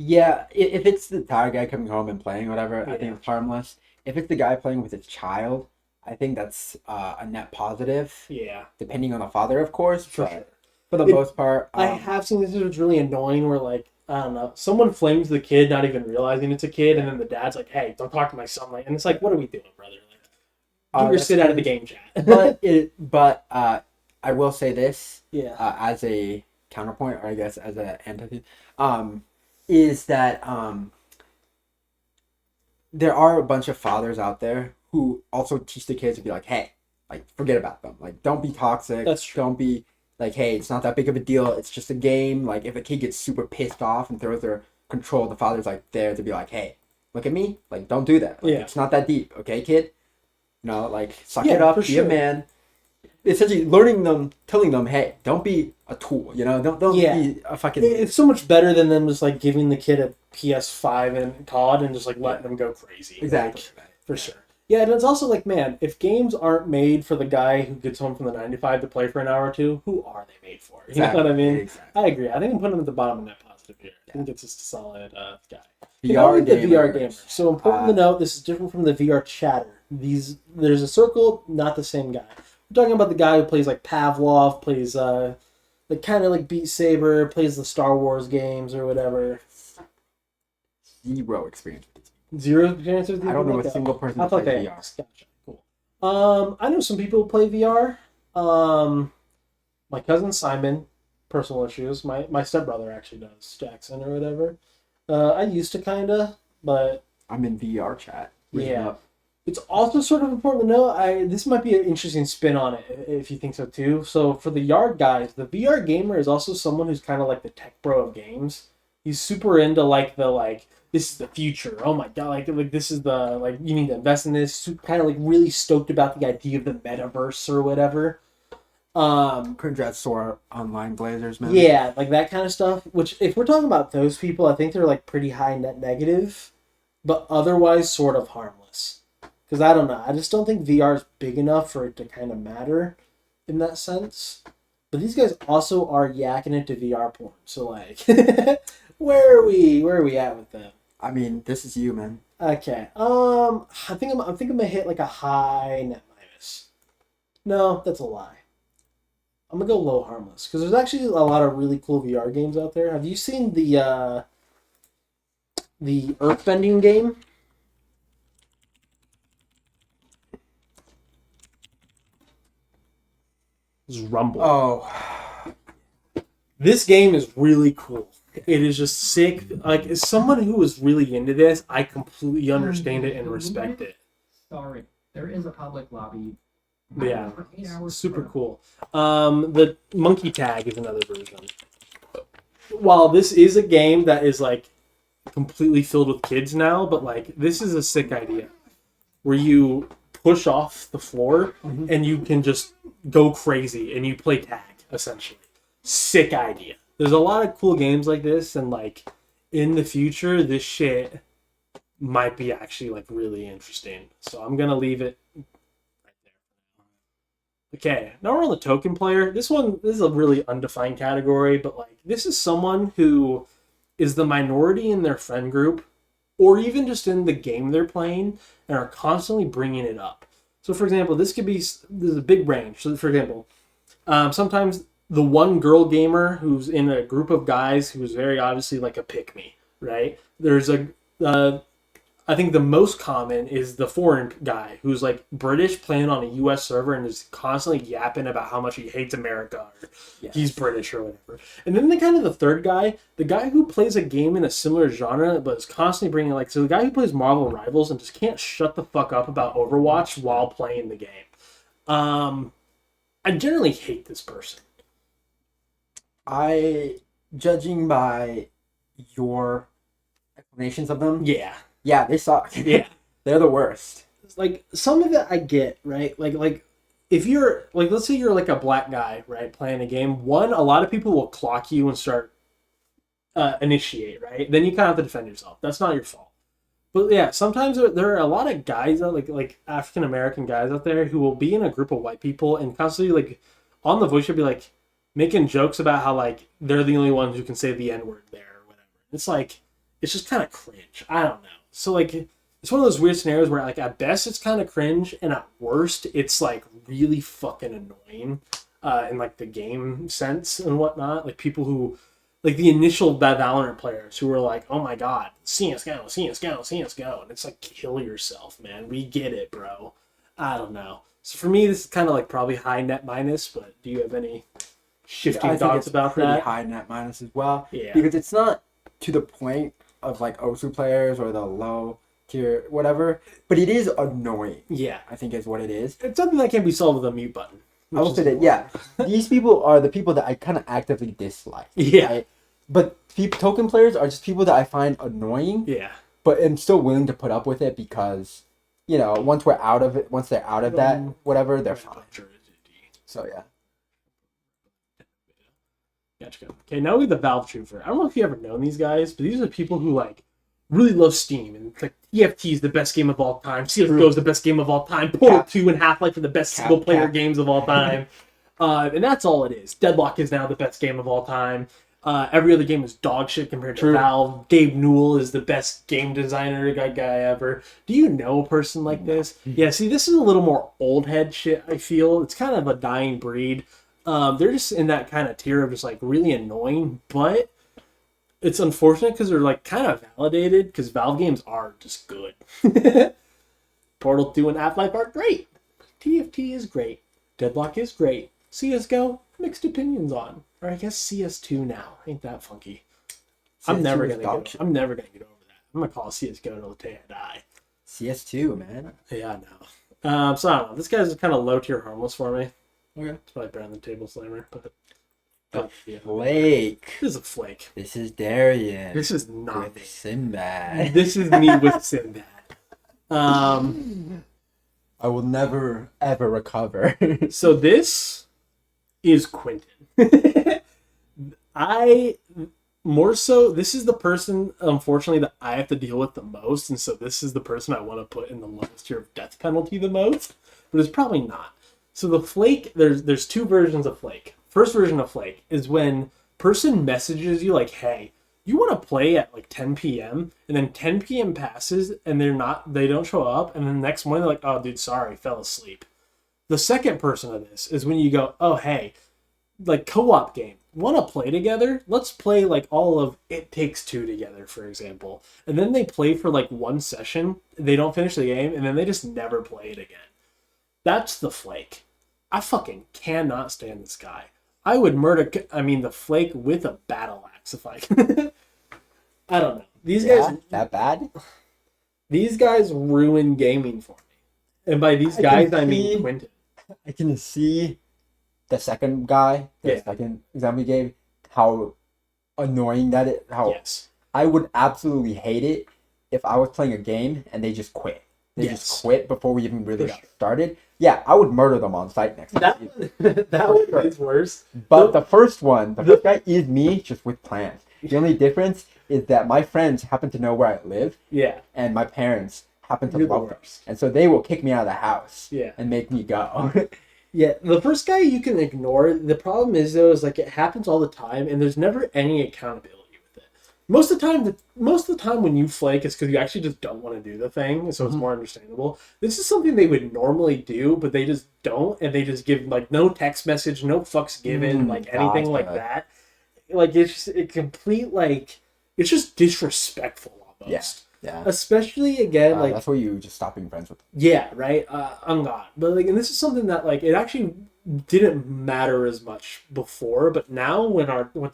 [SPEAKER 4] Yeah, if it's the tired guy coming home and playing whatever, I
[SPEAKER 1] Yeah.
[SPEAKER 4] think it's harmless. If it's the guy playing with his child, I think that's a net positive,
[SPEAKER 1] Yeah,
[SPEAKER 4] depending on the father, of course.
[SPEAKER 1] for
[SPEAKER 4] But
[SPEAKER 1] sure.
[SPEAKER 4] for the
[SPEAKER 1] It-
[SPEAKER 4] most part,
[SPEAKER 1] I have seen this. It's really annoying. Where like I don't know, someone flames the kid, not even realizing it's a kid, and then the dad's like, "Hey, don't talk to my son." Like, and it's like, "What are we doing, brother? Like, keep your
[SPEAKER 4] that's
[SPEAKER 1] sit out of the
[SPEAKER 4] cringe.
[SPEAKER 1] game chat."
[SPEAKER 4] but I will say this
[SPEAKER 1] Yeah,
[SPEAKER 4] as a counterpoint, or I guess as an antipode, is that there are a bunch of fathers out there who also teach the kids to be like, hey, like forget about them, like don't be toxic.
[SPEAKER 1] That's true.
[SPEAKER 4] Don't be like, hey, it's not that big of a deal. It's just a game. Like if a kid gets super pissed off and throws their control, the father's like there to be like, hey, look at me. Like don't do that. Like,
[SPEAKER 1] Yeah.
[SPEAKER 4] It's not that deep, okay, kid. Like suck
[SPEAKER 1] Yeah,
[SPEAKER 4] it up,
[SPEAKER 1] for
[SPEAKER 4] be
[SPEAKER 1] sure.
[SPEAKER 4] a man. Essentially telling them, hey, don't be a tool. Don't
[SPEAKER 1] Yeah.
[SPEAKER 4] be a fucking.
[SPEAKER 1] it's so much better than them just like giving the kid a PS5 and COD and just like letting them go crazy.
[SPEAKER 4] Exactly.
[SPEAKER 1] Like, for sure. Yeah, and it's also like, man, if games aren't made for the guy who gets home from the 9 to 5 to play for an hour or two, who are they made for? You know what I mean?
[SPEAKER 4] Exactly.
[SPEAKER 1] I agree. I think I'm putting him at the bottom of net positive here. I think it's just a solid guy.
[SPEAKER 4] VR
[SPEAKER 1] The VR
[SPEAKER 4] gamers.
[SPEAKER 1] gamer. So important to note, this is different from the VR chatter. There's a circle, not the same guy. We're talking about the guy who plays like Pavlov, plays like kind of like Beat Saber, plays the Star Wars games or whatever.
[SPEAKER 4] Zero experience with these.
[SPEAKER 1] Zero experience with
[SPEAKER 4] I don't know
[SPEAKER 1] like
[SPEAKER 4] a
[SPEAKER 1] that?
[SPEAKER 4] single person
[SPEAKER 1] I
[SPEAKER 4] that
[SPEAKER 1] thought
[SPEAKER 4] plays
[SPEAKER 1] they
[SPEAKER 4] VR.
[SPEAKER 1] asked. Gotcha. Cool. I know some people who play VR. My cousin Simon, personal issues. My stepbrother actually does, Jackson or whatever. I used to kinda, but
[SPEAKER 4] I'm in VR chat. Reaching
[SPEAKER 1] Yeah.
[SPEAKER 4] up.
[SPEAKER 1] it's also sort of important to know. This might be an interesting spin on it if you think so too. So for the Yard guys, the VR gamer is also someone who's kind of like the tech bro of games. He's super into like this is the future. Oh my god, like this is the like you need to invest in this. Kind of like really stoked about the idea of the metaverse or whatever.
[SPEAKER 4] Congrats to our online Blazers, man.
[SPEAKER 1] Yeah, like that kind of stuff. Which if we're talking about those people, I think they're like pretty high net negative, but otherwise sort of harmless. Because I don't know, I just don't think VR is big enough for it to kind of matter in that sense. But these guys also are yakking into VR porn, so like Where are we at with them?
[SPEAKER 4] I mean, this is you, man.
[SPEAKER 1] Okay. I think I'm gonna hit like a high net minus. No, that's a lie. I'm gonna go low harmless because there's actually a lot of really cool VR games out there. Have you seen the Earthbending game? This is Rumble.
[SPEAKER 4] Oh,
[SPEAKER 1] This game is really cool. It is just sick. Like, as someone who was really into this, I completely understand it and respect it.
[SPEAKER 5] Sorry, there is a public lobby.
[SPEAKER 1] Yeah,
[SPEAKER 5] For 8 hours
[SPEAKER 1] super
[SPEAKER 5] per-
[SPEAKER 1] cool. The Monkey Tag is another version. While this is a game that is like completely filled with kids now, but like this is a sick idea where you push off the floor and you can just go crazy and you play tag essentially. Sick idea. There's a lot of cool games like this, and like in the future, this shit might be actually like really interesting. So I'm gonna leave it right there. Okay, now we're on the token player. This is a really undefined category, but like this is someone who is the minority in their friend group, or even just in the game they're playing, and are constantly bringing it up. So, for example, there's a big range. So, for example, sometimes the one girl gamer who's in a group of guys who's very obviously like a pick me, right? There's I think the most common is the foreign guy who's like British playing on a US server and is constantly yapping about how much he hates America or he's British or whatever. And then the third guy, the guy who plays a game in a similar genre but is constantly bringing so the guy who plays Marvel Rivals and just can't shut the fuck up about Overwatch while playing the game. I generally hate this person.
[SPEAKER 4] judging by your explanations of them,
[SPEAKER 1] Yeah.
[SPEAKER 4] they suck.
[SPEAKER 1] Yeah.
[SPEAKER 4] They're the worst.
[SPEAKER 1] Like some of it I get, right? Like if you're like, let's say you're like a black guy, right, playing a game. A lot of people will clock you and start initiate, right? Then you kind of have to defend yourself. That's not your fault. But yeah, sometimes there are a lot of guys out, like African American guys out there who will be in a group of white people and constantly like on the voice you'll be like making jokes about how like they're the only ones who can say the N-word there or whatever. It's like it's just kind of cringe. I don't know. So like it's one of those weird scenarios where like at best it's kind of cringe and at worst it's like really fucking annoying in like the game sense and whatnot. Like people who like the initial Valorant players who were like, oh my god, CSGO, CSGO, CSGO. And it's like, kill yourself, man. We get it, bro. I don't know. So for me, this is kind of like probably high net minus, but do you have any shifting thoughts about
[SPEAKER 4] pretty
[SPEAKER 1] that?
[SPEAKER 4] high net minus as well.
[SPEAKER 1] Yeah.
[SPEAKER 4] Because it's not to the point of like OSU players or the low tier whatever, but it is annoying.
[SPEAKER 1] Yeah.
[SPEAKER 4] I think is what it is.
[SPEAKER 1] It's something that can be solved with a mute button.
[SPEAKER 4] I will say that, yeah. These people are the people that I kind of actively dislike.
[SPEAKER 1] Yeah.
[SPEAKER 4] Right? But token players are just people that I find annoying,
[SPEAKER 1] Yeah.
[SPEAKER 4] but am still willing to put up with it because, you know, once they're out of that, whatever, they're fine. So, yeah.
[SPEAKER 1] Gotcha. Okay, now we have the Valve Trooper. I don't know if you ever known these guys, but these are people who like really love Steam and like TFT is the best game of all time. CS:GO is the best game of all time. Portal 2 and Half-Life are the best single-player games of all time. And that's all it is. Deadlock is now the best game of all time. Every other game is dog shit compared to Valve. Gabe Newell is the best game designer guy ever. Do you know a person like this? Yeah, see, this is a little more old head shit, I feel. It's kind of a dying breed. They're just in that kind of tier of just like really annoying, but it's unfortunate because they're like kind of validated because Valve games are just good. Portal 2 and Half-Life are great. TFT is great. Deadlock is great. CSGO, mixed opinions on. Or I guess CS2 now. Ain't that funky? I'm never gonna get over that. I'm gonna call CSGO till the day I die.
[SPEAKER 4] CS2, man.
[SPEAKER 1] Yeah, I know. So I don't know. This guy's kind of low tier harmless for me.
[SPEAKER 4] Okay.
[SPEAKER 1] It's probably better than Table Slammer, but yeah.
[SPEAKER 4] Flake.
[SPEAKER 1] This is a flake.
[SPEAKER 4] This is Darian.
[SPEAKER 1] This is not
[SPEAKER 4] with Sinbad.
[SPEAKER 1] This is me with Sinbad.
[SPEAKER 4] I will never ever recover.
[SPEAKER 1] So this is Quentin. This is the person, unfortunately, that I have to deal with the most, and so this is the person I want to put in the lowest tier of death penalty the most, but it's probably not. So the flake, there's two versions of flake. First version of flake is when person messages you like, hey, You want to play at like 10 p.m. and then 10 p.m. passes and they don't show up, and then the next morning they're like, oh dude, sorry, fell asleep. The second person of this is when you go, oh hey, like co-op game, want to play together? Let's play like all of It Takes Two together, for example. And then they play for like one session, they don't finish the game, and then they just never play it again. That's the flake. I fucking cannot stand this guy. I would murder, the flake with a battle axe if I could. I don't know. These guys,
[SPEAKER 4] that bad?
[SPEAKER 1] these guys ruin gaming for me. And by these guys, I mean Quentin.
[SPEAKER 4] I can see the second guy, the second example you gave, how annoying that is. How
[SPEAKER 1] Yes.
[SPEAKER 4] I would absolutely hate it if I was playing a game and they just quit. They just quit before we even really got started. Yeah, I would murder them on site next time.
[SPEAKER 1] That one is worse.
[SPEAKER 4] But the first first guy is me, just with plans. The only difference is that my friends happen to know where I live,
[SPEAKER 1] Yeah.
[SPEAKER 4] and my parents happen to
[SPEAKER 1] You're the
[SPEAKER 4] love them.
[SPEAKER 1] worst.
[SPEAKER 4] And so they will kick me out of the house
[SPEAKER 1] Yeah.
[SPEAKER 4] and make me go.
[SPEAKER 1] Yeah, the first guy you can ignore. The problem is though, is like it happens all the time, and there's never any accountability with it. Most of the time when you flake, it's because you actually just don't want to do the thing, so it's more understandable. This is something they would normally do, but they just don't, and they just give like no text message, no fucks given, like anything like that. Like it's just it's just disrespectful almost.
[SPEAKER 4] Yeah.
[SPEAKER 1] Especially again,
[SPEAKER 4] That's where you just stop being friends with them.
[SPEAKER 1] yeah, right. I'm God, but like, and this is something that like it actually didn't matter as much before, but now when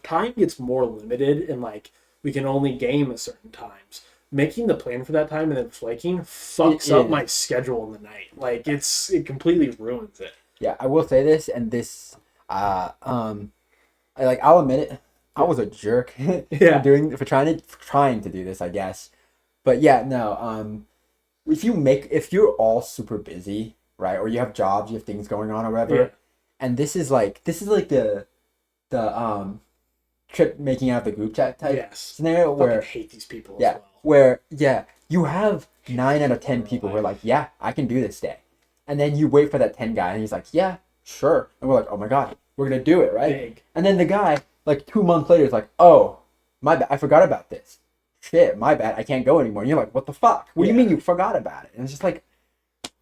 [SPEAKER 1] time gets more limited and like we can only game at certain times, making the plan for that time and then flaking fucks up my schedule in the night. Like it completely ruins it.
[SPEAKER 4] Yeah, I will say this, and this, I'll admit it. I was a jerk
[SPEAKER 1] Yeah.
[SPEAKER 4] for trying to do this, I guess. But yeah, no. If you're all super busy, right, or you have jobs, you have things going on or whatever,
[SPEAKER 1] Yeah.
[SPEAKER 4] and this is like the trip making out of the group chat type
[SPEAKER 1] Yes.
[SPEAKER 4] scenario
[SPEAKER 1] I
[SPEAKER 4] where
[SPEAKER 1] fucking hate these people
[SPEAKER 4] yeah,
[SPEAKER 1] as well.
[SPEAKER 4] where you have 9 out of 10 people who are like, yeah, I can do this day, and then you wait for that 10 guy, and he's like, yeah, sure, and we're like, oh my god, we're gonna do it, right?
[SPEAKER 1] Big.
[SPEAKER 4] And then the guy like 2 months later is like, oh, my bad, I forgot about this. Shit, my bad, I can't go anymore. And you're like, what the fuck? What do you mean you forgot about it? And it's just like,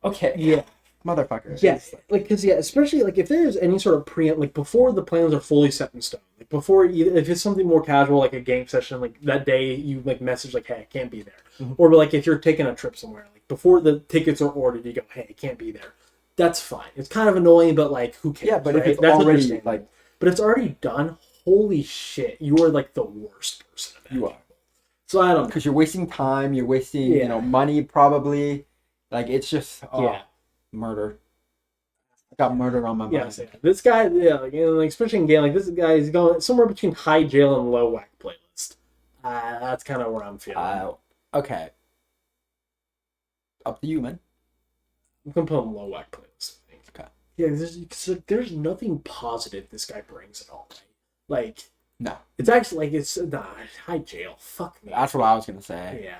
[SPEAKER 4] okay,
[SPEAKER 1] Yeah.
[SPEAKER 4] motherfucker.
[SPEAKER 1] Yeah, because especially like if there's any sort of like before the plans are fully set in stone, like before if it's something more casual like a game session, like that day you like message like, hey, I can't be there, or like if you're taking a trip somewhere, like before the tickets are ordered, you go, hey, I can't be there. That's fine. It's kind of annoying, but like who cares?
[SPEAKER 4] Yeah, but if
[SPEAKER 1] right?
[SPEAKER 4] it's
[SPEAKER 1] That's
[SPEAKER 4] already
[SPEAKER 1] understandable.
[SPEAKER 4] like,
[SPEAKER 1] but it's already done. Holy shit, you are like the worst person.
[SPEAKER 4] you are,
[SPEAKER 1] So I don't know.
[SPEAKER 4] because you're wasting time, you're wasting
[SPEAKER 1] Yeah.
[SPEAKER 4] money probably. Like it's just
[SPEAKER 1] Yeah.
[SPEAKER 4] murder. I got murder on my mind.
[SPEAKER 1] Yes, yeah. This guy, yeah, like, especially in game, like this guy is going somewhere between high jail and low whack playlist. That's kind of where I'm feeling.
[SPEAKER 4] Okay. Up to you, man.
[SPEAKER 1] I'm gonna put him low whack playlist. I think.
[SPEAKER 4] Okay.
[SPEAKER 1] Yeah, there's nothing positive this guy brings at all. Right? Like
[SPEAKER 4] No,
[SPEAKER 1] it's actually like it's high jail. Fuck me.
[SPEAKER 4] that's what I was gonna say.
[SPEAKER 1] Yeah.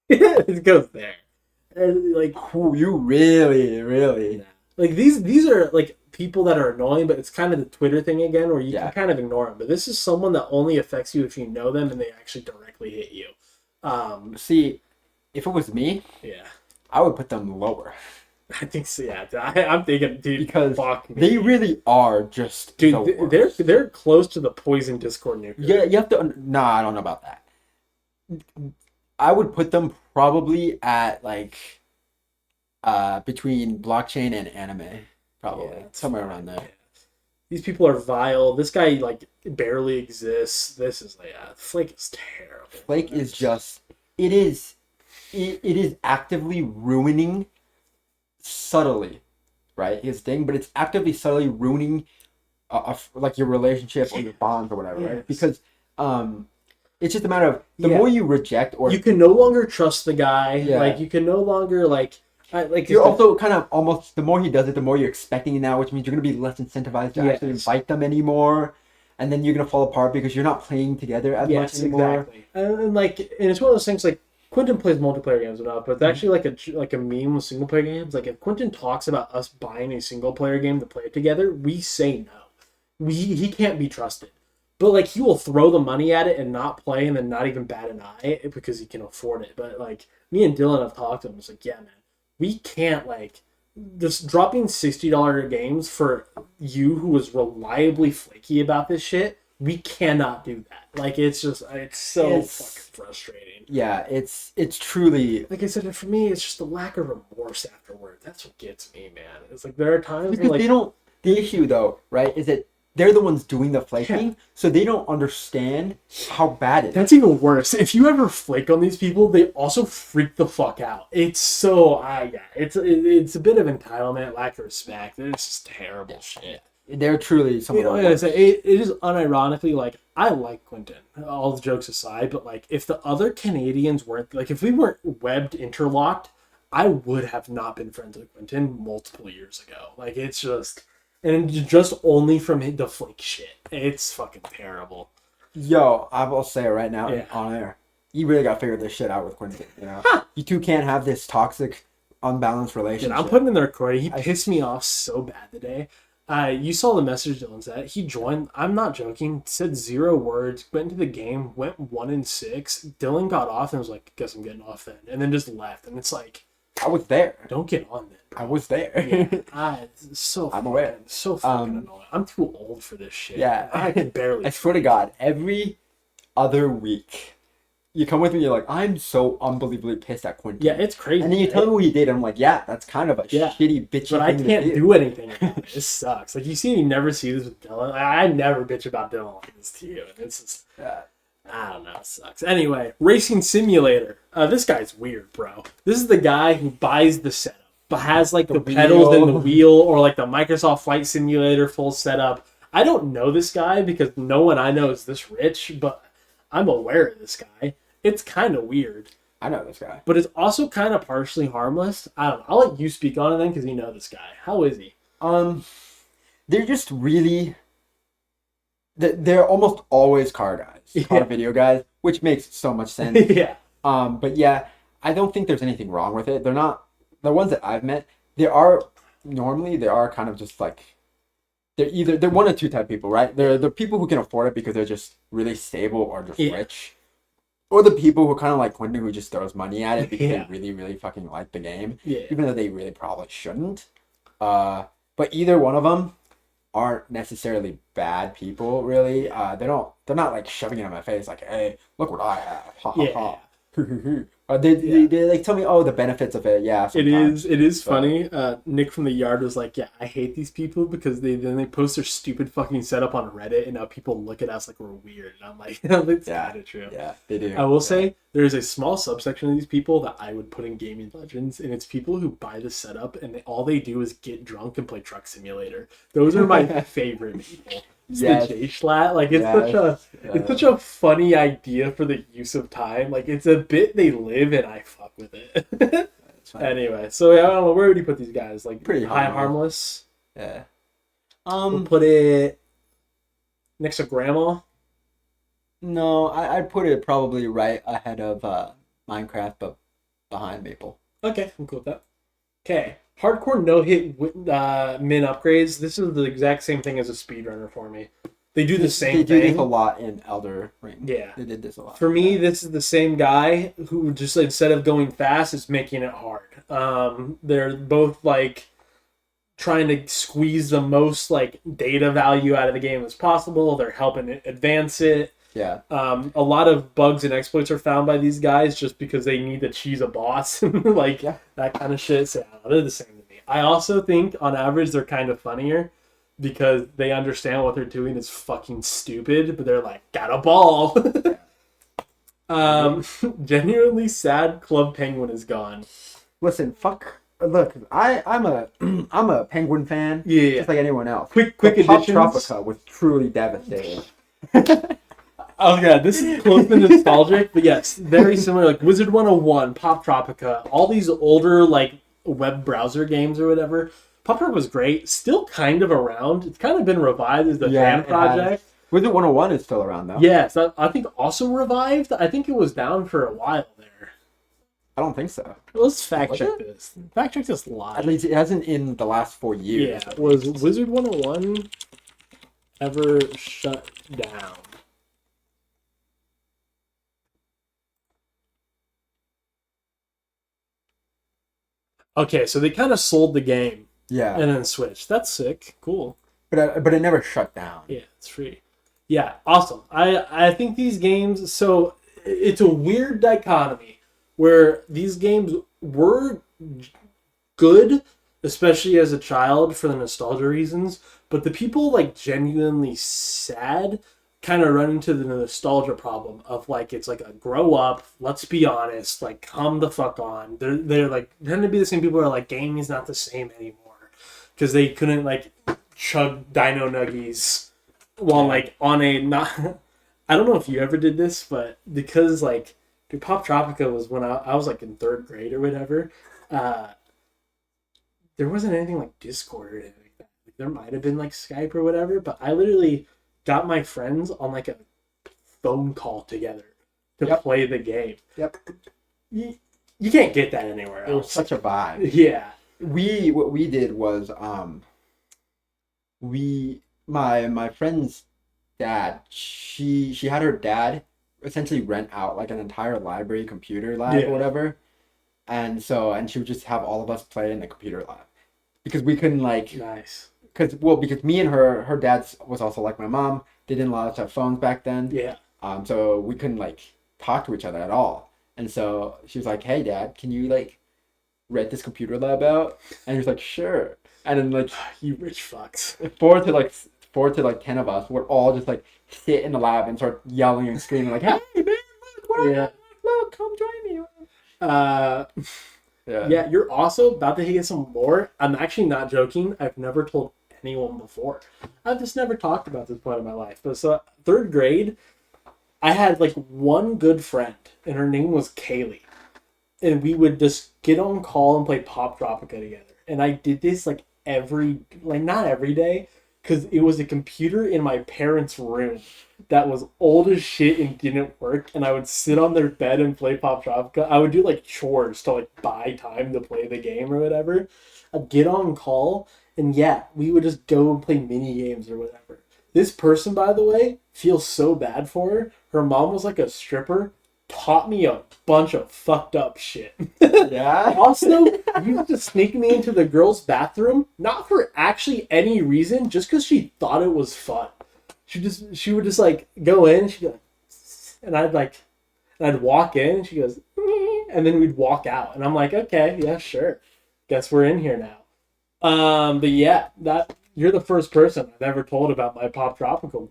[SPEAKER 1] It goes there. And, like
[SPEAKER 4] Ooh, you really.
[SPEAKER 1] like these are like people that are annoying, but it's kind of the Twitter thing again where you
[SPEAKER 4] Yeah.
[SPEAKER 1] can kind of ignore them. But this is someone that only affects you if you know them and they actually directly hit you.
[SPEAKER 4] See, if it was me,
[SPEAKER 1] Yeah.
[SPEAKER 4] I would put them lower
[SPEAKER 1] I think so. Yeah, I'm thinking, dude,
[SPEAKER 4] because
[SPEAKER 1] fuck me.
[SPEAKER 4] they really are just
[SPEAKER 1] dude,
[SPEAKER 4] the
[SPEAKER 1] they're
[SPEAKER 4] worst.
[SPEAKER 1] they're close to the poison Discord nuclear.
[SPEAKER 4] Yeah, you have to. Nah, I don't know about that. I would put them probably at like between blockchain and anime, probably
[SPEAKER 1] Yeah, it's
[SPEAKER 4] somewhere
[SPEAKER 1] fine.
[SPEAKER 4] around there.
[SPEAKER 1] Yeah. These people are vile. This guy like barely exists. This is Flake is terrible.
[SPEAKER 4] Flake is just it is actively ruining subtly, right? His thing, but it's actively subtly ruining like your relationship or your bonds or whatever, right?
[SPEAKER 1] Yes.
[SPEAKER 4] Because it's just a matter of the
[SPEAKER 1] Yeah.
[SPEAKER 4] more you reject or
[SPEAKER 1] You can no longer trust the guy.
[SPEAKER 4] Yeah.
[SPEAKER 1] Like you can no longer like
[SPEAKER 4] you're also kind of almost the more he does it, the more you're expecting it now, which means you're gonna be less incentivized to actually
[SPEAKER 1] Yes.
[SPEAKER 4] invite them anymore, and then you're gonna fall apart because you're not playing together as much
[SPEAKER 1] yes,
[SPEAKER 4] anymore.
[SPEAKER 1] exactly. And it's one of those things like Quentin plays multiplayer games enough, but it's actually like a meme with single player games. Like if Quentin talks about us buying a single player game to play it together, we say no. He can't be trusted. But like he will throw the money at it and not play and then not even bat an eye because he can afford it. But like me and Dylan have talked to him. It's like, yeah, man, we can't like just dropping $60 games for you who was reliably flaky about this shit. We cannot do that. Like it's so fucking frustrating.
[SPEAKER 4] Yeah, it's truly.
[SPEAKER 1] Like I said, for me, it's just the lack of remorse afterward. That's what gets me, man. It's like there are times
[SPEAKER 4] Because
[SPEAKER 1] where like
[SPEAKER 4] they don't. The issue though, right, is that they're the ones doing the flaking, so they don't understand how bad it is.
[SPEAKER 1] that's even worse. If you ever flake on these people, they also freak the fuck out. It's so it's a bit of entitlement, lack of respect. It's just terrible shit.
[SPEAKER 4] They're truly some
[SPEAKER 1] You
[SPEAKER 4] of
[SPEAKER 1] know,
[SPEAKER 4] the
[SPEAKER 1] like I
[SPEAKER 4] worst.
[SPEAKER 1] say, it is unironically like I like Quentin. All the jokes aside, but like if the other Canadians weren't like if we weren't webbed interlocked, I would have not been friends with Quentin multiple years ago. Like it's just just only from the flake shit. It's fucking terrible.
[SPEAKER 4] Yo, I will say it right now
[SPEAKER 1] Yeah.
[SPEAKER 4] on air. You really got to figure this shit out with Quentin. You know, you two can't have this toxic, unbalanced
[SPEAKER 1] Dude,
[SPEAKER 4] relationship.
[SPEAKER 1] I'm putting in the recording. He pissed me off so bad today. You saw the message Dylan said. He joined. I'm not joking. Said 0 words. Went into the game. Went 1-6. Dylan got off and was like, "Guess I'm getting off then," and then just left. And it's like,
[SPEAKER 4] I was there.
[SPEAKER 1] don't get on then.
[SPEAKER 4] I was there.
[SPEAKER 1] It's so
[SPEAKER 4] I'm aware.
[SPEAKER 1] so fucking annoying. I'm too old for this shit.
[SPEAKER 4] Yeah.
[SPEAKER 1] I can barely.
[SPEAKER 4] I swear to God, every other week, you come with me. You're like, I'm so unbelievably pissed at Quentin.
[SPEAKER 1] Yeah, it's crazy.
[SPEAKER 4] And then you tell me what he did. And I'm like, yeah, that's kind of a
[SPEAKER 1] Yeah.
[SPEAKER 4] shitty, bitchy
[SPEAKER 1] But I
[SPEAKER 4] thing
[SPEAKER 1] can't
[SPEAKER 4] to
[SPEAKER 1] do anything about it. It sucks. Like you see, you never see this with Dylan. Like, I never bitch about Dylan like this to you, and it's just.
[SPEAKER 4] Yeah.
[SPEAKER 1] I don't know, it sucks. Anyway, Racing Simulator. This guy's weird, bro. This is the guy who buys the setup, but has like the pedals and the wheel, or like the Microsoft Flight Simulator full setup. I don't know this guy because no one I know is this rich, but I'm aware of this guy. It's kind of weird,
[SPEAKER 4] I know this guy.
[SPEAKER 1] but it's also kind of partially harmless. I don't know. I'll let you speak on it then because you know this guy. How is he?
[SPEAKER 4] They're just really. They're almost always car guys, car
[SPEAKER 1] Yeah.
[SPEAKER 4] video guys, which makes so much sense.
[SPEAKER 1] Yeah.
[SPEAKER 4] But yeah, I don't think there's anything wrong with it. They're not the ones that I've met. They are kind of just like they're one or two type people, right? They're people who can afford it because they're just really stable or just
[SPEAKER 1] Yeah.
[SPEAKER 4] rich, or the people who kind of like Quentin who just throws money at it because
[SPEAKER 1] Yeah.
[SPEAKER 4] they really really fucking like the game,
[SPEAKER 1] Yeah.
[SPEAKER 4] even though they really probably shouldn't. But either one of them aren't necessarily bad people, really. They're not like shoving it in my face like, hey, look what I have, ha ha ha. They like tell me, oh, the benefits of it. Yeah, sometimes.
[SPEAKER 1] It is
[SPEAKER 4] But-
[SPEAKER 1] funny. Nick from the yard was like, "Yeah, I hate these people because they post their stupid fucking setup on Reddit, and now people look at us like we're weird." And I'm like, "That's
[SPEAKER 4] Yeah.
[SPEAKER 1] kind of true."
[SPEAKER 4] Yeah, they do.
[SPEAKER 1] I will say there is a small subsection of these people that I would put in gaming legends, and it's people who buy the setup and all they do is get drunk and play Truck Simulator. Those are my favorite people. It's
[SPEAKER 4] Yes.
[SPEAKER 1] the J-Schlat. Like it's
[SPEAKER 4] Yes.
[SPEAKER 1] such a funny idea for the use of time. Like it's a bit they live and I fuck with it.
[SPEAKER 4] It's fine.
[SPEAKER 1] Anyway, so yeah, I don't know, where would you put these guys? Like
[SPEAKER 4] Pretty
[SPEAKER 1] high
[SPEAKER 4] harmless.
[SPEAKER 1] harmless.
[SPEAKER 4] Yeah.
[SPEAKER 1] We'll put it next to Grandma.
[SPEAKER 4] No, I'd put it probably right ahead of Minecraft, but behind Maple.
[SPEAKER 1] Okay, I'm cool with that. Okay, hardcore no hit min upgrades. This is the exact same thing as a speedrunner for me. They do the same
[SPEAKER 4] They do
[SPEAKER 1] thing.
[SPEAKER 4] this a lot in Elder Ring.
[SPEAKER 1] Yeah.
[SPEAKER 4] They did this a lot.
[SPEAKER 1] For me, this is the same guy who just instead of going fast is making it hard. They're both like trying to squeeze the most like data value out of the game as possible. They're helping it advance it.
[SPEAKER 4] Yeah.
[SPEAKER 1] A lot of bugs and exploits are found by these guys just because they need to cheese a boss, like
[SPEAKER 4] Yeah.
[SPEAKER 1] that kind of shit. So yeah, they're the same to me. I also think on average they're kind of funnier because they understand what they're doing is fucking stupid, but they're like, got a ball. Genuinely sad Club Penguin is gone.
[SPEAKER 4] Listen, fuck. Look, I'm a Penguin fan.
[SPEAKER 1] Yeah.
[SPEAKER 4] Just like anyone else.
[SPEAKER 1] Quick
[SPEAKER 4] But Pop
[SPEAKER 1] additions.
[SPEAKER 4] Tropica was truly devastating.
[SPEAKER 1] Oh yeah, this is close to nostalgic, but yes, very similar. Like Wizard 101, Pop Tropica, all these older like web browser games or whatever. Pop Tropica was great, still kind of around. It's kind of been revived as the fan
[SPEAKER 4] it has.
[SPEAKER 1] project.
[SPEAKER 4] Wizard 101 is still around though.
[SPEAKER 1] Yes, I think also revived. I think it was down for a while there.
[SPEAKER 4] I don't think so.
[SPEAKER 1] Let's fact
[SPEAKER 4] Was
[SPEAKER 1] check
[SPEAKER 4] it?
[SPEAKER 1] this. Fact check this
[SPEAKER 4] At
[SPEAKER 1] live.
[SPEAKER 4] least it hasn't in the last 4 years.
[SPEAKER 1] Yeah, was Wizard 101 ever shut down? Okay, so they kind of sold the game
[SPEAKER 4] Yeah,
[SPEAKER 1] and then switched. That's sick. Cool.
[SPEAKER 4] but it never shut down.
[SPEAKER 1] Yeah, it's free. Yeah, awesome. I think these games, so it's a weird dichotomy where these games were good, especially as a child for the nostalgia reasons, but the people like genuinely sad kind of run into the nostalgia problem of like it's like a grow up, let's be honest, like come the fuck on. They're like tend to be the same people who are like gaming is not the same anymore because they couldn't like chug Dino Nuggies while like on a not. I don't know if you ever did this, but because like dude, Pop Tropica was when I was like in third grade or whatever. There wasn't anything like Discord or anything like that. Like, there might have been like Skype or whatever, but I literally got my friends on like a phone call together to play the game.
[SPEAKER 4] Yep.
[SPEAKER 1] You can't get that anywhere
[SPEAKER 4] It was
[SPEAKER 1] else.
[SPEAKER 4] such a vibe.
[SPEAKER 1] Yeah.
[SPEAKER 4] What we did was my friend's dad, she had her dad essentially rent out like an entire library computer lab
[SPEAKER 1] Yeah.
[SPEAKER 4] or whatever. And she would just have all of us play in the computer lab. Because we couldn't like
[SPEAKER 1] Nice.
[SPEAKER 4] because me and her dad's was also like my mom. They didn't allow us to have phones back then.
[SPEAKER 1] Yeah.
[SPEAKER 4] So we couldn't like talk to each other at all. And so she was like, "Hey dad, can you like rent this computer lab out?" And he was like, "Sure." And then like
[SPEAKER 1] You rich fucks.
[SPEAKER 4] four to like 10 of us would all just like sit in the lab and start yelling and screaming like, "Hey man, look, what
[SPEAKER 1] Yeah.
[SPEAKER 4] look, come join me."
[SPEAKER 1] Yeah, you're also about to get some more. I'm actually not joking. I've never told anyone before. I've just never talked about this point in my life. But so third grade, I had like one good friend, and her name was Kaylee. And we would just get on call and play Pop Tropica together. And I did this like not every day, because it was a computer in my parents' room that was old as shit and didn't work, and I would sit on their bed and play Pop Tropica. I would do like chores to like buy time to play the game or whatever. I'd get on call, and yeah, we would just go and play mini games or whatever. This person, by the way, feels so bad for her. Her mom was like a stripper, taught me a bunch of fucked up shit.
[SPEAKER 4] Yeah.
[SPEAKER 1] Also, used to sneak me into the girls' bathroom, not for actually any reason, just because she thought it was fun. She would just like go in, she'd be like, and I'd walk in, and she goes, and then we'd walk out, and I'm like, okay, yeah, sure, guess we're in here now. But yeah, that you're the first person I've ever told about my Pop Tropical lore.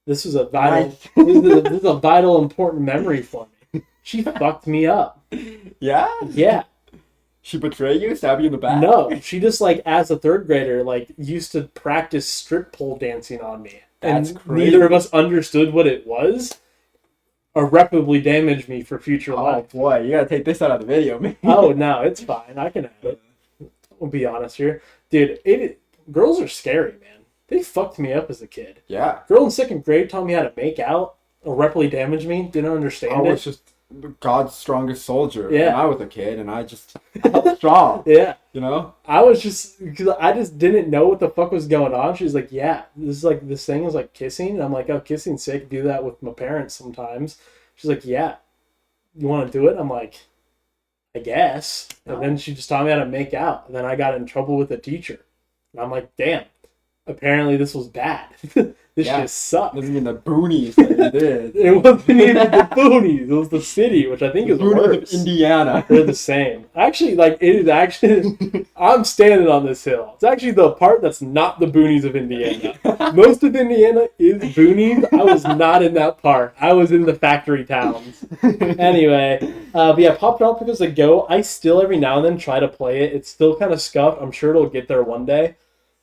[SPEAKER 1] This is a vital,
[SPEAKER 4] Nice.
[SPEAKER 1] this is a vital, important memory for me. She fucked me up.
[SPEAKER 4] Yeah?
[SPEAKER 1] Yeah.
[SPEAKER 4] She betrayed you, stab you in the back?
[SPEAKER 1] No, she just like as a third grader like used to practice strip pole dancing on me.
[SPEAKER 4] That's
[SPEAKER 1] and
[SPEAKER 4] crazy.
[SPEAKER 1] neither of us understood what it was. Irreparably damaged me for future
[SPEAKER 4] Oh
[SPEAKER 1] life.
[SPEAKER 4] boy, you gotta take this out of the video, man.
[SPEAKER 1] Oh no, it's fine. I can have it. I'll be honest here, dude. Girls are scary, man. They fucked me up as a kid.
[SPEAKER 4] Yeah.
[SPEAKER 1] Girl in second grade taught me how to make out. Irreparably damaged me. Didn't understand
[SPEAKER 4] I
[SPEAKER 1] it.
[SPEAKER 4] was just God's strongest soldier
[SPEAKER 1] Yeah.
[SPEAKER 4] when I was a kid, and I felt strong,
[SPEAKER 1] Yeah.
[SPEAKER 4] you know?
[SPEAKER 1] I was just because I just didn't know what the fuck was going on. She was like, "Yeah, this is like this thing is like kissing." And I'm like, "Oh, kissing's sick. Do that with my parents sometimes." She's like, "Yeah, you want to do it?" I'm like, "I guess." And then she just taught me how to make out. And then I got in trouble with a teacher. And I'm like, "Damn, apparently this was bad. This
[SPEAKER 4] Yeah.
[SPEAKER 1] shit sucked."
[SPEAKER 4] Living in the boonies that you did.
[SPEAKER 1] It wasn't even the boonies. It was the city, which I think is
[SPEAKER 4] Boonies
[SPEAKER 1] worse.
[SPEAKER 4] of Indiana.
[SPEAKER 1] They're the same. Actually, like it is actually. I'm standing on this hill. It's actually the part that's not the boonies of Indiana. Most of Indiana is boonies. I was not in that part. I was in the factory towns. Anyway, but yeah, Pop Tropica's a go. I still every now and then try to play it. It's still kind of scuffed. I'm sure it'll get there one day.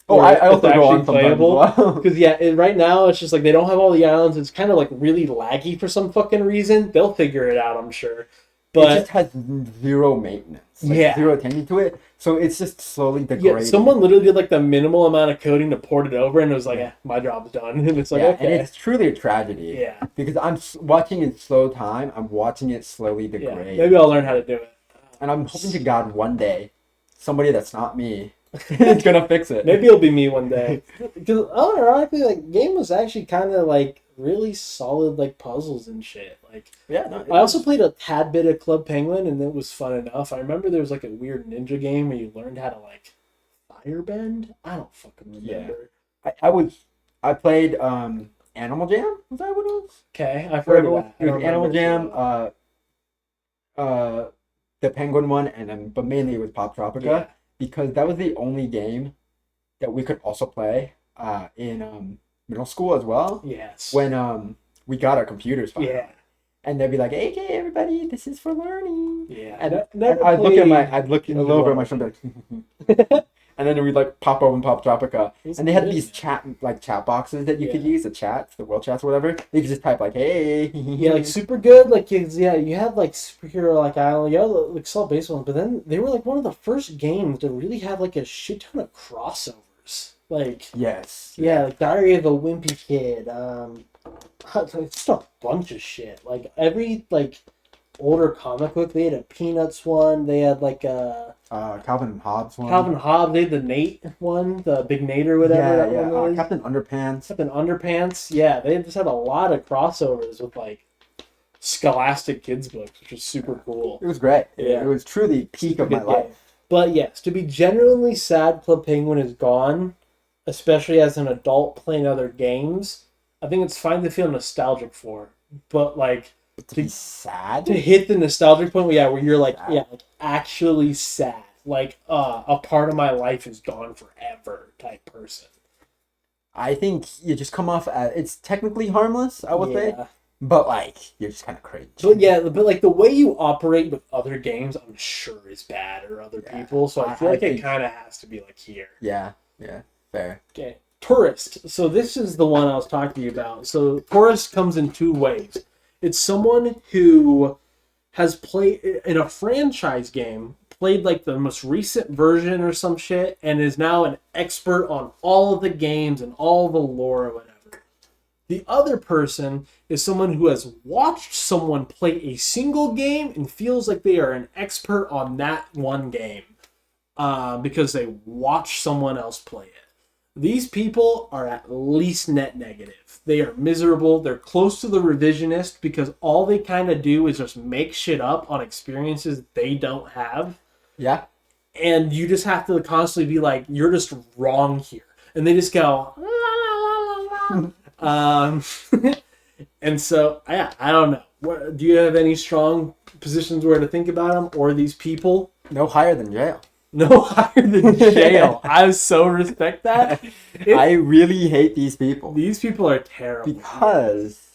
[SPEAKER 4] Oh,
[SPEAKER 1] Where
[SPEAKER 4] I also
[SPEAKER 1] it's
[SPEAKER 4] go on
[SPEAKER 1] actually
[SPEAKER 4] sometimes as well.
[SPEAKER 1] Because yeah, right now it's just like they don't have all the islands. It's kind of like really laggy for some fucking reason. They'll figure it out, I'm sure.
[SPEAKER 4] It
[SPEAKER 1] But
[SPEAKER 4] just has zero maintenance. Like,
[SPEAKER 1] Yeah.
[SPEAKER 4] Zero attention to it. So it's just slowly
[SPEAKER 1] yeah,
[SPEAKER 4] degrading.
[SPEAKER 1] someone literally did like the minimal amount of coding to port it over, and it was like, my job's done. And it's like,
[SPEAKER 4] yeah,
[SPEAKER 1] okay,
[SPEAKER 4] and it's truly a tragedy.
[SPEAKER 1] yeah,
[SPEAKER 4] Because I'm watching in slow time. I'm watching it slowly
[SPEAKER 1] yeah.
[SPEAKER 4] degrade.
[SPEAKER 1] Maybe I'll learn how to do it.
[SPEAKER 4] And I'm hoping to God one day, somebody that's not me is gonna fix it.
[SPEAKER 1] Maybe it'll be me one day. Because ironically, like game was actually kind of like really solid like puzzles and shit. Like
[SPEAKER 4] Yeah, no,
[SPEAKER 1] I also played a tad bit of Club Penguin, and it was fun enough. I remember there was like a weird ninja game where you learned how to like firebend. I don't fucking remember.
[SPEAKER 4] I played Animal Jam. Was that what it was?
[SPEAKER 1] Okay, I've heard of that. I
[SPEAKER 4] It
[SPEAKER 1] don't
[SPEAKER 4] was Animal
[SPEAKER 1] remember it
[SPEAKER 4] Jam, the Penguin one, and then but mainly it was Pop Tropica
[SPEAKER 1] Yeah.
[SPEAKER 4] because that was the only game that we could also play in middle school as well
[SPEAKER 1] Yes.
[SPEAKER 4] when we got our computers finally.
[SPEAKER 1] Yeah.
[SPEAKER 4] And they'd be like, "Hey, okay, everybody, this is for learning."
[SPEAKER 1] Yeah.
[SPEAKER 4] And
[SPEAKER 1] Never
[SPEAKER 4] I'd look a
[SPEAKER 1] played
[SPEAKER 4] little over my shoulder, like, and then we'd like pop open Pop Tropica,
[SPEAKER 1] It's
[SPEAKER 4] and they had
[SPEAKER 1] good,
[SPEAKER 4] these chat boxes that you could
[SPEAKER 1] Yeah.
[SPEAKER 4] use, the world chats, or whatever. You could just type like, "Hey."
[SPEAKER 1] Yeah, like super good. Like you had like superhero like Island, you had like solid base ones, but then they were like one of the first games to really have like a shit ton of crossovers. Like
[SPEAKER 4] Yes.
[SPEAKER 1] yeah, like Diary of a Wimpy Kid. Just a bunch of shit. Like every like older comic book, they had a Peanuts one. They had like a
[SPEAKER 4] Calvin and Hobbes one.
[SPEAKER 1] Calvin Hobbes. They had the Nate one, the Big Nate or whatever.
[SPEAKER 4] Yeah,
[SPEAKER 1] that
[SPEAKER 4] yeah.
[SPEAKER 1] one was.
[SPEAKER 4] Captain Underpants.
[SPEAKER 1] Captain Underpants. Yeah, they just had a lot of crossovers with like Scholastic kids books, which is super cool.
[SPEAKER 4] It was great.
[SPEAKER 1] Yeah.
[SPEAKER 4] It was truly peak of my
[SPEAKER 1] Good game.
[SPEAKER 4] life.
[SPEAKER 1] But yes, to be genuinely sad Club Penguin is gone, especially as an adult playing other games, I think it's fine to feel nostalgic for. But like
[SPEAKER 4] To be sad.
[SPEAKER 1] to hit the nostalgic point, yeah, where you're like,
[SPEAKER 4] Sad.
[SPEAKER 1] yeah, like actually sad. Like, a part of my life is gone forever type person.
[SPEAKER 4] I think you just come off as it's technically harmless, I would say,
[SPEAKER 1] Yeah.
[SPEAKER 4] but like you're just kind of crazy.
[SPEAKER 1] But yeah, but like the way you operate with other games, I'm sure is bad or other
[SPEAKER 4] Yeah.
[SPEAKER 1] people. So I feel
[SPEAKER 4] I
[SPEAKER 1] like it
[SPEAKER 4] think-
[SPEAKER 1] kind of has to be like here.
[SPEAKER 4] Yeah, fair.
[SPEAKER 1] Okay. Tourist. So this is the one I was talking to you about. So tourist comes in two ways. It's someone who has played in a franchise game, played like the most recent version or some shit, and is now an expert on all of the games and all the lore or whatever. The other person is someone who has watched someone play a single game and feels like they are an expert on that one game because they watched someone else play it. These people are at least net negative. They are miserable. They're close to the revisionist because all they kind of do is just make shit up on experiences they don't have.
[SPEAKER 4] Yeah,
[SPEAKER 1] And you just have to constantly be like, you're just wrong here. And they just go, la, la, la, la, la. And so, yeah, I don't know. What, do you have any strong positions where to think about them or these people?
[SPEAKER 4] no higher than jail.
[SPEAKER 1] No higher than jail. I so respect that.
[SPEAKER 4] I really hate these people
[SPEAKER 1] These people are terrible.
[SPEAKER 4] because,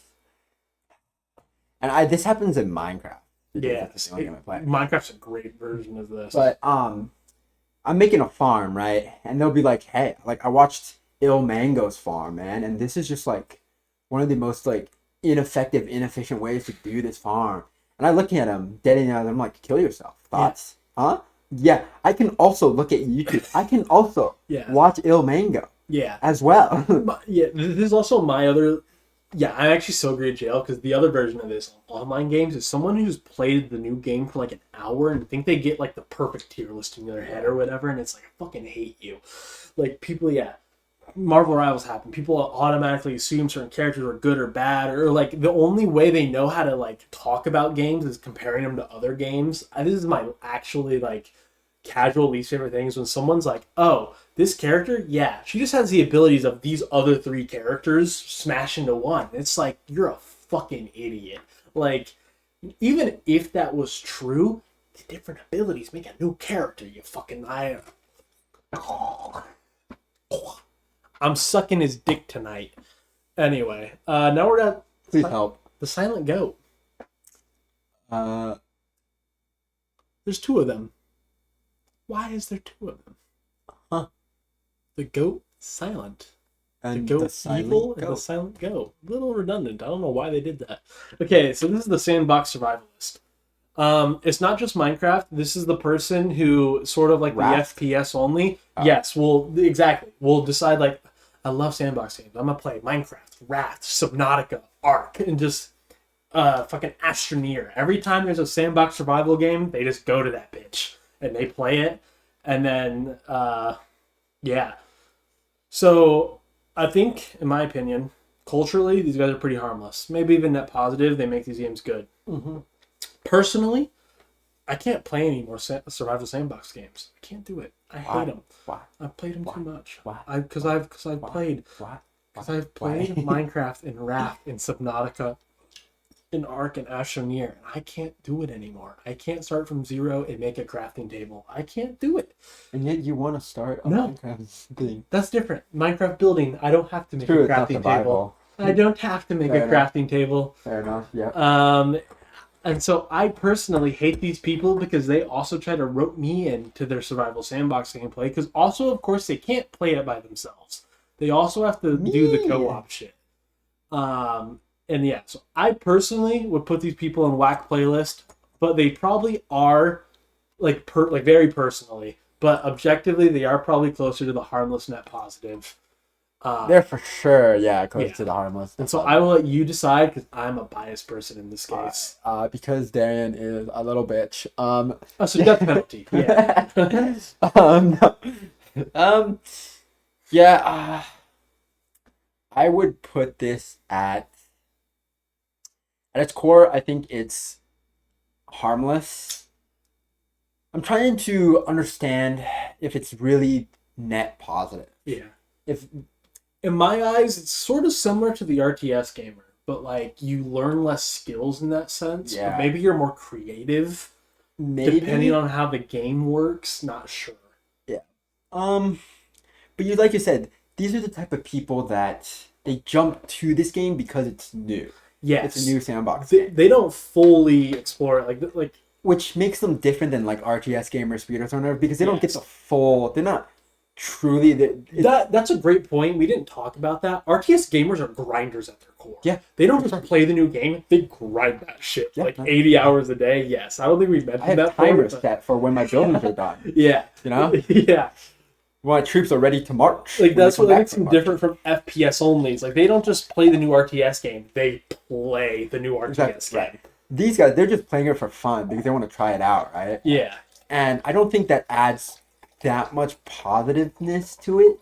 [SPEAKER 4] and this happens in Minecraft. because
[SPEAKER 1] Yeah,
[SPEAKER 4] that's the only game I play.
[SPEAKER 1] Minecraft's a great version of this.
[SPEAKER 4] But I'm making a farm, right? And they'll be like, "Hey, like I watched Il Mango's farm, man, and this is just like one of the most like ineffective, inefficient ways to do this farm." And I look at him, dead in the eyes, I'm like, "Kill yourself." Thoughts? Huh? Yeah, I can also look at YouTube. I can also
[SPEAKER 1] Yeah.
[SPEAKER 4] watch Il Mango
[SPEAKER 1] yeah,
[SPEAKER 4] as well.
[SPEAKER 1] yeah. This is also my other. Yeah, I'm actually so great at jail because the other version of this online games is someone who's played the new game for like an hour and think they get like the perfect tier list in their head or whatever, and it's like I fucking hate you. Like people, yeah. Marvel Rivals happen. People automatically assume certain characters are good or bad, or like the only way they know how to like talk about games is comparing them to other games. This is my actually like casual least favorite things when someone's like, "Oh, this character, yeah, she just has the abilities of these other three characters smash into one." It's like you're a fucking idiot. Like, even if that was true, the different abilities make a new character. You fucking I'm sucking his dick tonight. Anyway, now we're at
[SPEAKER 4] Please help.
[SPEAKER 1] the Silent Goat.
[SPEAKER 4] Uh,
[SPEAKER 1] There's two of them. Why is there two of them?
[SPEAKER 4] Huh.
[SPEAKER 1] The goat silent. The
[SPEAKER 4] and
[SPEAKER 1] goat
[SPEAKER 4] silent
[SPEAKER 1] evil and the
[SPEAKER 4] goat.
[SPEAKER 1] silent goat. A little redundant. I don't know why they did that. Okay, so this is the Sandbox Survivalist. It's not just Minecraft. This is the person who sort of like
[SPEAKER 4] Wrath?
[SPEAKER 1] the FPS only.
[SPEAKER 4] Oh.
[SPEAKER 1] Yes, we'll decide like I love sandbox games. I'm gonna play Minecraft, Wrath, Subnautica, Ark, and just fucking Astroneer. Every time there's a sandbox survival game, they just go to that bitch and they play it, and then yeah. So I think, in my opinion, culturally, these guys are pretty harmless. Maybe even net positive. They make these games good.
[SPEAKER 4] Mm-hmm.
[SPEAKER 1] Personally, I can't play any more survival sandbox games. I can't do it. I hate them.
[SPEAKER 4] Why?
[SPEAKER 1] I've played them too much.
[SPEAKER 4] Why?
[SPEAKER 1] Because I've played
[SPEAKER 4] Why?
[SPEAKER 1] I've played Minecraft and Raft and Subnautica and Ark and Astroneer, and I can't do it anymore. I can't start from zero and make a crafting table. I can't do it.
[SPEAKER 4] And yet you want to start a
[SPEAKER 1] No.
[SPEAKER 4] Minecraft thing.
[SPEAKER 1] That's different. Minecraft building, I don't have to make
[SPEAKER 4] True,
[SPEAKER 1] a
[SPEAKER 4] it's not
[SPEAKER 1] crafting table.
[SPEAKER 4] survival.
[SPEAKER 1] I don't have to make
[SPEAKER 4] Fair
[SPEAKER 1] a
[SPEAKER 4] enough.
[SPEAKER 1] crafting table.
[SPEAKER 4] Fair enough. Yeah.
[SPEAKER 1] And so I personally hate these people because they also try to rope me into their survival sandbox gameplay. Because also, of course, they can't play it by themselves. They also have to do the co-op shit. And yeah, so I personally would put these people in whack playlist, but they probably are like very personally, but objectively they are probably closer to the harmless net positive.
[SPEAKER 4] They're for sure, yeah, close
[SPEAKER 1] yeah.
[SPEAKER 4] to the harmless.
[SPEAKER 1] And so I will let you decide because I'm a biased person in this case.
[SPEAKER 4] Because Darian is a little bitch.
[SPEAKER 1] Oh, so death penalty. Yeah.
[SPEAKER 4] No. Yeah. I would put this at its core. I think it's harmless. I'm trying to understand if it's really net positive.
[SPEAKER 1] Yeah.
[SPEAKER 4] If
[SPEAKER 1] In my eyes, it's sort of similar to the RTS gamer, but like you learn less skills in that sense.
[SPEAKER 4] Yeah.
[SPEAKER 1] But maybe you're more creative,
[SPEAKER 4] maybe
[SPEAKER 1] depending on how the game works. Not sure.
[SPEAKER 4] But like you said, these are the type of people that they jump to this game because it's new.
[SPEAKER 1] Yes,
[SPEAKER 4] It's a new sandbox
[SPEAKER 1] They,
[SPEAKER 4] game,
[SPEAKER 1] they don't fully explore it. Like
[SPEAKER 4] which makes them different than like RTS gamers, speedrunners, because they don't get
[SPEAKER 1] Yes.
[SPEAKER 4] the full. They're not truly
[SPEAKER 1] that's a great point. We didn't talk about that. RTS gamers are grinders at their core.
[SPEAKER 4] Yeah.
[SPEAKER 1] They don't just play the new game; they grind that shit
[SPEAKER 4] Yeah.
[SPEAKER 1] like 80 hours a day. Yes, I don't think we mentioned
[SPEAKER 4] I have
[SPEAKER 1] that.
[SPEAKER 4] timers
[SPEAKER 1] but-
[SPEAKER 4] set for when my buildings are done.
[SPEAKER 1] Yeah,
[SPEAKER 4] You know,
[SPEAKER 1] yeah.
[SPEAKER 4] when my troops are ready to march.
[SPEAKER 1] Like
[SPEAKER 4] when they
[SPEAKER 1] that's
[SPEAKER 4] come
[SPEAKER 1] what
[SPEAKER 4] back
[SPEAKER 1] makes
[SPEAKER 4] from
[SPEAKER 1] them
[SPEAKER 4] march.
[SPEAKER 1] different from FPS only. It's like they don't just play the new RTS game; they play the new RTS
[SPEAKER 4] Exactly.
[SPEAKER 1] game.
[SPEAKER 4] Right. These guys, they're just playing it for fun because they want to try it out, right?
[SPEAKER 1] Yeah,
[SPEAKER 4] And I don't think that adds that much positiveness to it,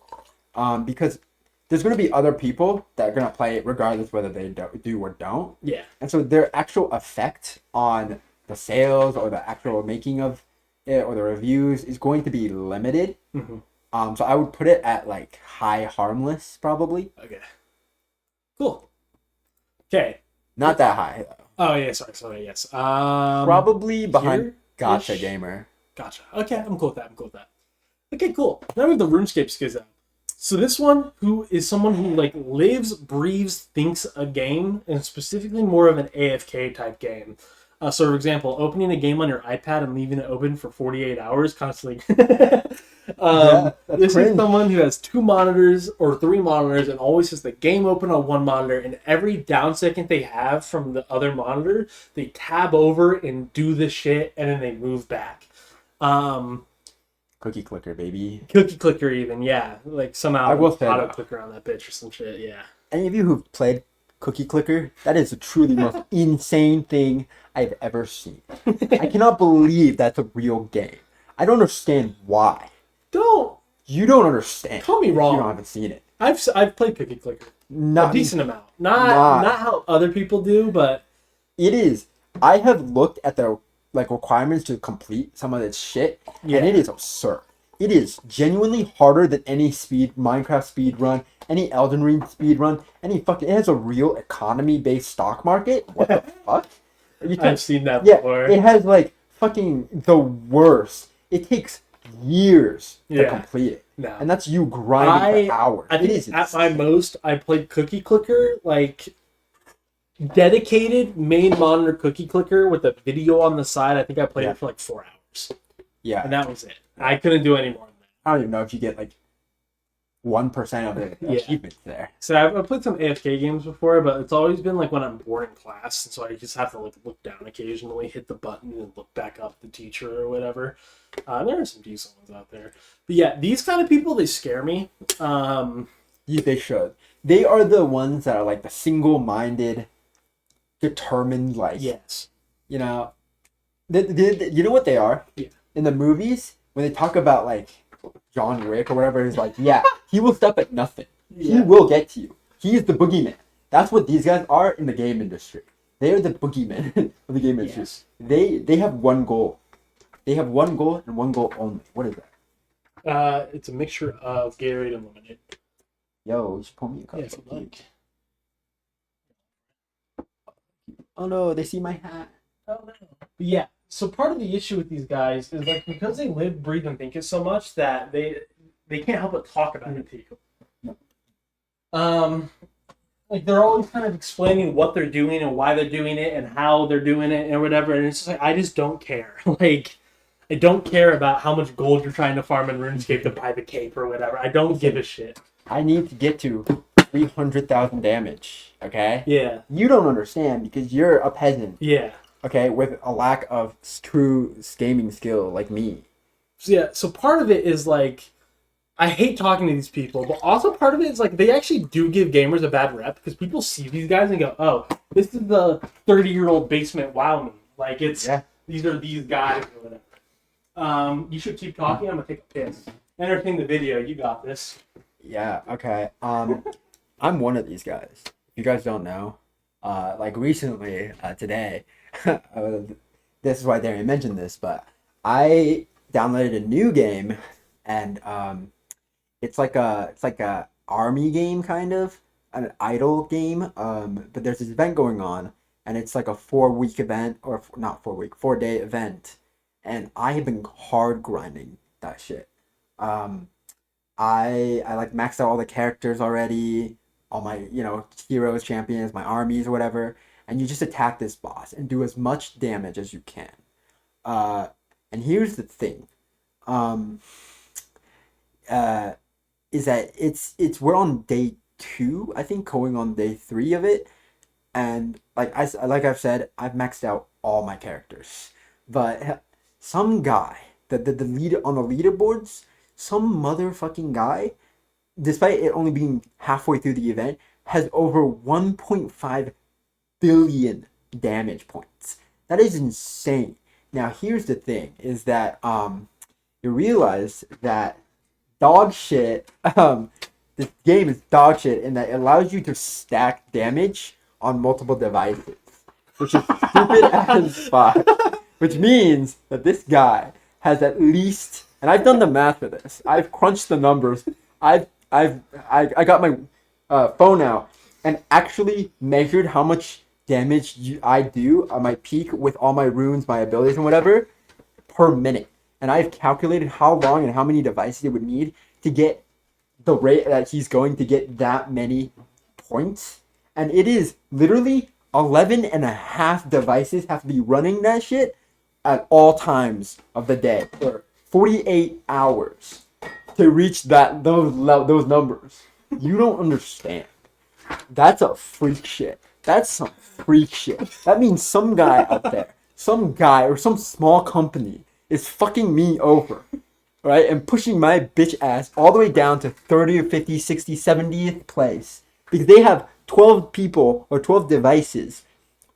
[SPEAKER 4] because there's going to be other people that are going to play it regardless whether they do or don't.
[SPEAKER 1] yeah,
[SPEAKER 4] And so their actual effect on the sales or the actual making of it or the reviews is going to be limited.
[SPEAKER 1] Mhm.
[SPEAKER 4] So I would put it at like high harmless, probably.
[SPEAKER 1] okay, cool. Okay.
[SPEAKER 4] Not that high though.
[SPEAKER 1] Oh yeah, sorry, yes.
[SPEAKER 4] Probably behind
[SPEAKER 1] here-ish?
[SPEAKER 4] Gotcha Gamer.
[SPEAKER 1] Gotcha. Okay, I'm cool with that. Okay, cool. Now we have the RuneScape skills out. So this one, who is someone who like lives, breathes, thinks a game, and specifically more of an AFK type game. So for example, opening a game on your iPad and leaving it open for 48 hours constantly.
[SPEAKER 4] Yeah, that's
[SPEAKER 1] This
[SPEAKER 4] cringe.
[SPEAKER 1] is someone who has 2 monitors or 3 monitors and always has the game open on one monitor, and every down second they have from the other monitor, they tab over and do the shit, and then they move back.
[SPEAKER 4] Cookie clicker, baby.
[SPEAKER 1] Cookie clicker even, yeah. Like somehow
[SPEAKER 4] I will say
[SPEAKER 1] auto
[SPEAKER 4] that.
[SPEAKER 1] clicker on that bitch or some shit, yeah.
[SPEAKER 4] Any of you who've played Cookie Clicker, that is the truly most insane thing I've ever seen. I cannot believe that's a real game. I don't understand why.
[SPEAKER 1] Don't
[SPEAKER 4] You don't understand.
[SPEAKER 1] Call me
[SPEAKER 4] if
[SPEAKER 1] wrong.
[SPEAKER 4] You don't haven't seen it.
[SPEAKER 1] I've played Cookie Clicker.
[SPEAKER 4] Not
[SPEAKER 1] A decent amount.
[SPEAKER 4] Not.
[SPEAKER 1] Not how other people do, but
[SPEAKER 4] It is. I have looked at the like requirements to complete some of this shit,
[SPEAKER 1] Yeah.
[SPEAKER 4] and it is absurd. It is genuinely harder than any Minecraft speed run, any Elden Ring speed run, any fucking. It has a real economy-based stock market. What the fuck? Are you
[SPEAKER 1] I've seen that
[SPEAKER 4] Yeah,
[SPEAKER 1] before.
[SPEAKER 4] it has like fucking the worst. It takes years to
[SPEAKER 1] Yeah.
[SPEAKER 4] complete it,
[SPEAKER 1] No.
[SPEAKER 4] and that's you grinding for hours.
[SPEAKER 1] I
[SPEAKER 4] It
[SPEAKER 1] think
[SPEAKER 4] is
[SPEAKER 1] at my
[SPEAKER 4] insane.
[SPEAKER 1] most, I played Cookie Clicker, like dedicated main monitor Cookie Clicker with a video on the side. I think I played
[SPEAKER 4] Yeah.
[SPEAKER 1] it for like 4 hours,
[SPEAKER 4] Yeah,
[SPEAKER 1] and that was it. I couldn't do any more than that.
[SPEAKER 4] I don't even know if you get like 1% of the
[SPEAKER 1] Yeah.
[SPEAKER 4] achievements there.
[SPEAKER 1] So I've played some AFK games before, but it's always been like when I'm bored in class, and so I just have to like look down occasionally, hit the button, and look back up at the teacher or whatever. There are some decent ones out there, but yeah, these kind of people, they scare me.
[SPEAKER 4] They should. They are the ones that are like the single-minded, determined, like
[SPEAKER 1] Yes.
[SPEAKER 4] you know, you know what they are?
[SPEAKER 1] Yeah.
[SPEAKER 4] In the movies, when they talk about like John Wick or whatever, he's like, yeah, he will stop at nothing. He
[SPEAKER 1] Yeah.
[SPEAKER 4] will get to you. He is the boogeyman. That's what these guys are in the game industry. They are the boogeymen of the game industry.
[SPEAKER 1] Yes.
[SPEAKER 4] They have one goal. They have one goal and one goal only. What is that?
[SPEAKER 1] It's a mixture of Gatorade and lemonade.
[SPEAKER 4] Yo, you should pour me a cup.
[SPEAKER 1] Yeah, if you like.
[SPEAKER 4] Oh no, they see my hat.
[SPEAKER 1] Oh no. But yeah. So part of the issue with these guys is like because they live, breathe, and think it so much that they can't help but talk about it to you. Like they're always kind of explaining what they're doing and why they're doing it and how they're doing it and whatever, and it's just like I just don't care. Like I don't care about how much gold you're trying to farm in RuneScape to buy the cape or whatever. I don't give a shit.
[SPEAKER 4] I need to get to 300,000 damage. Okay.
[SPEAKER 1] Yeah.
[SPEAKER 4] You don't understand because you're a peasant.
[SPEAKER 1] Yeah.
[SPEAKER 4] Okay, with a lack of true gaming skill like me.
[SPEAKER 1] So yeah, so part of it is like I hate talking to these people, but also part of it is like they actually do give gamers a bad rep because people see these guys and go, "Oh, this is the 30-year-old basement WoW meme." Like it's these are these guys or whatever. You should keep talking. I'm gonna take a piss. Entertain the video. You got this.
[SPEAKER 4] Yeah. Okay. I'm one of these guys. If you guys don't know, like recently, today, this is why Darian mentioned this, but I downloaded a new game, and it's like a army game kind of an idle game. But there's this event going on, and it's like a 4-week event, or not 4-week, 4-day event, and I have been hard grinding that shit. I like maxed out all the characters already, all my heroes, champions, my armies or whatever, and you just attack this boss and do as much damage as you can. And here's the thing, is that it's we're on day 2, I think, going on day 3 of it, and like I've said, I've maxed out all my characters, but some guy, the leader on the leaderboards. Some motherfucking guy, despite it only being halfway through the event, has over 1.5 billion damage points. That is insane. Now, here's the thing, is that you realize that dog shit, this game is dog shit in that it allows you to stack damage on multiple devices, which is stupid as fuck. Which means that this guy has at least... And I've done the math for this. I've crunched the numbers. I got my phone out and actually measured how much damage I do on my peak with all my runes, my abilities, and whatever per minute. And I've calculated how long and how many devices it would need to get the rate that he's going to get that many points. And it is literally 11.5 devices have to be running that shit at all times of the day. Or 48 hours to reach those numbers. You don't understand. That's a freak shit. That's some freak shit. That means some guy out there, some guy or some small company is fucking me over, right? And pushing my bitch ass all the way down to 30 or 50, 60, 70th place. Because they have 12 people or 12 devices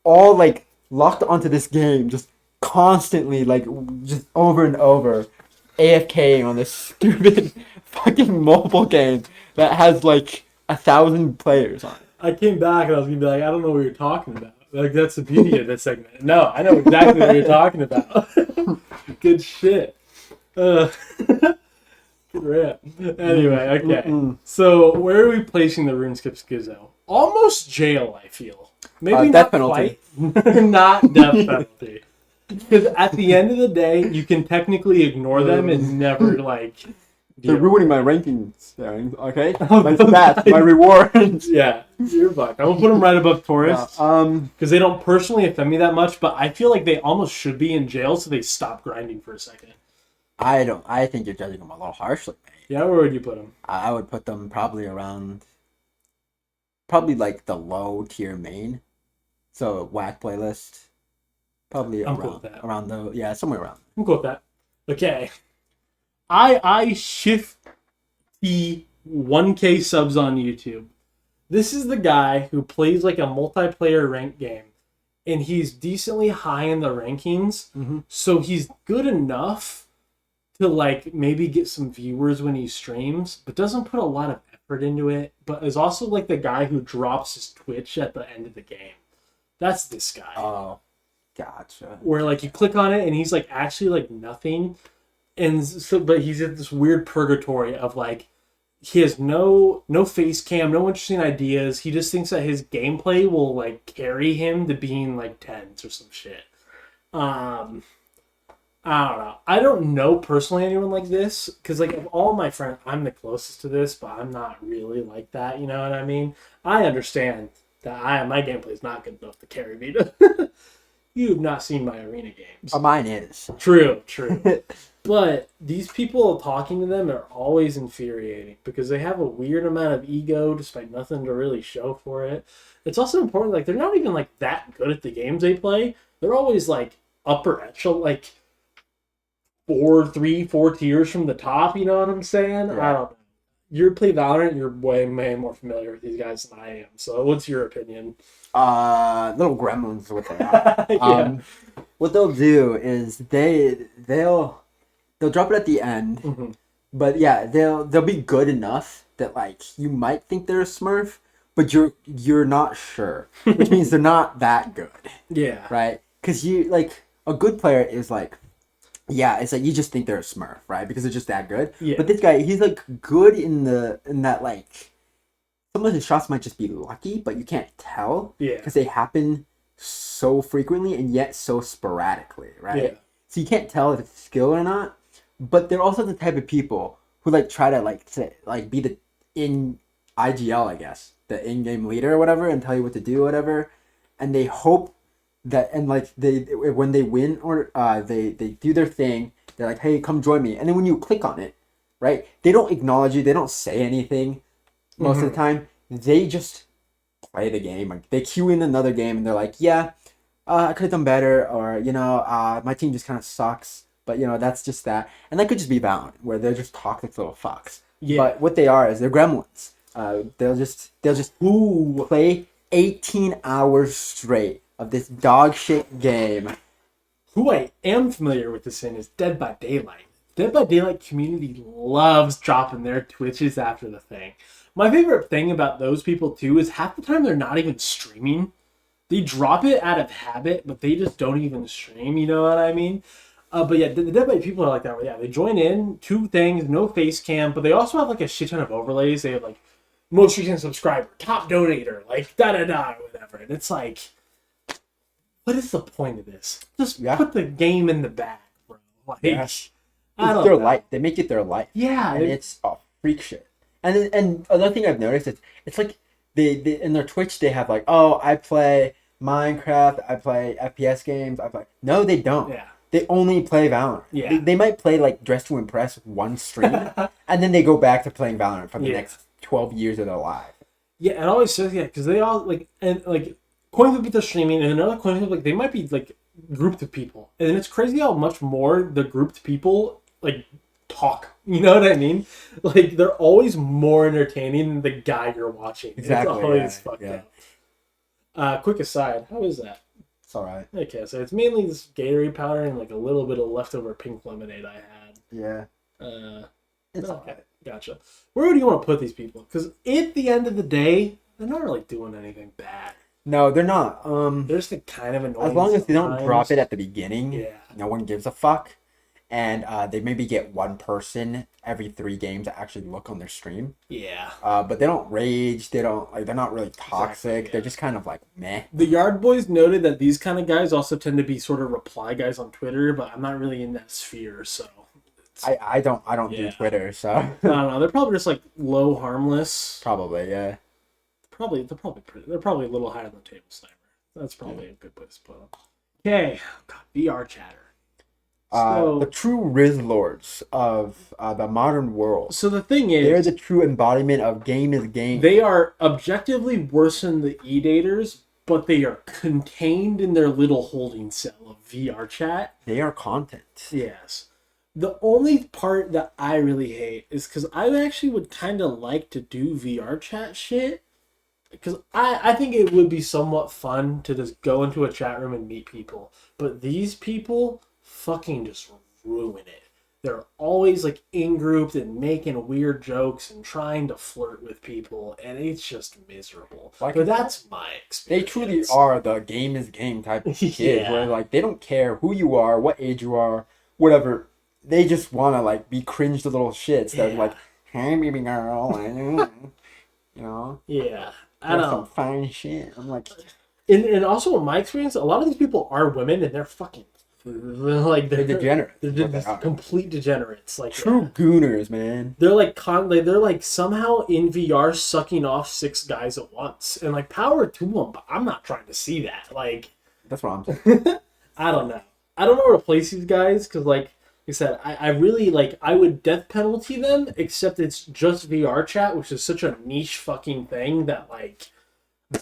[SPEAKER 4] all like locked onto this game just constantly, like just over and over. AFKing on this stupid fucking mobile game that has like 1,000 players on it.
[SPEAKER 1] I came back and I was gonna be like, I don't know what you're talking about. Like that's the beauty of this segment. No, I know exactly what you're talking about. Good shit. Good rip. Anyway, okay. So where are we placing the RuneScape Schizo? Almost jail, I feel. Maybe
[SPEAKER 4] death
[SPEAKER 1] not
[SPEAKER 4] penalty.
[SPEAKER 1] Quite. Not death penalty. Because at the end of the day, you can technically ignore them and never, like...
[SPEAKER 4] They're ruining my rankings, okay? My stats, my rewards.
[SPEAKER 1] Yeah, you're fucked. I'm going to put them right above tourists. Because they don't personally offend me that much, but I feel like they almost should be in jail, so they stop grinding for a second.
[SPEAKER 4] I think you're judging them a little harshly, mate.
[SPEAKER 1] Yeah, where would you put them?
[SPEAKER 4] I would put them probably around... Probably, like, the low-tier main. So, whack playlist... Probably
[SPEAKER 1] I'm cool with that.
[SPEAKER 4] around the somewhere around.
[SPEAKER 1] I'm cool with that. Okay. I shift the 1K subs on YouTube. This is the guy who plays like a multiplayer ranked game, and he's decently high in the rankings.
[SPEAKER 4] Mm-hmm.
[SPEAKER 1] So he's good enough to like maybe get some viewers when he streams, but doesn't put a lot of effort effort into it, but is also like the guy who drops his Twitch at the end of the game. That's this guy.
[SPEAKER 4] Oh, gotcha.
[SPEAKER 1] Where like you click on it and he's like actually like nothing, and so but he's in this weird purgatory of like he has no face cam, no interesting ideas. He just thinks that his gameplay will like carry him to being like tens or some shit. I don't know. I don't know personally anyone like this because like of all my friends, I'm the closest to this, but I'm not really like that. You know what I mean? I understand that my gameplay is not good enough to carry me to. You've not seen my arena games.
[SPEAKER 4] Mine is.
[SPEAKER 1] True. But these people talking to them are always infuriating because they have a weird amount of ego despite nothing to really show for it. It's also important, like, they're not even, like, that good at the games they play. They're always, like, upper echelon, like, 4 tiers from the top, you know what I'm saying?
[SPEAKER 4] Yeah.
[SPEAKER 1] I don't know. You play Valorant, you're way more familiar with these guys than I am. So what's your opinion?
[SPEAKER 4] Little gremlins is what they are.
[SPEAKER 1] Yeah.
[SPEAKER 4] What they'll do is they'll drop it at the end,
[SPEAKER 1] Mhm.
[SPEAKER 4] but yeah, they'll be good enough that like you might think they're a Smurf, but you're not sure, which means they're not that good,
[SPEAKER 1] Yeah.
[SPEAKER 4] right? Because you like a good player is like, yeah, it's like you just think they're a Smurf, right? Because they're just that good.
[SPEAKER 1] Yeah.
[SPEAKER 4] But this guy, he's like good in that like some of his shots might just be lucky, but you can't tell
[SPEAKER 1] Yeah.
[SPEAKER 4] because they happen so frequently and yet so sporadically, right?
[SPEAKER 1] Yeah.
[SPEAKER 4] So you can't tell if it's skill or not. But they're also the type of people who like try to like be the in IGL, I guess, the in-game leader or whatever, and tell you what to do, or whatever. And they hope that, and like they when they win or they do their thing, they're like, hey, come join me. And then when you click on it, right, they don't acknowledge you, they don't say anything most of the time. They just play the game. Like they queue in another game and they're like, yeah, I could have done better, or you know, my team just kind of sucks. But you know, that's just that, and that could just be Valorant, where they're just toxic little fucks.
[SPEAKER 1] Yeah.
[SPEAKER 4] But what they are is they're gremlins. They'll just play 18 hours straight of this dog shit game.
[SPEAKER 1] Who I am familiar with this in is Dead by Daylight. Dead by Daylight community loves dropping their Twitches after the thing. My favorite thing about those people too is half the time they're not even streaming. They drop it out of habit, but they just don't even stream. You know what I mean? But yeah, the Dead by people are like that. Where, yeah, they join in, 2 things, no face cam, but they also have like a shit ton of overlays. They have like most recent subscriber, top donator, like da-da-da, or whatever. And it's like, what is the point of this? Just put the game in the bag, bro. Like,
[SPEAKER 4] Yeah.
[SPEAKER 1] I
[SPEAKER 4] It's
[SPEAKER 1] don't
[SPEAKER 4] their
[SPEAKER 1] know.
[SPEAKER 4] life. They make it their life.
[SPEAKER 1] Yeah.
[SPEAKER 4] And it's freak shit. And another thing I've noticed is it's like they in their Twitch they have like, oh, I play Minecraft, I play FPS games, I play. No, they don't.
[SPEAKER 1] Yeah.
[SPEAKER 4] They only play Valorant.
[SPEAKER 1] Yeah.
[SPEAKER 4] They might play like Dress to Impress one stream, and then they go back to playing Valorant for the
[SPEAKER 1] Yeah.
[SPEAKER 4] next 12 years of their life.
[SPEAKER 1] Yeah, and always says because they all like and like coin flip they're streaming, and another coin flip like they might be like grouped of people, and it's crazy how much more the grouped people like talk. You know what I mean? Like they're always more entertaining than the guy you're watching.
[SPEAKER 4] Exactly,
[SPEAKER 1] It's always
[SPEAKER 4] yeah,
[SPEAKER 1] fucked
[SPEAKER 4] yeah.
[SPEAKER 1] up. Quick aside, how is that?
[SPEAKER 4] It's all right.
[SPEAKER 1] Okay, so it's mainly this Gatorade powder and like a little bit of leftover pink lemonade I had.
[SPEAKER 4] Yeah. It's all
[SPEAKER 1] Okay,
[SPEAKER 4] right.
[SPEAKER 1] gotcha. Where do you want to put these people? Because at the end of the day, they're not really doing anything bad.
[SPEAKER 4] No, they're not.
[SPEAKER 1] They're just like, kind of annoying.
[SPEAKER 4] As long as they don't
[SPEAKER 1] sometimes.
[SPEAKER 4] drop it at the beginning,
[SPEAKER 1] Yeah.
[SPEAKER 4] no one gives a fuck. And they maybe get one person every 3 games to actually look on their stream.
[SPEAKER 1] Yeah.
[SPEAKER 4] But they don't rage. They don't like. They're not really toxic.
[SPEAKER 1] Exactly, yeah.
[SPEAKER 4] They're just kind of like meh.
[SPEAKER 1] The Yard Boys noted that these kind of guys also tend to be sort of reply guys on Twitter, but I'm not really in that sphere, so.
[SPEAKER 4] I don't do
[SPEAKER 1] Yeah.
[SPEAKER 4] Twitter, so
[SPEAKER 1] I don't know. They're probably just like low, harmless.
[SPEAKER 4] probably yeah.
[SPEAKER 1] They're probably a little higher than Table Sniper. That's probably a good place to put them. Okay. God, VR chatter.
[SPEAKER 4] The true Riz Lords of the modern world.
[SPEAKER 1] So the thing
[SPEAKER 4] They're
[SPEAKER 1] is,
[SPEAKER 4] the true embodiment of game is game.
[SPEAKER 1] they are objectively worse than the E-daters, but they are contained in their little holding cell of VR chat.
[SPEAKER 4] They are content.
[SPEAKER 1] Yes. The only part that I really hate is because I actually would kind of like to do VR chat shit. Because I think it would be somewhat fun to just go into a chat room and meet people. But these people fucking just ruin it. they're always like in groups and making weird jokes and trying to flirt with people, and it's just miserable.
[SPEAKER 4] Like,
[SPEAKER 1] but that's my
[SPEAKER 4] They
[SPEAKER 1] experience.
[SPEAKER 4] truly are the game is game type of kids,
[SPEAKER 1] Yeah.
[SPEAKER 4] where like they don't care who you are, what age you are, whatever. They just want to like be cringed little shits that
[SPEAKER 1] Yeah.
[SPEAKER 4] like, hey baby girl, you know,
[SPEAKER 1] Yeah, I
[SPEAKER 4] that's
[SPEAKER 1] know.
[SPEAKER 4] some fine shit. I'm like,
[SPEAKER 1] And also in my experience, a lot of these people are women, and they're fucking like
[SPEAKER 4] they're degenerates.
[SPEAKER 1] They're
[SPEAKER 4] is what they
[SPEAKER 1] just
[SPEAKER 4] are.
[SPEAKER 1] complete degenerates. Like
[SPEAKER 4] True gooners, man.
[SPEAKER 1] they're like they're like somehow in VR sucking off 6 guys at once, and like power to them. But I'm not trying to see that. Like
[SPEAKER 4] That's what I'm saying.
[SPEAKER 1] I don't know. I don't know where to place these guys because like I said, I really like I would death penalty them, except it's just VR chat, which is such a niche fucking thing that like.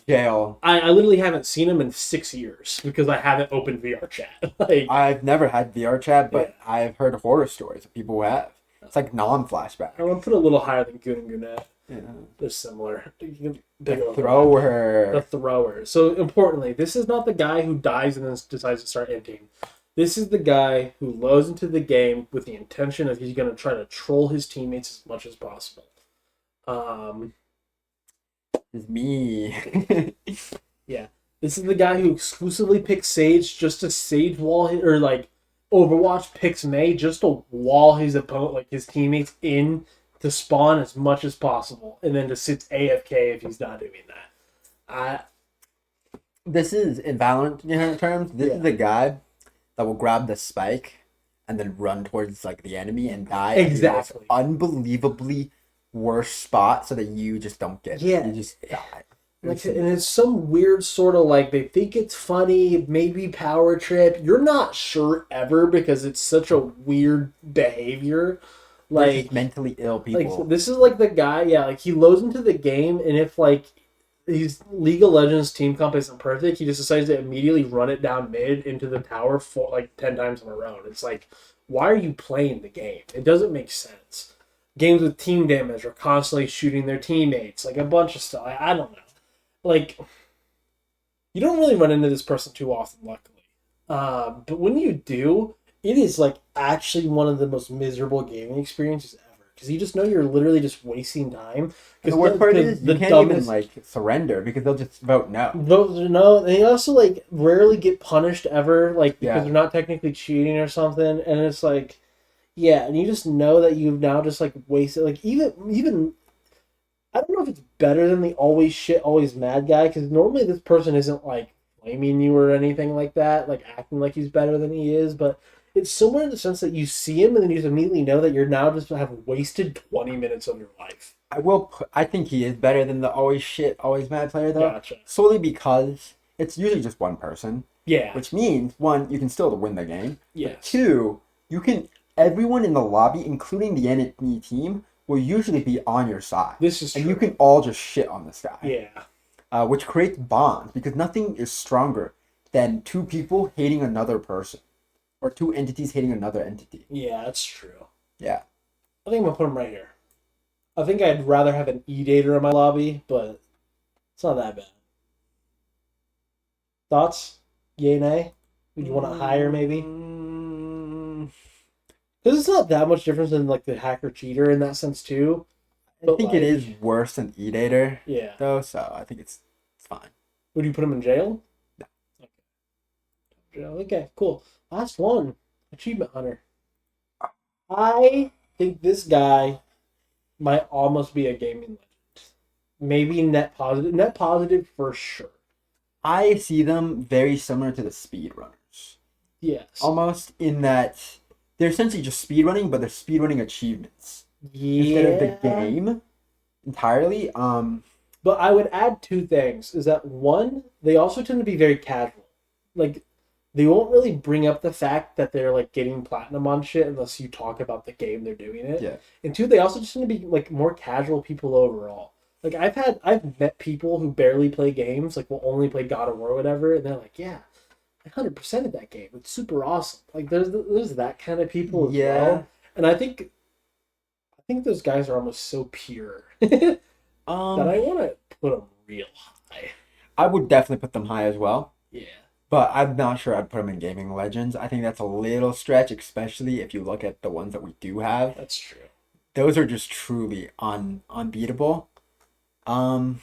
[SPEAKER 4] Jail.
[SPEAKER 1] I literally haven't seen them in 6 years because I haven't opened VR chat. Like,
[SPEAKER 4] I've never had VR chat, but
[SPEAKER 1] Yeah.
[SPEAKER 4] I've heard horror stories of people who have. It's like non-flashback.
[SPEAKER 1] I'm gonna put it a little higher than Goon and Goonette.
[SPEAKER 4] Yeah.
[SPEAKER 1] They're similar.
[SPEAKER 4] The
[SPEAKER 1] The
[SPEAKER 4] thrower.
[SPEAKER 1] thrower. So importantly, this is not the guy who dies and then decides to start inting. This is the guy who loads into the game with the intention of he's gonna try to troll his teammates as much as possible.
[SPEAKER 4] Is me.
[SPEAKER 1] This is the guy who exclusively picks Sage just to Sage wall or like Overwatch picks Mei just to wall his opponent, like his teammates in to spawn as much as possible, and then to sit AFK if he's not doing that.
[SPEAKER 4] This is, in Valorant terms, this
[SPEAKER 1] Yeah.
[SPEAKER 4] is the guy that will grab the spike and then run towards like the enemy and die in the most
[SPEAKER 1] Exactly.
[SPEAKER 4] unbelievably worst spot so that you just don't get
[SPEAKER 1] Yeah.
[SPEAKER 4] it. You just die.
[SPEAKER 1] Like, and it's some weird sort of like they think it's funny, maybe power trip. You're not sure ever because it's such a weird behavior.
[SPEAKER 4] Like
[SPEAKER 1] Like,
[SPEAKER 4] mentally ill people.
[SPEAKER 1] like so this is like the guy, yeah. Like he loads into the game, and if like his League of Legends team comp isn't perfect, he just decides to immediately run it down mid into the tower for like 10 times in a row. And it's like, why are you playing the game? It doesn't make sense. Games with team damage are constantly shooting their teammates, like a bunch of stuff. I don't know. Like, you don't really run into this person too often, luckily. But when you do, it is like actually one of the most miserable gaming experiences ever. Because you just know you're literally just wasting time.
[SPEAKER 4] And the worst part is you can't even like surrender because they'll just vote no.
[SPEAKER 1] No, they also like rarely get punished ever, like because
[SPEAKER 4] Yeah.
[SPEAKER 1] they're not technically cheating or something, and it's like, yeah, and you just know that you've now just like wasted, like even I don't know if it's better than the always shit, always mad guy, because normally this person isn't like blaming you or anything like that, like acting like he's better than he is, but it's similar in the sense that you see him and then you just immediately know that you're now just have wasted 20 minutes of your life.
[SPEAKER 4] I think he is better than the always shit, always mad player though.
[SPEAKER 1] Gotcha.
[SPEAKER 4] Solely because it's usually just one person,
[SPEAKER 1] Yeah.
[SPEAKER 4] which means one, you can still win the game.
[SPEAKER 1] Yes.
[SPEAKER 4] Two, everyone in the lobby, including the enemy team, will usually be on your side.
[SPEAKER 1] This is true.
[SPEAKER 4] And you can all just shit on this guy.
[SPEAKER 1] Yeah.
[SPEAKER 4] Which creates bonds because nothing is stronger than two people hating another person or two entities hating another entity.
[SPEAKER 1] Yeah, that's true.
[SPEAKER 4] Yeah.
[SPEAKER 1] I think I'm gonna put him right here. I think I'd rather have an E-Dater in my lobby, but it's not that bad. Thoughts? Yay, nay? Would you want to hire maybe? Because it's not that much difference than like the hacker cheater in that sense too.
[SPEAKER 4] I think it is worse than E-Dater
[SPEAKER 1] Yeah.
[SPEAKER 4] though, so I think it's fine.
[SPEAKER 1] Would you put him in jail?
[SPEAKER 4] No.
[SPEAKER 1] Okay. Jail. Okay, cool. Last one. Achievement Hunter. I think this guy might almost be a gaming legend. Maybe net positive. Net positive for sure.
[SPEAKER 4] I see them very similar to the speedrunners.
[SPEAKER 1] Yes.
[SPEAKER 4] Almost in that they're essentially just speedrunning, but they're speedrunning achievements.
[SPEAKER 1] Yeah.
[SPEAKER 4] Instead of the game entirely.
[SPEAKER 1] But I would add two things. Is that one, they also tend to be very casual. Like, they won't really bring up the fact that they're like getting platinum on shit unless you talk about the game they're doing it.
[SPEAKER 4] Yeah.
[SPEAKER 1] And two, they also just tend to be like more casual people overall. Like I've met people who barely play games, like will only play God of War or whatever, and they're like, yeah, I 100%ed that game. It's super awesome. Like there's that kind of people as well. And I think those guys are almost so pure that I want to put them real high.
[SPEAKER 4] I would definitely put them high as well.
[SPEAKER 1] Yeah.
[SPEAKER 4] but I'm not sure I'd put them in Gaming Legends. I think that's a little stretch, especially if you look at the ones that we do have.
[SPEAKER 1] That's true.
[SPEAKER 4] Those are just truly unbeatable.
[SPEAKER 1] I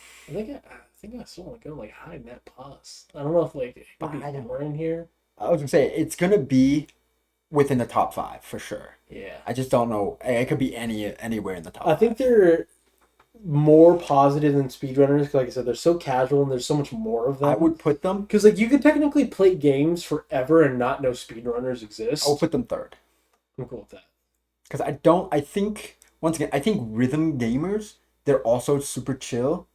[SPEAKER 1] think I still want to go like high net plus. I don't know if like it could
[SPEAKER 4] I
[SPEAKER 1] be
[SPEAKER 4] don't-
[SPEAKER 1] more in here.
[SPEAKER 4] I was gonna say it's gonna be within the top 5 for sure.
[SPEAKER 1] Yeah.
[SPEAKER 4] I just don't know. It could be anywhere in the top.
[SPEAKER 1] I think they're more positive than speedrunners. Like I said, they're so casual and there's so much more of them.
[SPEAKER 4] I would put them.
[SPEAKER 1] Because like you could technically play games forever and not know speedrunners exist.
[SPEAKER 4] I would put them third
[SPEAKER 1] I'm cool with that.
[SPEAKER 4] because I don't. I think once again, I think rhythm gamers, they're also super chill,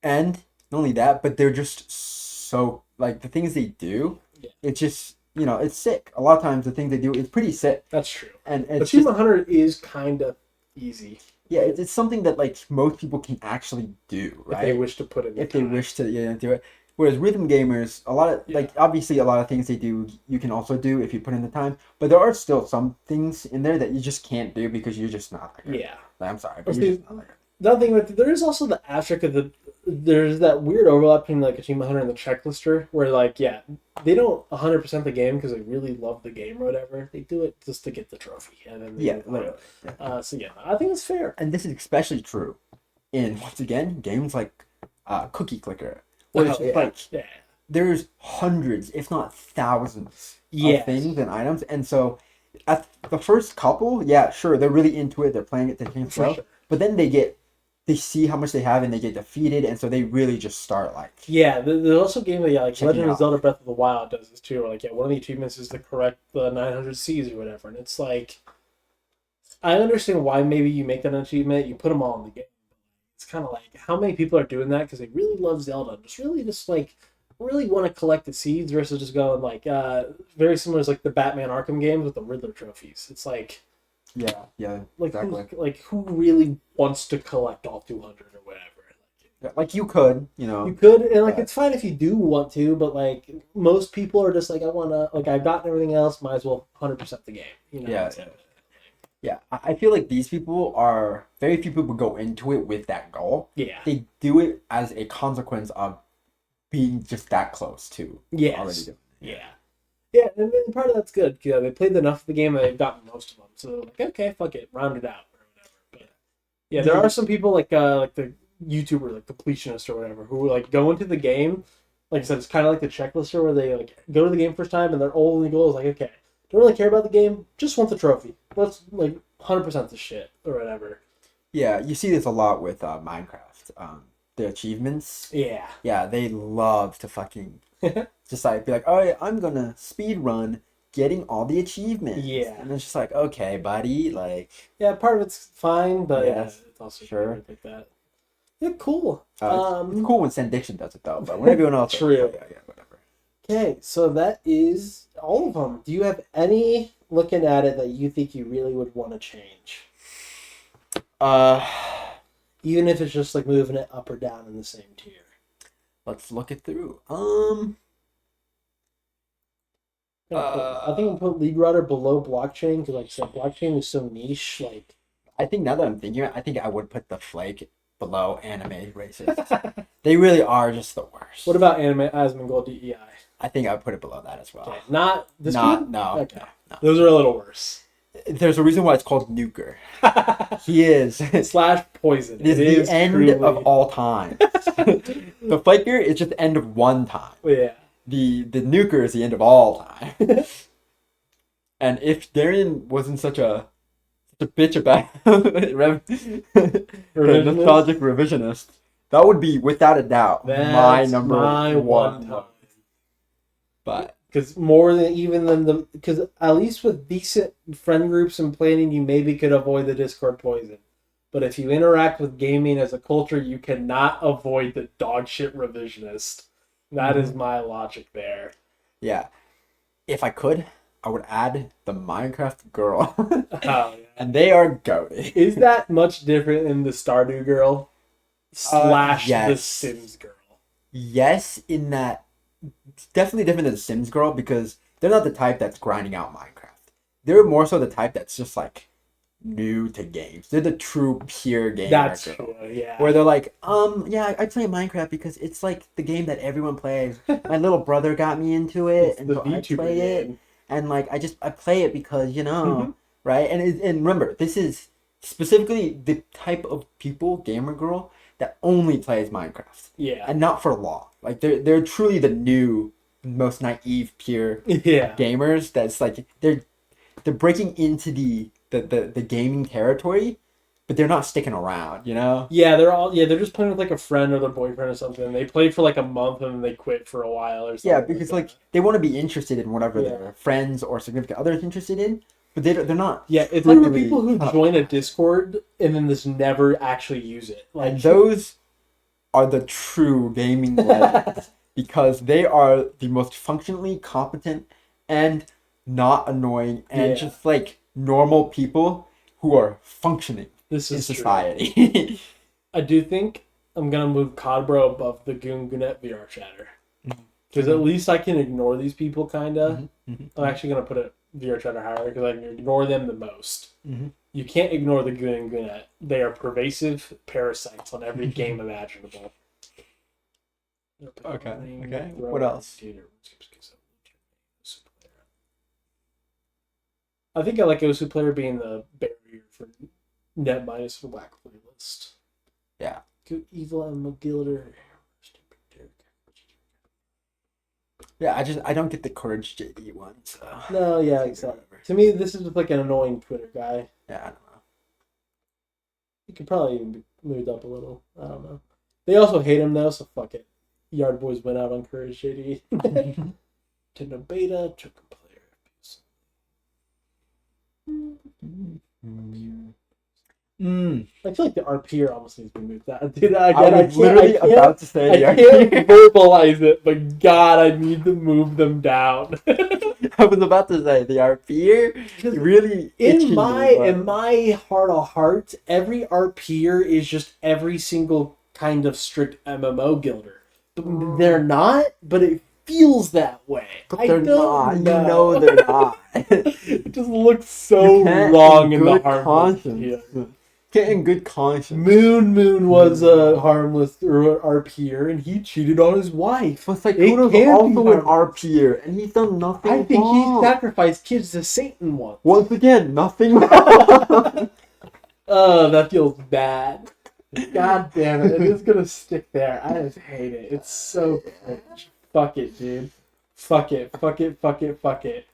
[SPEAKER 4] and not only that, but they're just so like the things they do.
[SPEAKER 1] Yeah.
[SPEAKER 4] It's just it's sick. A lot of times the things they do is pretty sick,
[SPEAKER 1] That's true.
[SPEAKER 4] and
[SPEAKER 1] But
[SPEAKER 4] it's
[SPEAKER 1] Team
[SPEAKER 4] just
[SPEAKER 1] 100 is kind of easy
[SPEAKER 4] yeah, it's something that like most people can actually do,
[SPEAKER 1] if they
[SPEAKER 4] right?
[SPEAKER 1] wish to put it in.
[SPEAKER 4] If they wish to do it. Whereas rhythm gamers, a lot of
[SPEAKER 1] Yeah.
[SPEAKER 4] like obviously a lot of things they do you can also do if you put in the time, but there are still some things in there that you just can't do because you're just not that good.
[SPEAKER 1] Yeah.
[SPEAKER 4] Like, I'm sorry, but
[SPEAKER 1] Well,
[SPEAKER 4] you're
[SPEAKER 1] see,
[SPEAKER 4] just not that good.
[SPEAKER 1] Another thing, like, there is also the aspect of there's that weird overlap between like a Team 100 and the checklister, where like yeah, they don't 100% the game because they really love the game or whatever. They do it just to get the trophy, and then they
[SPEAKER 4] Yeah,
[SPEAKER 1] move on.
[SPEAKER 4] literally. Yeah.
[SPEAKER 1] So yeah, I think it's fair.
[SPEAKER 4] And this is especially true in once again games like Cookie Clicker, where it's
[SPEAKER 1] Oh,
[SPEAKER 4] like
[SPEAKER 1] yeah,
[SPEAKER 4] there's hundreds, if not thousands,
[SPEAKER 1] Yes.
[SPEAKER 4] of things and items, and so at the first couple, yeah, sure, they're really into it, they're playing it, they think
[SPEAKER 1] For
[SPEAKER 4] well,
[SPEAKER 1] sure.
[SPEAKER 4] but then they see how much they have and they get defeated, and so they really just start like
[SPEAKER 1] Yeah, there's also a game that like
[SPEAKER 4] Checking
[SPEAKER 1] Legend of
[SPEAKER 4] out.
[SPEAKER 1] Zelda Breath of the Wild does this too. Where, like, yeah, one of the achievements is to correct the 900 Cs or whatever, and it's like, I understand why maybe you make that an achievement. You put them all in the game. It's kind of like how many people are doing that because they really love Zelda, just like really want to collect the seeds versus just going like very similar as like the Batman Arkham games with the Riddler trophies. It's like
[SPEAKER 4] yeah,
[SPEAKER 1] like
[SPEAKER 4] exactly.
[SPEAKER 1] who really wants to collect all 200 or whatever.
[SPEAKER 4] Yeah, like you could,
[SPEAKER 1] You could, and like
[SPEAKER 4] But-
[SPEAKER 1] it's fine if you do want to, but like most people are just like, I want to, like I've gotten everything else, might as well 100% the game. You know?
[SPEAKER 4] Yeah,
[SPEAKER 1] That's it.
[SPEAKER 4] yeah. I feel like these people are very few people go into it with that goal.
[SPEAKER 1] Yeah.
[SPEAKER 4] They do it as a consequence of being just that close to
[SPEAKER 1] Yes.
[SPEAKER 4] already doing it.
[SPEAKER 1] Yeah. Yeah, and then part of that's good. You know, they played enough of the game and they've gotten most of them. So they're like, okay, fuck it, round it out or whatever. But yeah, there are some people like the YouTuber, like completionist or whatever, who like go into the game. Like I said, it's kind of like the checklister where they like go to the game first time and their only goal is like, okay, don't really care about the game, just want the trophy. Let's like 100% the shit or whatever.
[SPEAKER 4] Yeah, you see this a lot with Minecraft. The achievements.
[SPEAKER 1] Yeah.
[SPEAKER 4] Yeah, they love to fucking just like be like, oh, yeah, I'm gonna speed run getting all the achievements.
[SPEAKER 1] Yeah.
[SPEAKER 4] And it's just like, okay, buddy, like
[SPEAKER 1] Yeah, part of it's fine, but yeah,
[SPEAKER 4] Yes,
[SPEAKER 1] it's also
[SPEAKER 4] sure.
[SPEAKER 1] weird like that. Yeah, cool.
[SPEAKER 4] it's cool when Sendiction does it though, but when everyone else does it,
[SPEAKER 1] True.
[SPEAKER 4] yeah, whatever.
[SPEAKER 1] Okay, so that is all of them. Do you have any looking at it that you think you really would want to change? Even if it's just like moving it up or down in the same tier.
[SPEAKER 4] Let's look it through.
[SPEAKER 1] I think I'll put League Router below blockchain because, like I said, blockchain is so niche. Like,
[SPEAKER 4] I think now that I'm thinking, I think I would put the Flake below anime races. They really are just the worst.
[SPEAKER 1] what about Anime Asmongold DEI?
[SPEAKER 4] I think I would put it below that as well.
[SPEAKER 1] Okay, not this
[SPEAKER 4] Not
[SPEAKER 1] one?
[SPEAKER 4] no,
[SPEAKER 1] Okay.
[SPEAKER 4] no.
[SPEAKER 1] Those are a little worse.
[SPEAKER 4] There's a reason why it's called Nuker. He is.
[SPEAKER 1] Slash poison.
[SPEAKER 4] It is the end
[SPEAKER 1] truly-
[SPEAKER 4] of all time. The Flaker is just the end of one time.
[SPEAKER 1] Yeah.
[SPEAKER 4] The Nuker is the end of all time. And if Darren wasn't such a bitch about nostalgic revisionist, that would be without a doubt my
[SPEAKER 1] That's
[SPEAKER 4] number
[SPEAKER 1] my
[SPEAKER 4] one.
[SPEAKER 1] time.
[SPEAKER 4] But
[SPEAKER 1] Because more than even than the, because at least with decent friend groups and planning, you maybe could avoid the Discord poison. But if you interact with gaming as a culture, you cannot avoid the dog shit revisionist. That is my logic there.
[SPEAKER 4] yeah, if I could, I would add the Minecraft girl,
[SPEAKER 1] Oh, yeah.
[SPEAKER 4] and they are goated.
[SPEAKER 1] Is that much different than the Stardew girl slash the
[SPEAKER 4] yes.
[SPEAKER 1] Sims girl?
[SPEAKER 4] Yes, in that it's definitely different than the Sims girl because they're not the type that's grinding out Minecraft. They're more so the type that's just like new to games. They're the true pure gamer.
[SPEAKER 1] That's
[SPEAKER 4] girl.
[SPEAKER 1] true. Yeah.
[SPEAKER 4] Where they're like, yeah, I play Minecraft because it's like the game that everyone plays. My little brother got me into it,
[SPEAKER 1] It's
[SPEAKER 4] and
[SPEAKER 1] the
[SPEAKER 4] so I
[SPEAKER 1] VTuber
[SPEAKER 4] play it.
[SPEAKER 1] game.
[SPEAKER 4] And like I play it because
[SPEAKER 1] Mhm.
[SPEAKER 4] right? And remember, this is specifically the type of people, gamer girl, that only plays Minecraft,
[SPEAKER 1] Yeah.
[SPEAKER 4] and not for long. Like they're truly the new, most naive, pure
[SPEAKER 1] Yeah.
[SPEAKER 4] gamers. That's like they're breaking into the gaming territory, but they're not sticking around.
[SPEAKER 1] Yeah, they're just playing with like a friend or their boyfriend or something. They played for like a month and then they quit for a while or something.
[SPEAKER 4] Yeah, because like they want to be interested in whatever
[SPEAKER 1] Yeah.
[SPEAKER 4] their friends or significant others interested in, but they're not.
[SPEAKER 1] yeah, it's like the
[SPEAKER 4] really
[SPEAKER 1] people who
[SPEAKER 4] tough.
[SPEAKER 1] join a Discord and then just never actually use it. Like
[SPEAKER 4] And those are the true gaming legends because they are the most functionally competent and not annoying and
[SPEAKER 1] Yeah.
[SPEAKER 4] just like normal people who are functioning
[SPEAKER 1] this
[SPEAKER 4] in
[SPEAKER 1] is true.
[SPEAKER 4] society.
[SPEAKER 1] I do think I'm gonna move Codbro above the Goongonet VR chatter
[SPEAKER 4] Mhm.
[SPEAKER 1] because at least I can ignore these people kinda.
[SPEAKER 4] Mhm.
[SPEAKER 1] I'm actually gonna put it VR chatter higher because I can ignore them the most.
[SPEAKER 4] Mhm.
[SPEAKER 1] You can't ignore the Goongonet. They are pervasive parasites on every game imaginable.
[SPEAKER 4] Okay. What else?
[SPEAKER 1] I think I like Osu Player being the barrier for net minus for whack playlist.
[SPEAKER 4] Yeah.
[SPEAKER 1] Go Evil and McGilder.
[SPEAKER 4] Yeah, I don't get the Courage JD one, so
[SPEAKER 1] No, yeah, exactly.
[SPEAKER 4] whatever.
[SPEAKER 1] To me, this is just like an annoying Twitter guy.
[SPEAKER 4] Yeah, I don't know.
[SPEAKER 1] He could probably even be moved up a little. I don't know. They also hate him though, so fuck it. Yard Boys went out on Courage JD. Nintendo Beta, took a player. I feel like the RP almost needs to be moved out. Dude,
[SPEAKER 4] I
[SPEAKER 1] again,
[SPEAKER 4] was literally about to say
[SPEAKER 1] I can't verbalize it, but God, I need to move them down.
[SPEAKER 4] I was about to say the RP really itching
[SPEAKER 1] in my
[SPEAKER 4] me, but-
[SPEAKER 1] in my heart of hearts, every RPer is just every single kind of strict MMO guilder. But they're not, but it feels that way.
[SPEAKER 4] But
[SPEAKER 1] I
[SPEAKER 4] they're
[SPEAKER 1] don't
[SPEAKER 4] not. You know they're not.
[SPEAKER 1] It just looks so
[SPEAKER 4] You can't
[SPEAKER 1] wrong
[SPEAKER 4] in
[SPEAKER 1] in the
[SPEAKER 4] good
[SPEAKER 1] harmless.
[SPEAKER 4] conscience.
[SPEAKER 1] Yeah.
[SPEAKER 4] Get in good conscience.
[SPEAKER 1] Moon was a harmless RPer, and he cheated on his wife.
[SPEAKER 4] But
[SPEAKER 1] It
[SPEAKER 4] Sykkuno's
[SPEAKER 1] can
[SPEAKER 4] also
[SPEAKER 1] be
[SPEAKER 4] an RPer, and he's done nothing
[SPEAKER 1] I think he
[SPEAKER 4] wrong.
[SPEAKER 1] sacrificed kids to Satan once.
[SPEAKER 4] Once again, nothing wrong.
[SPEAKER 1] Oh, that feels bad. God damn it. It is gonna stick there. I just hate it. It's so cringe. Fuck it, dude. Fuck it. Fuck it. Fuck it. Fuck it.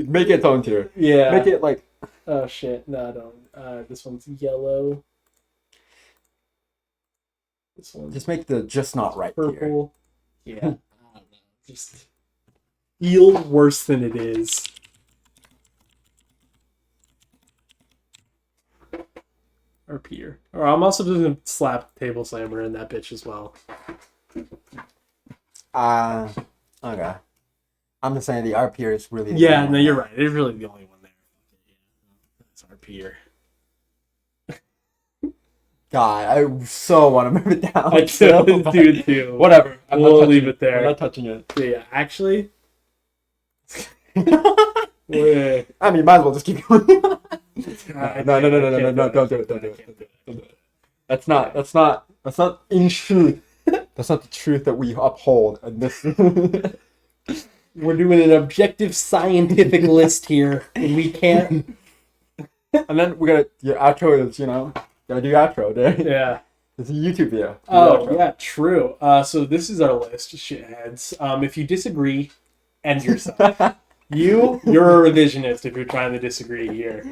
[SPEAKER 4] Make it its own tier.
[SPEAKER 1] Yeah.
[SPEAKER 4] Make it like
[SPEAKER 1] Oh shit. No, I don't. This one's yellow. This one's
[SPEAKER 4] just make the just not right tier.
[SPEAKER 1] purple. Yeah. I don't know. Just feel worse than it is. Or Peter. Or I'm also just gonna slap Table Slammer in that bitch as well.
[SPEAKER 4] Okay. I'm just saying the RPer is really the
[SPEAKER 1] Yeah,
[SPEAKER 4] only
[SPEAKER 1] no,
[SPEAKER 4] one.
[SPEAKER 1] you're right. It's really the only one there. It's our Peter.
[SPEAKER 4] God, I so want to move it down.
[SPEAKER 1] I
[SPEAKER 4] still,
[SPEAKER 1] do,
[SPEAKER 4] but
[SPEAKER 1] dude, too.
[SPEAKER 4] Whatever. I'm not
[SPEAKER 1] We'll
[SPEAKER 4] touching
[SPEAKER 1] leave it there.
[SPEAKER 4] I'm not touching it.
[SPEAKER 1] So yeah, actually. Wait.
[SPEAKER 4] I mean, might as well just keep going.
[SPEAKER 1] No,
[SPEAKER 4] No, don't do it. Don't do it. That's not in truth. That's not the truth that we uphold in this.
[SPEAKER 1] We're doing an objective scientific list here, and we can't.
[SPEAKER 4] And then we gotta, your outro is, gotta do your outro, dude.
[SPEAKER 1] Yeah.
[SPEAKER 4] It's a YouTube video. Do your
[SPEAKER 1] Oh,
[SPEAKER 4] outro.
[SPEAKER 1] yeah, true. So this is our list, shitheads. If you disagree, end yourself. You're a revisionist if you're trying to disagree here.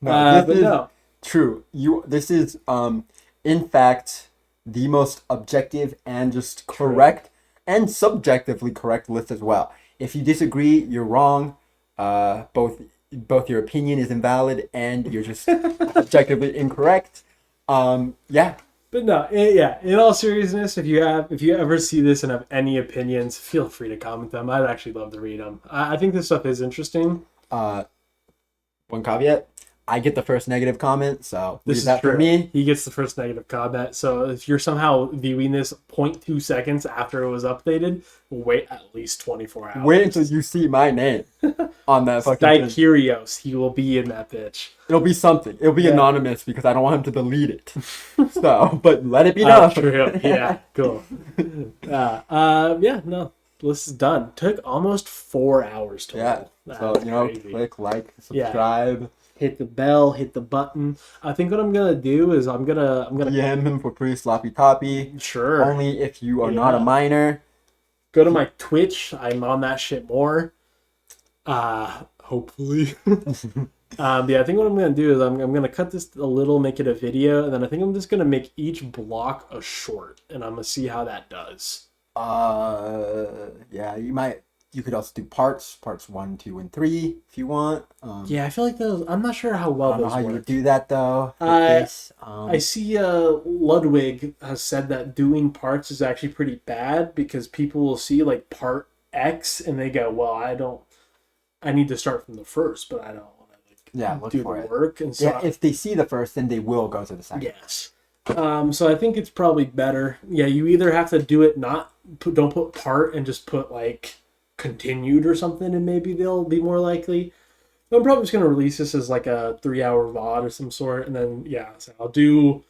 [SPEAKER 4] No,
[SPEAKER 1] But
[SPEAKER 4] this is
[SPEAKER 1] no.
[SPEAKER 4] true. This is, in fact, the most objective and just correct and subjectively correct list as well. If you disagree, you're wrong. Both your opinion is invalid and you're just objectively incorrect. Yeah.
[SPEAKER 1] But no, yeah. In all seriousness, if you ever see this and have any opinions, feel free to comment them. I'd actually love to read them. I think this stuff is interesting.
[SPEAKER 4] One caveat: I get the first negative comment, so
[SPEAKER 1] This
[SPEAKER 4] leave
[SPEAKER 1] is
[SPEAKER 4] that
[SPEAKER 1] true.
[SPEAKER 4] for me.
[SPEAKER 1] He gets the first negative comment. So if you're somehow viewing this 0.2 seconds after it was updated, wait at least 24 hours.
[SPEAKER 4] Wait until you see my name. on that fucking thing.
[SPEAKER 1] Dicurios, he will be in that bitch.
[SPEAKER 4] It'll be something. It'll be
[SPEAKER 1] Yeah.
[SPEAKER 4] anonymous because I don't want him to delete it. So, but let it be
[SPEAKER 1] Oh,
[SPEAKER 4] known.
[SPEAKER 1] true. Yeah, cool. Yeah, no. This is done. Took almost 4 hours to
[SPEAKER 4] Yeah.
[SPEAKER 1] roll.
[SPEAKER 4] So,
[SPEAKER 1] That's
[SPEAKER 4] you know,
[SPEAKER 1] crazy.
[SPEAKER 4] click, like,
[SPEAKER 1] Yeah.
[SPEAKER 4] subscribe.
[SPEAKER 1] Hit the bell, hit the button. I think what I'm gonna do is I'm gonna
[SPEAKER 4] DM him for free sloppy toppy.
[SPEAKER 1] sure
[SPEAKER 4] Only if you are not a
[SPEAKER 1] Yeah.
[SPEAKER 4] minor.
[SPEAKER 1] go to my Twitch. I'm on that shit more. Hopefully. Yeah, I think what I'm gonna do is I'm gonna cut this a little, make it a video, and then I think I'm just gonna make each block a short, and I'm gonna see how that does.
[SPEAKER 4] Yeah, you could also do parts 1, 2, and 3 if you want.
[SPEAKER 1] Yeah, I feel like those. I'm not sure how
[SPEAKER 4] I
[SPEAKER 1] well
[SPEAKER 4] don't know
[SPEAKER 1] those
[SPEAKER 4] how you
[SPEAKER 1] work.
[SPEAKER 4] would do that though. with
[SPEAKER 1] I-
[SPEAKER 4] this.
[SPEAKER 1] I see Ludwig has said that doing parts is actually pretty bad because people will see like part X and they go, well, I need to start from the first, but I don't want to
[SPEAKER 4] Yeah, look
[SPEAKER 1] do
[SPEAKER 4] for
[SPEAKER 1] the
[SPEAKER 4] it.
[SPEAKER 1] work. And so,
[SPEAKER 4] Yeah, if they see the first, then they will go to the second.
[SPEAKER 1] yes. So I think it's probably better. Yeah, you either have to do it don't put part and just put like continued or something, and maybe they'll be more likely. I'm probably just gonna release this as like a 3-hour VOD or some sort, and then so I'll do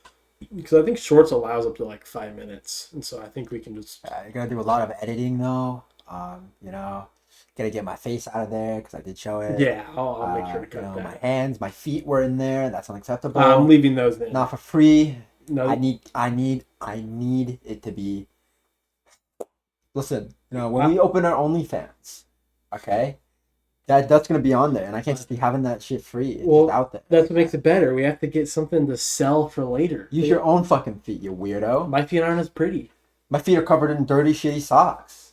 [SPEAKER 1] because I think shorts allows up to like 5 minutes, and so I think we can just
[SPEAKER 4] You gotta do a lot of editing though. You know, gotta get my face out of there because I did show it.
[SPEAKER 1] I'll make sure to cut
[SPEAKER 4] you know, my
[SPEAKER 1] that.
[SPEAKER 4] hands, my feet were in there. That's unacceptable.
[SPEAKER 1] I'm leaving those in.
[SPEAKER 4] Not for free.
[SPEAKER 1] No,
[SPEAKER 4] I need it to be. Listen, you know, when we open our OnlyFans, okay, that's gonna be on there, and I can't just be having that shit free. It's
[SPEAKER 1] Well,
[SPEAKER 4] just out there.
[SPEAKER 1] that's what makes it better. We have to get something to sell for later.
[SPEAKER 4] Use your own fucking feet, you weirdo.
[SPEAKER 1] My feet aren't as pretty.
[SPEAKER 4] My feet are covered in dirty, shitty socks.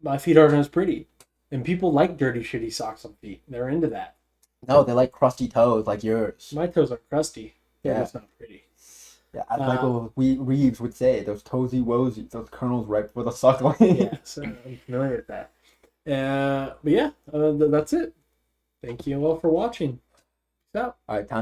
[SPEAKER 1] My feet aren't as pretty, and people like dirty, shitty socks on feet. They're into that.
[SPEAKER 4] No, they like crusty toes like yours.
[SPEAKER 1] My toes are crusty. They're
[SPEAKER 4] Yeah.
[SPEAKER 1] just not pretty.
[SPEAKER 4] Yeah, as Michael Reeves would say, those toesy woesies, those kernels ripe for the suckling.
[SPEAKER 1] Yeah, so I'm familiar with that. But yeah, that's it. Thank you all for watching. Peace out.
[SPEAKER 4] All right, time.